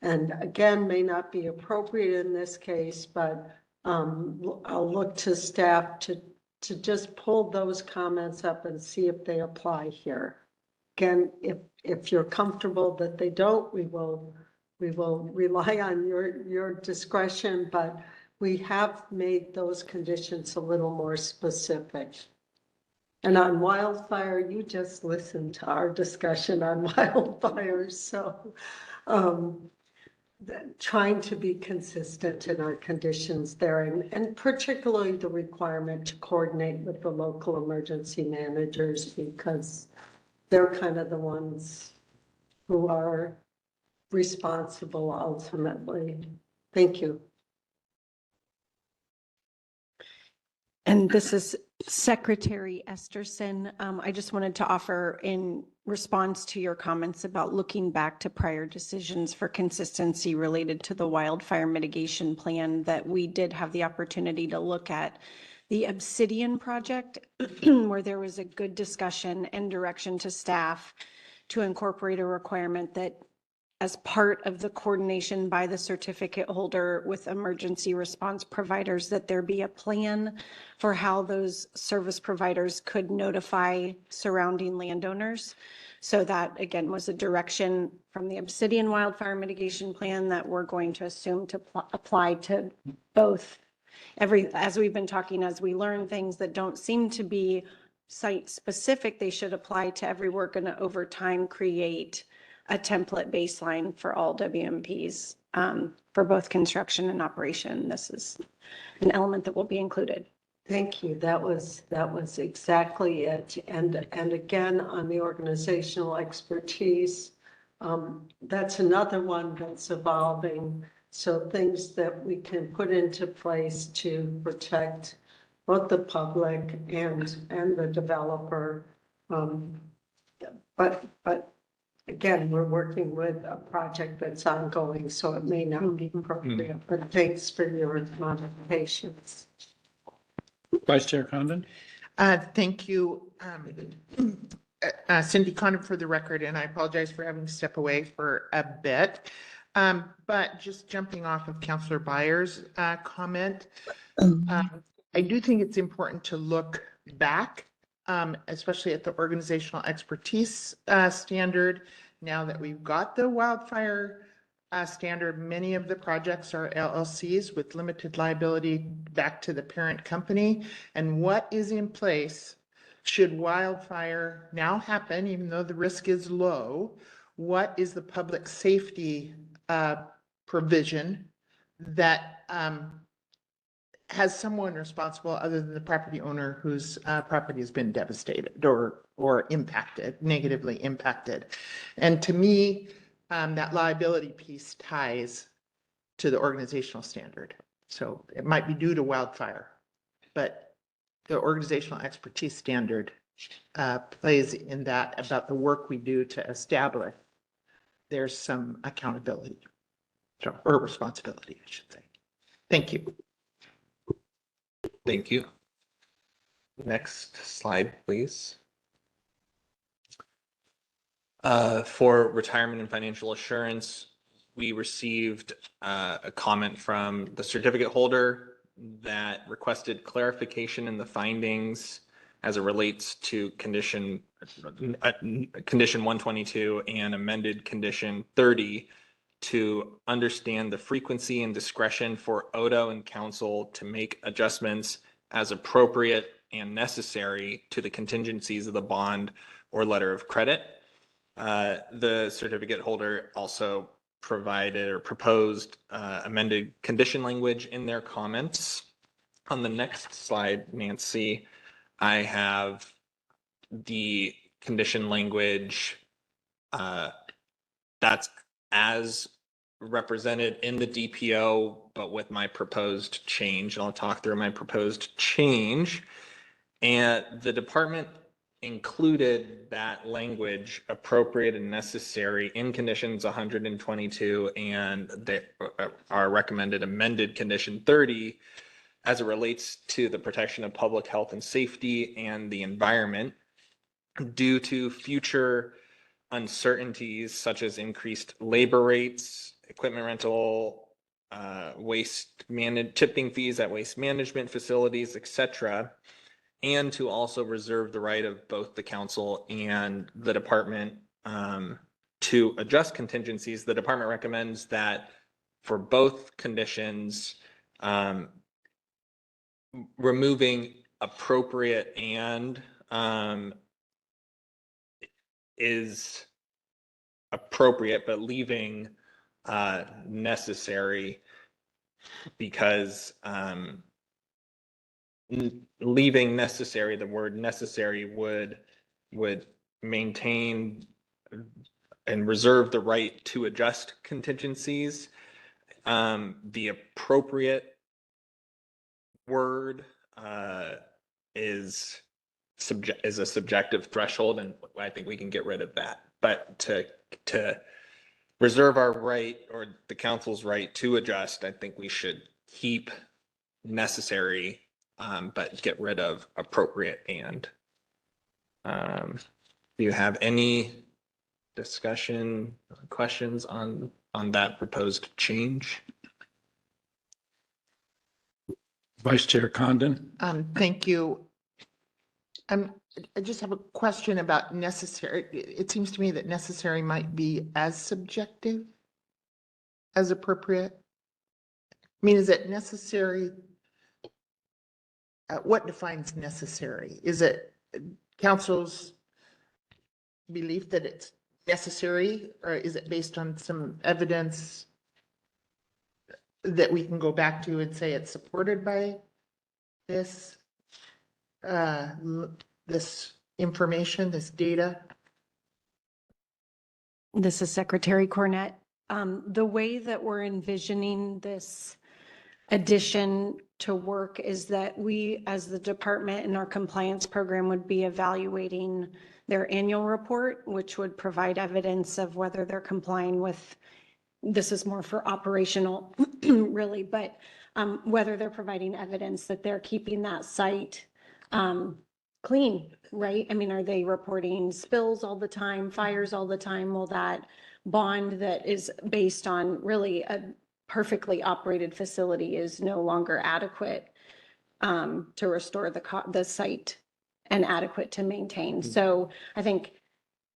And again, may not be appropriate in this case, but I'll look to staff to just pull those comments up and see if they apply here. Again, if you're comfortable that they don't, we will rely on your discretion, but we have made those conditions a little more specific. And on wildfire, you just listened to our discussion on wildfires, so trying to be consistent in our conditions there, and particularly the requirement to coordinate with the local emergency managers, because they're kind of the ones who are responsible ultimately. Thank you. And this is Secretary Esterson. I just wanted to offer in response to your comments about looking back to prior decisions for consistency related to the wildfire mitigation plan, that we did have the opportunity to look at the Obsidian project where there was a good discussion and direction to staff to incorporate a requirement that as part of the coordination by the certificate holder with emergency response providers, that there be a plan for how those service providers could notify surrounding landowners. So that, again, was a direction from the Obsidian Wildfire Mitigation Plan that we're going to assume to apply to both. As we've been talking, as we learn things that don't seem to be site specific, they should apply to every work and over time create a template baseline for all WMPs for both construction and operation. This is an element that will be included. Thank you. That was exactly it. And again, on the organizational expertise, that's another one that's evolving. So things that we can put into place to protect both the public and the developer. But again, we're working with a project that's ongoing, so it may not be appropriate, but thanks for your modifications. Vice Chair Condon? Thank you, Cindy Condon, for the record, and I apologize for having to step away for a bit. But just jumping off of Councillor Byers' comment, I do think it's important to look back, especially at the organizational expertise standard. Now that we've got the wildfire standard, many of the projects are LLCs with limited liability back to the parent company. And what is in place should wildfire now happen, even though the risk is low? What is the public safety provision that has someone responsible other than the property owner whose property has been devastated or impacted, negatively impacted? And to me, that liability piece ties to the organizational standard. So it might be due to wildfire, but the organizational expertise standard plays in that about the work we do to establish there's some accountability or responsibility, I should say. Thank you. Thank you. Next slide, please. For retirement and financial assurance, we received a comment from the certificate holder that requested clarification in the findings as it relates to condition 122 and amended condition 30 to understand the frequency and discretion for Odo and council to make adjustments as appropriate and necessary to the contingencies of the bond or letter of credit. The certificate holder also provided or proposed amended condition language in their comments. On the next slide, Nancy, I have the condition language that's as represented in the DPO, but with my proposed change. And I'll talk through my proposed change. And the department included that language appropriate and necessary in conditions 122 and our recommended amended condition 30 as it relates to the protection of public health and safety and the environment due to future uncertainties such as increased labor rates, equipment rental, tipping fees at waste management facilities, etc. And to also reserve the right of both the council and the department to adjust contingencies. The department recommends that for both conditions, removing appropriate and is appropriate, but leaving necessary, because leaving necessary, the word necessary would maintain and reserve the right to adjust contingencies. The appropriate word is a subjective threshold, and I think we can get rid of that. But to reserve our right, or the council's right to adjust, I think we should keep necessary, but get rid of appropriate and. Do you have any discussion, questions on that proposed change? Vice Chair Condon. Thank you. I just have a question about necessary. It seems to me that necessary might be as subjective as appropriate. I mean, is it necessary? What defines necessary? Is it council's belief that it's necessary, or is it based on some evidence that we can go back to and say it's supported by this this information, this data? This is Secretary Cornett. The way that we're envisioning this addition to work is that we, as the department in our compliance program, would be evaluating their annual report, which would provide evidence of whether they're complying with, this is more for operational really, but whether they're providing evidence that they're keeping that site clean, right? I mean, are they reporting spills all the time, fires all the time? Will that bond that is based on really a perfectly operated facility is no longer adequate to restore the site and adequate to maintain? So I think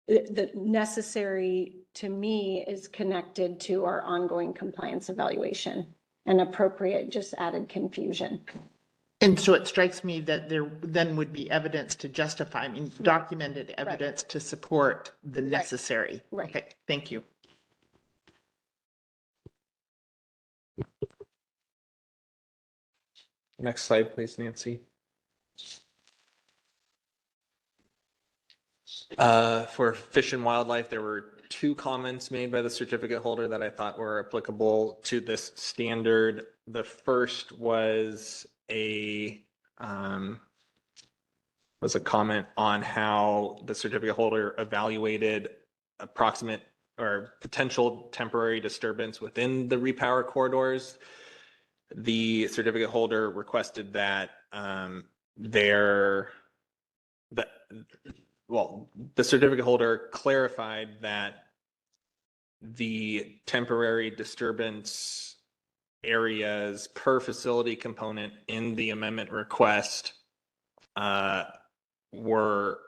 the necessary to me is connected to our ongoing compliance evaluation, and appropriate just added confusion. And so it strikes me that there then would be evidence to justify, I mean, documented evidence to support the necessary. Right. Okay, thank you. Next slide, please, Nancy. For Fish and Wildlife, there were 2 comments made by the certificate holder that I thought were applicable to this standard. The first was a comment on how the certificate holder evaluated approximate or potential temporary disturbance within the repower corridors. The certificate holder requested that the certificate holder clarified that the temporary disturbance areas per facility component in the amendment request were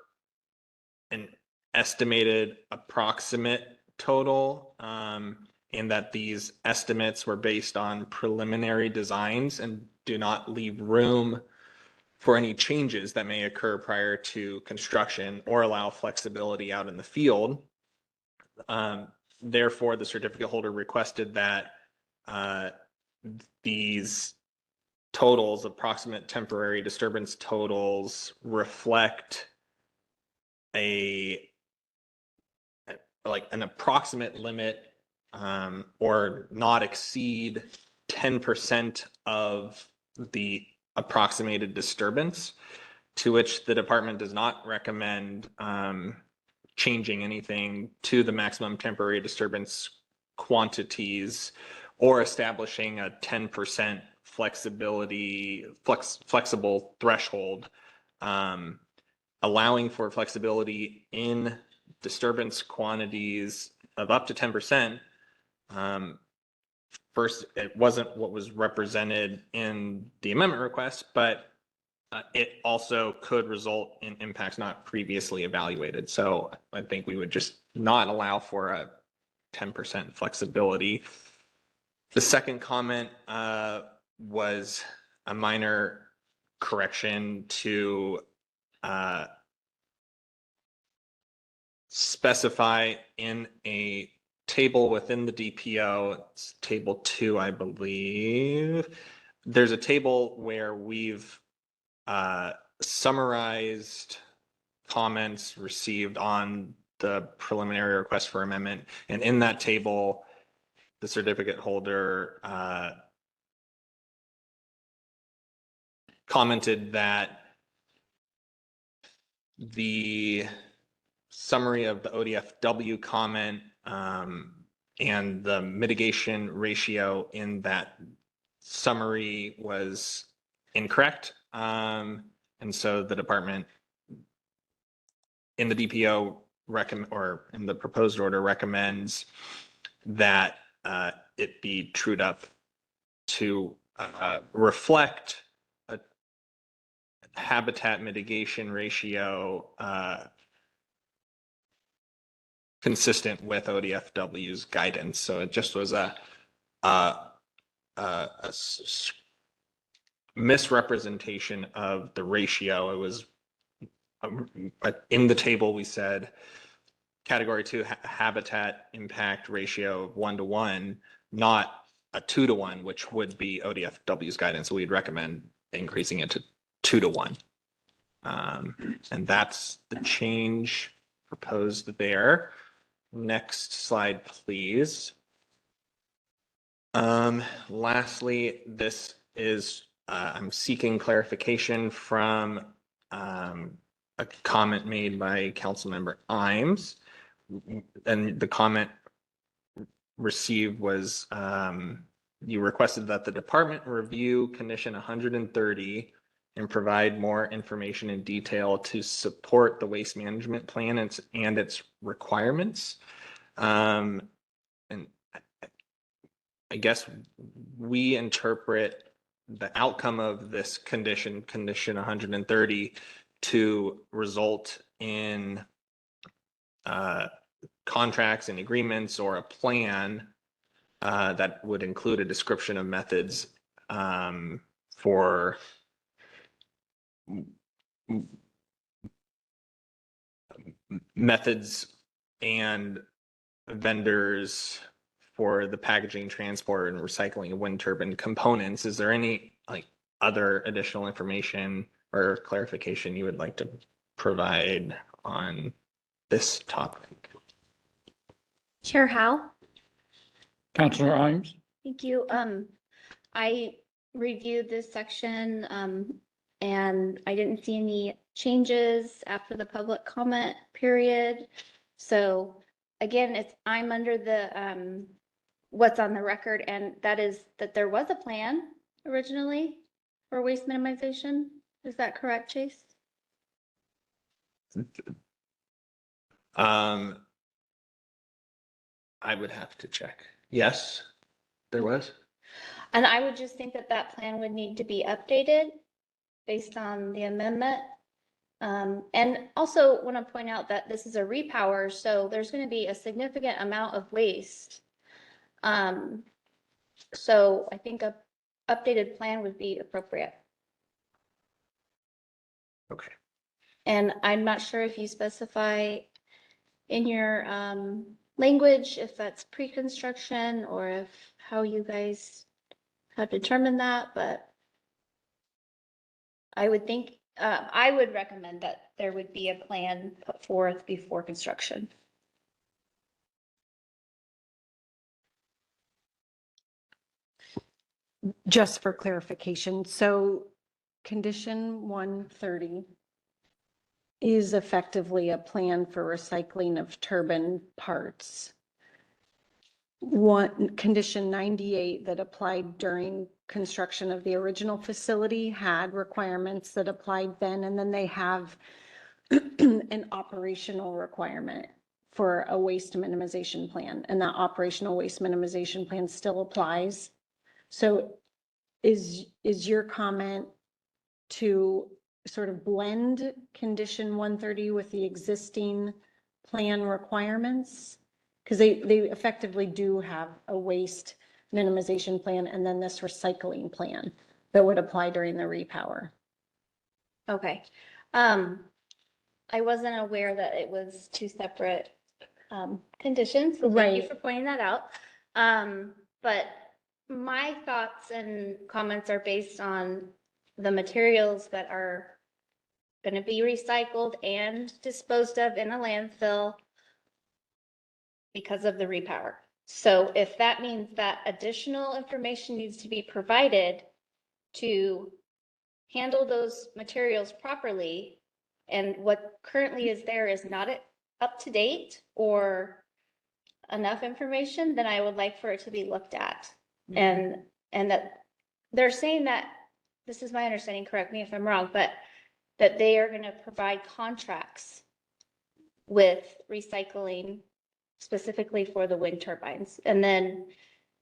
an estimated approximate total, and that these estimates were based on preliminary designs and do not leave room for any changes that may occur prior to construction or allow flexibility out in the field. Therefore, the certificate holder requested that these totals, approximate temporary disturbance totals, reflect an approximate limit, or not exceed 10% of the approximated disturbance, to which the department does not recommend changing anything to the maximum temporary disturbance quantities or establishing a 10% flexible threshold. Allowing for flexibility in disturbance quantities of up to 10% first, it wasn't what was represented in the amendment request, but it also could result in impacts not previously evaluated. So I think we would just not allow for a 10% flexibility. The second comment was a minor correction to specify in a table within the DPO, it's table 2, I believe. There's a table where we've summarized comments received on the preliminary request for amendment. And in that table, the certificate holder commented that the summary of the ODFW comment and the mitigation ratio in that summary was incorrect. And so the department in the DPO or in the proposed order recommends that it be trued up to reflect a habitat mitigation ratio consistent with ODFW's guidance. So it just was a misrepresentation of the ratio. It was in the table we said category 2 habitat impact ratio of 1:1, not a 2:1, which would be ODFW's guidance. So we'd recommend increasing it to 2:1. And that's the change proposed there. Next slide, please. Lastly, this is, I'm seeking clarification from a comment made by Councilmember Imes. And the comment received was, you requested that the department review condition 130 and provide more information in detail to support the waste management plan and its requirements. And I guess we interpret the outcome of this condition 130, to result in contracts and agreements or a plan that would include a description of methods for methods and vendors for the packaging, transport, and recycling of wind turbine components. Is there any other additional information or clarification you would like to provide on this topic? Chair Howe? Councilor Imes? Thank you. I reviewed this section and I didn't see any changes after the public comment period. So again, I'm under the what's on the record, and that is that there was a plan originally for waste minimization. Is that correct, Chase? I would have to check. Yes, there was. And I would just think that that plan would need to be updated based on the amendment. And also want to point out that this is a repower, so there's going to be a significant amount of waste. So I think a updated plan would be appropriate. Okay. And I'm not sure if you specify in your language if that's pre-construction or if how you guys have determined that, but I would think I would recommend that there would be a plan put forth before construction. Just for clarification, so condition 130 is effectively a plan for recycling of turbine parts. Condition 98 that applied during construction of the original facility had requirements that applied then, and then they have an operational requirement for a waste minimization plan, and that operational waste minimization plan still applies. So is your comment to sort of blend condition 130 with the existing plan requirements? Because they effectively do have a waste minimization plan and then this recycling plan that would apply during the repower. Okay. I wasn't aware that it was two separate conditions, so thank you Right. for pointing that out. But my thoughts and comments are based on the materials that are going to be recycled and disposed of in a landfill because of the repower. So if that means that additional information needs to be provided to handle those materials properly, and what currently is there is not up to date or enough information, then I would like for it to be looked at. And that they're saying that, this is my understanding, correct me if I'm wrong, but that they are going to provide contracts with recycling specifically for the wind turbines. And then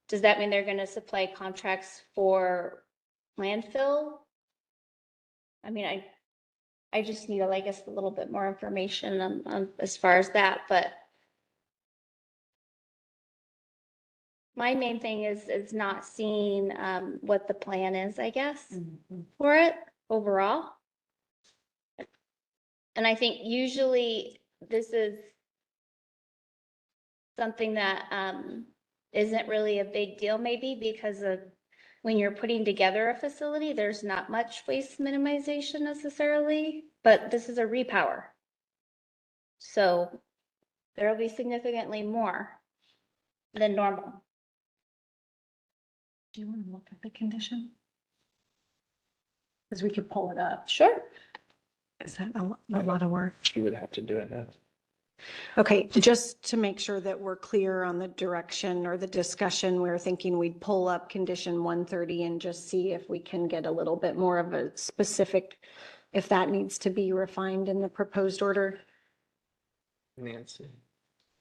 does that mean they're going to supply contracts for landfill? I mean, I just need, I guess, a little bit more information on as far as that, but my main thing is not seeing what the plan is, I guess, for it overall. And I think usually this is something that isn't really a big deal maybe because of when you're putting together a facility, there's not much waste minimization necessarily, but this is a repower. So there'll be significantly more than normal. Do you want to look at the condition? Because we could pull it up. Sure. Is that a lot of work? You would have to do it now. Okay, just to make sure that we're clear on the direction or the discussion, we're thinking we'd pull up condition 130 and just see if we can get a little bit more of a specific, if that needs to be refined in the proposed order. Nancy.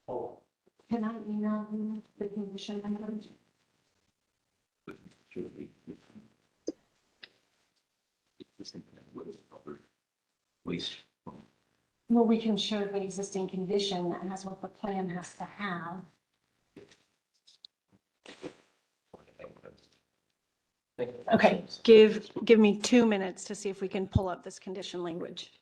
Can I email you the condition language? Well, we can show the existing condition and that's what the plan has to have. Okay, give me 2 minutes to see if we can pull up this condition language.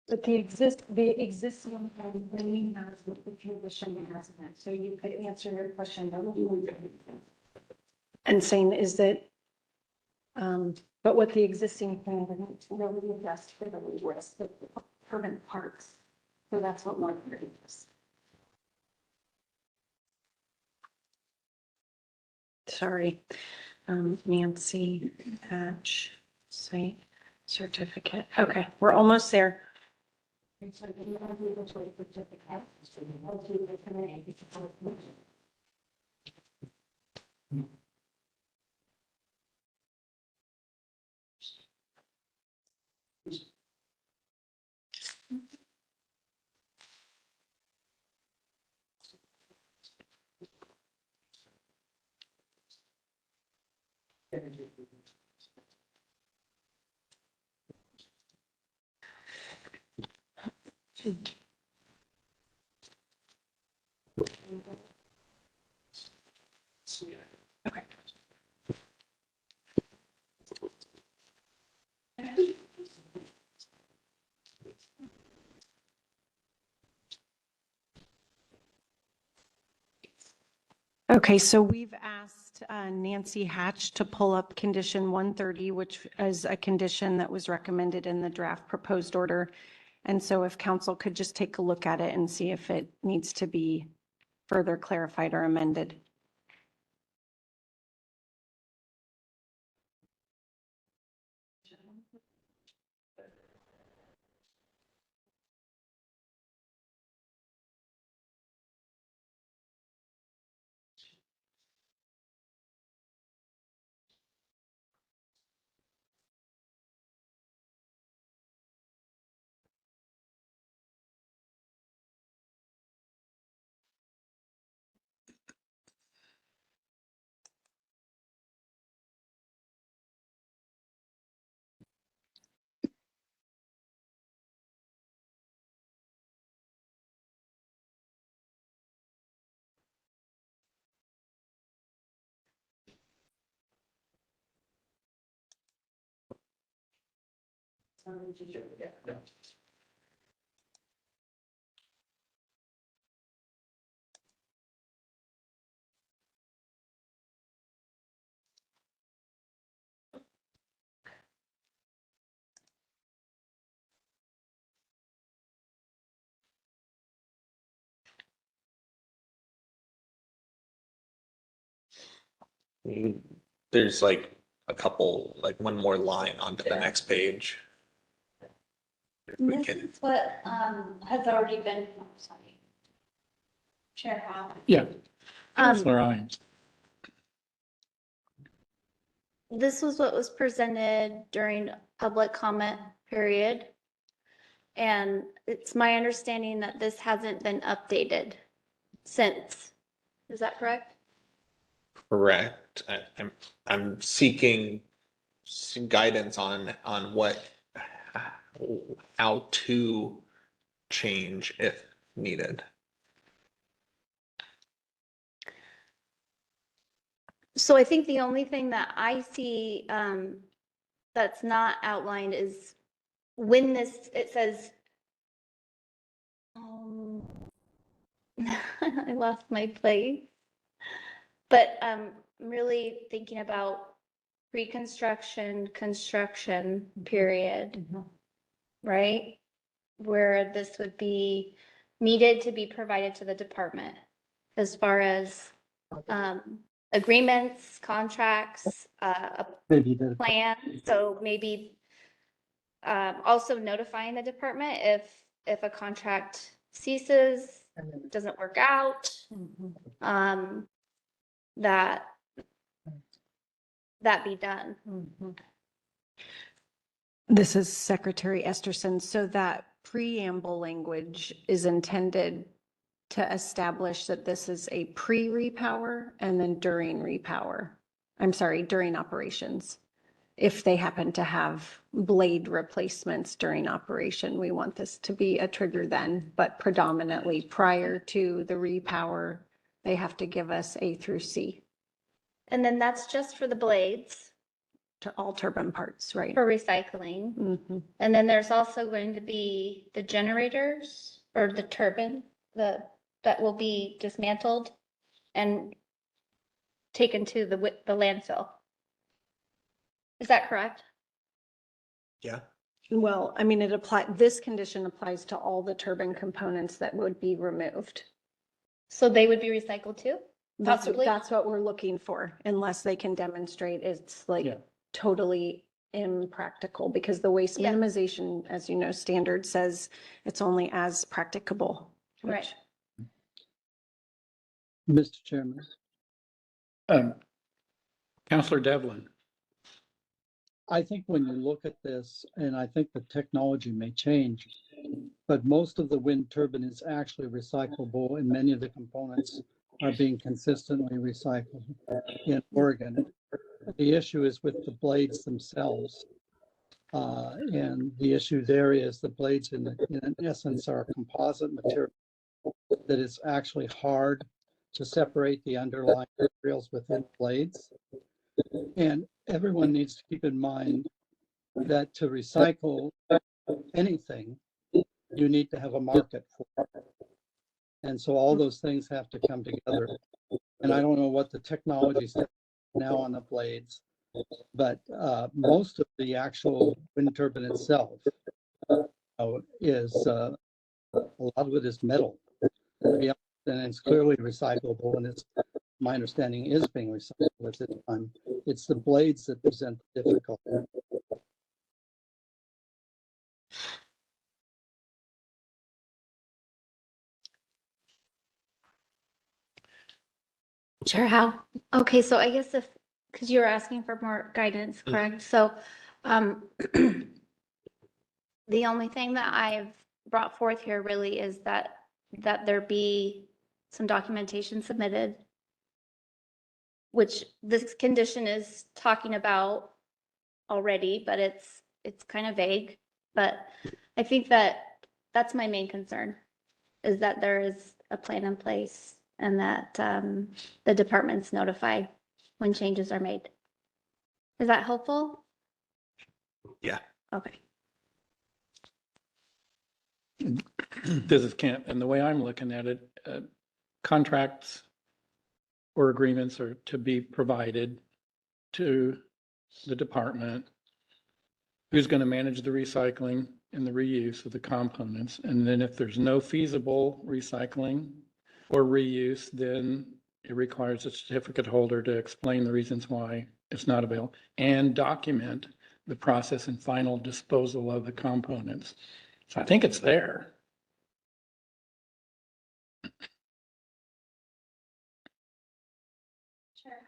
But the existing plan really has what the condition has in it, so you could answer your question. And saying is that, but what the existing plan didn't really adjust for the rest of the permanent parts. So that's what one is. Sorry, Nancy, Hatch, site certificate. Okay, we're almost there. Okay. Okay, so we've asked Nancy Hatch to pull up condition 130, which is a condition that was recommended in the draft proposed order. And so if council could just take a look at it and see if it needs to be further clarified or amended. There's like a couple, like one more line onto the next page. This is what has already been, sorry. Chair Howe. Yeah. Counselor Hines. This was what was presented during public comment period. And it's my understanding that this hasn't been updated since. Is that correct? Correct. I'm seeking some guidance on what, how to change if needed. So I think the only thing that I see that's not outlined is when this, it says, I lost my place. But I'm really thinking about pre-construction, construction period, right? Where this would be needed to be provided to the department as far as agreements, contracts, a plan. So maybe also notifying the department if a contract ceases, doesn't work out, that be done. This is Secretary Esterson. So that preamble language is intended to establish that this is a pre-repower and then during repower. I'm sorry, during operations. If they happen to have blade replacements during operation, we want this to be a trigger then, but predominantly prior to the repower, they have to give us A through C. And then that's just for the blades. To all turbine parts, right? For recycling. And then there's also going to be the generators or the turbine that will be dismantled and taken to the landfill. Is that correct? Yeah. Well, I mean, this condition applies to all the turbine components that would be removed. So they would be recycled too? Possibly? That's what we're looking for, unless they can demonstrate it's like totally impractical, because the waste minimization, as you know, standard says it's only as practicable. Right. Mr. Chairman. Counselor Devlin. I think when you look at this, and I think the technology may change, but most of the wind turbine is actually recyclable, and many of the components are being consistently recycled in Oregon. The issue is with the blades themselves. And the issue there is the blades in essence are a composite material that is actually hard to separate the underlying materials within blades. And everyone needs to keep in mind that to recycle anything, you need to have a market for it. And so all those things have to come together. and I don't know what the technology is now on the blades, but most of the actual wind turbine itself is a lot of it is metal. Yeah, and it's clearly recyclable, and it's my understanding is being recycled at this time. It's the blades that present the difficulty. Chair Howe. Okay, so I guess because you were asking for more guidance, correct? So, the only thing that I've brought forth here really is that there be some documentation submitted, which this condition is talking about already, but it's kind of vague. But I think that's my main concern, is that there is a plan in place and that the departments notify when changes are made. Is that helpful? Yeah. Okay. This is Kent, and the way I'm looking at it, contracts or agreements are to be provided to the department who's going to manage the recycling and the reuse of the components. And then if there's no feasible recycling or reuse, then it requires a certificate holder to explain the reasons why it's not available and document the process and final disposal of the components. So I think it's there.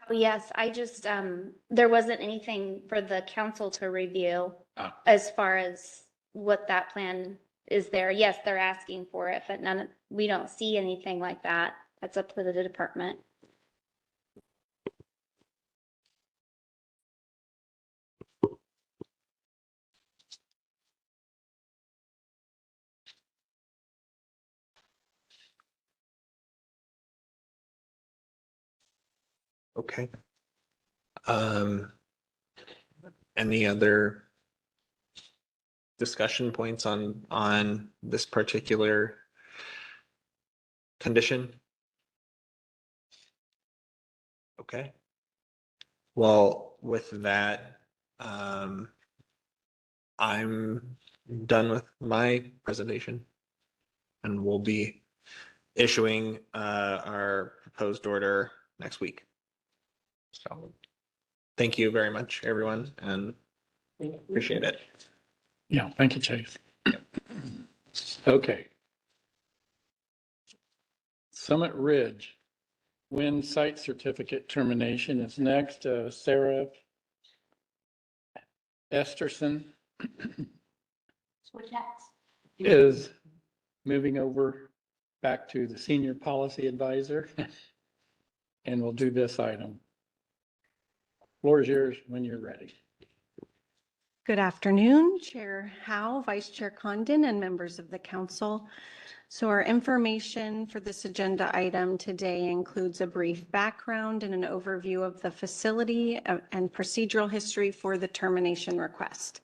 Yes, I just, there wasn't anything for the council to review as far as what that plan is there. Yes, they're asking for it, but we don't see anything like that. That's up to the department. Okay. Any other discussion points on this particular condition? Okay. Well, with that, I'm done with my presentation, and we'll be issuing our proposed order next week. So thank you very much, everyone, and appreciate it. Yeah, thank you, Chase. Okay. Summit Ridge wind site certificate termination is next. Sarah Esterson is moving over back to the senior policy advisor and we'll do this item. Floor is yours when you're ready. Good afternoon, Chair Howe, Vice Chair Condon, and members of the council. So our information for this agenda item today includes a brief background and an overview of the facility and procedural history for the termination request.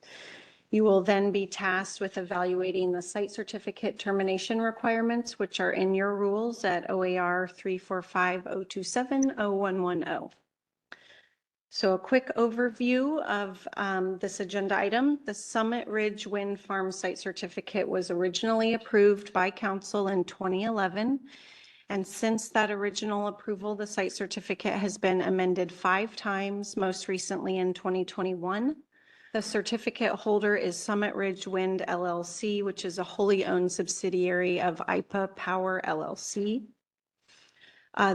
You will then be tasked with evaluating the site certificate termination requirements, which are in your rules at OAR 345-027-0110. So a quick overview of this agenda item. The Summit Ridge Wind Farm Site Certificate was originally approved by council in 2011. And since that original approval, the site certificate has been amended 5 times, most recently in 2021. The certificate holder is Summit Ridge Wind LLC, which is a wholly owned subsidiary of IPA Power LLC.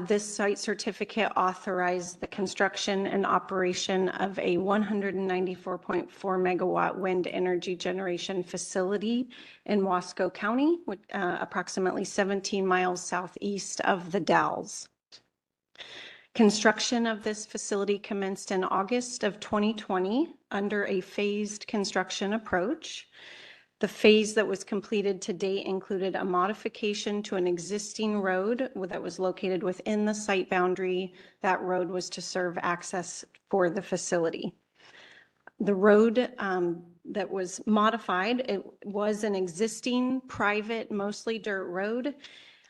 This site certificate authorized the construction and operation of a 194.4 megawatt wind energy generation facility in Wasco County, approximately 17 miles southeast of the Dalles. Construction of this facility commenced in August of 2020 under a phased construction approach. The phase that was completed to date included a modification to an existing road that was located within the site boundary. That road was to serve access for the facility. The road that was modified, it was an existing private, mostly dirt road.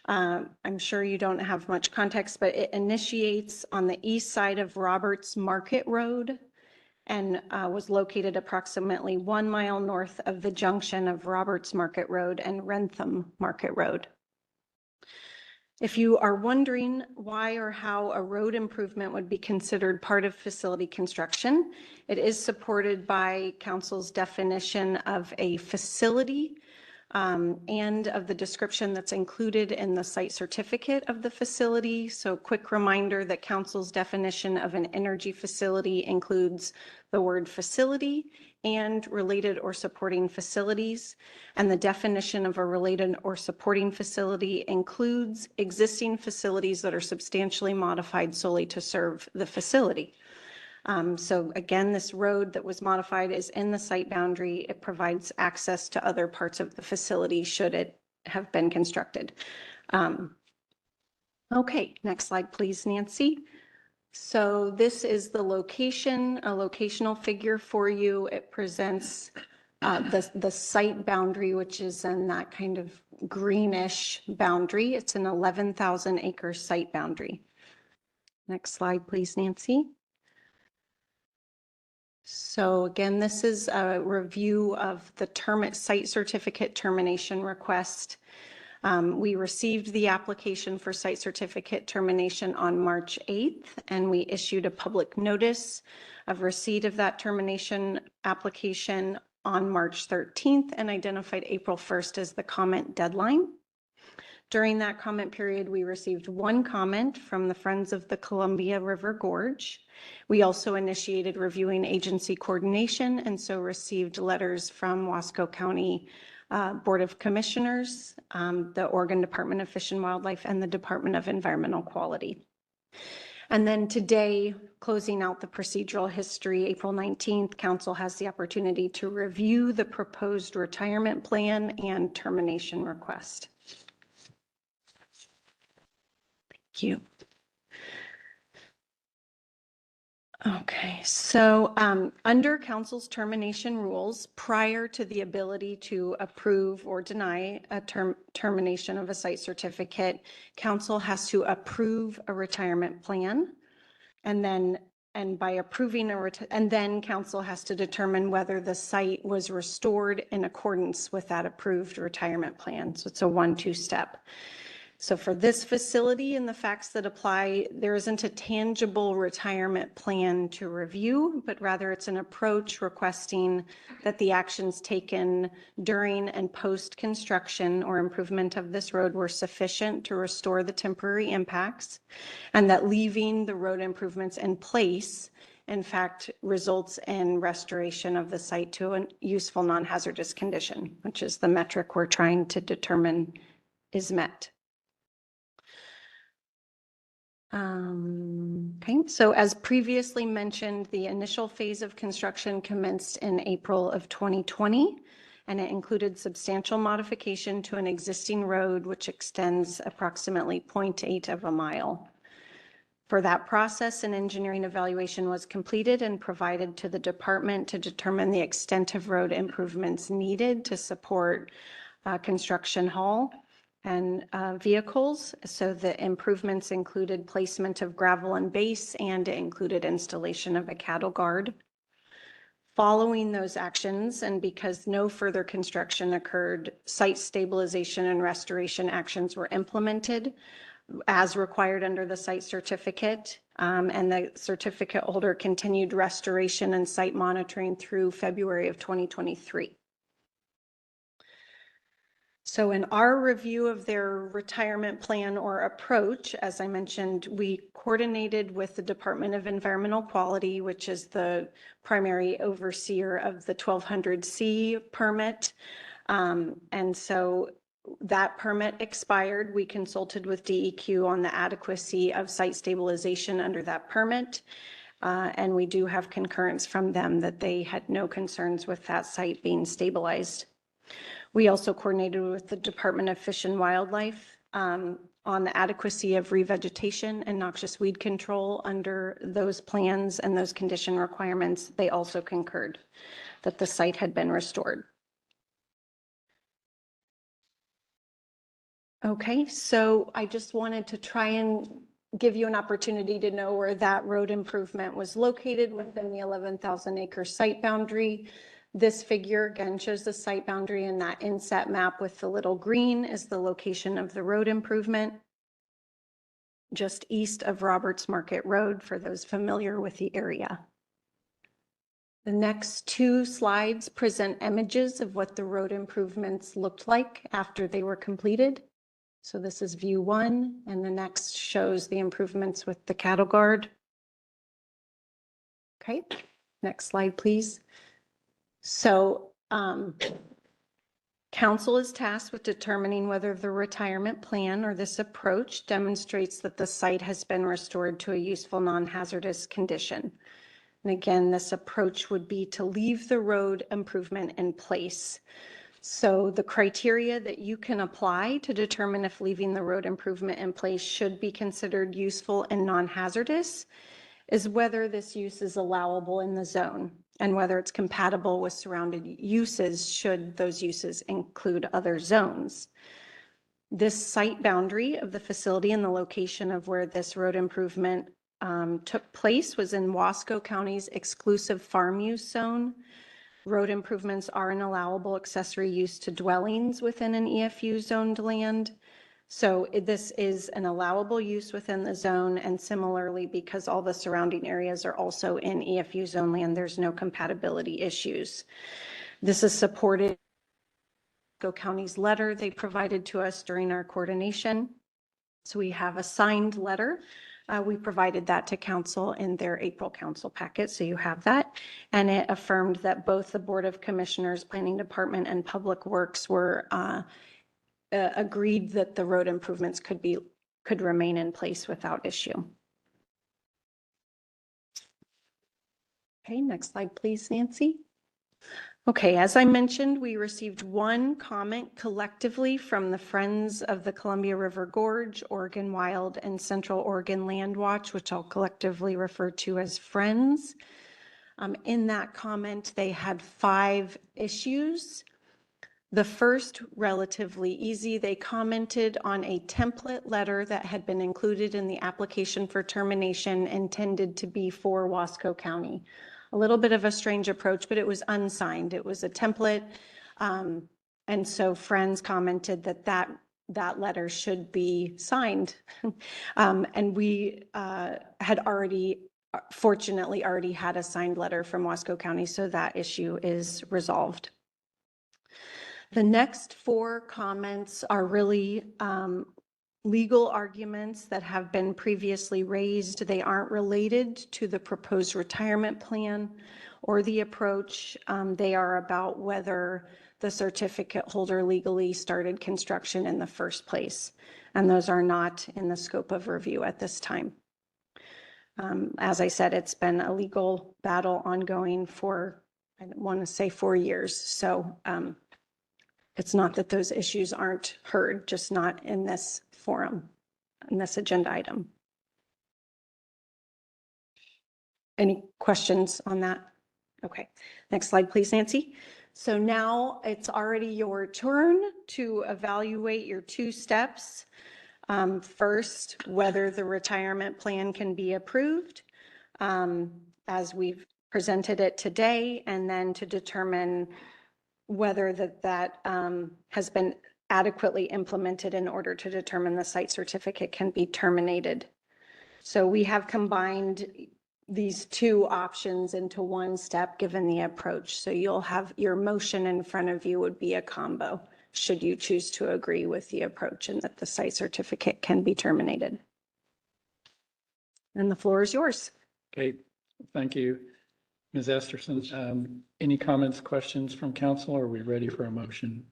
I'm sure you don't have much context, but it initiates on the east side of Roberts Market Road and was located approximately 1 mile north of the junction of Roberts Market Road and Rentham Market Road. If you are wondering why or how a road improvement would be considered part of facility construction, it is supported by Council's definition of a facility and of the description that's included in the site certificate of the facility. So quick reminder that Council's definition of an energy facility includes the word facility and related or supporting facilities. And the definition of a related or supporting facility includes existing facilities that are substantially modified solely to serve the facility. So again, this road that was modified is in the site boundary. It provides access to other parts of the facility should it have been constructed. Okay, next slide, please, Nancy. So this is the location, a locational figure for you. It presents the site boundary, which is in that kind of greenish boundary. It's an 11,000 acre site boundary. Next slide, please, Nancy. So again, this is a review of the site certificate termination request. We received the application for site certificate termination on March 8th, and we issued a public notice of receipt of that termination application on March 13th and identified April 1st as the comment deadline. During that comment period, we received one comment from the Friends of the Columbia River Gorge. We also initiated reviewing agency coordination and so received letters from Wasco County Board of Commissioners, the Oregon Department of Fish and Wildlife, and the Department of Environmental Quality. And then today, closing out the procedural history, April 19th, Council has the opportunity to review the proposed retirement plan and termination request. Thank you. Okay, so under Council's termination rules, prior to the ability to approve or deny a termination of a site certificate, Council has to approve a retirement plan. And by approving and then Council has to determine whether the site was restored in accordance with that approved retirement plan. So it's a 1-2 step. So for this facility and the facts that apply, there isn't a tangible retirement plan to review, but rather it's an approach requesting that the actions taken during and post-construction or improvement of this road were sufficient to restore the temporary impacts, and that leaving the road improvements in place, in fact, results in restoration of the site to a useful non-hazardous condition, which is the metric we're trying to determine is met. Okay, so as previously mentioned, the initial phase of construction commenced in April of 2020, and it included substantial modification to an existing road, which extends approximately 0.8 of a mile. For that process, an engineering evaluation was completed and provided to the department to determine the extent of road improvements needed to support construction haul and vehicles. So the improvements included placement of gravel and base, and it included installation of a cattle guard. Following those actions, and because no further construction occurred, site stabilization and restoration actions were implemented as required under the site certificate, and the certificate holder continued restoration and site monitoring through February of 2023. So in our review of their retirement plan or approach, as I mentioned, we coordinated with the Department of Environmental Quality, which is the primary overseer of the 1200C permit. And so that permit expired. We consulted with DEQ on the adequacy of site stabilization under that permit. And we do have concurrence from them that they had no concerns with that site being stabilized. We also coordinated with the Department of Fish and Wildlife on the adequacy of revegetation and noxious weed control under those plans and those condition requirements. They also concurred that the site had been restored. Okay, so I just wanted to try and give you an opportunity to know where that road improvement was located within the 11,000 acre site boundary. This figure again shows the site boundary, and that inset map with the little green is the location of the road improvement just east of Roberts Market Road for those familiar with the area. The next two slides present images of what the road improvements looked like after they were completed. So this is view one, and the next shows the improvements with the cattle guard. Okay, next slide, please. So council is tasked with determining whether the retirement plan or this approach demonstrates that the site has been restored to a useful non-hazardous condition. And again, this approach would be to leave the road improvement in place. So the criteria that you can apply to determine if leaving the road improvement in place should be considered useful and non-hazardous is whether this use is allowable in the zone and whether it's compatible with surrounding uses should those uses include other zones. This site boundary of the facility and the location of where this road improvement took place was in Wasco County's exclusive farm use zone. Road improvements are an allowable accessory use to dwellings within an EFU zoned land. So this is an allowable use within the zone, and similarly, because all the surrounding areas are also in EFU zone land, there's no compatibility issues. This is supported by Wasco County's letter they provided to us during our coordination. So we have a signed letter. We provided that to council in their April council packet, so you have that. And it affirmed that both the Board of Commissioners, Planning Department, and Public Works were agreed that the road improvements could remain in place without issue. Okay, next slide, please, Nancy. Okay, as I mentioned, we received one comment collectively from the Friends of the Columbia River Gorge, Oregon Wild, and Central Oregon Land Watch, which I'll collectively refer to as Friends. In that comment, they had 5 issues. The first, relatively easy, they commented on a template letter that had been included in the application for termination intended to be for Wasco County. A little bit of a strange approach, but it was unsigned. It was a template. And so Friends commented that that letter should be signed. And we had fortunately already had a signed letter from Wasco County, so that issue is resolved. The next 4 comments are really legal arguments that have been previously raised. They aren't related to the proposed retirement plan or the approach. They are about whether the certificate holder legally started construction in the first place. And those are not in the scope of review at this time. As I said, it's been a legal battle ongoing for, I want to say 4 years. So it's not that those issues aren't heard, just not in this forum, in this agenda item. Any questions on that? Okay, next slide, please, Nancy. So now it's already your turn to evaluate your 2 steps. First, whether the retirement plan can be approved as we've presented it today, and then to determine whether that has been adequately implemented in order to determine the site certificate can be terminated. So we have combined these 2 options into one step given the approach. So you'll have your motion in front of you would be a combo should you choose to agree with the approach and that the site certificate can be terminated. And the floor is yours. Okay, thank you, Ms. Esterson. Any comments, questions from council? Or are we ready for a motion?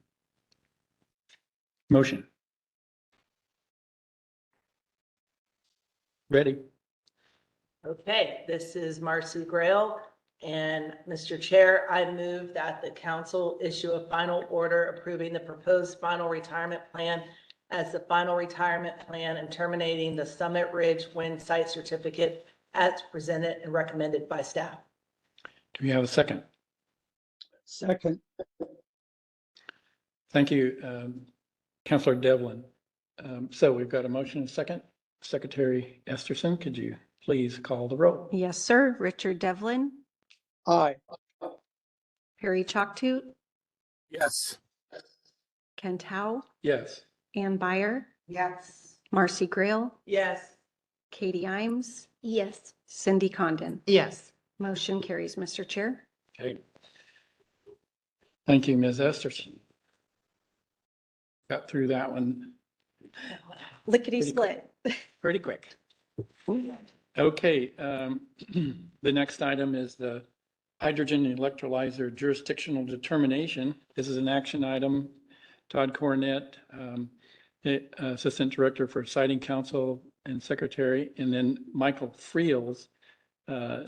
Motion. Ready. Okay, this is Marcy Grail. And Mr. Chair, I move that the council issue a final order approving the proposed final retirement plan as the final retirement plan and terminating the Summit Ridge Wind Site Certificate as presented and recommended by staff. Do we have a second? Second. Thank you, Councilor Devlin. So we've got a motion and a second. Secretary Esterson, could you please call the roll? Yes, sir. Richard Devlin, Aye. Perry Chalktoot, Yes. Kent Howe, Yes. Ann Byer, Yes. Marcy Grail, Yes. Katie Imes, Yes. Cindy Condon. Yes. Motion carries, Mr. Chair. Okay. Thank you, Ms. Esterson. Got through that one Lickety split. pretty quick. Okay, the next item is the hydrogen electrolyzer jurisdictional determination. This is an action item. Todd Cornett, Assistant Director for Siting Council and Secretary, and then Michael Friels,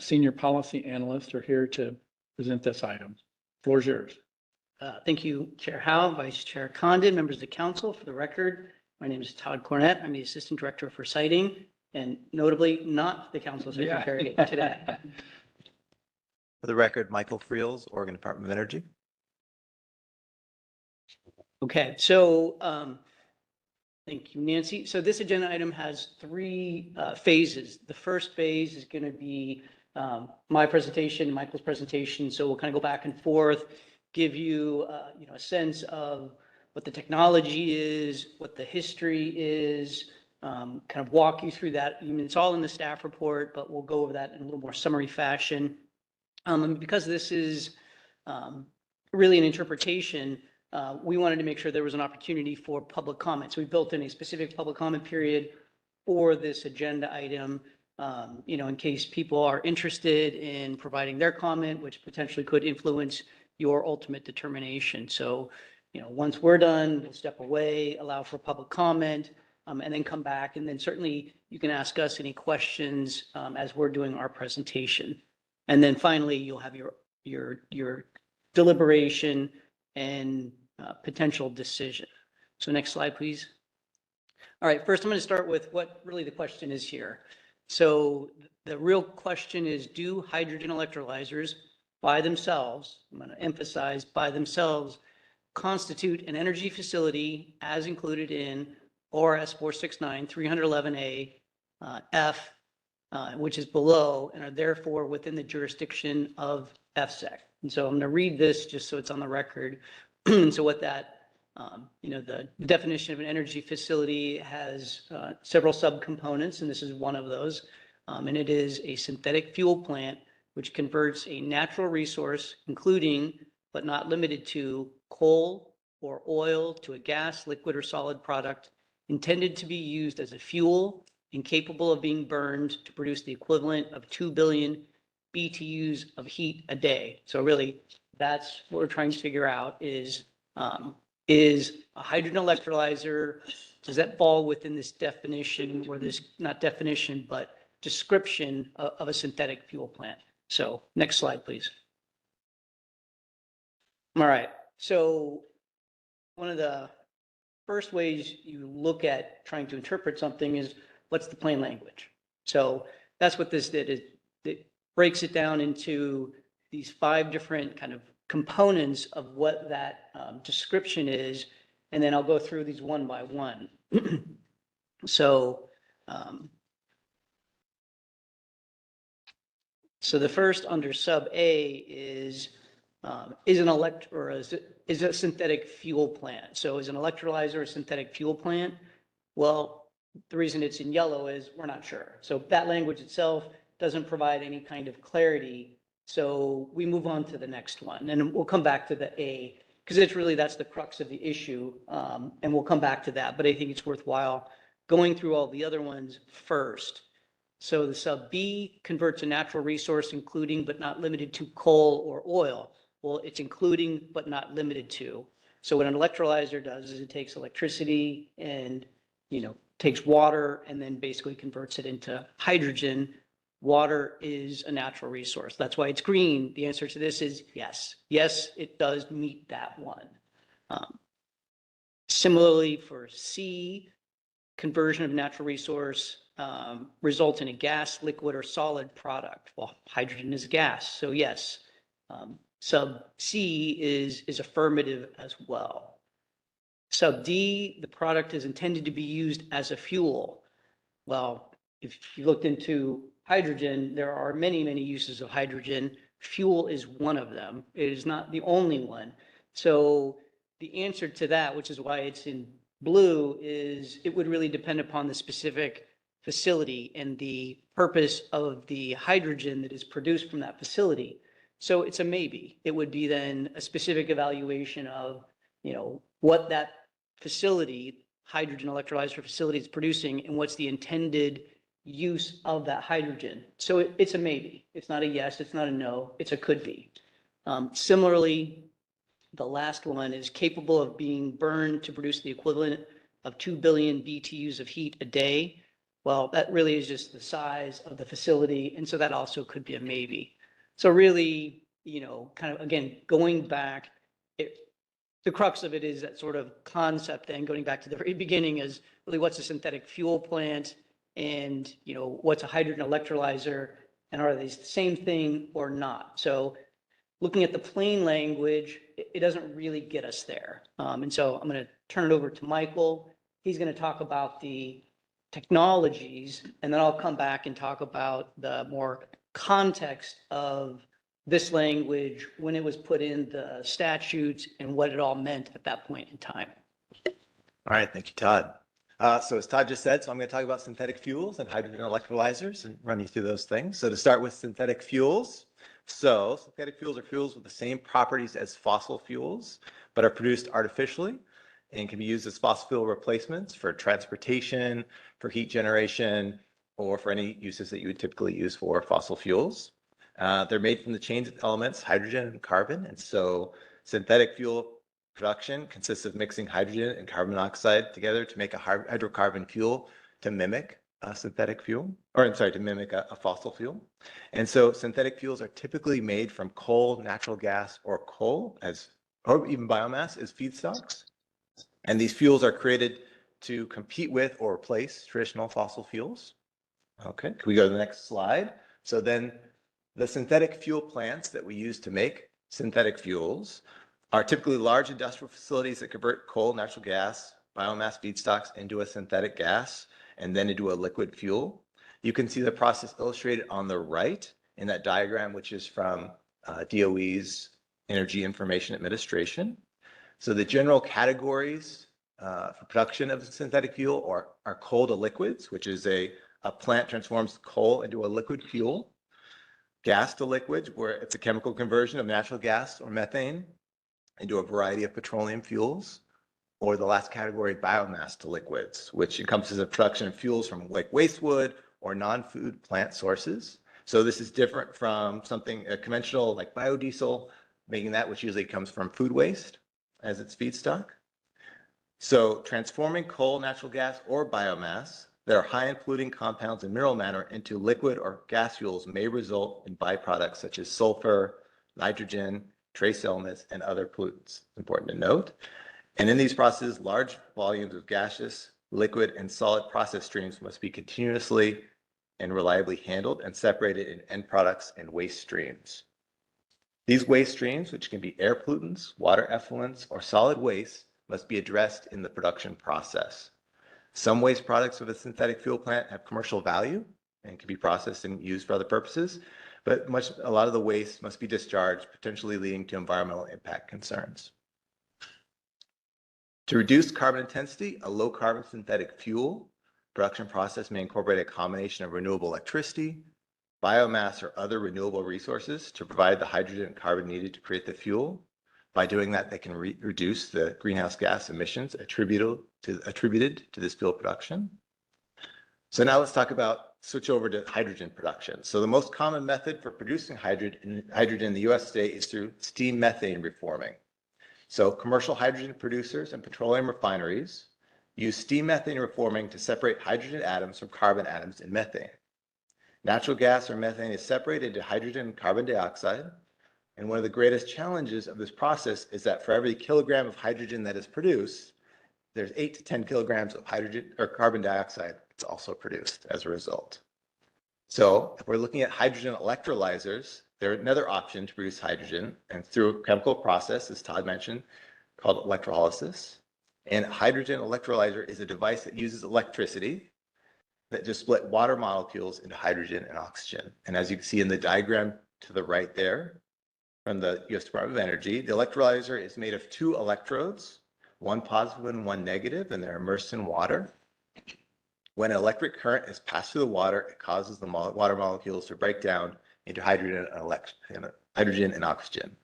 Senior Policy Analyst, are here to present this item. Floor is yours. Thank you, Chair Howe, Vice Chair Condon, members of the council. For the record, my name is Todd Cornett. I'm the Assistant Director for Siting, and notably not the council secretary today. For the record, Michael Friels, Oregon Department of Energy. Okay, so thank you, Nancy. So this agenda item has three phases. The first phase is going to be my presentation, Michael's presentation. So we'll kind of go back and forth, give you, a sense of what the technology is, what the history is, kind of walk you through that. I mean, it's all in the staff report, but we'll go over that in a little more summary fashion. And because this is really an interpretation, we wanted to make sure there was an opportunity for public comment. So we built in a specific public comment period for this agenda item, in case people are interested in providing their comment, which potentially could influence your ultimate determination. So, once we're done, we'll step away, allow for public comment, and then come back. And then certainly you can ask us any questions as we're doing our presentation. And then finally, you'll have your deliberation and potential decision. So next slide, please. All right, first I'm going to start with what really the question is here. So the real question is, do hydrogen electrolyzers by themselves, I'm going to emphasize by themselves, constitute an energy facility as included in ORS 469 311A F, which is below and are therefore within the jurisdiction of FSEC. And so I'm going to read this just so it's on the record. So what that, the definition of an energy facility has several subcomponents, and this is one of those. And it is a synthetic fuel plant which converts a natural resource, including but not limited to coal or oil, to a gas, liquid, or solid product intended to be used as a fuel and capable of being burned to produce the equivalent of 2 billion BTUs of heat a day. So really, that's what we're trying to figure out is a hydrogen electrolyzer, does that fall within this definition, or this, not definition, but description of a synthetic fuel plant? So next slide, please. All right, so one of the first ways you look at trying to interpret something is, what's the plain language? So that's what this did. It breaks it down into these 5 different kind of components of what that description is, and then I'll go through these one by one. So the first under sub A is is a synthetic fuel plant. So is an electrolyzer a synthetic fuel plant? Well, the reason it's in yellow is we're not sure. So that language itself doesn't provide any kind of clarity. So we move on to the next one, and we'll come back to the A, because it's really, that's the crux of the issue. And we'll come back to that, but I think it's worthwhile going through all the other ones first. So the sub B converts a natural resource, including but not limited to coal or oil. Well, it's including but not limited to. So what an electrolyzer does is it takes electricity and, takes water and then basically converts it into hydrogen. Water is a natural resource. That's why it's green. The answer to this is yes. Yes, it does meet that one. Similarly for C, conversion of natural resource results in a gas, liquid, or solid product. Well, hydrogen is gas, so yes. Sub C is affirmative as well. Sub D, the product is intended to be used as a fuel. Well, if you looked into hydrogen, there are many, many uses of hydrogen. Fuel is one of them. It is not the only one. So the answer to that, which is why it's in blue, is it would really depend upon the specific facility and the purpose of the hydrogen that is produced from that facility. So it's a maybe. It would be then a specific evaluation of, what that facility, hydrogen electrolyzer facility is producing and what's the intended use of that hydrogen. So it's a maybe. It's not a yes, it's not a no, it's a could be. Similarly, the last one is capable of being burned to produce the equivalent of 2 billion BTUs of heat a day. Well, that really is just the size of the facility. And so that also could be a maybe. So really, kind of, again, going back, the crux of it is that sort of concept and going back to the very beginning is really what's a synthetic fuel plant and, what's a hydrogen electrolyzer and are these the same thing or not? So looking at the plain language, it doesn't really get us there. And so I'm going to turn it over to Michael. He's going to talk about the technologies, and then I'll come back and talk about the more context of this language when it was put in the statutes and what it all meant at that point in time. All right, thank you, Todd. So as Todd just said, I'm going to talk about synthetic fuels and hydrogen electrolyzers and run you through those things. So to start with synthetic fuels. So synthetic fuels are fuels with the same properties as fossil fuels, but are produced artificially and can be used as fossil fuel replacements for transportation, for heat generation, or for any uses that you would typically use for fossil fuels. They're made from the chains of elements, hydrogen and carbon. And so synthetic fuel production consists of mixing hydrogen and carbon monoxide together to make a hydrocarbon fuel to mimic a synthetic fuel, to mimic a fossil fuel. And so synthetic fuels are typically made from coal, natural gas, or coal or even biomass as feedstocks. And these fuels are created to compete with or replace traditional fossil fuels. Okay, can we go to the next slide? So then the synthetic fuel plants that we use to make synthetic fuels are typically large industrial facilities that convert coal, natural gas, biomass feedstocks into a synthetic gas and then into a liquid fuel. You can see the process illustrated on the right in that diagram, which is from DOE's Energy Information Administration. So the general categories for production of synthetic fuel are coal to liquids, which is a plant transforms coal into a liquid fuel. Gas to liquids, where it's a chemical conversion of natural gas or methane into a variety of petroleum fuels. Or the last category, biomass to liquids, which encompasses the production of fuels from like waste wood or non-food plant sources. So this is different from something conventional like biodiesel, making that which usually comes from food waste as its feedstock. So transforming coal, natural gas, or biomass that are high in polluting compounds and mineral matter into liquid or gas fuels may result in byproducts such as sulfur, nitrogen, trace elements, and other pollutants. Important to note. And in these processes, large volumes of gaseous, liquid, and solid process streams must be continuously and reliably handled and separated in end products and waste streams. These waste streams, which can be air pollutants, water effluents, or solid waste, must be addressed in the production process. Some waste products of a synthetic fuel plant have commercial value and can be processed and used for other purposes, but a lot of the waste must be discharged, potentially leading to environmental impact concerns. To reduce carbon intensity, a low carbon synthetic fuel production process may incorporate a combination of renewable electricity, biomass, or other renewable resources to provide the hydrogen and carbon needed to create the fuel. By doing that, they can reduce the greenhouse gas emissions attributed to this fuel production. So now let's switch over to hydrogen production. So the most common method for producing hydrogen in the US today is through steam methane reforming. So commercial hydrogen producers and petroleum refineries use steam methane reforming to separate hydrogen atoms from carbon atoms in methane. Natural gas or methane is separated into hydrogen and carbon dioxide. And one of the greatest challenges of this process is that for every kilogram of hydrogen that is produced, there's 8 to 10 kilograms of hydrogen or carbon dioxide that's also produced as a result. So if we're looking at hydrogen electrolyzers, they're another option to produce hydrogen and through a chemical process, as Todd mentioned, called electrolysis. And a hydrogen electrolyzer is a device that uses electricity that just split water molecules into hydrogen and oxygen. And as you can see in the diagram to the right there from the US Department of Energy, the electrolyzer is made of 2 electrodes, one positive and one negative, and they're immersed in water. When an electric current is passed through the water, it causes the water molecules to break down into hydrogen and oxygen.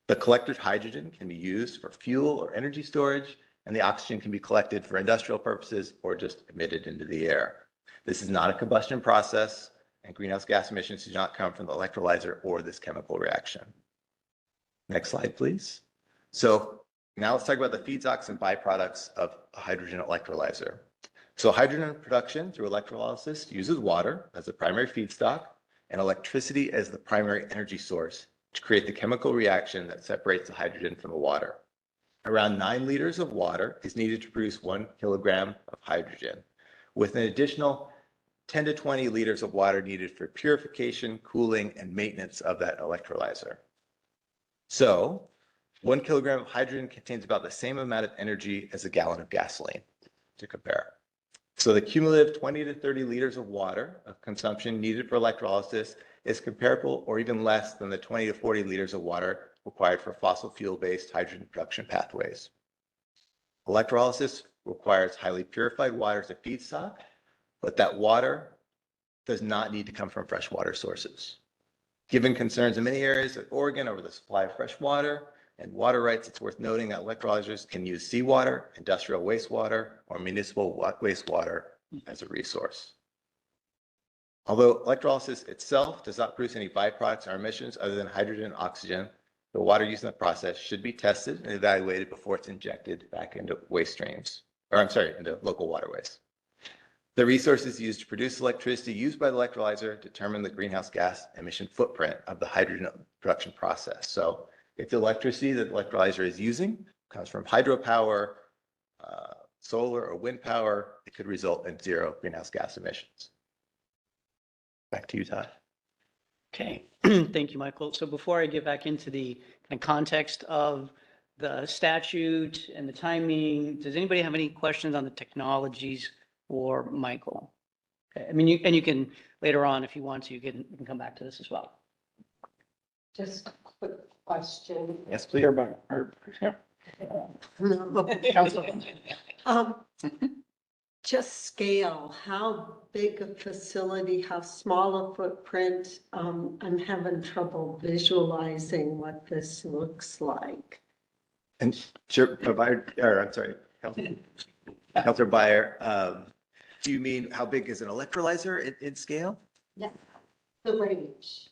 The collected hydrogen can be used for fuel or energy storage, and the oxygen can be collected for industrial purposes or just emitted into the air. This is not a combustion process, and greenhouse gas emissions do not come from the electrolyzer or this chemical reaction. Next slide, please. So now let's talk about the feedstocks and byproducts of a hydrogen electrolyzer. So hydrogen production through electrolysis uses water as the primary feedstock and electricity as the primary energy source to create the chemical reaction that separates the hydrogen from the water. Around 9 liters of water is needed to produce 1 kilogram of hydrogen, with an additional 10 to 20 liters of water needed for purification, cooling, and maintenance of that electrolyzer. So 1 kilogram of hydrogen contains about the same amount of energy as a gallon of gasoline, to compare. So the cumulative 20 to 30 liters of water of consumption needed for electrolysis is comparable or even less than the 20 to 40 liters of water required for fossil fuel-based hydrogen production pathways. Electrolysis requires highly purified water as a feedstock, but that water does not need to come from freshwater sources. Given concerns in many areas of Oregon over the supply of fresh water and water rights, it's worth noting that electrolyzers can use seawater, industrial wastewater, or municipal wastewater as a resource. Although electrolysis itself does not produce any byproducts or emissions other than hydrogen and oxygen, the water used in the process should be tested and evaluated before it's injected back into waste streams, into local waterways. The resources used to produce electricity used by the electrolyzer determine the greenhouse gas emission footprint of the hydrogen production process. So if the electricity that the electrolyzer is using comes from hydropower, solar or wind power, it could result in 0 greenhouse gas emissions. Back to you, Todd. Okay, thank you, Michael. So before I get back into the kind of context of the statute and the timing, does anybody have any questions on the technologies for Michael? Okay, I mean, you can later on, if you want to, you can come back to this as well. Just a quick question. Yes, please. Just scale, how big a facility, how small a footprint? I'm having trouble visualizing what this looks like. And Councilor Byer, do you mean how big is an electrolyzer in scale? Yeah, the range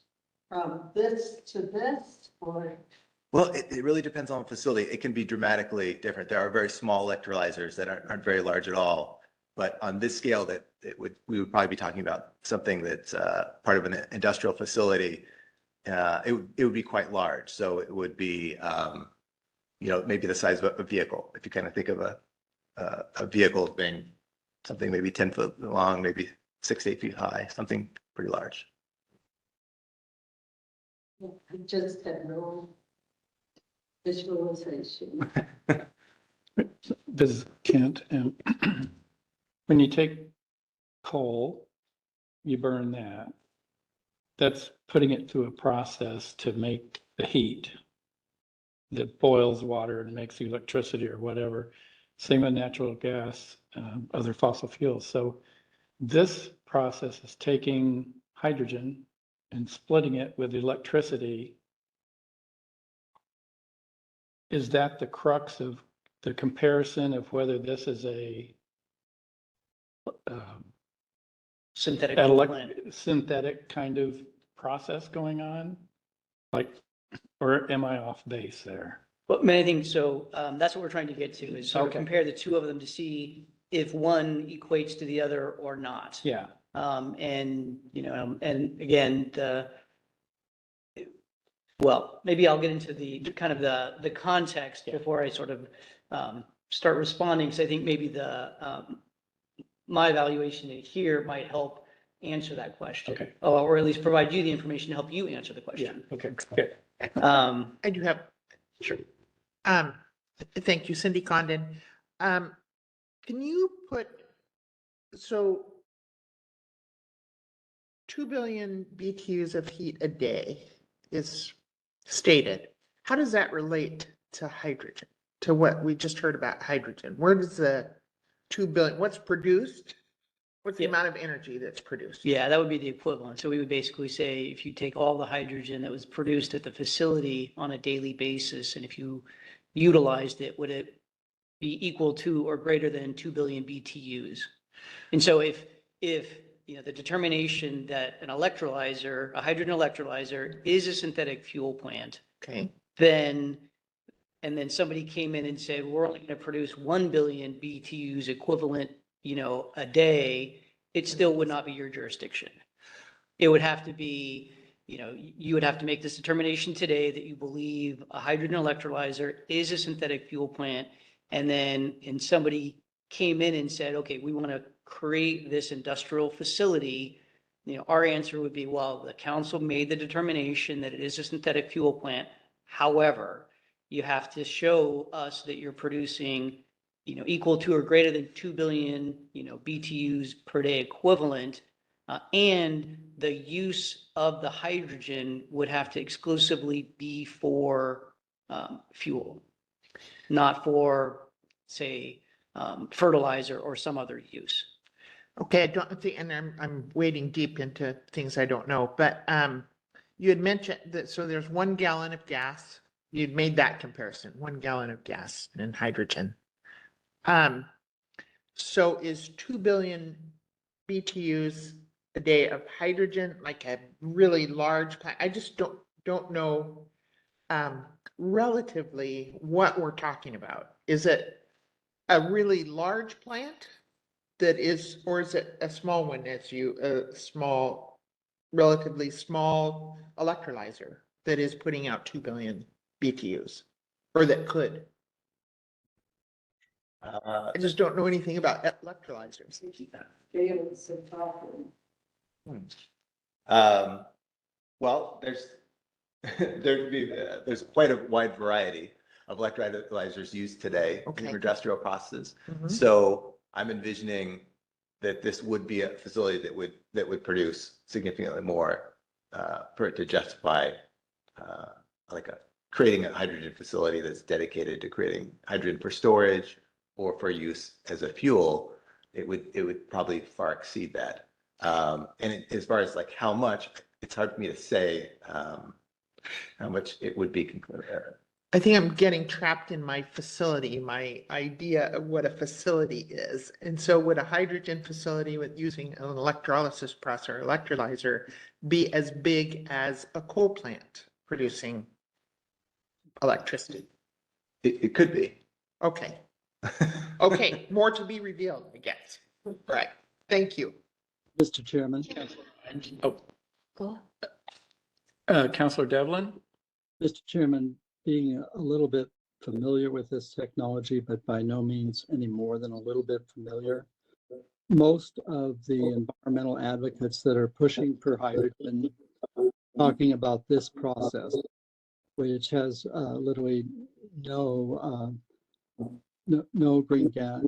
from this to this, or? Well, it really depends on the facility. It can be dramatically different. There are very small electrolyzers that aren't very large at all. But on this scale, we would probably be talking about something that's part of an industrial facility. It would be quite large. So it would be, maybe the size of a vehicle. If you kind of think of a vehicle being something maybe 10 foot long, maybe 6 to 8 feet high, something pretty large. I just had no visualization. This is Kent. When you take coal, you burn that. That's putting it through a process to make the heat that boils water and makes the electricity or whatever. Same with natural gas, other fossil fuels. So this process is taking hydrogen and splitting it with electricity. Is that the crux of the comparison of whether this is a synthetic kind of process going on? Or am I off base there? Well, many things. So that's what we're trying to get to is sort of compare the two of them to see if one equates to the other or not. Yeah. And again, maybe I'll get into the kind of the context before I sort of start responding. So I think maybe my evaluation here might help answer that question. Okay. Or at least provide you the information to help you answer the question. Yeah. Okay. Good. I do have, sure. Thank you, Cindy Condon. Can you put, so 2 billion BTUs of heat a day is stated. How does that relate to hydrogen? To what we just heard about hydrogen? Where does the 2 billion, what's produced? What's the amount of energy that's produced? Yeah, that would be the equivalent. So we would basically say if you take all the hydrogen that was produced at the facility on a daily basis, and if you utilized it, would it be equal to or greater than 2 billion BTUs? And so if you know, the determination that an electrolyzer, a hydrogen electrolyzer is a synthetic fuel plant, okay, then somebody came in and said, we're only going to produce 1 billion BTUs equivalent, you know, a day, it still would not be your jurisdiction. It would have to be, you know, you would have to make this determination today that you believe a hydrogen electrolyzer is a synthetic fuel plant. And somebody came in and said, okay, we want to create this industrial facility. You know, our answer would be, well, the council made the determination that it is a synthetic fuel plant. However, you have to show us that you're producing, you know, equal to or greater than 2 billion, you know, BTUs per day equivalent. And the use of the hydrogen would have to exclusively be for fuel, not for, say, fertilizer or some other use. Okay, I don't think, and I'm wading deep into things I don't know, but you had mentioned that, so there's 1 gallon of gas. You'd made that comparison, 1 gallon of gas and hydrogen. So is 2 billion BTUs a day of hydrogen like a really large plant? I just don't know relatively what we're talking about. Is it a really large plant that is, or is it a small one as a small, relatively small electrolyzer that is putting out 2 billion BTUs, or that could? I just don't know anything about electrolyzers. Well, there's quite a wide variety of electrolyzers used today in Okay. industrial processes. Mhm. So I'm envisioning that this would be a facility that would produce significantly more for it to justify creating a hydrogen facility that's dedicated to creating hydrogen for storage or for use as a fuel. It would probably far exceed that. As far as like how much, it's hard for me to say how much it would be. I think I'm getting trapped in my facility, my idea of what a facility is. And so would a hydrogen facility with using an electrolysis process or electrolyzer be as big as a coal plant producing electricity? It could be. Okay. Okay, more to be revealed, I guess. Right. Thank you. Mr. Chairman. Councilor Devlin? Mr. Chairman, being a little bit familiar with this technology, but by no means any more than a little bit familiar, most of the environmental advocates that are pushing for hydrogen, talking about this process, which has literally no green gas,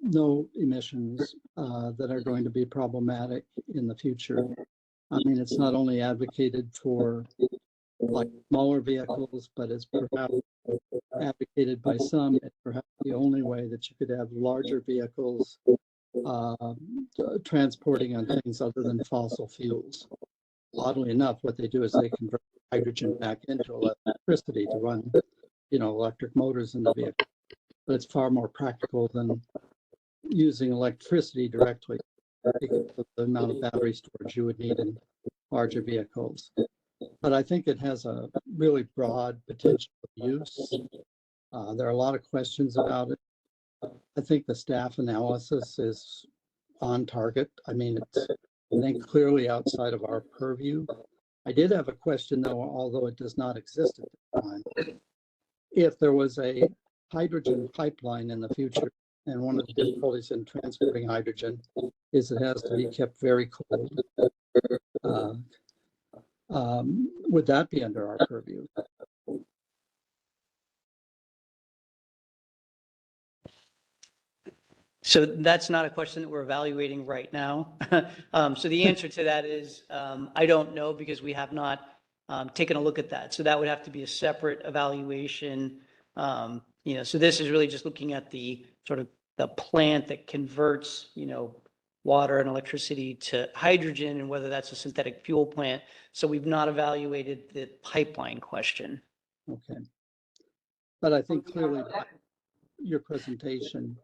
no emissions that are going to be problematic in the future. I mean, it's not only advocated for like smaller vehicles, but it's perhaps advocated by some, it's perhaps the only way that you could have larger vehicles transporting on things other than fossil fuels. Oddly enough, what they do is they convert hydrogen back into electricity to run, you know, electric motors in the vehicle. But it's far more practical than using electricity directly because of the amount of battery storage you would need in larger vehicles. But I think it has a really broad potential use. There are a lot of questions about it. I think the staff analysis is on target. I mean, it's, I think, clearly outside of our purview. I did have a question, though, although it does not exist at the time. If there was a hydrogen pipeline in the future, and one of the difficulties in transporting hydrogen is it has to be kept very cold. Would that be under our purview? So that's not a question that we're evaluating right now. So the answer to that is, I don't know because we have not taken a look at that. So that would have to be a separate evaluation. So this is really just looking at the sort of the plant that converts, water and electricity to hydrogen and whether that's a synthetic fuel plant. So we've not evaluated the pipeline question. Okay. But I think clearly by your presentation,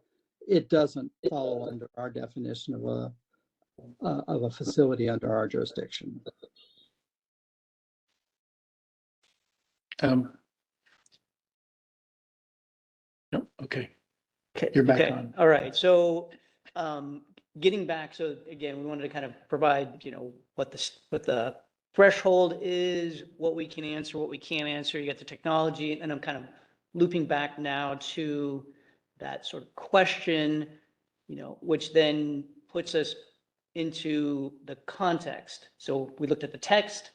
it doesn't fall under our definition of a facility under our jurisdiction. No, okay. Okay. You're back okay. on. All right. So getting back, so again, we wanted to kind of provide, what the threshold is, what we can answer, what we can't answer. You get the technology, and I'm kind of looping back now to that sort of question, which then puts us into the context. So we looked at the text,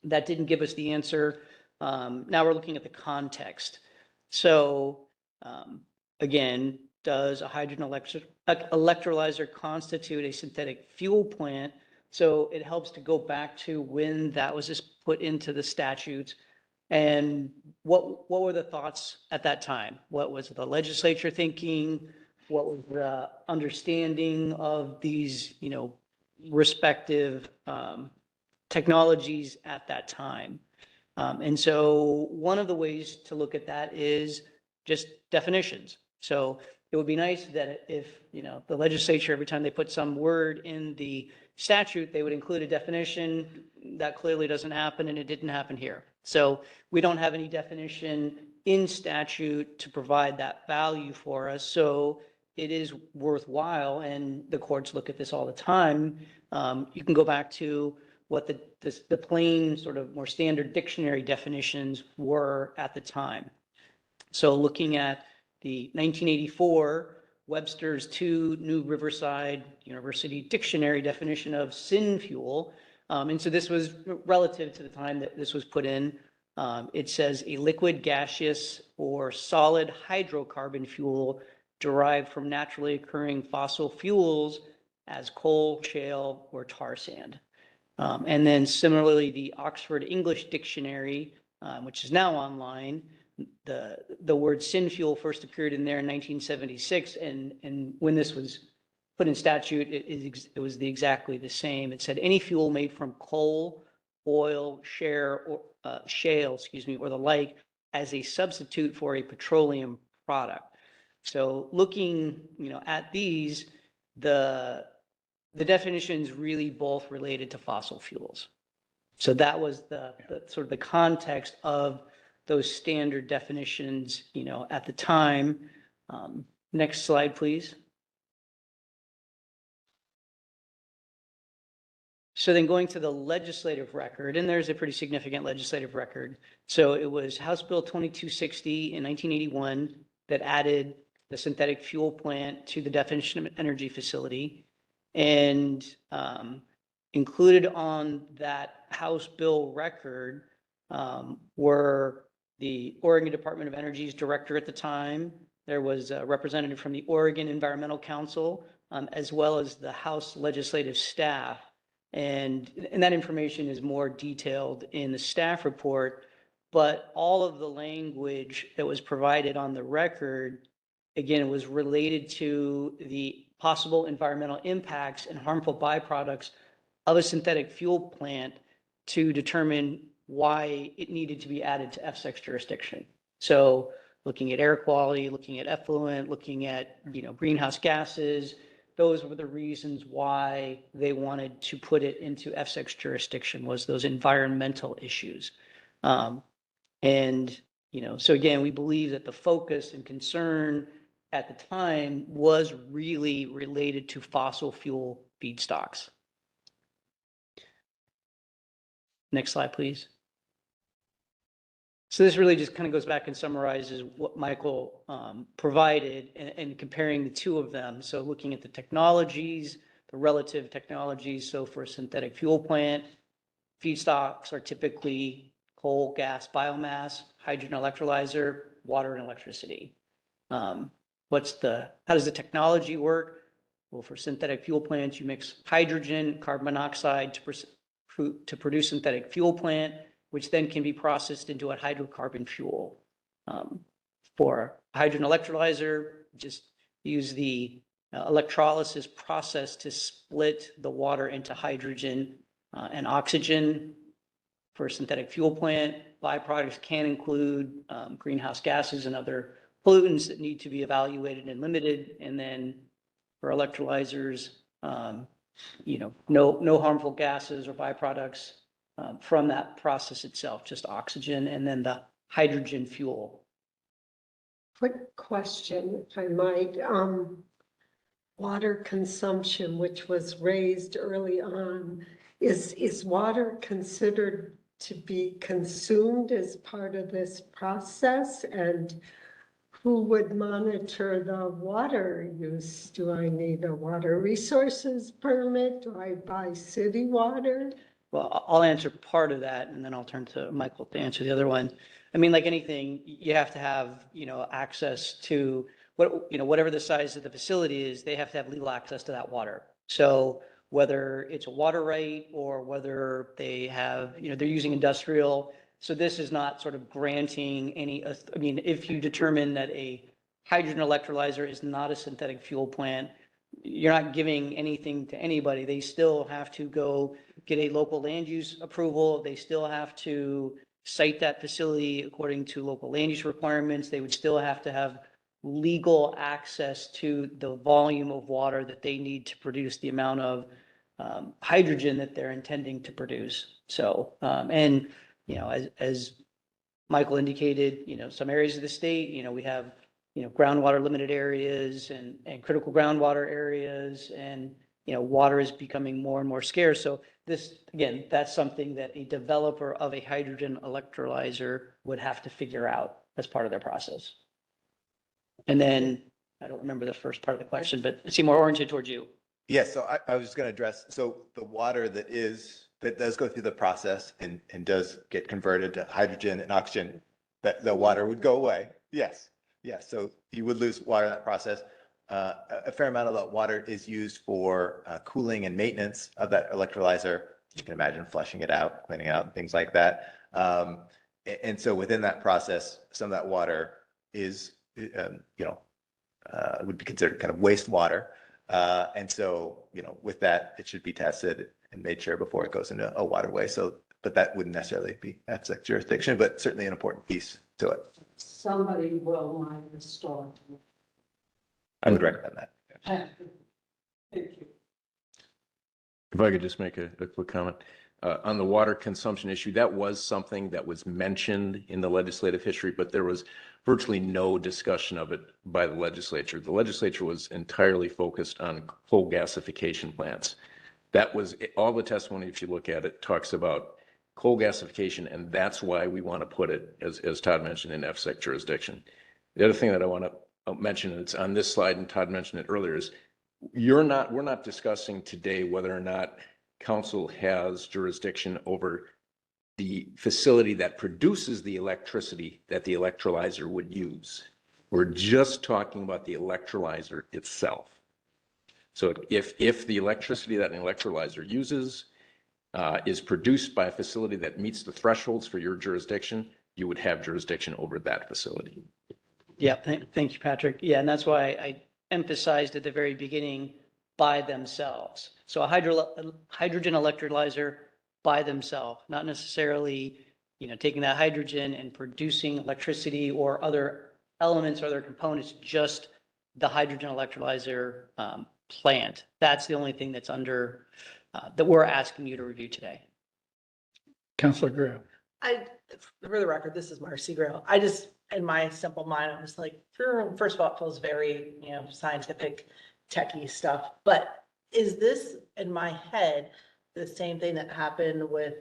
that didn't give us the answer. Now we're looking at the context. So again, does a hydrogen electrolyzer constitute a synthetic fuel plant? So it helps to go back to when that was just put into the statute. And what were the thoughts at that time? What was the legislature thinking? What was the understanding of these, respective technologies at that time? And so one of the ways to look at that is just definitions. So it would be nice that if, the legislature, every time they put some word in the statute, they would include a definition. That clearly doesn't happen, and it didn't happen here. So we don't have any definition in statute to provide that value for us. So it is worthwhile, and the courts look at this all the time. You can go back to what the plain sort of more standard dictionary definitions were at the time. So looking at the 1984 Webster's 2 New Riverside University Dictionary definition of syn fuel. And so this was relative to the time that this was put in. It says a liquid, gaseous, or solid hydrocarbon fuel derived from naturally occurring fossil fuels as coal, shale, or tar sand. And then similarly, the Oxford English Dictionary, which is now online, the word syn fuel first appeared in there in 1976, and when this was put in statute, it was exactly the same. It said any fuel made from coal, oil, shale, or the like, as a substitute for a petroleum product. So looking, at these, the definitions really both related to fossil fuels. So that was the sort of the context of those standard definitions, at the time. Next slide, please. So then going to the legislative record, and there's a pretty significant legislative record. So it was House Bill 2260 in 1981 that added the synthetic fuel plant to the definition of an energy facility. And included on that House bill record were the Oregon Department of Energy's director at the time. There was a representative from the Oregon Environmental Council, as well as the House legislative staff. And that information is more detailed in the staff report, but all of the language that was provided on the record, again, was related to the possible environmental impacts and harmful byproducts of a synthetic fuel plant to determine why it needed to be added to FSEC's jurisdiction. So looking at air quality, looking at effluent, looking at greenhouse gases, those were the reasons why they wanted to put it into FSEC's jurisdiction, was those environmental issues. So again, we believe that the focus and concern at the time was really related to fossil fuel feedstocks. Next slide, please. So this really just kind of goes back and summarizes what Michael provided and comparing the two of them. So looking at the technologies, the relative technologies. So for a synthetic fuel plant, feedstocks are typically coal, gas, biomass, hydrogen electrolyzer, water, and electricity. how does the technology work? Well, for synthetic fuel plants, you mix hydrogen, carbon monoxide to produce synthetic fuel plant, which then can be processed into a hydrocarbon fuel. For hydrogen electrolyzer, just use the electrolysis process to split the water into hydrogen and oxygen. For a synthetic fuel plant, byproducts can include greenhouse gases and other pollutants that need to be evaluated and limited. And then for electrolyzers, no harmful gases or byproducts from that process itself, just oxygen and then the hydrogen fuel. Quick question, if I might. Water consumption, which was raised early on, is water considered to be consumed as part of this process? And who would monitor the water use? Do I need a water resources permit? Do I buy city water? Well, I'll answer part of that and then I'll turn to Michael to answer the other one. I mean, like anything, you have to have, access to whatever the size of the facility is, they have to have legal access to that water. So whether it's a water right or whether they have, they're using industrial. So this is not sort of granting any, if you determine that a hydrogen electrolyzer is not a synthetic fuel plant, you're not giving anything to anybody. They still have to go get a local land use approval. They still have to site that facility according to local land use requirements. They would still have to have legal access to the volume of water that they need to produce the amount of hydrogen that they're intending to produce. So, as Michael indicated, some areas of the state, we have, groundwater limited areas and critical groundwater areas, and, water is becoming more and more scarce. So this, again, that's something that a developer of a hydrogen electrolyzer would have to figure out as part of their process. And then, I don't remember the first part of the question, but it seemed more oriented towards you. Yes, so I was going to address, so the water that does go through the process and does get converted to hydrogen and oxygen, that the water would go away. Yes, yes. So you would lose water in that process. A fair amount of that water is used for cooling and maintenance of that electrolyzer. You can imagine flushing it out, cleaning it out, things like that. And so within that process, some of that water is, would be considered kind of wastewater. And so, with that, it should be tested and made sure before it goes into a waterway. So, but that wouldn't necessarily be APSEC jurisdiction, but certainly an important piece to it. Somebody will mine the storm. I would recommend that. Thank you. If I could just make a quick comment. On the water consumption issue, that was something that was mentioned in the legislative history, but there was virtually no discussion of it by the legislature. The legislature was entirely focused on coal gasification plants. That was all the testimony, if you look at it, talks about coal gasification, and that's why we want to put it, as Todd mentioned, in APSEC jurisdiction. The other thing that I want to mention, and it's on this slide, and Todd mentioned it earlier, is we're not discussing today whether or not council has jurisdiction over the facility that produces the electricity that the electrolyzer would use. We're just talking about the electrolyzer itself. So if the electricity that an electrolyzer uses is produced by a facility that meets the thresholds for your jurisdiction, you would have jurisdiction over that facility. Yeah, thank you, Patrick. Yeah, and that's why I emphasized at the very beginning, by themselves. So a hydrogen electrolyzer by themselves, not necessarily, taking that hydrogen and producing electricity or other elements or other components, just the hydrogen electrolyzer plant. That's the only thing that's under, that we're asking you to review today. Councilor Grill. For the record, this is Marcy Grill. In my simple mind, I'm just like, first of all, it feels very, scientific, techie stuff. But is this, in my head, the same thing that happened with,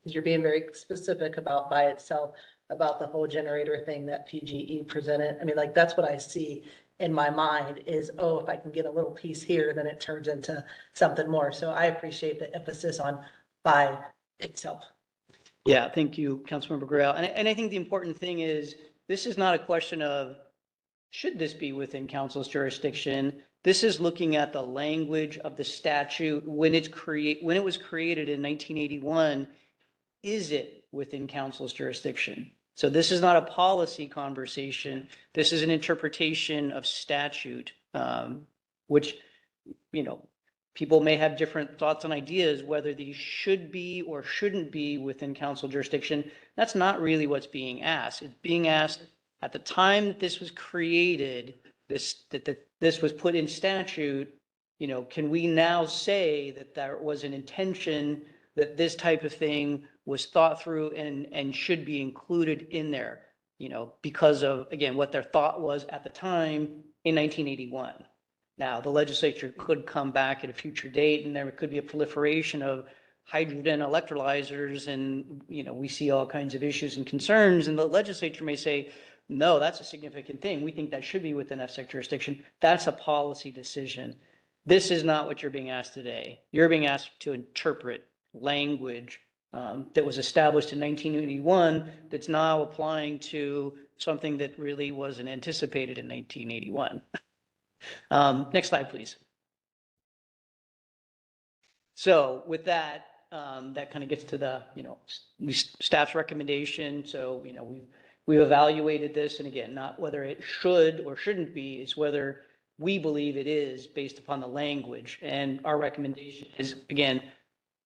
you're being very specific about by itself, about the whole generator thing that PGE presented? I mean, like, that's what I see in my mind is, oh, if I can get a little piece here, then it turns into something more. So I appreciate the emphasis on by itself. Yeah, thank you, Councilmember Grail. And I think the important thing is, this is not a question of should this be within council's jurisdiction? This is looking at the language of the statute when when it was created in 1981. Is it within council's jurisdiction? So this is not a policy conversation. This is an interpretation of statute, which, you know, people may have different thoughts and ideas whether these should be or shouldn't be within council jurisdiction. That's not really what's being asked. It's being asked at the time that this was created, this was put in statute, you know, can we now say that there was an intention that this type of thing was thought through and should be included in there, you know, because of, again, what their thought was at the time in 1981. Now, the legislature could come back at a future date and there could be a proliferation of hydrogen electrolyzers and, you know, we see all kinds of issues and concerns, and the legislature may say, no, that's a significant thing. We think that should be within FSEC jurisdiction. That's a policy decision. This is not what you're being asked today. You're being asked to interpret language that was established in 1981 that's now applying to something that really wasn't anticipated in 1981. Next slide, please. So with that, that kind of gets to the, you know, staff's recommendation. So, you know, we've evaluated this, and again, not whether it should or shouldn't be, it's whether we believe it is based upon the language. And our recommendation is, again,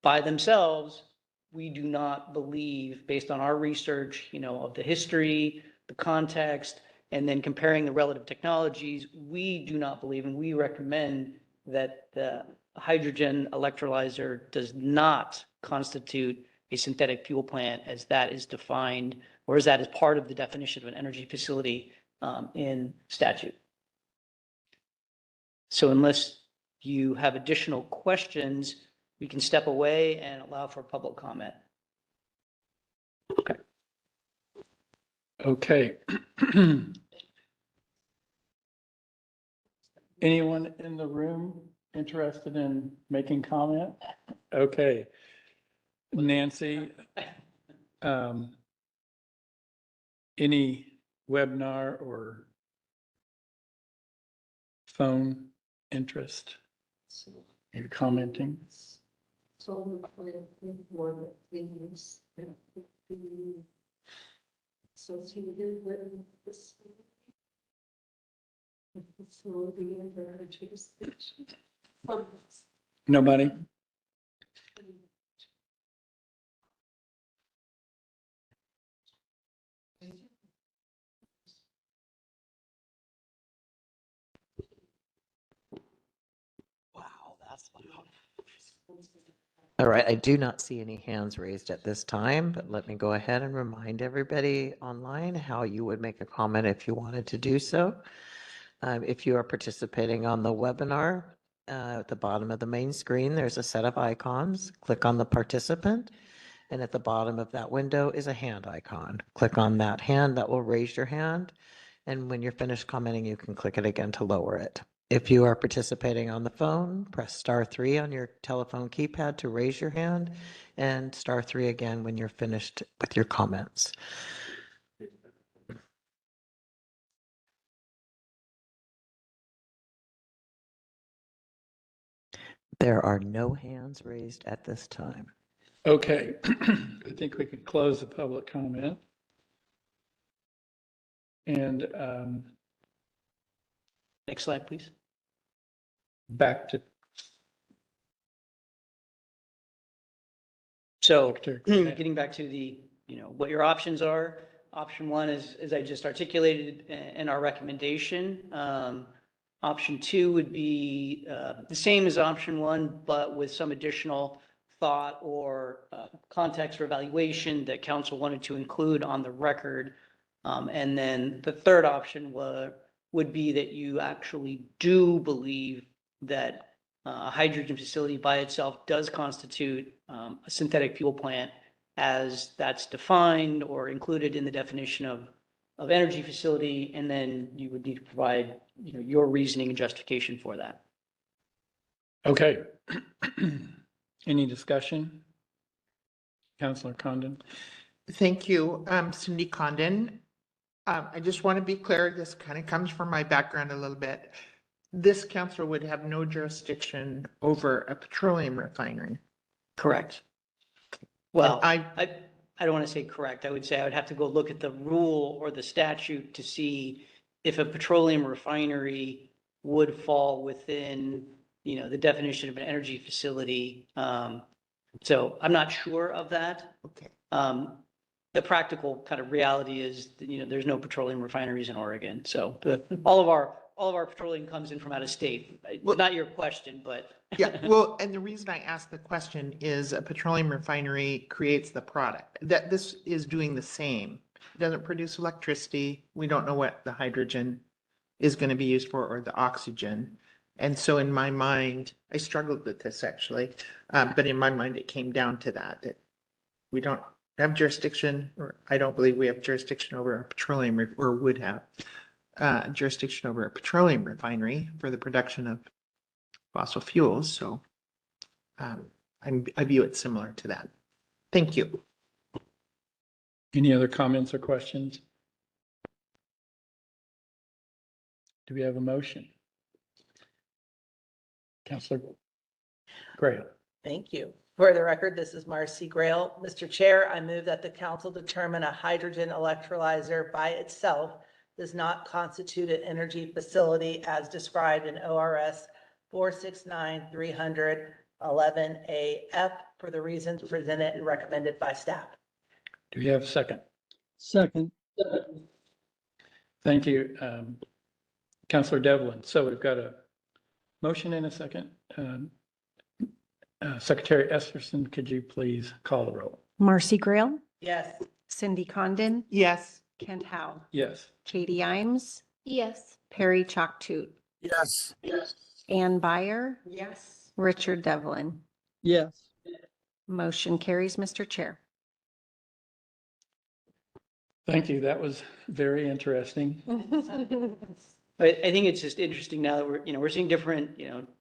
by themselves, we do not believe, based on our research, you know, of the history, the context, and then comparing the relative technologies, we do not believe, and we recommend that the hydrogen electrolyzer does not constitute a synthetic fuel plant as that is defined, or as that is part of the definition of an energy facility in statute. So unless you have additional questions, we can step away and allow for public comment. Okay. Anyone in the room interested in making comment? Okay. Nancy, any webinar or phone interest? Maybe commenting? So one of things that would be associated with this facility and their jurisdiction. Nobody? All right, I do not see any hands raised at this time, but let me go ahead and remind everybody online how you would make a comment if you wanted to do so. If you are participating on the webinar, at the bottom of the main screen, there's a set of icons. Click on the participant, and at the bottom of that window is a hand icon. Click on that hand, that will raise your hand, and when you're finished commenting, you can click it again to lower it. If you are participating on the phone, press *3 on your telephone keypad to raise your hand, and *3 again when you're finished with your comments. There are no hands raised at this time. Okay. I think we could close the public comment. And next slide, please. Back to. So getting back to the, you know, what your options are. Option one is, as I just articulated in our recommendation. Option two would be the same as option one, but with some additional thought or context or evaluation that council wanted to include on the record. And then the third option would be that you actually do believe that a hydrogen facility by itself does constitute a synthetic fuel plant as that's defined or included in the definition of energy facility, and then you would need to provide, you know, your reasoning and justification for that. Okay. Any discussion? Councilor Condon? Thank you, Cindy Condon. I just want to be clear, this kind of comes from my background a little bit. This council would have no jurisdiction over a petroleum refinery. Correct. Well, I- I don't want to say correct. I would say I would have to go look at the rule or the statute to see if a petroleum refinery would fall within, the definition of an energy facility. So I'm not sure of that. Okay. The practical kind of reality is, there's no petroleum refineries in Oregon. So all of our petroleum comes in from out of state. Not your question, but. Yeah, well, and the reason I asked the question is a petroleum refinery creates the product. That this is doing the same. It doesn't produce electricity. We don't know what the hydrogen is going to be used for or the oxygen. And so in my mind, I struggled with this actually, but in my mind, it came down to that we don't have jurisdiction, or I don't believe we have jurisdiction over a petroleum or would have jurisdiction over a petroleum refinery for the production of fossil fuels. So I view it similar to that. Thank you. Any other comments or questions? Do we have a motion? Councilor Grail. Thank you. For the record, this is Marcy Grail. Mr. Chair, I move that the council determine a hydrogen electrolyzer by itself does not constitute an energy facility as described in ORS 469-311-AF for the reasons presented and recommended by staff. Do we have a second? Second. Thank you, Councilor Devlin. So we've got a motion and a second. Secretary Esterson, could you please call the roll? Marcy Grail, Yes. Cindy Condon, Yes. Kent Howe, Yes. Katie Imes, Yes. Perry Chalk-Tooth, Yes. Ann Byer, Yes. Richard Devlin. Yes. Motion carries, Mr. Chair. Thank you. That was very interesting. I think it's just interesting now that we're seeing different,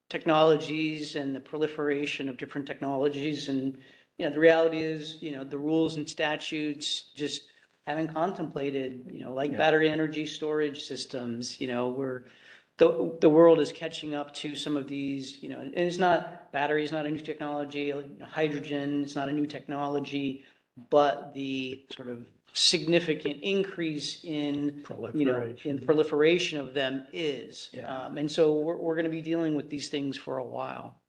technologies and the proliferation of different technologies. And, the reality is, the rules and statutes just haven't contemplated, like battery energy storage systems, the world is catching up to some of these, and it's not, battery is not a new technology, hydrogen is not a new technology, but the sort of significant increase in proliferation of them is. And so we're going to be dealing with these things for a while.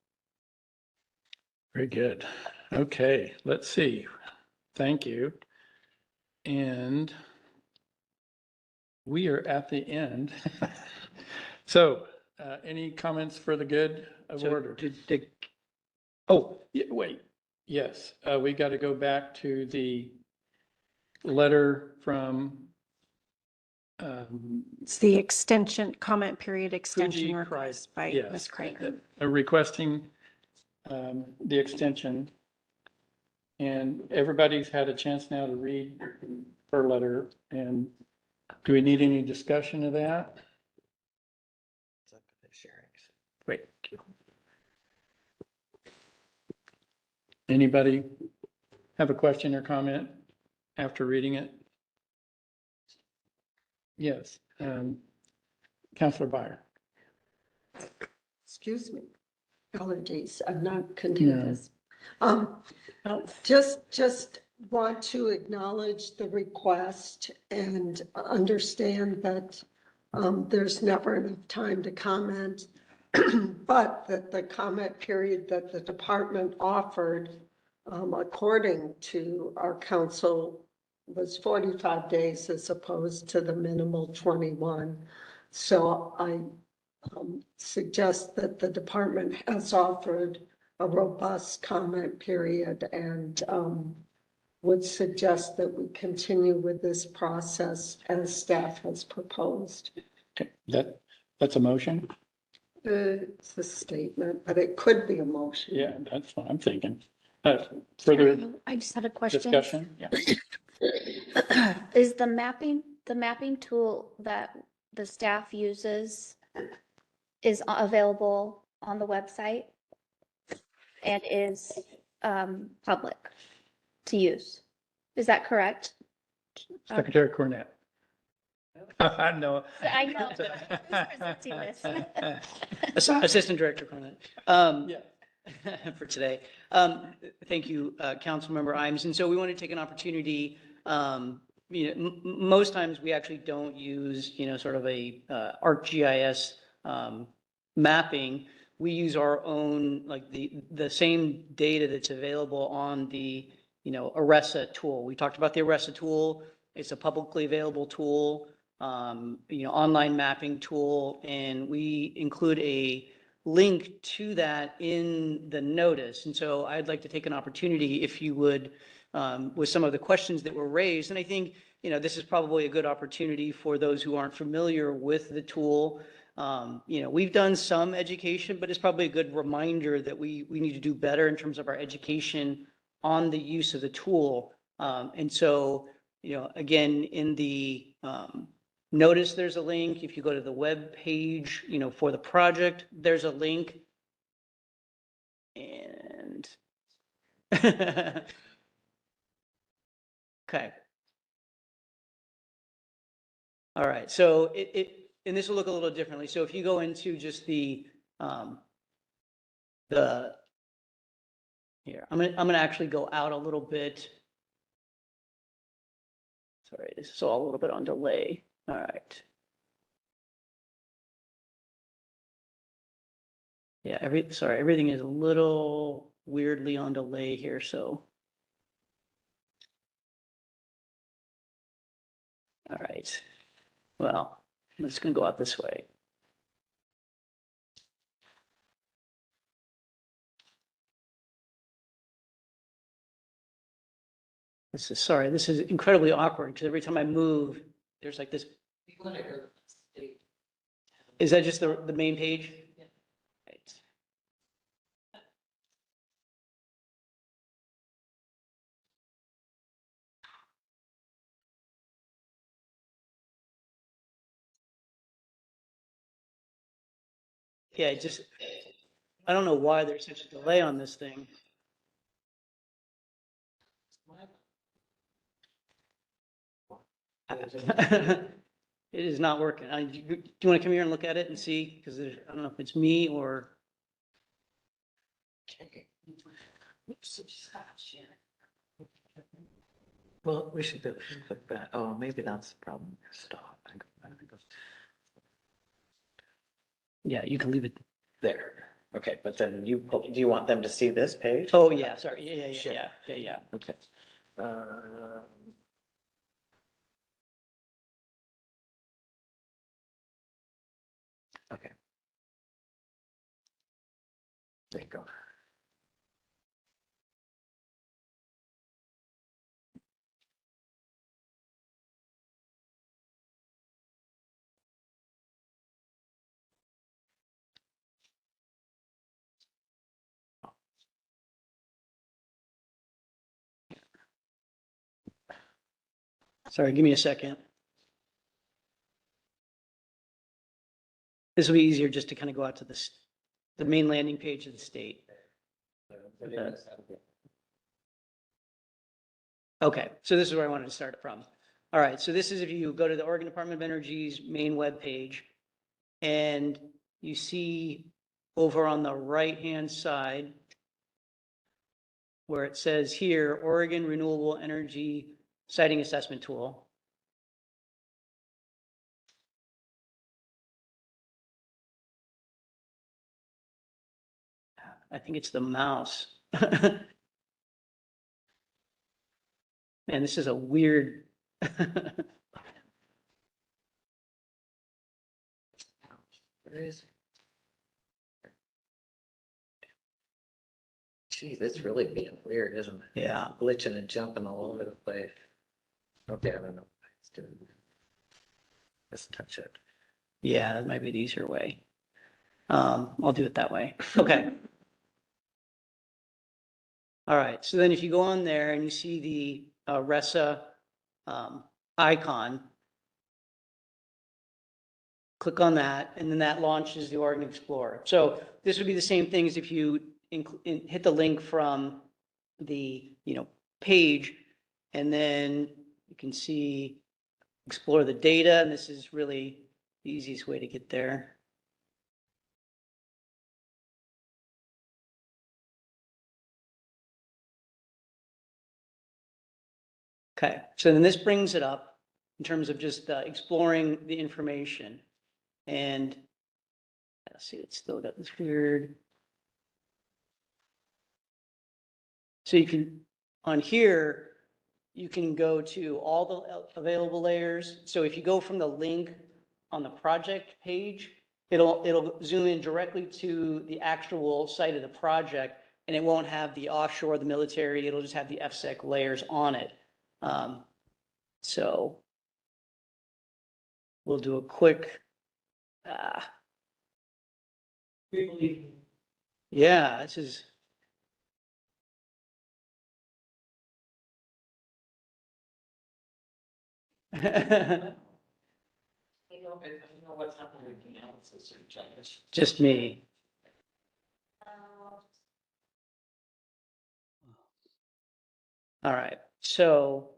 Very good. Okay, let's see. Thank you. And we are at the end. So any comments for the good of order? Oh, wait. Yes, we got to go back to the letter from It's the extension, comment period extension Fuji request by yes, Ms. Krager. Requesting the extension. And everybody's had a chance now to read her letter. And do we need any discussion of that? Wait. Anybody have a question or comment after reading it? Yes, Councilor Byer. Excuse me. Allergies. I'm not contagious. Just want to acknowledge the request and understand that there's never enough time to comment, but that the comment period that the department offered, according to our council, was 45 days as opposed to the minimal 21. So I suggest that the department has offered a robust comment period and would suggest that we continue with this process as staff has proposed. Okay, that's a motion? It's a statement, but it could be a motion. Yeah, that's what I'm thinking. Further I just had a question. discussion? Yeah. Is the mapping tool that the staff uses is available on the website and is public to use? Is that correct? Secretary Cornett. I know. I know. Who's presenting this? Assistant Director Cronin, for today. Thank you, Councilmember Imes. And so we want to take an opportunity, most times we actually don't use, sort of a ArcGIS mapping. We use our own, like the same data that's available on the, ARESA tool. We talked about the ARESA tool. It's a publicly available tool, online mapping tool, and we include a link to that in the notice. And so I'd like to take an opportunity, if you would, with some of the questions that were raised. And I think, this is probably a good opportunity for those who aren't familiar with the tool. We've done some education, but it's probably a good reminder that we need to do better in terms of our education on the use of the tool. And so, again, in the notice, there's a link. If you go to the web page, for the project, there's a link. And okay. All right. So and this will look a little differently. So if you go into just here, I'm gonna actually go out a little bit. Sorry, this is all a little bit on delay. All right. Yeah, everything is a little weirdly on delay here, so. All right. Well, I'm just gonna go out this way. This is incredibly awkward because every time I move, there's like this. Is that just the main page? Right. Yeah, I don't know why there's such a delay on this thing. It is not working. Do you want to come here and look at it and see? Because I don't know if it's me or. Well, we should click that. Oh, maybe that's the problem. Stop. Yeah, you can leave it there. Okay, but then do you want them to see this page? Oh, yeah, sorry. Yeah. Okay. Okay. There you go. Sorry, give me a second. This will be easier just to kind of go out to the main landing page of the state. Okay, so this is where I wanted to start from. All right, so this is if you go to the Oregon Department of Energy's main web page, and you see over on the right-hand side where it says here, Oregon Renewable Energy Siting Assessment Tool. I think it's the mouse. Man, this is a weird. Where is it? Geez, it's really being weird, isn't it? Yeah. Glitching and jumping all over the place. Okay, I don't know. Let's do it. Let's touch it. Yeah, that might be the easier way. I'll do it that way. Okay. All right, so then if you go on there and you see the RESA icon, click on that, and then that launches the Oregon Explorer. So this would be the same thing as if you hit the link from the page, and then you can see explore the data, and this is really the easiest way to get there. Okay, so then this brings it up in terms of just exploring the information. And let's see, it's still got this weird. So you can, on here, you can go to all the available layers. So if you go from the link on the project page, it'll zoom in directly to the actual site of the project, and it won't have the offshore, the military, it'll just have the FSEC layers on it. So we'll do a quick, yeah, this is. Just me. All right, so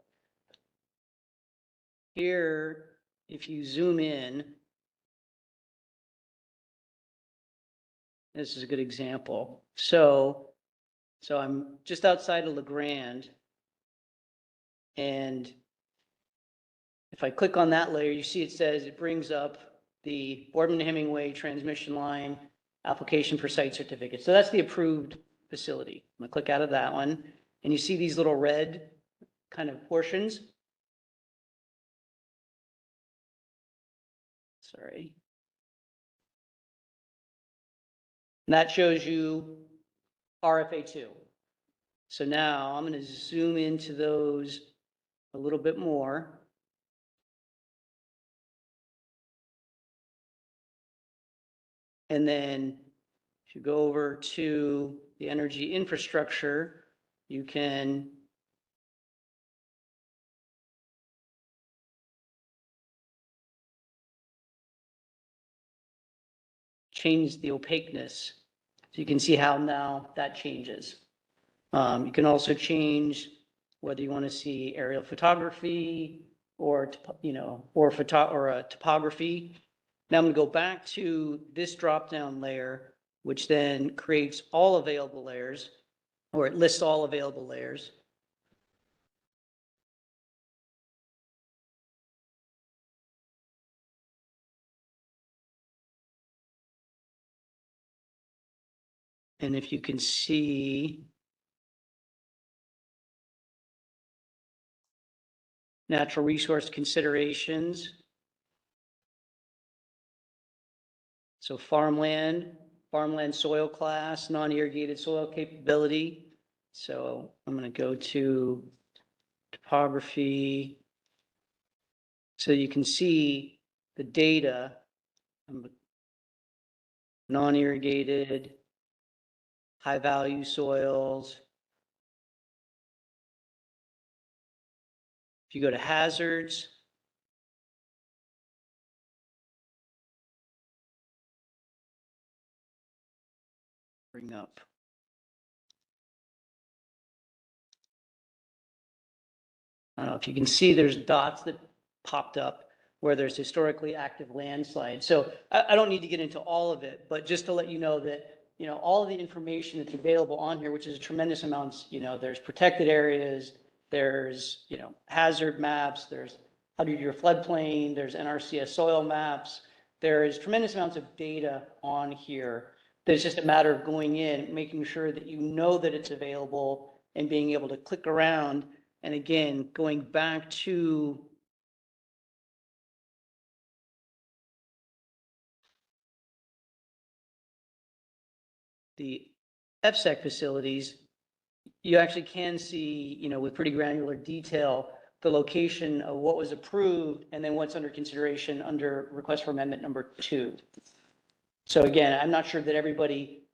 here, if you zoom in, this is a good example. So I'm just outside of La Grande, and if I click on that layer, you see it says it brings up the Boardman-Hemingway transmission line application for site certificate. So that's the approved facility. I'm gonna click out of that one, and you see these little red kind of portions. Sorry. And that shows you RFA2. So now I'm going to zoom into those a little bit more. And then if you go over to the energy infrastructure, you can change the opaqueness. So you can see how now that changes. You can also change whether you want to see aerial photography or, or topography. Now I'm going to go back to this drop-down layer, which then creates all available layers, or it lists all available layers. And if you can see, natural resource considerations. So farmland soil class, non-irrigated soil capability. So I'm going to go to topography. So you can see the data, non-irrigated, high value soils. If you go to hazards, bring up. I don't know if you can see there's dots that popped up where there's historically active landslides. So I don't need to get into all of it, but just to let you know that, all of the information that's available on here, which is a tremendous amounts, there's protected areas, there's, hazard maps, there's how do you do your floodplain, there's NRCS soil maps, there is tremendous amounts of data on here. It's just a matter of going in, making sure that you know that it's available and being able to click around. And again, going back to the FSEC facilities, you actually can see, with pretty granular detail, the location of what was approved and then what's under consideration under request for amendment number 2. So again, I'm not sure that everybody,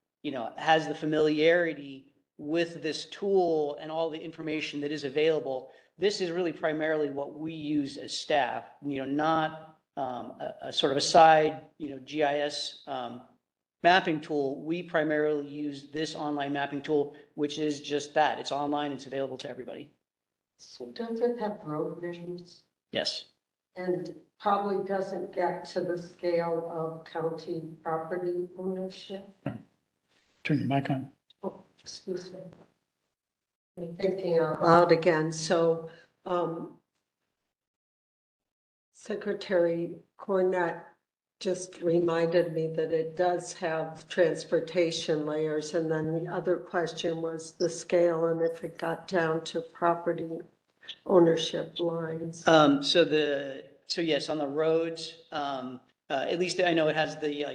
has the familiarity with this tool and all the information that is available. This is really primarily what we use as staff, not a sort of a side, GIS mapping tool. We primarily use this online mapping tool, which is just that. It's online, it's available to everybody. So does it have road names? Yes. and probably doesn't get to the scale of county property ownership. Turn your mic on. Oh, excuse me. I'm thinking out loud again. So, Secretary Cornett just reminded me that it does have transportation layers. And then the other question was the scale and if it got down to property ownership lines. So yes, on the roads, at least I know it has the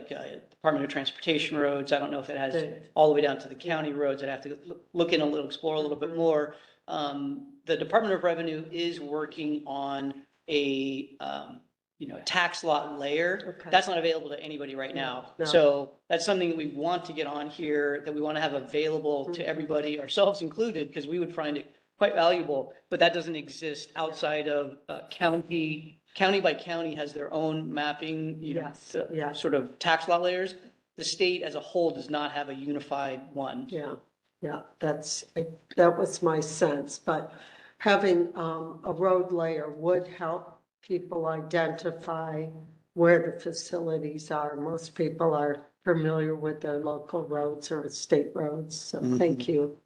Department of Transportation roads. I don't know if it has all the way down to the county roads. I'd have to look in a little, explore a little bit more. The Department of Revenue is working on a tax lot layer. Okay. That's not available to anybody right now. No. So that's something that we want to get on here, that we want to have available to everybody, ourselves included, because we would find it quite valuable, but that doesn't exist outside of county by county has their own mapping, sort of tax lot layers. The state as a whole does not have a unified one. Yeah, that was my sense, but having a road layer would help people identify where the facilities are. Most people are familiar with their local roads or state roads, so thank you.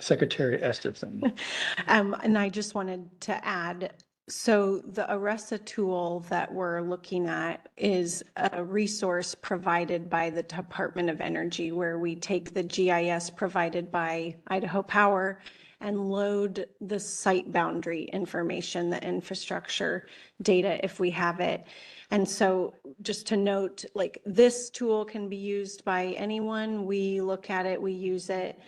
Secretary Esterson. And I just wanted to add, so the ARESA tool that we're looking at is a resource provided by the Department of Energy, where we take the GIS provided by Idaho Power and load the site boundary information, the infrastructure data, if we have it. And so just to note, like, this tool can be used by anyone. We look at it, we use it.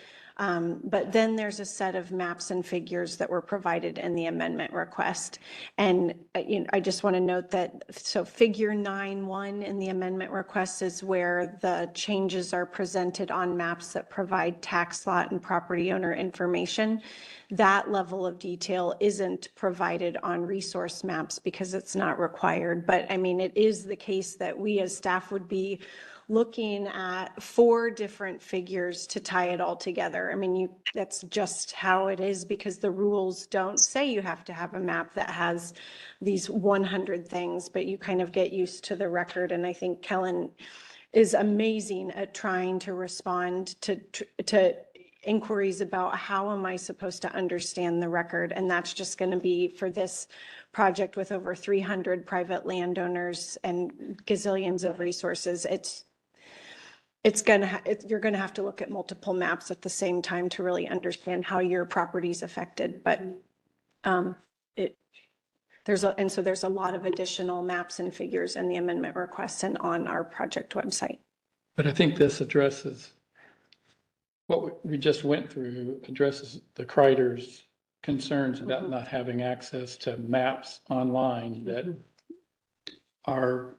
But then there's a set of maps and figures that were provided in the amendment request. And I just want to note that, so figure 9.1 in the amendment request is where the changes are presented on maps that provide tax lot and property owner information. That level of detail isn't provided on resource maps because it's not required. But I mean, it is the case that we as staff would be looking at 4 different figures to tie it all together. I mean, that's just how it is, because the rules don't say you have to have a map that has these 100 things, but you kind of get used to the record. And I think Kellen is amazing at trying to respond to inquiries about how am I supposed to understand the record. And that's just going to be for this project with over 300 private landowners and gazillions of resources. You're going to have to look at multiple maps at the same time to really understand how your property is affected. But there's a lot of additional maps and figures in the amendment requests and on our project website. But I think this addresses what we just went through, addresses the Kreider's concerns about not having access to maps online that are,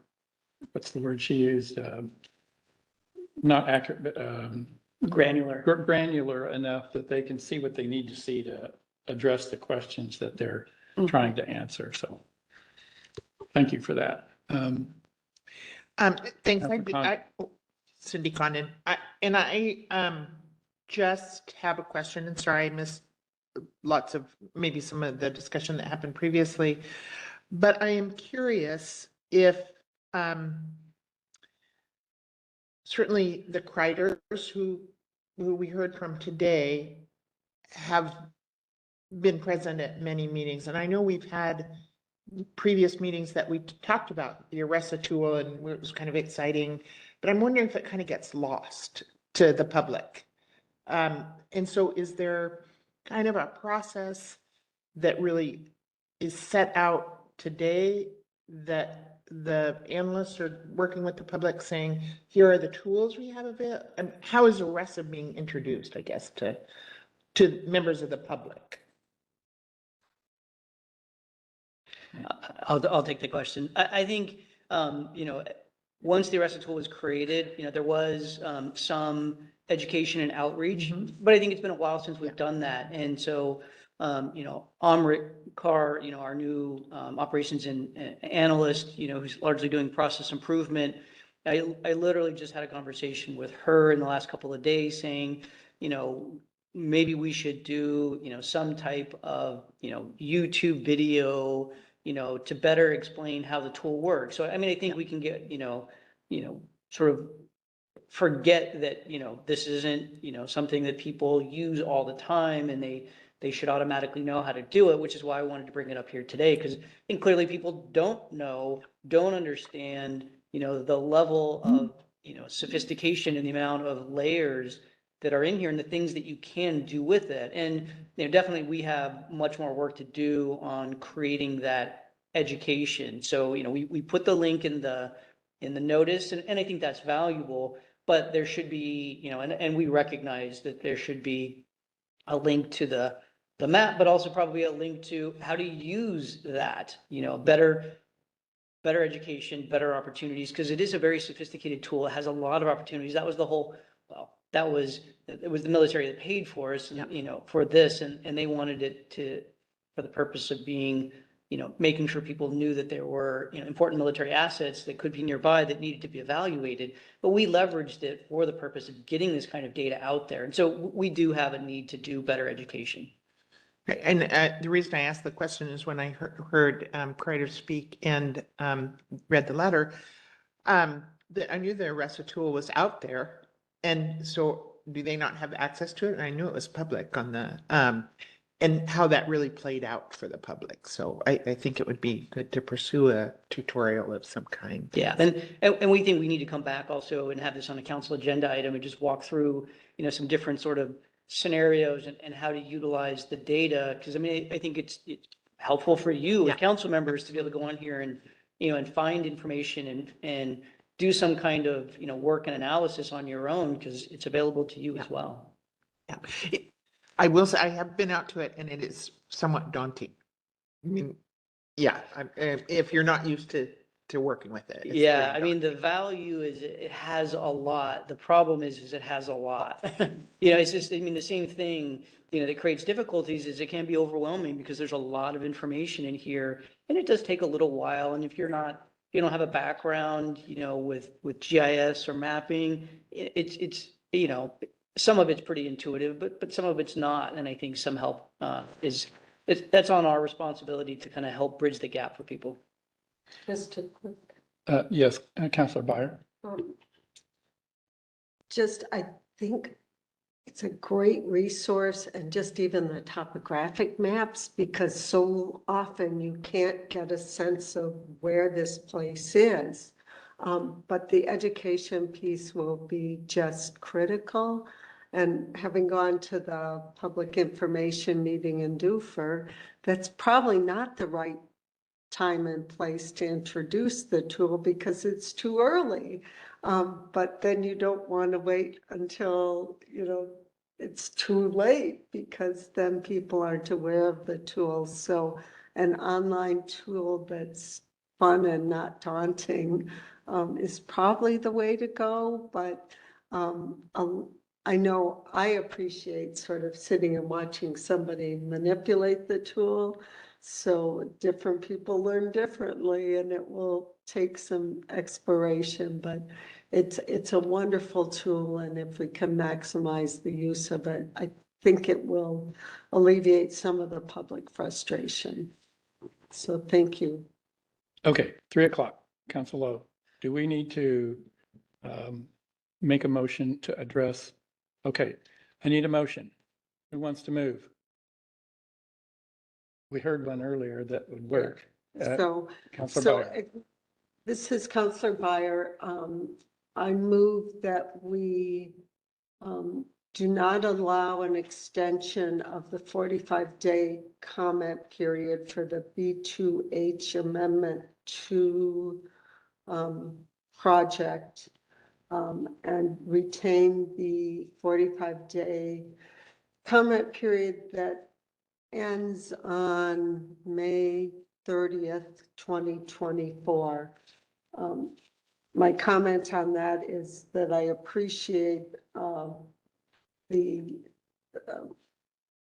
what's the word she used? Not accurate, but granular enough that they can see what they need to see to address the questions that they're trying to answer. So thank you for that. Thanks. Cindy Condon. I just have a question, and sorry, I missed lots of, maybe some of the discussion that happened previously, but I am curious if, certainly the Kreiders who we heard from today have been present at many meetings. And I know we've had previous meetings that we talked about the ARESA tool, and it was kind of exciting, but I'm wondering if it kind of gets lost to the public. And so is there kind of a process that really is set out today that the analysts are working with the public saying, here are the tools we have available? And how is ARESA being introduced, I guess, to members of the public? I'll take the question. I think, once the ARESA tool was created, there was some education and outreach, but I think it's been a while since we've done that. And so, Amrit Carr, our new operations and analyst, who's largely doing process improvement, I literally just had a conversation with her in the last couple of days saying, maybe we should do, some type of, YouTube video, to better explain how the tool works. So, I mean, I think we can get, sort of forget that, this isn't, something that people use all the time and they should automatically know how to do it, which is why I wanted to bring it up here today, because I think clearly people don't know, don't understand, the level of, sophistication and the amount of layers that are in here and the things that you can do with it. And, definitely we have much more work to do on creating that education. So, we put the link in the notice and I think that's valuable, but there should be, and we recognize that there should be a link to the map, but also probably a link to how to use that, better education, better opportunities, because it is a very sophisticated tool. It has a lot of opportunities. That was the whole, well, it was the military that paid for us, for this, and they wanted it for the purpose of being, making sure people knew that there were, important military assets that could be nearby that needed to be evaluated. But we leveraged it for the purpose of getting this kind of data out there. And so we do have a need to do better education. Right, and the reason I asked the question is when I heard Kreider speak and read the letter, that I knew the Arresta tool was out there. And so do they not have access to it? And I knew it was public on the, and how that really played out for the public. So I think it would be good to pursue a tutorial of some kind. Yeah, and we think we need to come back also and have this on a council agenda item and just walk through, some different sort of scenarios and how to utilize the data. Because I mean, I think it's helpful for you as council members to be able to go on here and, and find information and do some kind of, work and analysis on your own, because it's available to you as well. Yeah. I will say I have been out to it and it is somewhat daunting. I mean, yeah, if you're not used to working with it. Yeah, I mean, the value is it has a lot. The problem is it has a lot. It's just, I mean, the same thing, that creates difficulties is it can be overwhelming because there's a lot of information in here and it does take a little while. And if you don't have a background, with GIS or mapping, it's some of it's pretty intuitive, but some of it's not. And I think some help that's on our responsibility to kind of help bridge the gap for people. Just a quick. Yes, Councilor Byer. I think it's a great resource, and just even the topographic maps, because so often you can't get a sense of where this place is. But the education piece will be just critical. And having gone to the public information meeting in Dufur, that's probably not the right time and place to introduce the tool because it's too early. But then you don't want to wait until, it's too late, because then people aren't aware of the tool. So an online tool that's fun and not daunting is probably the way to go. But I know I appreciate sort of sitting and watching somebody manipulate the tool. So different people learn differently, and it will take some exploration, but it's a wonderful tool. And if we can maximize the use of it, I think it will alleviate some of the public frustration. So thank you. Okay, 3:00, Council Lowe. Do we need to make a motion to address? Okay, I need a motion. Who wants to move? We heard one earlier that would work. Councilor Byer. This is Councilor Byer. I move that we do not allow an extension of the 45-day comment period for the B2H Amendment 2 project, and retain the 45-day comment period that ends on May 30th, 2024. My comment on that is that I appreciate the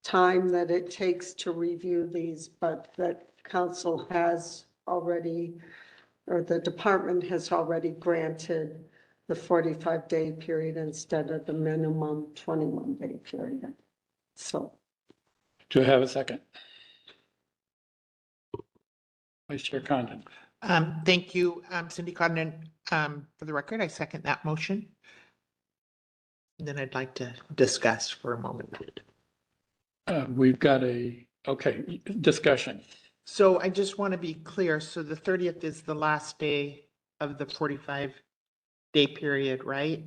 time that it takes to review these, but that council has already, or the department has already granted the 45-day period instead of the minimum 21-day period. So, Do I have a second? Vice Chair Condon. Thank you, Cindy Condon. For the record, I second that motion. And then I'd like to discuss for a moment. We've got okay, discussion. So I just want to be clear. So the 30th is the last day of the 45-day period, right?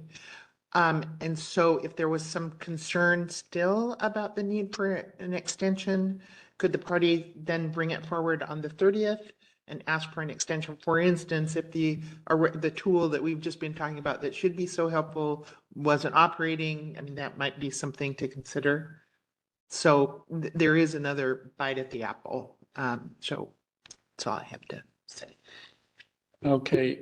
And so if there was some concern still about the need for an extension, could the party then bring it forward on the 30th and ask for an extension? For instance, if the tool that we've just been talking about that should be so helpful wasn't operating, I mean, that might be something to consider. So there is another bite at the apple. So that's all I have to say. Okay.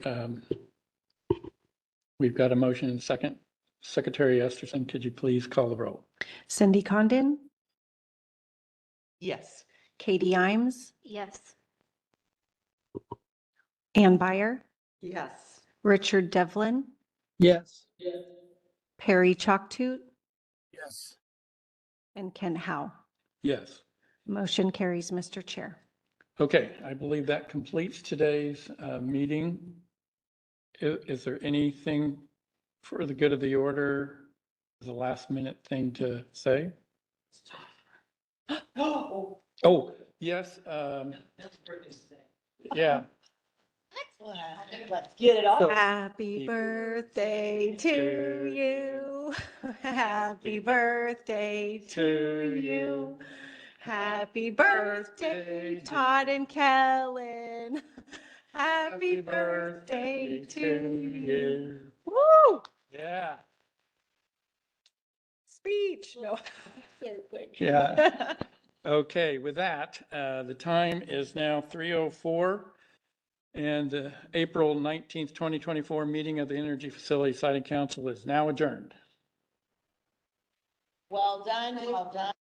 We've got a motion and second. Secretary Esterson, could you please call the roll? Cindy Condon, Yes. Katie Imes, Yes. Ann Byer, yes. Richard Devlin, Yes. Perry Chalktoot, Yes. and Ken Howe. Yes. Motion carries, Mr. Chair. Okay, I believe that completes today's meeting. Is there anything for the good of the order, as a last minute thing to say? Oh, yes. Yeah. Let's get it off. Happy birthday to you. Happy birthday to you. Happy birthday, Todd and Kellen. Happy birthday to you. Woo! Yeah. Speech. No. Yeah. Okay, with that, the time is now 3:04 and the April 19th, 2024 meeting of the Energy Facility Siting Council is now adjourned. Well done, well done.